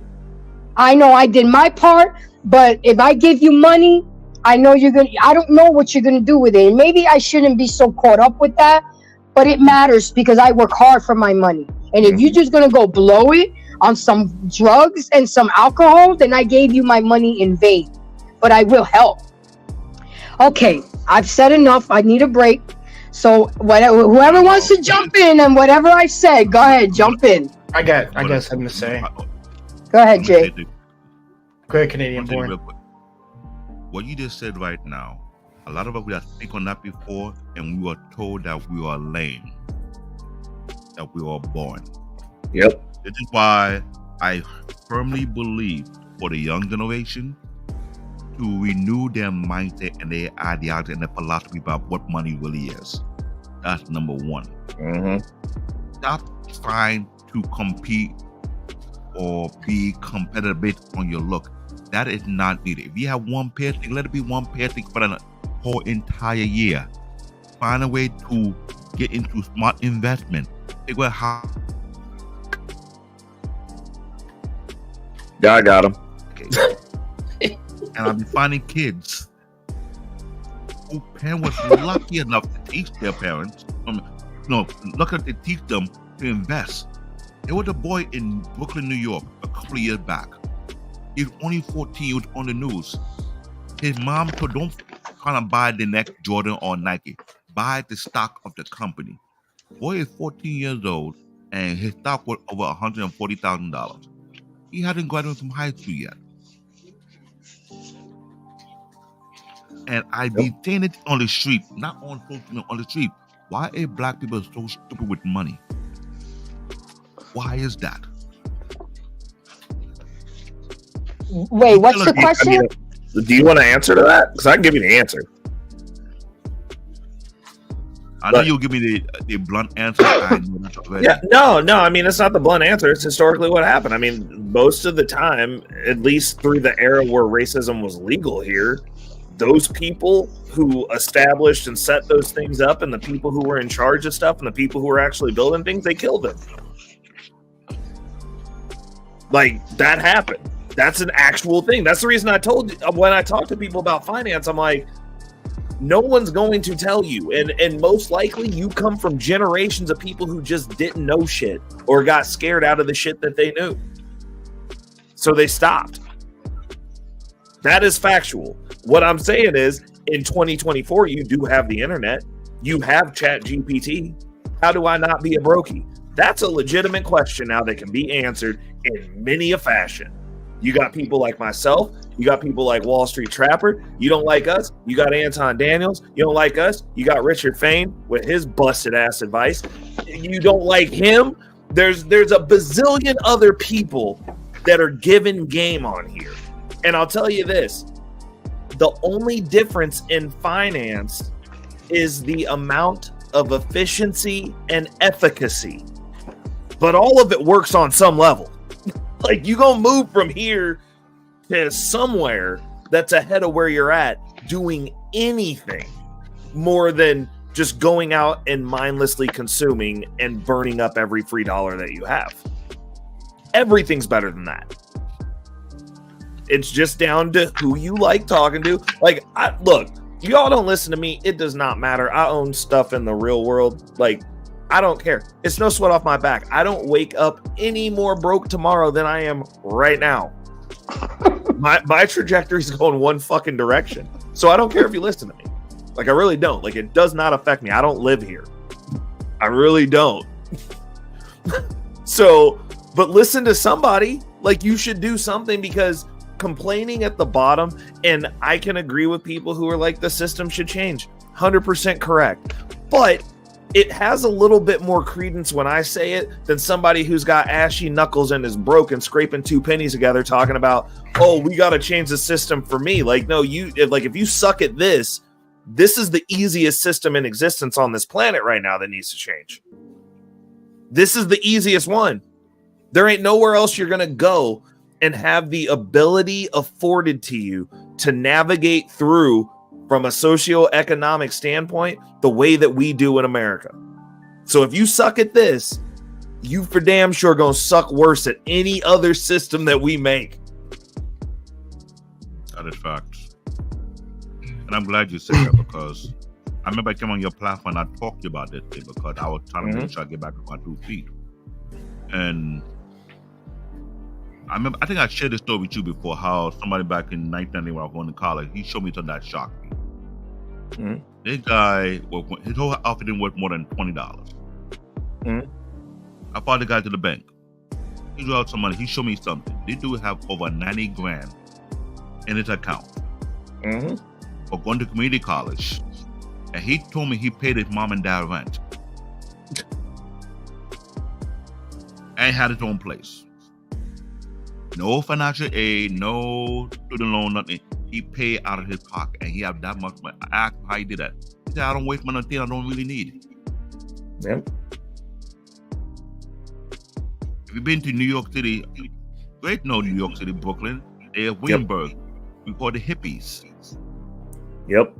I know I did my part, but if I give you money, I know I don't know what you're going to do with it. And maybe I shouldn't be so caught up with that, but it matters because I work hard for my money. And if you're just going to go blow it on some drugs and some alcohol, then I gave you my money in vain. But I will help. Okay, I've said enough. I need a break. So whoever wants to jump in and whatever I said, go ahead, jump in. I got something to say. Go ahead, Jay. Go ahead, Canadian born. What you just said right now, a lot of us we have speak on that before, and we were told that we are lame, that we were born. Yep. This is why I firmly believe for the young generation to renew their mindset and their ideology and their philosophy about what money really is. That's number one. Stop trying to compete or be competitive based on your look. That is not needed. If you have one pair of things, let it be one pair of things for the whole entire year. Find a way to get into smart investment. Figure out how. Yeah, I got him. Okay. And I'll be finding kids who parents was lucky enough to teach their parents, lucky enough to teach them to invest. There was a boy in Brooklyn, New York, a couple of years back. He was only 14, he was on the news. His mom told, don't kind of buy the next Jordan or Nike. Buy the stock of the company. Boy is 14 years old, and his stock was over $140,000. He hadn't graduated from high school yet. And I be saying it on the street, not on social media, on the street. Why are black people so stupid with money? Why is that? Wait, what's the question? Do you want to answer to that? Because I can give you the answer. I know you'll give me the blunt answer. I know that already. Yeah, no. I mean, it's not the blunt answer. It's historically what happened. I mean, most of the time, at least through the era where racism was legal here, those people who established and set those things up, and the people who were in charge of stuff, and the people who were actually building things, they killed them. Like, that happened. That's an actual thing. That's the reason I told you when I talk to people about finance, I'm like, no one's going to tell you. And most likely you come from generations of people who just didn't know shit or got scared out of the shit that they knew. So they stopped. That is factual. What I'm saying is, in 2024, you do have the internet. You have Chat GPT. How do I not be a brokey? That's a legitimate question now that can be answered in many a fashion. You got people like myself. You got people like Wall Street Trapper. You don't like us. You got Anton Daniels. You don't like us. You got Richard Fain with his busted ass advice. You don't like him. There's a bazillion other people that are given game on here. And I'll tell you this. The only difference in finance is the amount of efficiency and efficacy. But all of it works on some level. Like, you gonna move from here to somewhere that's ahead of where you're at, doing anything more than just going out and mindlessly consuming and burning up every free dollar that you have. Everything's better than that. It's just down to who you like talking to. Like, look, y'all don't listen to me. It does not matter. I own stuff in the real world. Like, I don't care. It's no sweat off my back. I don't wake up any more broke tomorrow than I am right now. My trajectory is going one fucking direction. So I don't care if you listen to me. Like, I really don't. Like, it does not affect me. I don't live here. I really don't. So, but listen to somebody. Like, you should do something, because complaining at the bottom, and I can agree with people who are like, the system should change. 100% correct. But it has a little bit more credence when I say it than somebody who's got ashy knuckles and is broke and scraping two pennies together talking about, oh, we got to change the system for me. Like, no, if you suck at this is the easiest system in existence on this planet right now that needs to change. This is the easiest one. There ain't nowhere else you're going to go and have the ability afforded to you to navigate through, from a socioeconomic standpoint, the way that we do in America. So if you suck at this, you for damn sure gonna suck worse at any other system that we make. That is facts. And I'm glad you said that, because I remember I came on your platform and I talked to you about this thing, because I was trying to make sure I get back on my 2 feet. And I think I shared this story with you before, how somebody back in 1990 when I was going to college, he showed me something that shocked me. Mm-hmm. This guy, his whole outfit didn't worth more than $20. Mm-hmm. I followed the guy to the bank. He drew out some money. He showed me something. This dude have over 90 grand in his account for going to community college. And he told me he paid his mom and dad rent. And had his own place. No financial aid, no student loan, nothing. He paid out of his pocket, and he have that much money. I asked him how he did that. He said, I don't waste money on things I don't really need. Yep. If you've been to New York City, great know New York City, Brooklyn, they have Williamsburg. We call the hippies. Yep.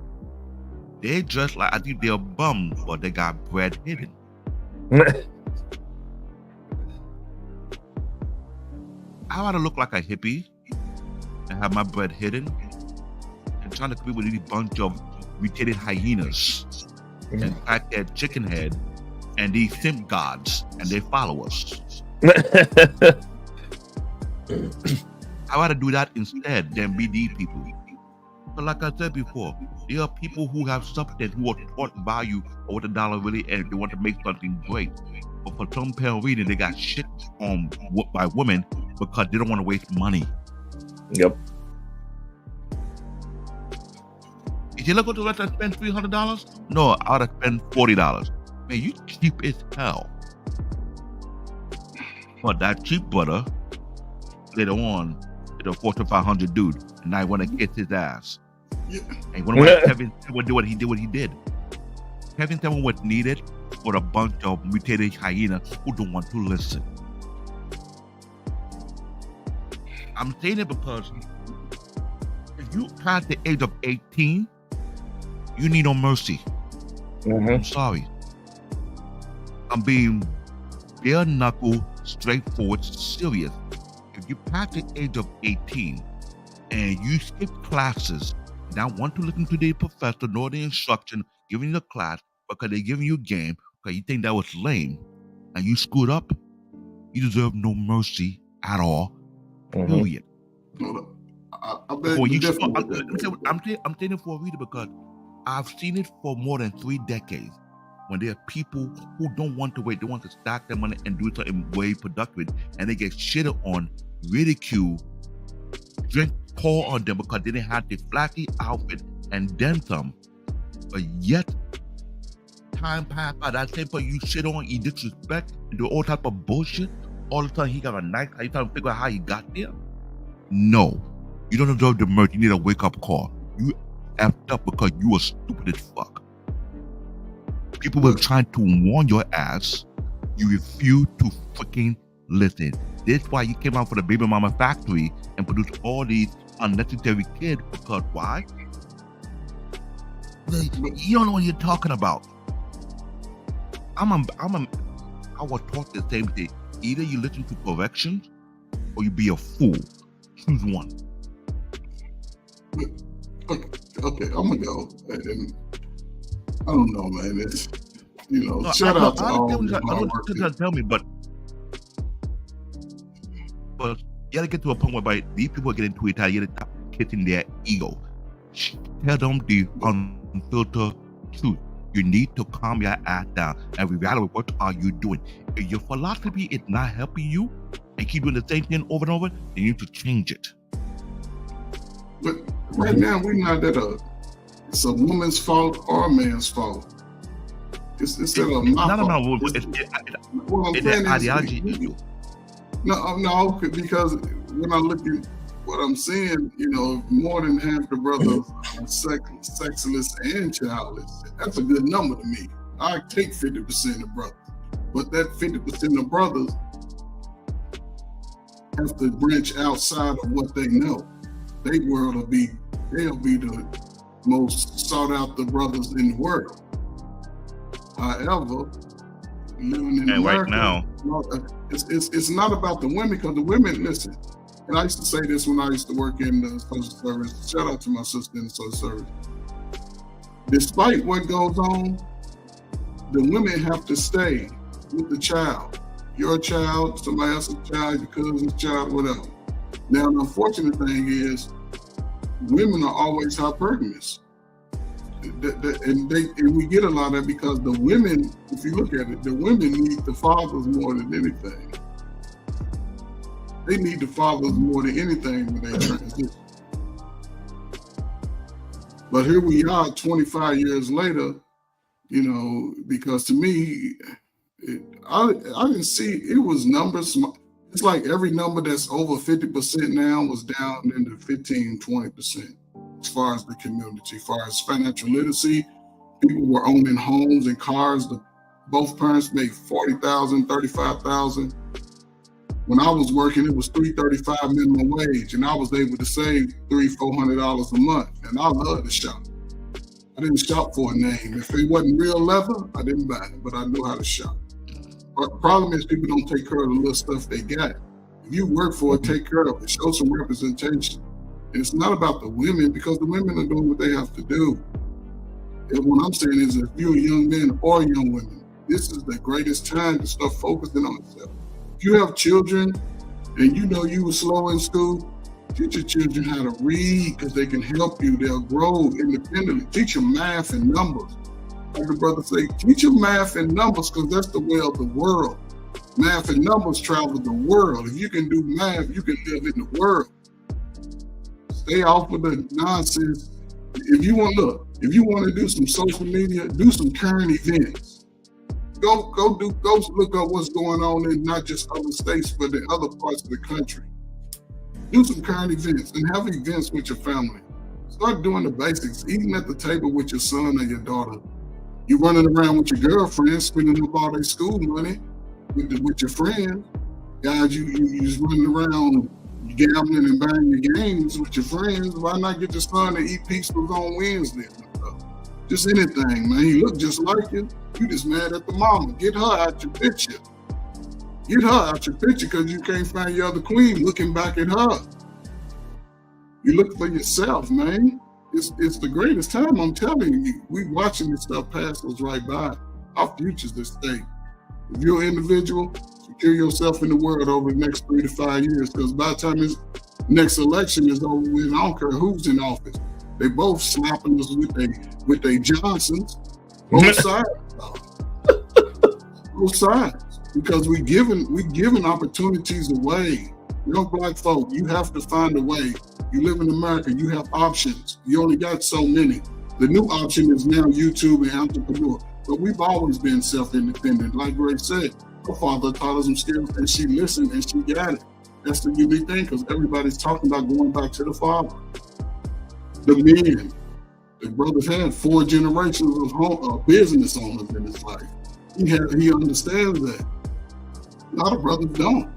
They dress like, I think they're bums, but they got bread hidden. I want to look like a hippie and have my bread hidden and trying to compete with these bunch of mutated hyenas and pack that chicken head and these simp gods and they follow us. I want to do that instead than be these people. But like I said before, there are people who have substance who are taught value of what the dollar really is. They want to make something great. But for some apparent reason, they got shit on by women because they don't want to waste money. Yep. If you look at the rest, I spend $300. No, I ought to spend $40. Man, you cheap as hell. But that cheap brother later on, the 4,500 dude, and I want to kiss his ass. Yeah. And when Kevin would do what he did. Kevin said what needed for a bunch of mutated hyenas who don't want to listen. I'm saying it because if you pass the age of 18, you need no mercy. I'm sorry. I'm being bare knuckle, straightforward, serious. If you pass the age of 18 and you skip classes, not want to listen to the professor nor the instruction giving you the class because they're giving you a game because you think that was lame, and you screwed up, you deserve no mercy at all. Period. I beg you I'm saying it for a reason because I've seen it for more than 3 decades. When there are people who don't want to wait, they want to stack their money and do something way productive, and they get shitted on, ridiculed, drink pour on them because they didn't have the flashy outfit and then some. But yet, time passed by, that same person you shit on, you disrespect, and do all type of bullshit. All of a sudden, he got a knife. Are you trying to figure out how he got there? No, you don't deserve the mercy. You need a wake-up call. You effed up because you were stupid as fuck. People were trying to warn your ass. You refuse to freaking listen. That's why you came out for the baby mama factory and produced all these unnecessary kids. Because why? You don't know what you're talking about. I was taught the same thing. Either you listen to corrections or you be a fool. Choose one. Okay, I'm gonna go. And I don't know, man. It's, shout out to all the hard work. I don't tell me, but you gotta get to a point where these people are getting too tired. You gotta stop kissing their ego. Tell them the unfiltered truth. You need to calm your ass down and reevaluate what are you doing. If your philosophy is not helping you and keep doing the same thing over and over, then you need to change it. But right now, we're not at it's a woman's fault or a man's fault. It's my fault. No. It's an ideology issue. No, because when I look at what I'm seeing, more than half the brothers are sexless and childless. That's a good number to me. I take 50% of brothers, but that 50% of brothers have to branch outside of what they know. Their world they'll be the most sought after brothers in the world. However, living in America, right now, it's not about the women, because the women, listen, and I used to say this when I used to work in the social service. Shout out to my sister in the social service. Despite what goes on, the women have to stay with the child. Your child, somebody else's child, your cousin's child, whatever. Now, the unfortunate thing is, women are always hypergamous. And we get a lot of that because the women, if you look at it, the women need the fathers more than anything. They need the fathers more than anything when they transition. But here we are 25 years later, because to me, I didn't see, it was numbers. It's like every number that's over 50% now was down into 15, 20% as far as the community. As far as financial literacy, people were owning homes and cars. Both parents made $40,000, $35,000. When I was working, it was $3.35 minimum wage, and I was able to save $300-400 a month. And I love to shop. I didn't shop for a name. If it wasn't real leather, I didn't buy it, but I knew how to shop. But the problem is people don't take care of the little stuff they got. If you work for it, take care of it. Show some representation. And it's not about the women, because the women are doing what they have to do. And what I'm saying is, if you're a young man or young women, this is the greatest time to start focusing on yourself. If you have children and you know you were slow in school, Teach your children how to read because they can help you. They'll grow independently. Teach them math and numbers. Like the brother say, teach them math and numbers because that's the way of the world. Math and numbers travel the world. If you can do math, you can live in the world. Stay off with the nonsense. If you want to do some social media, do some current events. Go look up what's going on in not just other states, but in other parts of the country. Do some current events and have events with your family. Start doing the basics, eating at the table with your son or your daughter. You running around with your girlfriends, spending up all their school money with your friends. Guys, you just running around gambling and buying your games with your friends. Why not get your son to eat pizzas on Wednesday? Just anything, man. He look just like you. You just mad at the mama. Get her out your picture. Get her out your picture because you can't find your other queen looking back at her. You look for yourself, man. It's the greatest time, I'm telling you. We watching this stuff pass us right by. Our future's at stake. If you're an individual, secure yourself in the world over the next 3 to 5 years, because by the time this next election is over with, I don't care who's in office. They both slapping us with they Johnsons. Both sides. Both sides. Because we giving opportunities away. Young black folk, you have to find a way. You live in America, you have options. You only got so many. The new option is now YouTube and entrepreneur. But we've always been self-independent. Like Grace said, her father taught us some skills and she listened and she got it. That's the unique thing because everybody's talking about going back to the father. The men, the brothers had 4 generations of business owners in his life. He understands that. A lot of brothers don't.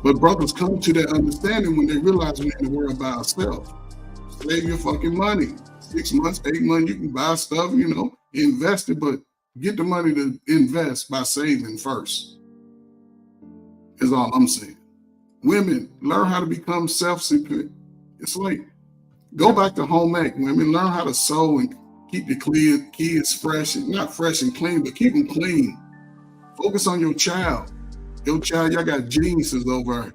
But brothers come to that understanding when they realize we're in the world by ourselves. Save your fucking money. 6 months, 8 months, you can buy stuff, invest it, but get the money to invest by saving first. Is all I'm saying. Women, learn how to become self-sufficient. It's like, go back to home ec. Women, learn how to sew and keep your kids fresh, not fresh and clean, but keep them clean. Focus on your child. Your child, y'all got geniuses over here.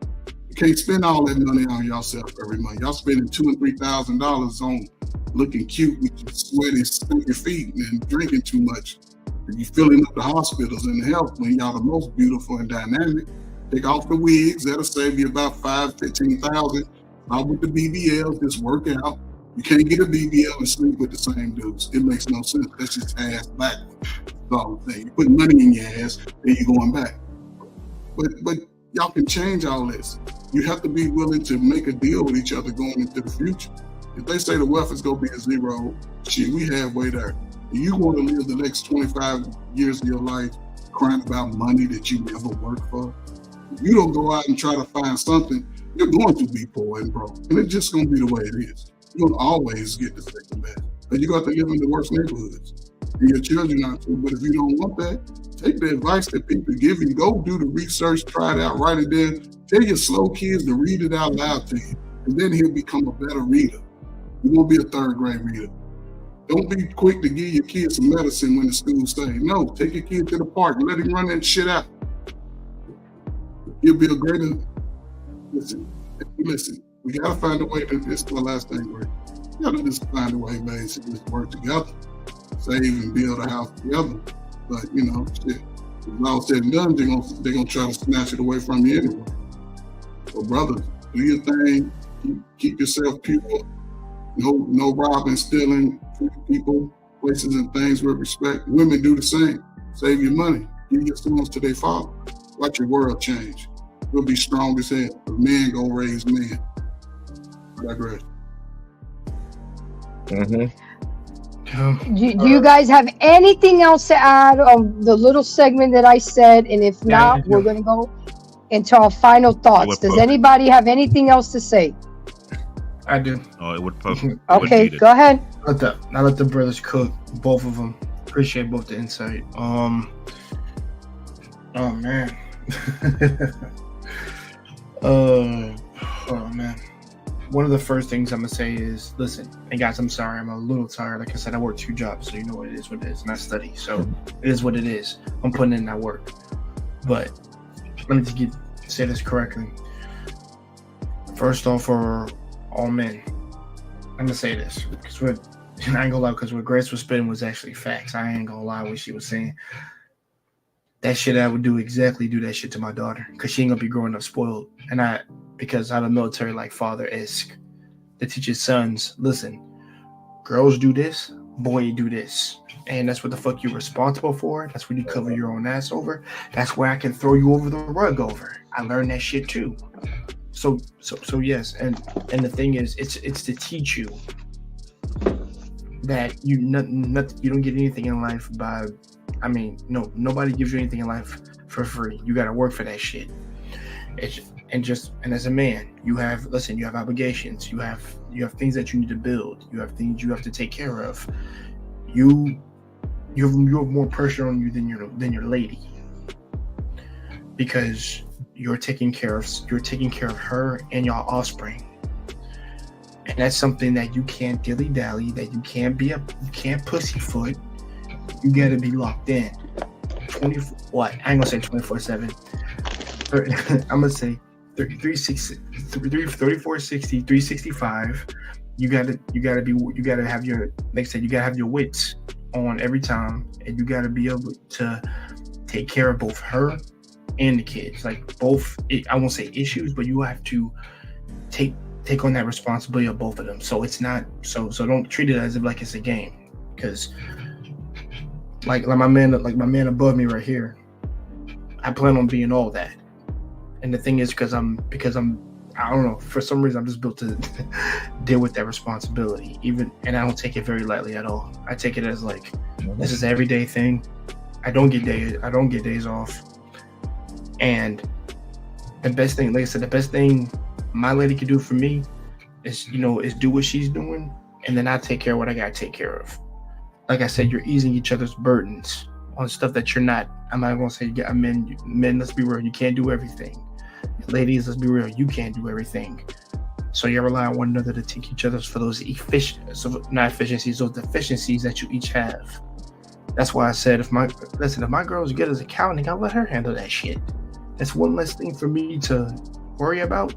You can't spend all that money on yourself every month. Y'all spending $2,000 and $3,000 on looking cute with your sweaty, stinky feet and drinking too much. If you filling up the hospitals and the health when y'all the most beautiful and dynamic, take off the wigs. That'll save you about $15,000. Out with the BBLs, just work out. You can't get a BBL and sleep with the same dudes. It makes no sense. That's just ass backwards. That's all I'm saying. You put money in your ass, then you're going back. But y'all can change all this. You have to be willing to make a deal with each other going into the future. If they say the wealth is going to be a zero, shit, we halfway there. If you want to live the next 25 years of your life crying about money that you never worked for, if you don't go out and try to find something, you're going to be poor and broke. And it's just going to be the way it is. You're going to always get the second best. And you got to live in the worst neighborhoods. And your children are too. But if you don't want that, take the advice that people give you. Go do the research, try it out, write it down. Tell your slow kids to read it out loud to you. And then he'll become a better reader. You won't be a third grade reader. Don't be quick to give your kids some medicine when the school say, no, take your kid to the park and let him run that shit out. You'll be a greater, listen, we gotta find a way to, this is my last thing, Greg. We gotta just find a way, man, to just work together, save and build a house together. But, shit, when all said and done, they're gonna try to snatch it away from you anyway. So, brothers, do your thing, keep yourself pure. No robbing, stealing, treat people, places and things with respect. Women do the same. Save your money. Give your sons to their father. Watch your world change. You'll be strong as hell. The men gonna raise men. I digress. Do you guys have anything else to add on the little segment that I said? And if not, we're gonna go into our final thoughts. Does anybody have anything else to say? I do. Oh, it would perfect. Okay, go ahead. I let the brothers cook, both of them. Appreciate both the insight. Oh man. Oh man. One of the first things I'm gonna say is, listen, and guys, I'm sorry, I'm a little tired. Like I said, I work 2 jobs, so you know what it is, and I study. So it is what it is. I'm putting in that work. But let me just say this correctly. First off, for all men, I'm gonna say this because I ain't gonna lie, because what Grace was spitting was actually facts. I ain't gonna lie what she was saying. That shit I would do that shit to my daughter, because she ain't gonna be growing up spoiled. And because out of military, like father-esque, to teach his sons, listen, girls do this, boy, you do this. And that's what the fuck you're responsible for. That's what you cover your own ass over. That's where I can throw you over the rug over. I learned that shit too. So yes, and the thing is, it's to teach you that you don't get anything in life by, nobody gives you anything in life for free. You got to work for that shit. And as a man, you have obligations. You have things that you need to build. You have things you have to take care of. You have more pressure on you than your lady, because you're taking care of her and your offspring. And that's something that you can't dilly-dally, that you can't pussyfoot. You gotta be locked in. I ain't gonna say 24/7. I'm gonna say 3460, 365. You gotta have your, like I said, you gotta have your wits on every time, and you gotta be able to take care of both her and the kids. Like both, I won't say issues, but you have to take on that responsibility of both of them. So it's not so don't treat it as if like it's a game, because like my man above me right here, I plan on being all that. And the thing is, because I'm I don't know, for some reason I'm just built to deal with that responsibility, and I don't take it very lightly at all. I take it as like, this is an everyday thing. I don't get days off. And the best thing, like I said, the best thing my lady could do for me is do what she's doing, and then I take care of what I gotta take care of. Like I said, you're easing each other's burdens on stuff that you're not. I'm not gonna say men, let's be real, you can't do everything. Ladies, let's be real, you can't do everything. So you rely on one another to take each other for those those deficiencies that you each have. That's why I said, if my girl's good as accounting, I'll let her handle that shit. That's one less thing for me to worry about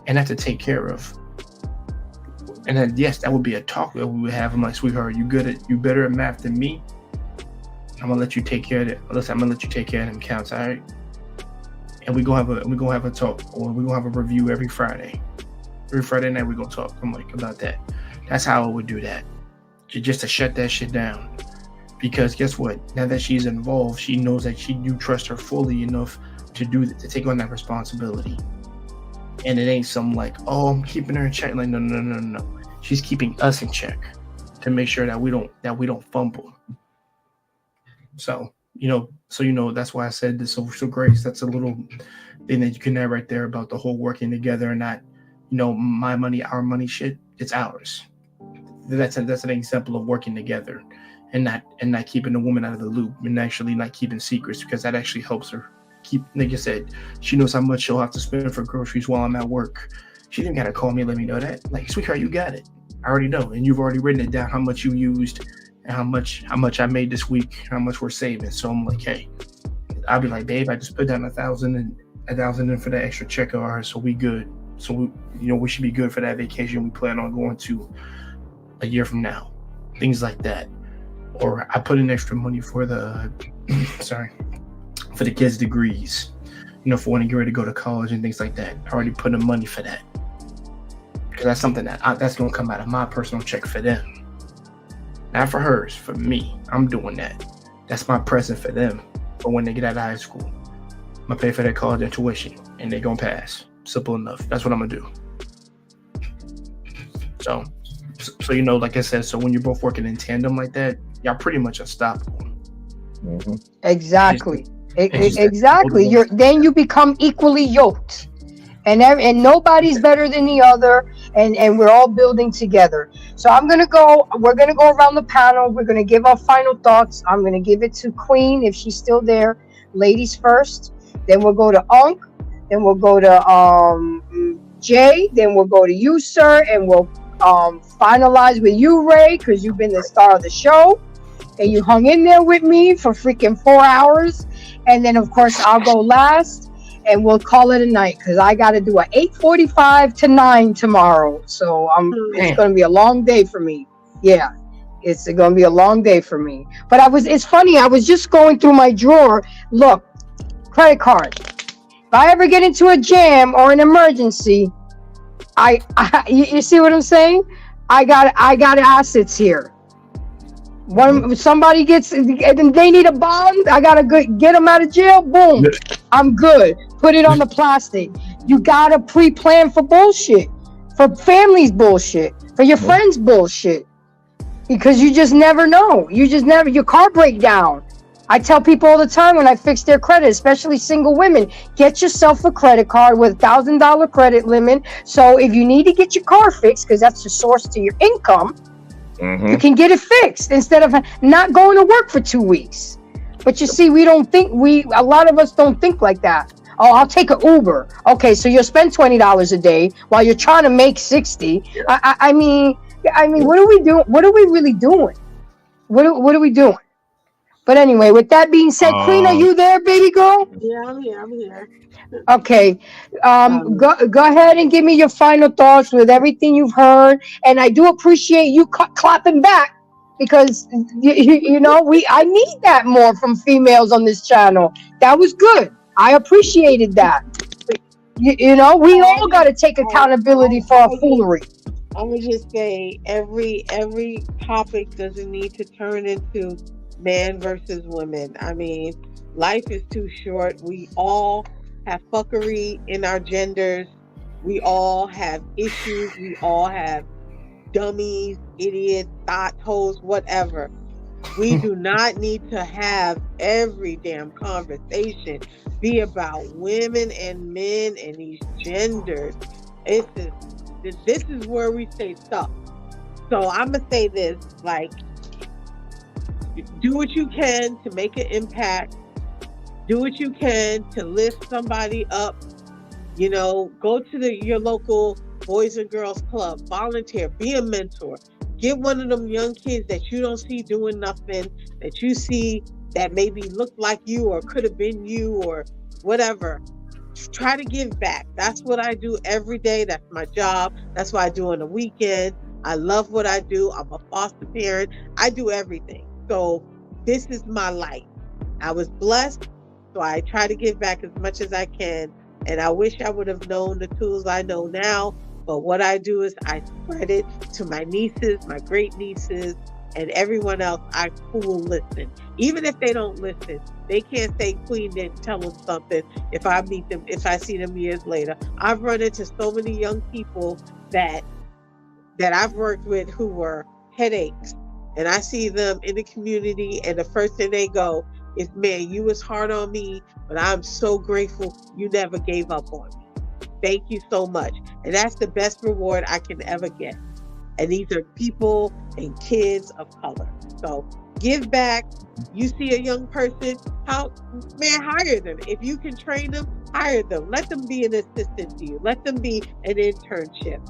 and have to take care of. And then yes, that would be a talk that we would have. I'm like, sweetheart, you better at math than me. I'm gonna let you take care of it. Listen, I'm gonna let you take care of them counts, all right? And we gonna have a talk, or we gonna have a review every Friday. Every Friday night we gonna talk. I'm like, about that. That's how I would do that. Just to shut that shit down. Because guess what? Now that she's involved, she knows that you trust her fully enough to take on that responsibility. And it ain't some like, oh, I'm keeping her in check. Like, no. She's keeping us in check to make sure that we don't fumble. So that's why I said this. So Grace, that's a little thing that you can add right there about the whole working together and not, my money, our money shit. It's ours. That's an example of working together and not keeping the woman out of the loop, and actually not keeping secrets, because that actually helps her keep. Like I said, she knows how much she'll have to spend for groceries while I'm at work. She didn't gotta call me and let me know that. Like, sweetheart, you got it. I already know, and you've already written it down how much you used and how much I made this week, how much we're saving. So I'm like, hey, I'll be like, babe, I just put down $1,000 in for that extra check of ours, so we good. So we should be good for that vacation we plan on going to a year from now. Things like that. Or I put in extra money for the for the kids' degrees, for when they get ready to go to college and things like that. I already put in money for that, because that's something that's going to come out of my personal check for them, not for hers, for me. I'm doing that. That's my present for them for when they get out of high school. I'm gonna pay for their college and tuition, and they're gonna pass. Simple enough. That's what I'm gonna do. So like I said, so when you're both working in tandem like that, y'all pretty much unstoppable. Mm-hmm. Exactly. Exactly. Then you become equally yoked, and nobody's better than the other, and we're all building together. So we're gonna go around the panel. We're gonna give our final thoughts. I'm gonna give it to Queen if she's still there. Ladies first. Then we'll go to Unc. Then we'll go to Jay. Then we'll go to you, sir, and we'll finalize with you, Ray, because you've been the star of the show and you hung in there with me for freaking 4 hours. And then of course I'll go last, and we'll call it a night because I got to do a 8:45 to 9 tomorrow. So it's going to be a long day for me. Yeah, it's going to be a long day for me. But it's funny. I was just going through my drawer. Look, credit card. If I ever get into a jam or an emergency, you see what I'm saying? I got assets here. When somebody gets and they need a bond, I gotta get them out of jail. Boom, I'm good. Put it on the plastic. You gotta pre-plan for bullshit, for family's bullshit, for your friends' bullshit, because you just never know. Your car break down. I tell people all the time when I fix their credit, especially single women, get yourself a credit card with $1,000 credit limit. So if you need to get your car fixed, because that's the source to your income. You can get it fixed instead of not going to work for 2 weeks. But you see, a lot of us don't think like that. Oh, I'll take an Uber. Okay, so you'll spend $20 a day while you're trying to make 60. I mean, what are we doing? What are we really doing? What are we doing? But anyway, with that being said, Queen, are you there, baby girl? Yeah, I'm here. Okay, go ahead and give me your final thoughts with everything you've heard, and I do appreciate you clapping back because you know I need that more from females on this channel. That was good. I appreciated that. You know, we all got to take accountability for our foolery. I would just say every topic doesn't need to turn into man versus women. I mean, life is too short. We all have fuckery in our genders. We all have issues. We all have dummies, idiots, thought holes, whatever. We do not need to have every damn conversation be about women and men and these genders. This is where we say stuff. So I'm gonna say this, like, do what you can to make an impact. Do what you can to lift somebody up. You know, go to your local Boys and Girls Club, volunteer, be a mentor. Get one of them young kids that you don't see doing nothing, that you see that maybe looked like you or could have been you or whatever. Try to give back. That's what I do every day. That's my job. That's what I do on the weekend. I love what I do. I'm a foster parent. I do everything. So this is my life. I was blessed, so I try to give back as much as I can. And I wish I would have known the tools I know now. But what I do is I spread it to my nieces, my great nieces, and everyone else who will listen. Even if they don't listen, they can't say Queen didn't tell them something if I meet them, if I see them years later. I've run into so many young people that I've worked with who were headaches. And I see them in the community, and the first thing they go is, man, you was hard on me, but I'm so grateful you never gave up on me. Thank you so much. And that's the best reward I can ever get. And these are people and kids of color. So give back. You see a young person, hire them. If you can train them, hire them. Let them be an assistant to you. Let them be an internship.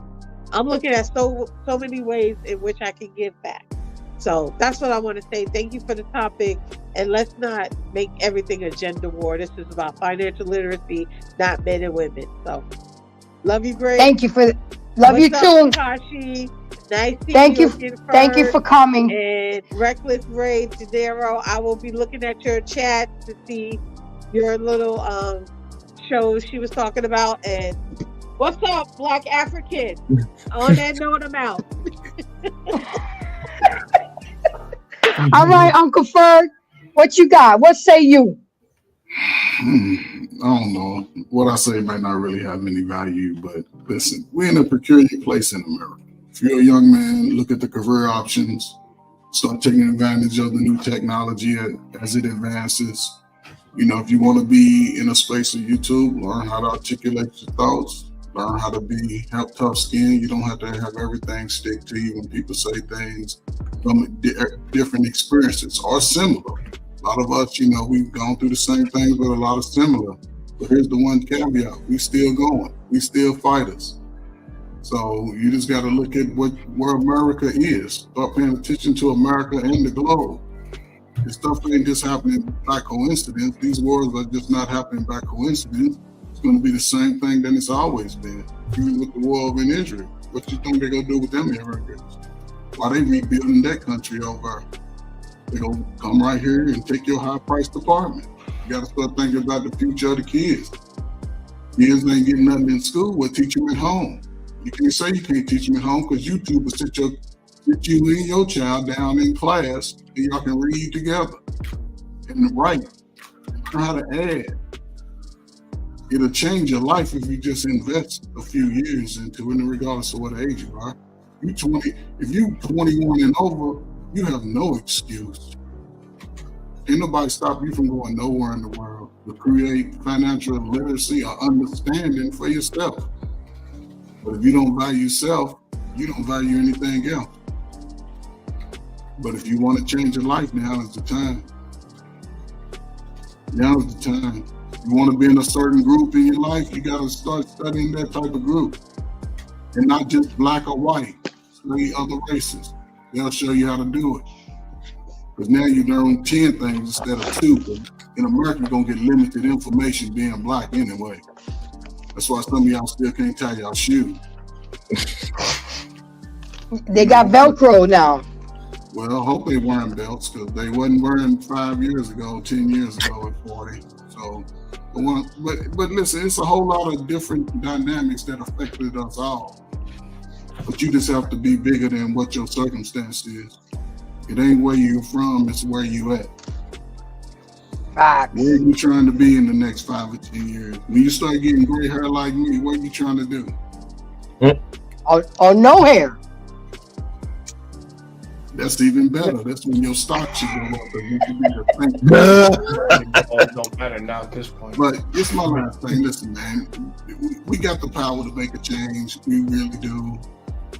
I'm looking at so many ways in which I can give back. So that's what I want to say. Thank you for the topic. And let's not make everything a gender war. This is about financial literacy, not men and women. So love you, Grace. Thank you love you too. Kashi? Nice to Thank you for coming. And Reckless Ray Janero, I will be looking at your chat to see your little shows she was talking about. And what's up, Black African? On that note, I'm out. All right, Uncle Ferg, what you got? What say you? I don't know. What I say might not really have any value, but listen, we're in a peculiar place in America. If you're a young man, look at the career options, start taking advantage of the new technology as it advances. You know, if you want to be in a space of YouTube, learn how to articulate your thoughts, learn how to have tough skin. You don't have to have everything stick to you when people say things from different experiences or similar. A lot of us, you know, we've gone through the same things, but a lot of similar. But here's the one caveat: we still going, we still fighters. So you just got to look at where America is. Start paying attention to America and the globe. This stuff ain't just happening by coincidence. These wars are just not happening by coincidence. It's going to be the same thing that it's always been. Even with the war in Israel, what you think they're going to do with them immigrants? Why they rebuilding that country over? They're going to come right here and take your high-priced apartment. You got to start thinking about the future of the kids. Kids ain't getting nothing in school. We'll teach them at home. You can't say you can't teach them at home because YouTube will sit you and your child down in class and y'all can read together and write. Learn how to add. It'll change your life if you just invest a few years into it, regardless of what age you are. If you 21 and over, you have no excuse. Ain't nobody stop you from going nowhere in the world to create financial literacy or understanding for yourself. But if you don't value yourself, you don't value anything else. But if you want to change your life, now is the time. Now is the time. You want to be in a certain group in your life, you got to start studying that type of group. And not just black or white, study other races. They'll show you how to do it. Because now you learn 10 things instead of 2. But in America, you're going to get limited information being black anyway. That's why some of y'all still can't tie y'all shoes. They got Velcro now. Well, I hope they wearing belts because they wasn't wearing 5 years ago, 10 years ago at 40. So, but listen, it's a whole lot of different dynamics that affected us all. But you just have to be bigger than what your circumstance is. It ain't where you're from, it's where you at. Facts. Where are you trying to be in the next 5 or 10 years? When you start getting gray hair like me, what are you trying to do? Or no hair. That's even better. That's when your stock should go up. You should be the It don't matter now at this point. But it's my last thing. Listen, man, we got the power to make a change. We really do.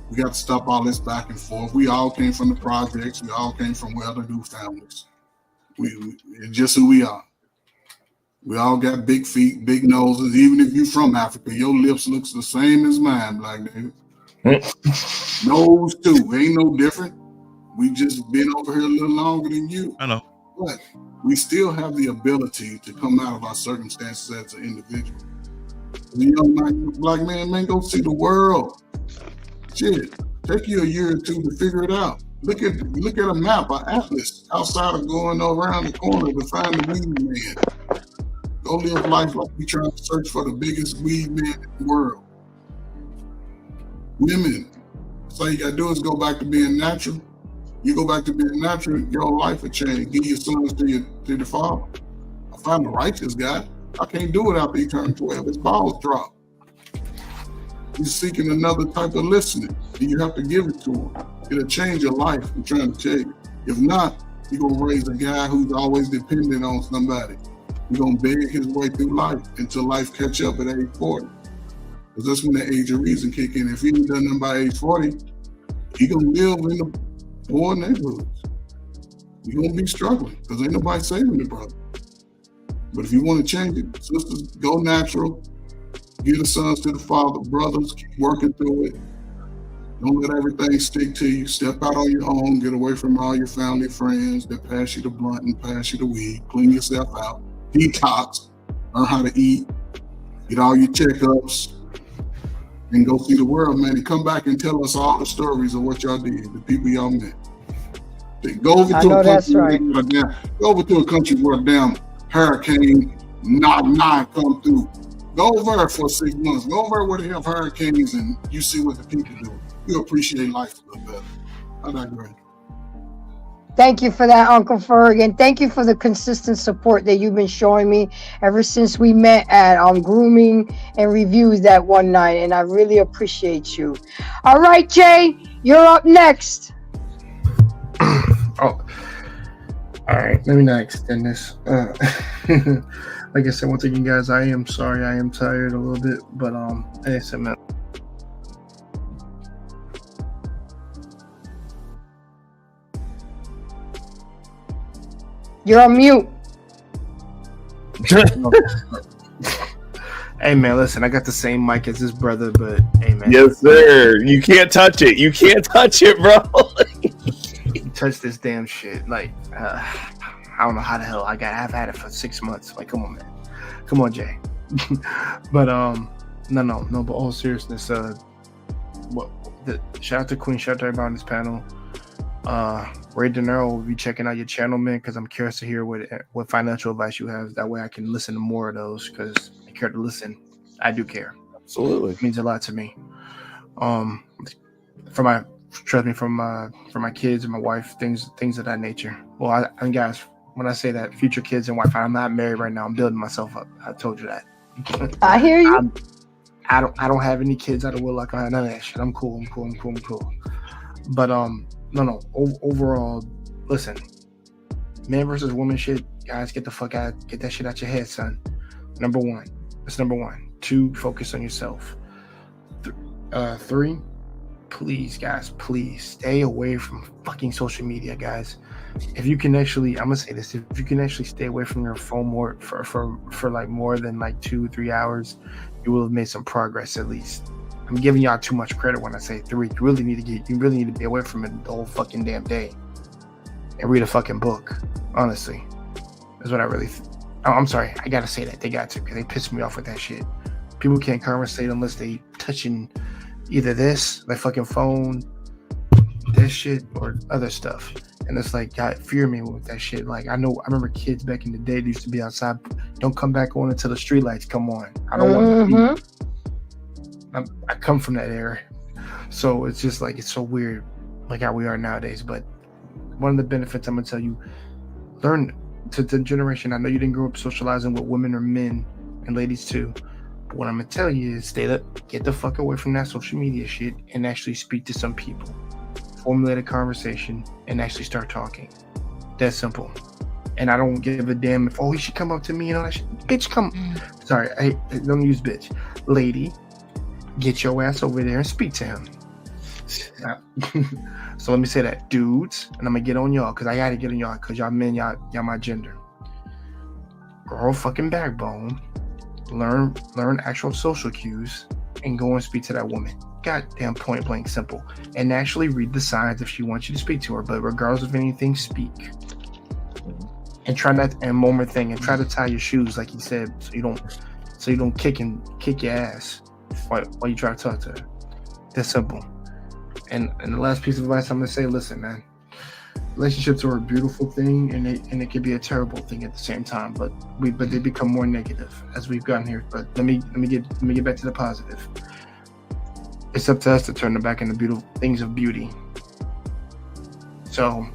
We got to stop all this back and forth. We all came from the projects. We all came from well-to-do families. We just who we are. We all got big feet, big noses. Even if you're from Africa, your lips looks the same as mine, black dude. Nose too, ain't no different. We just been over here a little longer than you. I know. But we still have the ability to come out of our circumstances as an individual. The young black man, go see the world. Shit, take you a year or two to figure it out. Look at a map, an atlas, outside of going around the corner to find the weed man. Go live life like we trying to search for the biggest weed man in the world. Women, so all you gotta do is go back to being natural. You go back to being natural, your life will change. Give your sons to the father. I find the righteous guy. I can't do it after he turned 12. His balls drop. He's seeking another type of listening, and you have to give it to him. It'll change your life, I'm trying to tell you. If not, you're going to raise a guy who's always dependent on somebody. You're going to beg his way through life until life catch up at age 40. Because that's when the age of reason kick in. If he ain't done nothing by age 40, he going to live in the poor neighborhoods. You're going to be struggling because ain't nobody saving the brother. But if you want to change it, sisters, go natural. Give the sons to the father, brothers, keep working through it. Don't let everything stick to you. Step out on your own. Get away from all your family, friends that pass you the blunt and pass you the weed. Clean yourself out. Detox. Learn how to eat. Get all your checkups. And go see the world, man. And come back and tell us all the stories of what y'all did, the people y'all met. Go over to go over to a country where a damn hurricane not come through. Go over there for 6 months. Go over where they have hurricanes and you see what the people do. You appreciate life a little better. I digress. Thank you for that, Uncle Ferg, and thank you for the consistent support that you've been showing me ever since we met at Grooming and Reviews that one night, and I really appreciate you. All right, Jay, you're up next. Oh, all right. Let me not extend this. Like I said, once again, guys, I am sorry. I am tired a little bit, but hey, I man. You're on mute. Hey man, listen, I got the same mic as his brother, but hey man. Yes, sir. You can't touch it. You can't touch it, bro. You touch this damn shit. Like, I don't know how the hell I've had it for 6 months. Like, come on, man. Come on, Jay. But no. But all seriousness, shout out to Queen, shout out to everybody on this panel. Ray De Niro will be checking out your channel, man, because I'm curious to hear what financial advice you have. That way I can listen to more of those, because I care to listen. I do care. Absolutely. It means a lot to me. For my kids and my wife, things of that nature. Well, and guys, when I say that, future kids and wife, I'm not married right now. I'm building myself up. I told you that. I hear you. I don't have any kids out of wedlock. I have none of that shit. I'm cool. But no. Overall, listen, man versus woman shit, guys, get the fuck out. Get that shit out your head, son. Number one. That's number one. 2, focus on yourself. 3, please, guys, please stay away from fucking social media, guys. If you can actually, I'm gonna say this, if you can actually stay away from your phone more for like more than like 2-3 hours, you will have made some progress at least. I'm giving y'all too much credit when I say 3. You really need to be away from it the whole fucking damn day and read a fucking book. Honestly, that's what I really. I'm sorry, I gotta say that they got to, because they pissed me off with that shit. People can't conversate unless they touching either this, their fucking phone, this shit, or other stuff. And it's like, God, fear me with that shit. Like, I remember kids back in the day that used to be outside. Don't come back on until the street lights come on. I don't want to be. I come from that era. So it's just like, it's so weird, like how we are nowadays. But one of the benefits I'm going to tell you, learn to the generation. I know you didn't grow up socializing with women or men and ladies too. But what I'm going to tell you is get the fuck away from that social media shit and actually speak to some people. Formulate a conversation and actually start talking. That's simple. And I don't give a damn if he should come up to me and all that shit. Bitch, come. Sorry, I don't use bitch. Lady, get your ass over there and speak to him. So let me say that, dudes, and I'm gonna get on y'all, because I gotta get on y'all, because y'all men, y'all my gender. Grow a fucking backbone. Learn actual social cues and go and speak to that woman. Goddamn, point blank simple. And actually read the signs if she wants you to speak to her. But regardless of anything, speak. And try not. And one more thing, and try to tie your shoes, like he said, so you don't kick your ass while you try to talk to her. That's simple. And the last piece of advice I'm gonna say, listen, man. Relationships are a beautiful thing, and it can be a terrible thing at the same time. But they become more negative as we've gotten here. But let me get back to the positive. It's up to us to turn them back into beautiful things of beauty. So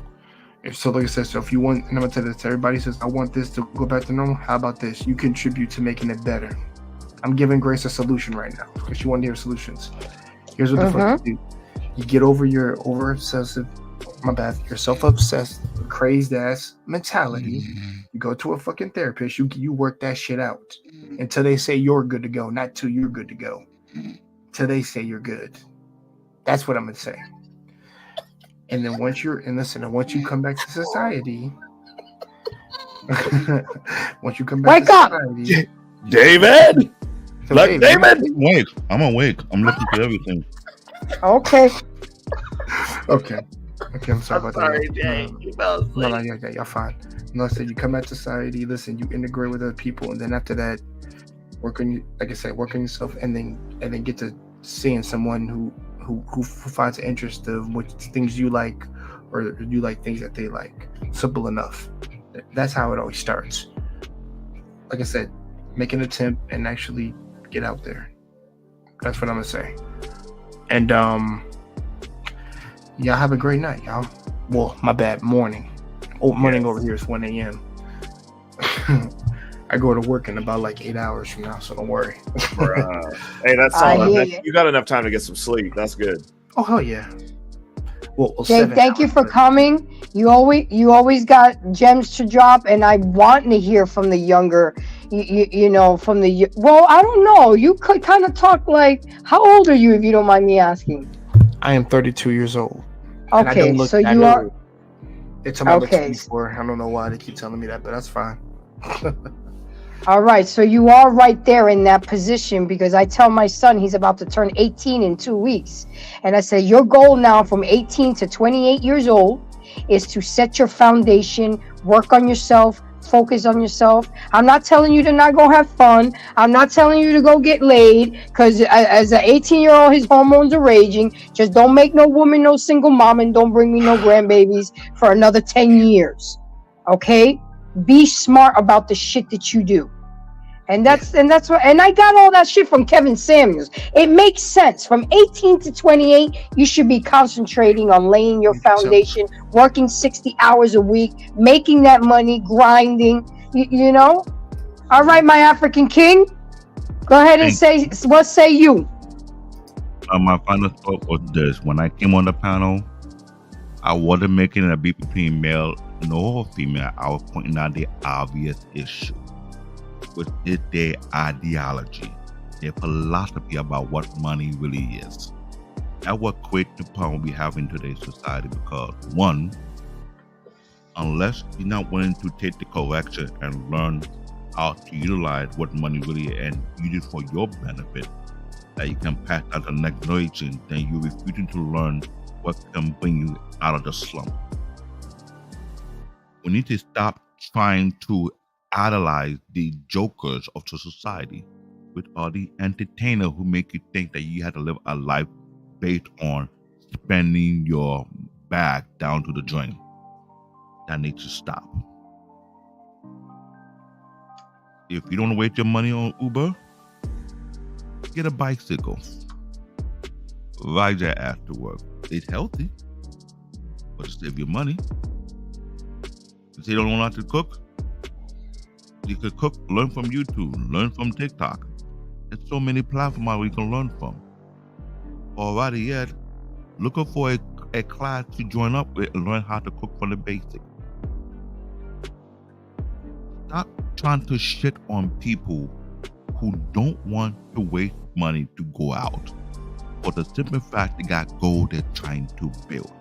like I said, so if you want, and I'm gonna tell this to everybody, says I want this to go back to normal. How about this? You contribute to making it better. I'm giving Grace a solution right now because she wanted to hear solutions. Here's what the fuck you do. You get over your your self-obsessed, crazed ass mentality. You go to a fucking therapist. You work that shit out until they say you're good to go, not till you're good to go. Till they say you're good. That's what I'm gonna say. And then once you come back to society, Wake up, David. David. Wait, I'm awake. I'm looking for everything. Okay. Okay, I'm sorry about that. Jay. You fell asleep. No, y'all fine. No, I said you come back to society, listen, you integrate with other people, and then after that, work on yourself, and then get to seeing someone who finds an interest of what things you like, or you like things that they like. Simple enough. That's how it always starts. Like I said, make an attempt and actually get out there. That's what I'm gonna say. And y'all have a great night, y'all. Well, my bad, morning. Morning over here is 1 a.m. I go to work in about like 8 hours from now, so don't worry. Hey, that's solid. You got enough time to get some sleep. That's good. Oh hell yeah. Well, Jay, thank you for coming. You always got gems to drop, and I want to hear from the younger. Well, I don't know. You could kind of talk like, how old are you, if you don't mind me asking? I am 32 years old. Okay, so you are. They tell me I look 24. I don't know why they keep telling me that, but that's fine. All right, so you are right there in that position, because I tell my son he's about to turn 18 in 2 weeks. And I say, your goal now from 18 to 28 years old is to set your foundation, work on yourself, Focus on yourself. I'm not telling you to not go have fun. I'm not telling you to go get laid, because as an 18-year-old, his hormones are raging. Just don't make no woman no single mom, and don't bring me no grandbabies for another 10 years. Okay? Be smart about the shit that you do. And that's what, and I got all that shit from Kevin Samuels. It makes sense. From 18 to 28, you should be concentrating on laying your foundation, working 60 hours a week, making that money, grinding, you know? All right, my African king, go ahead and say, what say you? My final thought was this. When I came on the panel, I wasn't making a beat between male nor female. I was pointing out the obvious issue, which is their ideology, their philosophy about what money really is. That's what creates the problem we have in today's society, because one, unless you're not willing to take the correction and learn how to utilize what money really is and use it for your benefit, that you can pass on to the next generation, then you're refusing to learn what can bring you out of the slump. We need to stop trying to idolize the jokers of the society, which are the entertainers who make you think that you have to live a life based on spending your bag down to the drain. That needs to stop. If you don't waste your money on Uber, get a bicycle. Ride your ass to work. It's healthy, but it save your money. You say you don't know how to cook? You could cook, learn from YouTube, learn from TikTok. There's so many platforms where we can learn from. Or rather yet, looking for a class to join up with and learn how to cook from the basics. Stop trying to shit on people who don't want to waste money to go out, for the simple fact they got gold they're trying to build.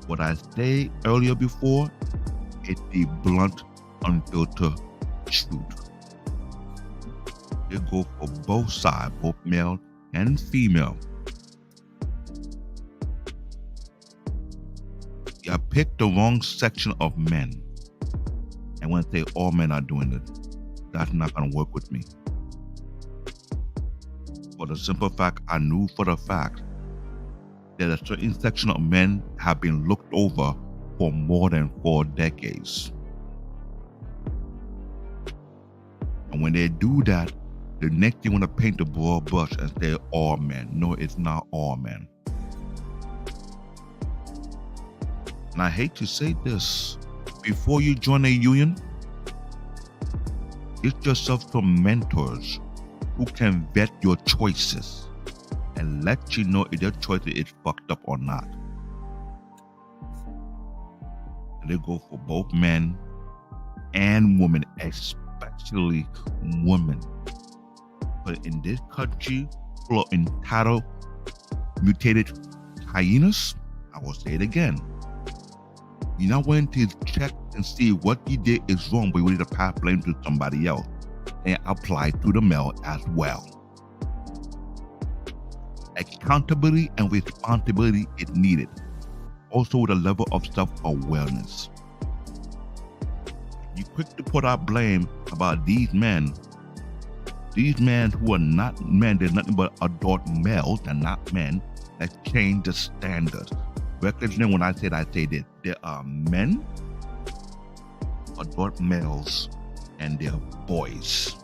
What I said earlier before is the blunt, unfiltered truth. They go for both sides, both male and female. You picked the wrong section of men. And when I say all men are doing it, that's not going to work with me. For the simple fact, I knew for the fact that a certain section of men have been looked over for more than 4 decades. And when they do that, the next thing want to paint the broad brush and say all men. No, it's not all men. And I hate to say this, before you join a union, get yourself some mentors who can vet your choices and let you know if your choice is fucked up or not. And they go for both men and women, especially women. But in this country full of entitled, mutated hyenas, I will say it again. You're not willing to check and see what you did is wrong, but you want to pass blame to somebody else and apply to the male as well. Accountability and responsibility is needed. Also with a level of self-awareness. You quick to put out blame about these men who are not men, they're nothing but adult males, they're not men, that change the standard. Recognize when I say that there are men, adult males, and they're boys.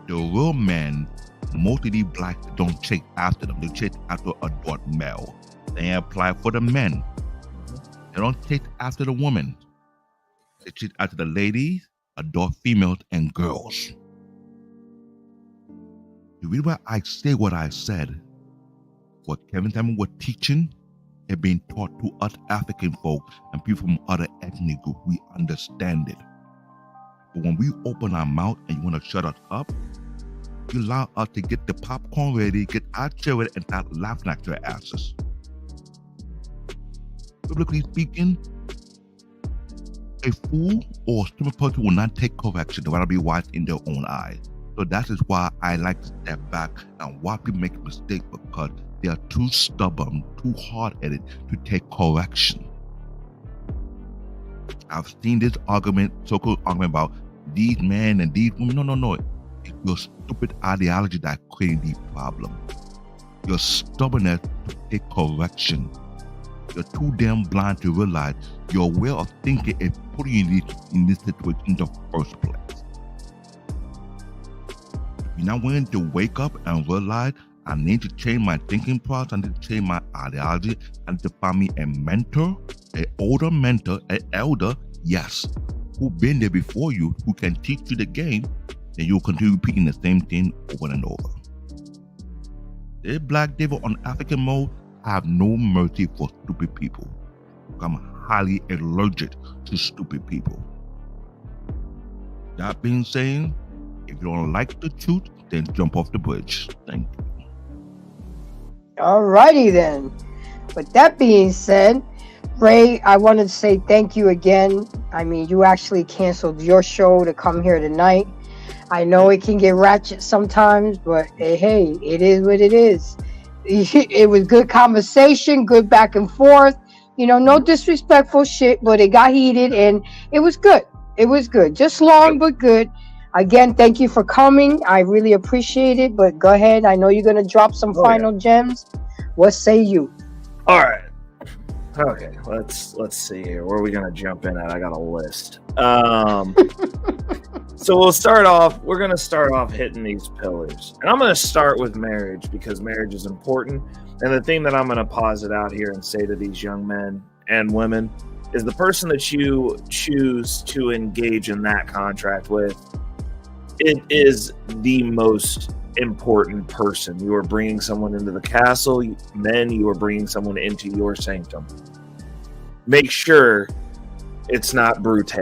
The real men, most of these blacks don't chase after them, they chase after adult male. They apply for the men. They don't chase after the women. They chase after the ladies, adult females, and girls. The reason why I say what I said, what Kevin Samuel was teaching, it being taught to us African folk and people from other ethnic groups. We understand it. But when we open our mouth and you want to shut us up, you allow us to get the popcorn ready, get our chair ready, and start laughing at your asses. Biblically speaking, a fool or a stupid person will not take correction. They want to be wise in their own eyes. So that is why I like to step back and watch people make mistakes, because they are too stubborn, too hard-headed to take correction. I've seen this argument, so-called argument about these men and these women. No. It's your stupid ideology that created the problem. Your stubbornness to take correction. You're too damn blind to realize your way of thinking is putting you in this situation in the first place. If you're not willing to wake up and realize I need to change my thinking process, I need to change my ideology, I need to find me a mentor, an older mentor, an elder, yes, who's been there before you, who can teach you the game, then you'll continue repeating the same thing over and over. This Black Devil on African mode, I have no mercy for stupid people. I'm highly allergic to stupid people. That being said, if you don't like the truth, then jump off the bridge. Thank you. Alrighty then. With that being said, Ray, I wanted to say thank you again. I mean, you actually canceled your show to come here tonight. I know it can get ratchet sometimes, but hey, it is what it is. It was good conversation, good back and forth. You know, no disrespectful shit, but it got heated and it was good. It was good. Just long, but good. Again, thank you for coming. I really appreciate it, but go ahead. I know you're going to drop some final gems. What say you? All right. Okay, let's see here. Where are we going to jump in at? I got a list. So we're going to start off hitting these pillars. And I'm going to start with marriage because marriage is important. And the thing that I'm going to posit out here and say to these young men and women is the person that you choose to engage in that contract with, it is the most important person. You are bringing someone into the castle. Men, you are bringing someone into your sanctum. Make sure it's not brute.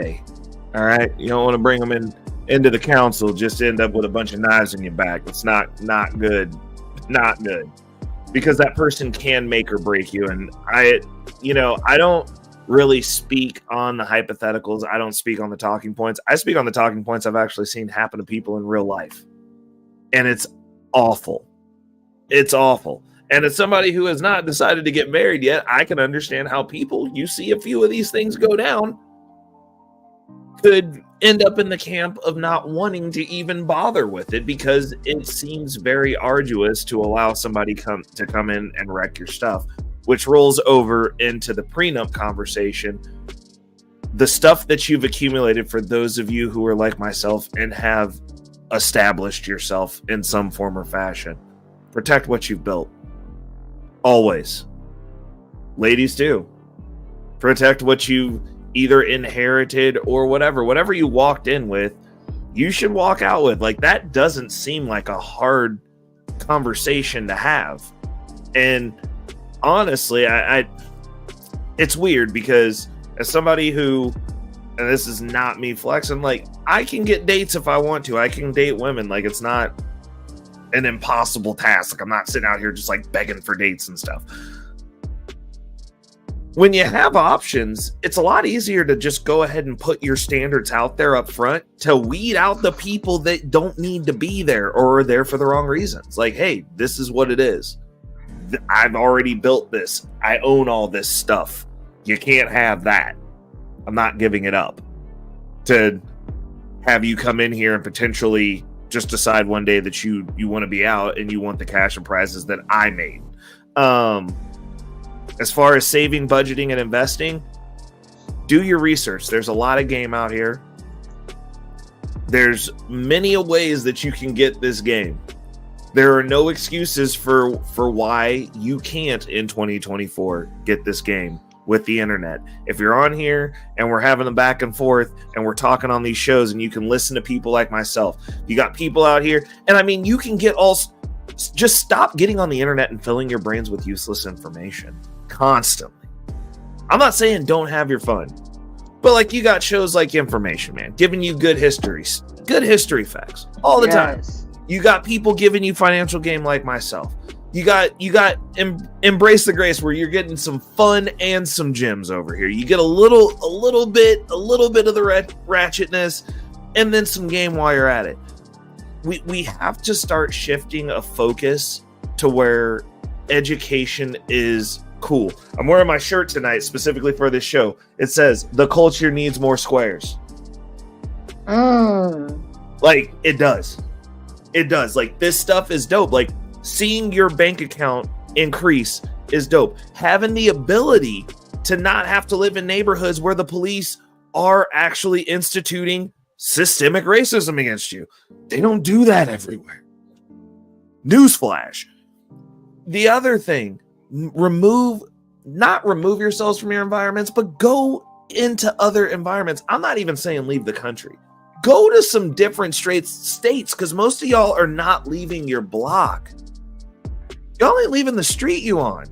All right? You don't want to bring them into the council just to end up with a bunch of knives in your back. It's not good. Not good. Because that person can make or break you. And I don't really speak on the hypotheticals. I don't speak on the talking points. I speak on the talking points I've actually seen happen to people in real life. And it's awful. It's awful. And as somebody who has not decided to get married yet, I can understand how people, you see a few of these things go down, could end up in the camp of not wanting to even bother with it because it seems very arduous to allow somebody to come in and wreck your stuff, which rolls over into the prenup conversation. The stuff that you've accumulated, for those of you who are like myself and have established yourself in some form or fashion, protect what you've built. Always. Ladies too. Protect what you've either inherited or whatever you walked in with, you should walk out with. Like, that doesn't seem like a hard conversation to have. And honestly, I it's weird because as somebody who, and this is not me flexing, like, I can get dates if I want to. I can date women. Like, it's not an impossible task. Like, I'm not sitting out here just like begging for dates and stuff. When you have options, it's a lot easier to just go ahead and put your standards out there up front to weed out the people that don't need to be there or are there for the wrong reasons. Like, hey, this is what it is. I've already built this. I own all this stuff. You can't have that. I'm not giving it up to have you come in here and potentially just decide one day that you want to be out and you want the cash and prizes that I made. As far as saving, budgeting, and investing, do your research. There's a lot of game out here. There's many ways that you can get this game. There are no excuses for why you can't in 2024 get this game with the internet. If you're on here and we're having the back and forth and we're talking on these shows and you can listen to people like myself, you got people out here, and I mean, you can get just stop getting on the internet and filling your brains with useless information constantly. I'm not saying don't have your fun, but like, you got shows like Information Man giving you good history facts all the time. You got people giving you financial game like myself. You got Embrace the Grace, where you're getting some fun and some gems over here. You get a little bit of the ratchetness and then some game while you're at it. We have to start shifting a focus to where education is Cool. I'm wearing my shirt tonight specifically for this show. It says the culture needs more squares. Like, it does. It does. Like, this stuff is dope. Like, seeing your bank account increase is dope. Having the ability to not have to live in neighborhoods where the police are actually instituting systemic racism against you. They don't do that everywhere. Newsflash. The other thing, not remove yourselves from your environments, but go into other environments. I'm not even saying leave the country. Go to some different states, because most of y'all are not leaving your block. Y'all ain't leaving the street you on.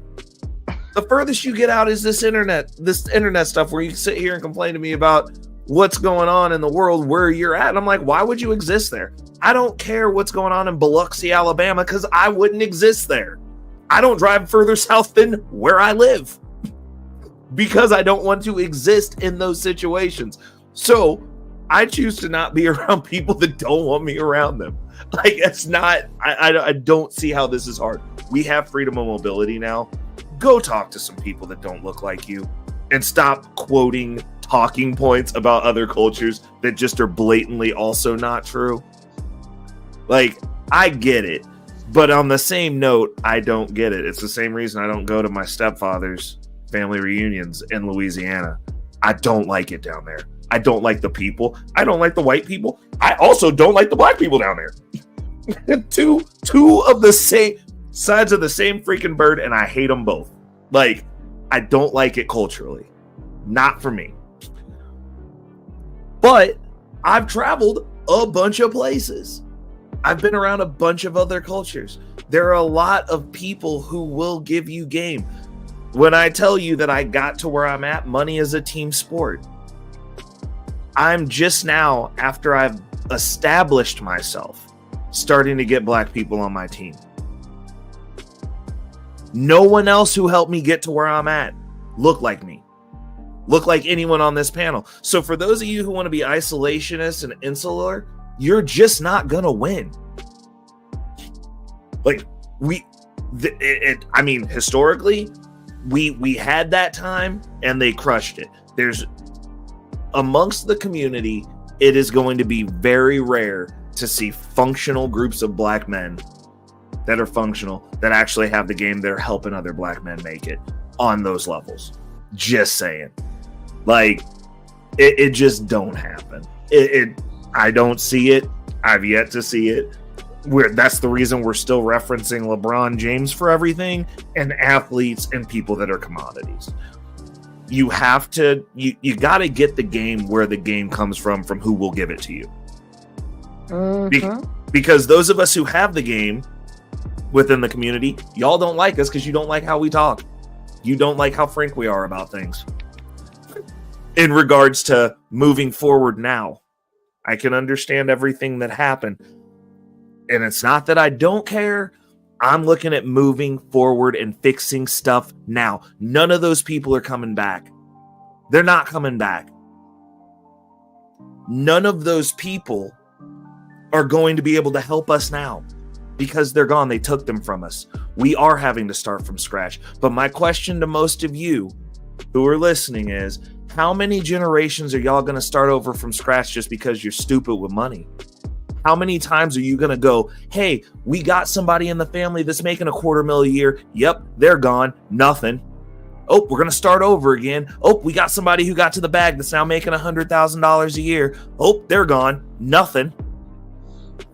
The furthest you get out is this internet stuff where you sit here and complain to me about what's going on in the world where you're at. And I'm like, why would you exist there? I don't care what's going on in Biloxi, Alabama, because I wouldn't exist there. I don't drive further south than where I live because I don't want to exist in those situations. So I choose to not be around people that don't want me around them. Like, it's not, I don't see how this is hard. We have freedom of mobility now. Go talk to some people that don't look like you and stop quoting talking points about other cultures that just are blatantly also not true. Like, I get it, but on the same note, I don't get it. It's the same reason I don't go to my stepfather's family reunions in Louisiana. I don't like it down there. I don't like the people. I don't like the white people. I also don't like the black people down there. two of the same sides of the same freaking bird, and I hate them both. Like, I don't like it culturally. Not for me. But I've traveled a bunch of places. I've been around a bunch of other cultures. There are a lot of people who will give you game. When I tell you that I got to where I'm at, money is a team sport. I'm just now, after I've established myself, starting to get black people on my team. No one else who helped me get to where I'm at look like me. Look like anyone on this panel. So for those of you who want to be isolationist and insular, you're just not gonna win. Like, historically, we had that time and they crushed it. There's amongst the community, it is going to be very rare to see functional groups of black men that are functional, that actually have the game, that are helping other black men make it on those levels. Just saying. Like, it just don't happen. I don't see it. I've yet to see it. That's the reason we're still referencing LeBron James for everything, and athletes and people that are commodities. You have to, you got to get the game where the game comes from who will give it to you. Because those of us who have the game within the community, y'all don't like us because you don't like how we talk. You don't like how frank we are about things. In regards to moving forward now, I can understand everything that happened. And it's not that I don't care. I'm looking at moving forward and fixing stuff now. None of those people are coming back. They're not coming back. None of those people are going to be able to help us now because they're gone. They took them from us. We are having to start from scratch. But my question to most of you who are listening is, how many generations are y'all going to start over from scratch just because you're stupid with money? How many times are you going to go, hey, we got somebody in the family that's making $250,000 a year. Yep, they're gone. Nothing. Oh, we're going to start over again. Oh, we got somebody who got to the bag that's now making $100,000 a year. Oh, they're gone. Nothing.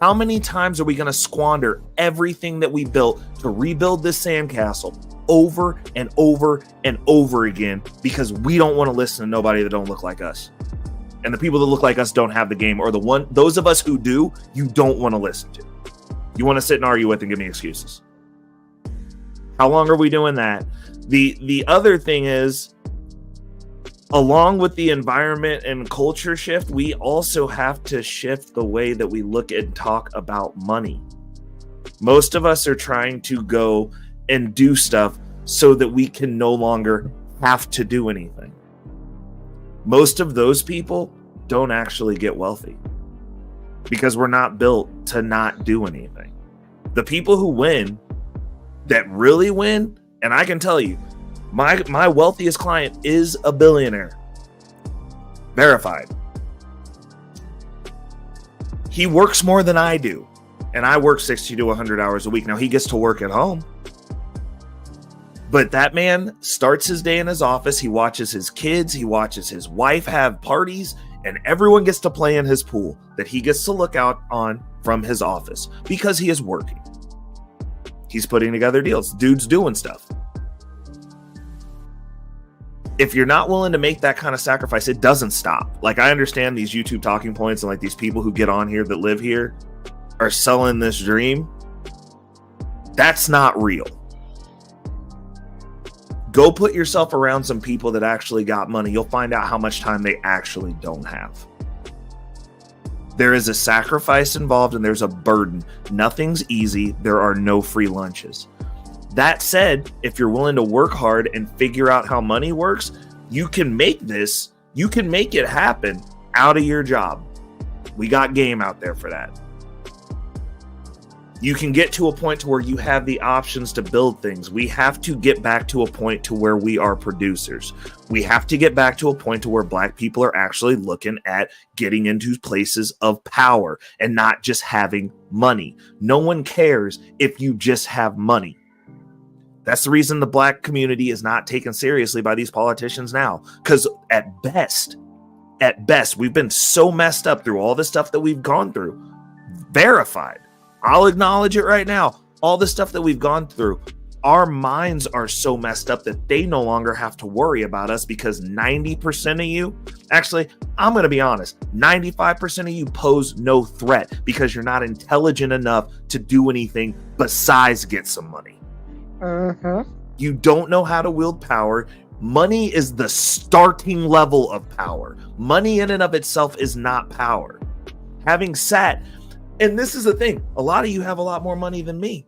How many times are we going to squander everything that we built to rebuild this sandcastle over and over and over again because we don't want to listen to nobody that don't look like us? And the people that look like us don't have the game, or those of us who do, you don't want to listen to. You want to sit and argue with and give me excuses. How long are we doing that? The other thing is, along with the environment and culture shift, we also have to shift the way that we look and talk about money. Most of us are trying to go and do stuff so that we can no longer have to do anything. Most of those people don't actually get wealthy because we're not built to not do anything. The people who win, that really win, and I can tell you, My wealthiest client is a billionaire. Verified. He works more than I do. And I work 60 to 100 hours a week. Now he gets to work at home. But that man starts his day in his office. He watches his kids. He watches his wife have parties. And everyone gets to play in his pool that he gets to look out on from his office because he is working. He's putting together deals. Dude's doing stuff. If you're not willing to make that kind of sacrifice, it doesn't stop. Like, I understand these YouTube talking points and like these people who get on here that live here are selling this dream. That's not real. Go put yourself around some people that actually got money. You'll find out how much time they actually don't have. There is a sacrifice involved and there's a burden. Nothing's easy. There are no free lunches. That said, if you're willing to work hard and figure out how money works, you can make it happen out of your job. We got game out there for that. You can get to a point to where you have the options to build things. We have to get back to a point to where we are producers. We have to get back to a point to where Black people are actually looking at getting into places of power and not just having money. No one cares if you just have money. That's the reason the Black community is not taken seriously by these politicians now. Because at best, we've been so messed up through all the stuff that we've gone through. Verified. I'll acknowledge it right now. All the stuff that we've gone through, our minds are so messed up that they no longer have to worry about us because 90% of you, actually, I'm going to be honest, 95% of you pose no threat because you're not intelligent enough to do anything besides get some money. You don't know how to wield power. Money is the starting level of power. Money in and of itself is not power. Having sat, and this is the thing, a lot of you have a lot more money than me,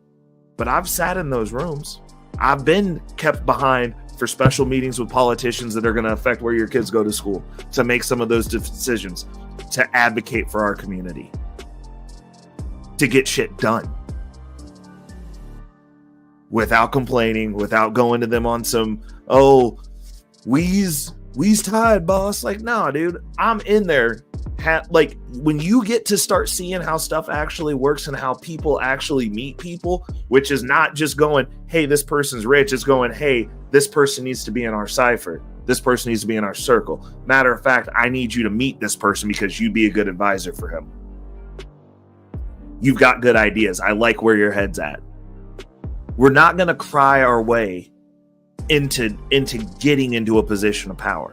but I've sat in those rooms. I've been kept behind for special meetings with politicians that are going to affect where your kids go to school, to make some of those decisions, to advocate for our community, to get shit done. Without complaining, without going to them on some, oh, we's tired, boss. Like, nah, dude, I'm in there. Like, when you get to start seeing how stuff actually works and how people actually meet people, which is not just going, hey, this person's rich. It's going, hey, this person needs to be in our cipher. This person needs to be in our circle. Matter of fact, I need you to meet this person because you'd be a good advisor for him. You've got good ideas. I like where your head's at. We're not going to cry our way into getting into a position of power.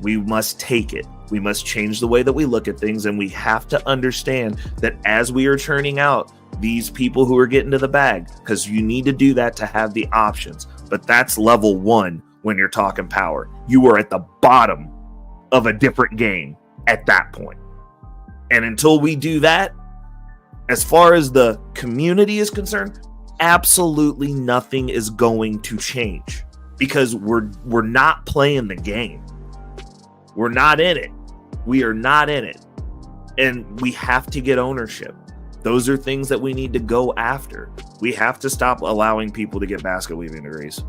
We must take it. We must change the way that we look at things, and we have to understand that as we are churning out these people who are getting to the bag, because you need to do that to have the options. But that's level one when you're talking power. You are at the bottom of a different game at that point. And until we do that, as far as the community is concerned, absolutely nothing is going to change because we're not playing the game. We're not in it. We are not in it. And we have to get ownership. Those are things that we need to go after. We have to stop allowing people to get basket weaving degrees.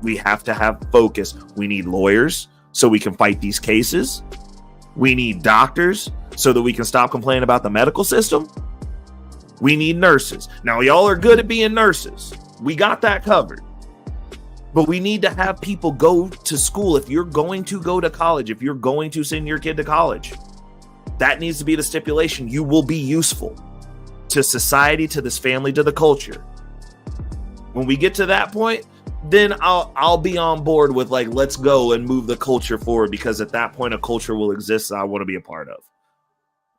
We have to have focus. We need lawyers so we can fight these cases. We need doctors so that we can stop complaining about the medical system. We need nurses. Now, y'all are good at being nurses. We got that covered. But we need to have people go to school. If you're going to go to college, if you're going to send your kid to college, that needs to be the stipulation. You will be useful to society, to this family, to the culture. When we get to that point, then I'll be on board with like, let's go and move the culture forward, because at that point, a culture will exist that I want to be a part of.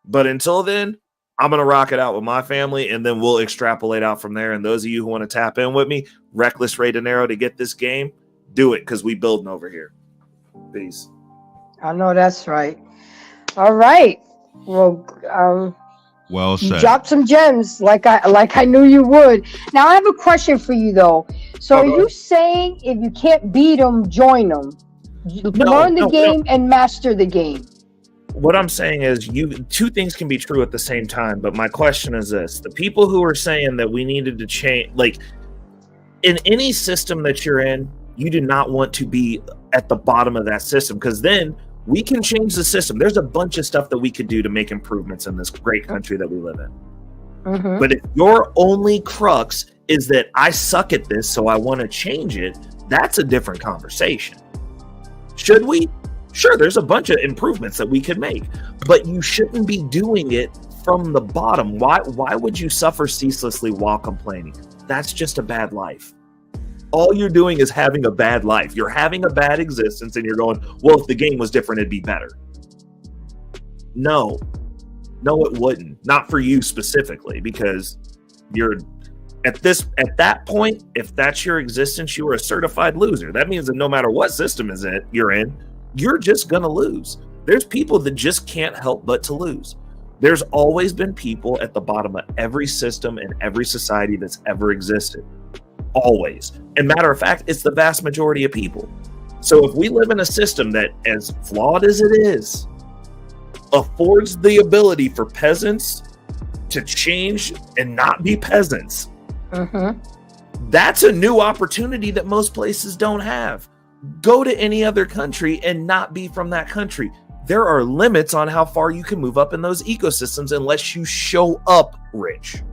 But until then, I'm going to rock it out with my family, and then we'll extrapolate out from there. And those of you who want to tap in with me, Reckless Ray Dinero, to get this game, do it, because we building over here. Peace. I know that's right. All right. Well, well said. You dropped some gems like I knew you would. Now I have a question for you though. So are you saying if you can't beat them, join them? Learn the game and master the game. What I'm saying is two things can be true at the same time, but my question is this. The people who are saying that we needed to change, like in any system that you're in, You do not want to be at the bottom of that system, because then we can change the system. There's a bunch of stuff that we could do to make improvements in this great country that we live in. Mhm. But if your only crux is that I suck at this, so I want to change it, that's a different conversation. Should we? Sure, there's a bunch of improvements that we could make, but you shouldn't be doing it from the bottom. Why would you suffer ceaselessly while complaining? That's just a bad life. All you're doing is having a bad life. You're having a bad existence, and you're going, well, if the game was different, it'd be better. No, it wouldn't. Not for you specifically, because you're at that point, if that's your existence, you are a certified loser. That means that no matter what system you're in, you're just gonna lose. There's people that just can't help but to lose. There's always been people at the bottom of every system and every society that's ever existed. Always. And matter of fact, it's the vast majority of people. So if we live in a system that, as flawed as it is, affords the ability for peasants to change and not be peasants, that's a new opportunity that most places don't have. Go to any other country and not be from that country. There are limits on how far you can move up in those ecosystems unless you show up rich.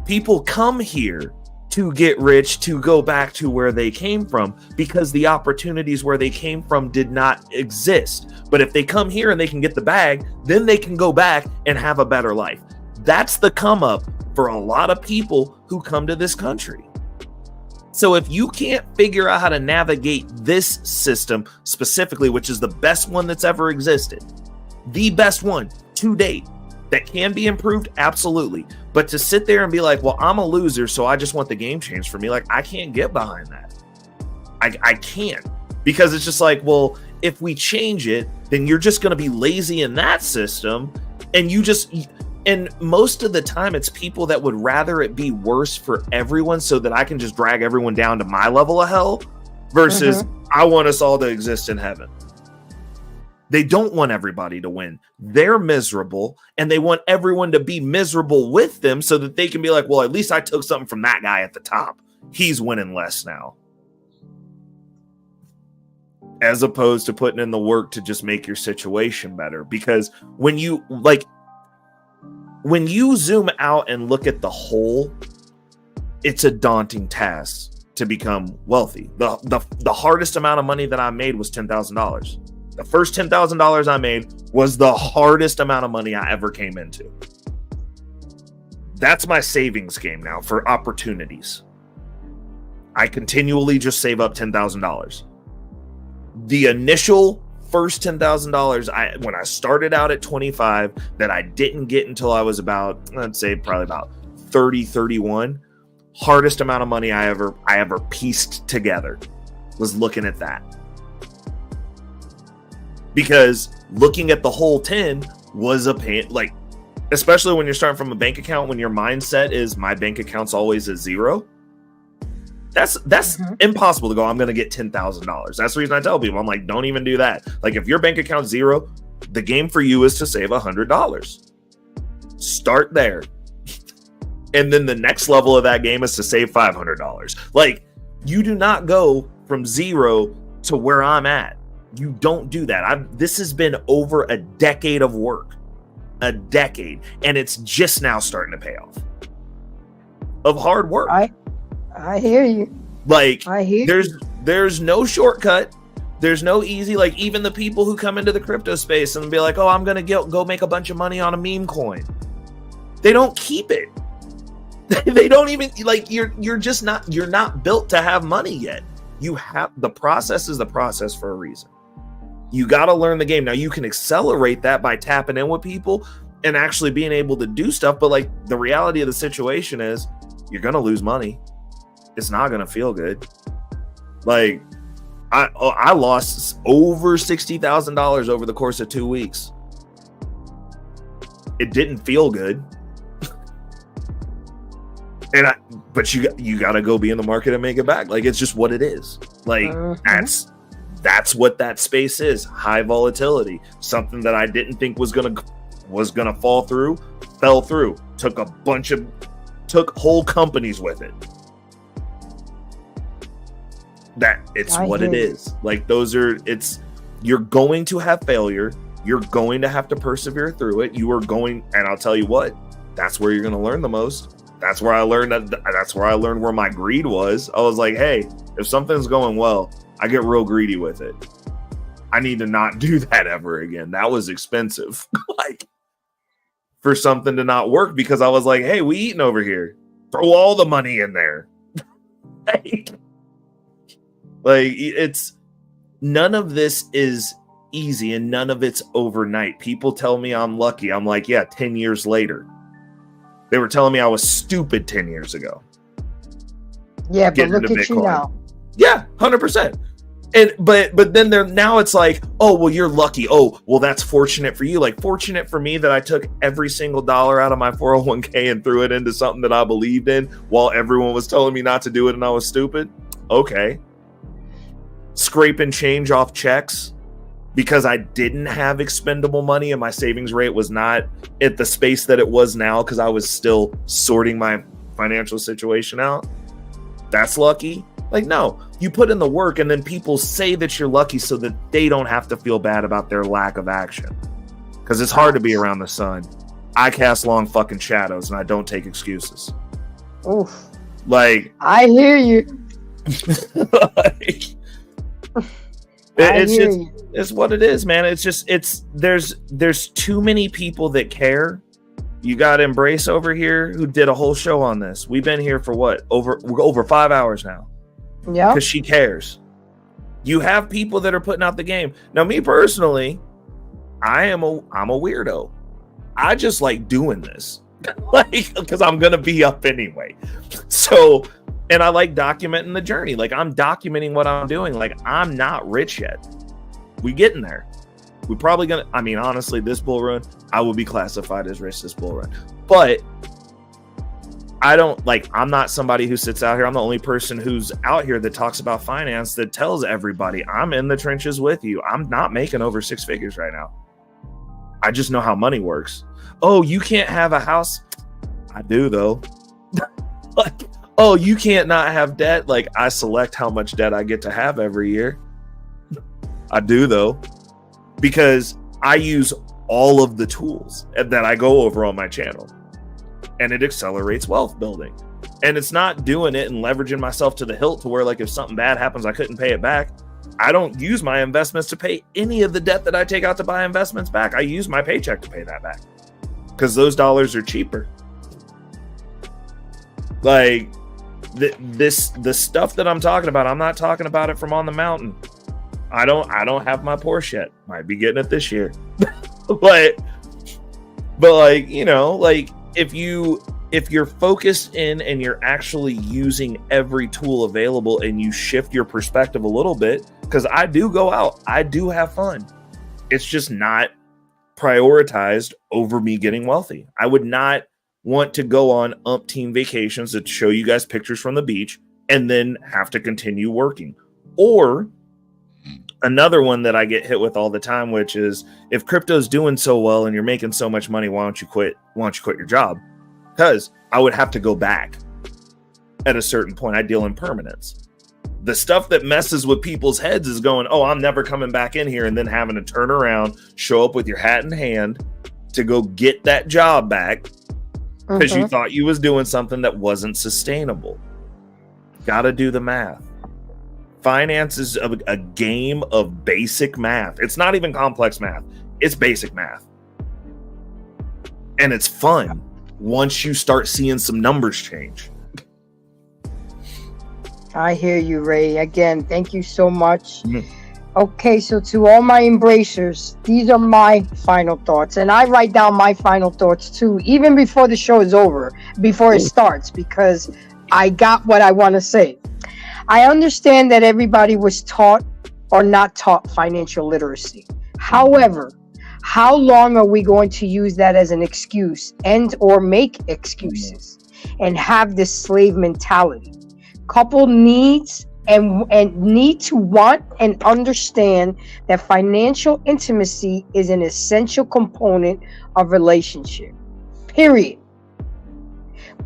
People come here to get rich, to go back to where they came from, because the opportunities where they came from did not exist. But if they come here and they can get the bag, then they can go back and have a better life. That's the come up for a lot of people who come to this country. So if you can't figure out how to navigate this system specifically, which is the best one that's ever existed, the best one to date, that can be improved, absolutely. But to sit there and be like, well, I'm a loser, so I just want the game changed for me, like, I can't get behind that. I can't. Because it's just like, well, if we change it, then you're just going to be lazy in that system. And most of the time, it's people that would rather it be worse for everyone so that I can just drag everyone down to my level of hell versus I want us all to exist in heaven. They don't want everybody to win. They're miserable, and they want everyone to be miserable with them so that they can be like, well, at least I took something from that guy at the top. He's winning less now. As opposed to putting in the work to just make your situation better. Because when you zoom out and look at the whole, it's a daunting task to become wealthy. The hardest amount of money that I made was $10,000. The first $10,000 I made was the hardest amount of money I ever came into. That's my savings game now for opportunities. I continually just save up $10,000. The initial first $10,000, when I started out at 25, that I didn't get until I was about, let's say probably about 30, 31, hardest amount of money I ever pieced together was looking at that. Because looking at the whole 10 was a pain, like, especially when you're starting from a bank account, when your mindset is my bank account's always at zero. That's impossible to go, I'm going to get $10,000. That's the reason I tell people, I'm like, don't even do that. Like, if your bank account's zero, the game for you is to save $100. Start there. And then the next level of that game is to save $500. Like, you do not go from zero to where I'm at. You don't do that. This has been over a decade of work. A decade. And it's just now starting to pay off. Of hard work. I hear you. Like, I hear there's no shortcut. There's no easy, like, even the people who come into the crypto space and be like, oh, I'm going to go make a bunch of money on a meme coin. They don't keep it. They don't even, like, you're not built to have money yet. The process is the process for a reason. You got to learn the game. Now, you can accelerate that by tapping in with people and actually being able to do stuff. But, like, the reality of the situation is you're going to lose money. It's not going to feel good. Like, I lost over $60,000 over the course of 2 weeks. It didn't feel good. But you got to go be in the market and make it back. Like, it's just what it is. Like, that's what that space is. High volatility. Something that I didn't think was gonna fall through, fell through. Took whole companies with it. That it's I what it hear you. is. Like you're going to have failure. You're going to have to persevere through it. You are going, and I'll tell you what, that's where you're going to learn the most. That's where I learned where my greed was. I was like, hey, if something's going well, I get real greedy with it. I need to not do that ever again. That was expensive. Like, for something to not work, because I was like, hey, we eating over here. Throw all the money in there. Like, it's none of this is easy and none of it's overnight. People tell me I'm lucky. I'm like, yeah, 10 years later. They were telling me I was stupid 10 years ago. Yeah, but Getting look into at you Bitcoin. now. Yeah, 100%. And but then now it's like, oh, well, you're lucky. Oh, well, that's fortunate for you. Like, fortunate for me that I took every single dollar out of my 401k and threw it into something that I believed in while everyone was telling me not to do it and I was stupid. Okay. Scraping change off checks because I didn't have expendable money and my savings rate was not at the space that it was now because I was still sorting my financial situation out. That's lucky. Like, no, you put in the work and then people say that you're lucky so that they don't have to feel bad about their lack of action. Because it's hard to be around the sun. I cast long fucking shadows and I don't take excuses. Oof. Like, I hear you. It's what it is, man. It's just, there's too many people that care. You got Embrace over here who did a whole show on this. We've been here for what? Over 5 hours now. Yeah. Because she cares. You have people that are putting out the game. Now, me personally, I'm a weirdo. I just like doing this. Like, because I'm gonna be up anyway. So, and I like documenting the journey. Like, I'm documenting what I'm doing. Like, I'm not rich yet. We getting there. We probably gonna, I mean, honestly, this bull run, I will be classified as rich this bull run. But I'm not somebody who sits out here. I'm the only person who's out here that talks about finance, that tells everybody I'm in the trenches with you. I'm not making over 6 figures right now. I just know how money works. Oh, you can't have a house. I do though. Like, oh, you can't not have debt. Like, I select how much debt I get to have every year. I do though, because I use all of the tools that I go over on my channel. And it accelerates wealth building. And it's not doing it and leveraging myself to the hilt to where, like, if something bad happens, I couldn't pay it back. I don't use my investments to pay any of the debt that I take out to buy investments back. I use my paycheck to pay that back because those dollars are cheaper. Like, the stuff that I'm talking about, I'm not talking about it from on the mountain. I don't have my Porsche yet. Might be getting it this year. but like, you know, like, if you're focused in and you're actually using every tool available and you shift your perspective a little bit, because I do go out, I do have fun. It's just not prioritized over me getting wealthy. I would not want to go on umpteen vacations that show you guys pictures from the beach and then have to continue working. Or another one that I get hit with all the time, which is, if crypto's doing so well and you're making so much money, why don't you quit your job? Because I would have to go back at a certain point. I deal in permanence. The stuff that messes with people's heads is going, oh, I'm never coming back in here, and then having to turn around, show up with your hat in hand to go get that job back because you thought you was doing something that wasn't sustainable. Got to do the math. Finance is a game of basic math. It's not even complex math. It's basic math. And it's fun once you start seeing some numbers change. I hear you, Ray. Again, thank you so much. Okay, so to all my embracers, these are my final thoughts. And I write down my final thoughts too, even before the show is over, before it starts, because I got what I want to say. I understand that everybody was taught or not taught financial literacy. However, how long are we going to use that as an excuse and or make excuses and have this slave mentality? Couple needs and need to want and understand that financial intimacy is an essential component of relationship. Period.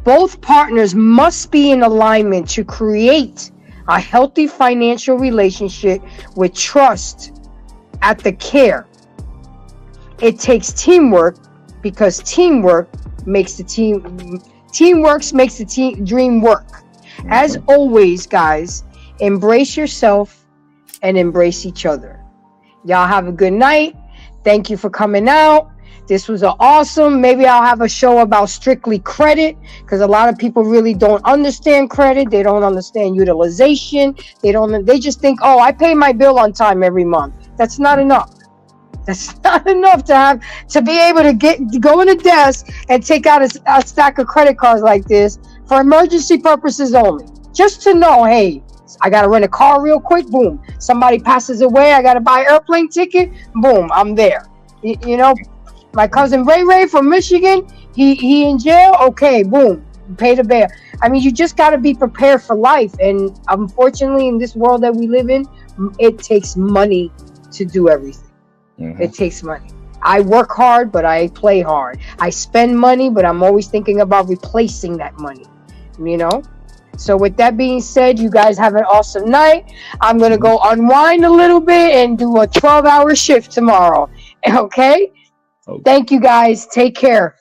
Both partners must be in alignment to create A healthy financial relationship with trust at the care. It takes teamwork because teamwork makes the teamwork makes the dream work. As always, guys, embrace yourself and embrace each other. Y'all have a good night. Thank you for coming out. This was awesome. Maybe I'll have a show about strictly credit, because a lot of people really don't understand credit. They don't understand utilization. They just think, oh, I pay my bill on time every month. That's not enough. That's not enough to be able to go in a desk and take out a stack of credit cards like this for emergency purposes only. Just to know, hey, I got to rent a car real quick. Boom. Somebody passes away. I got to buy an airplane ticket. Boom. I'm there. You know, my cousin Ray from Michigan, he in jail. Okay, boom. Pay the bail. I mean, you just got to be prepared for life. And unfortunately, in this world that we live in, it takes money to do everything. It takes money. I work hard, but I play hard. I spend money, but I'm always thinking about replacing that money, you know? So with that being said, you guys have an awesome night. I'm going to go unwind a little bit and do a 12-hour shift tomorrow. Okay? Thank you, guys. Take care.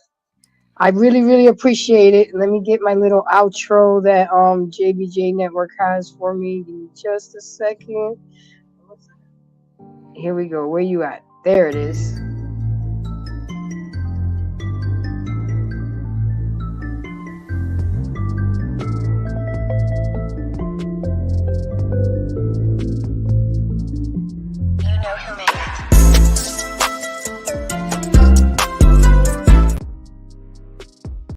I really, really appreciate it. Let me get my little outro that JBJ Network has for me. Give me just a second. Here we go. Where you at? There it is.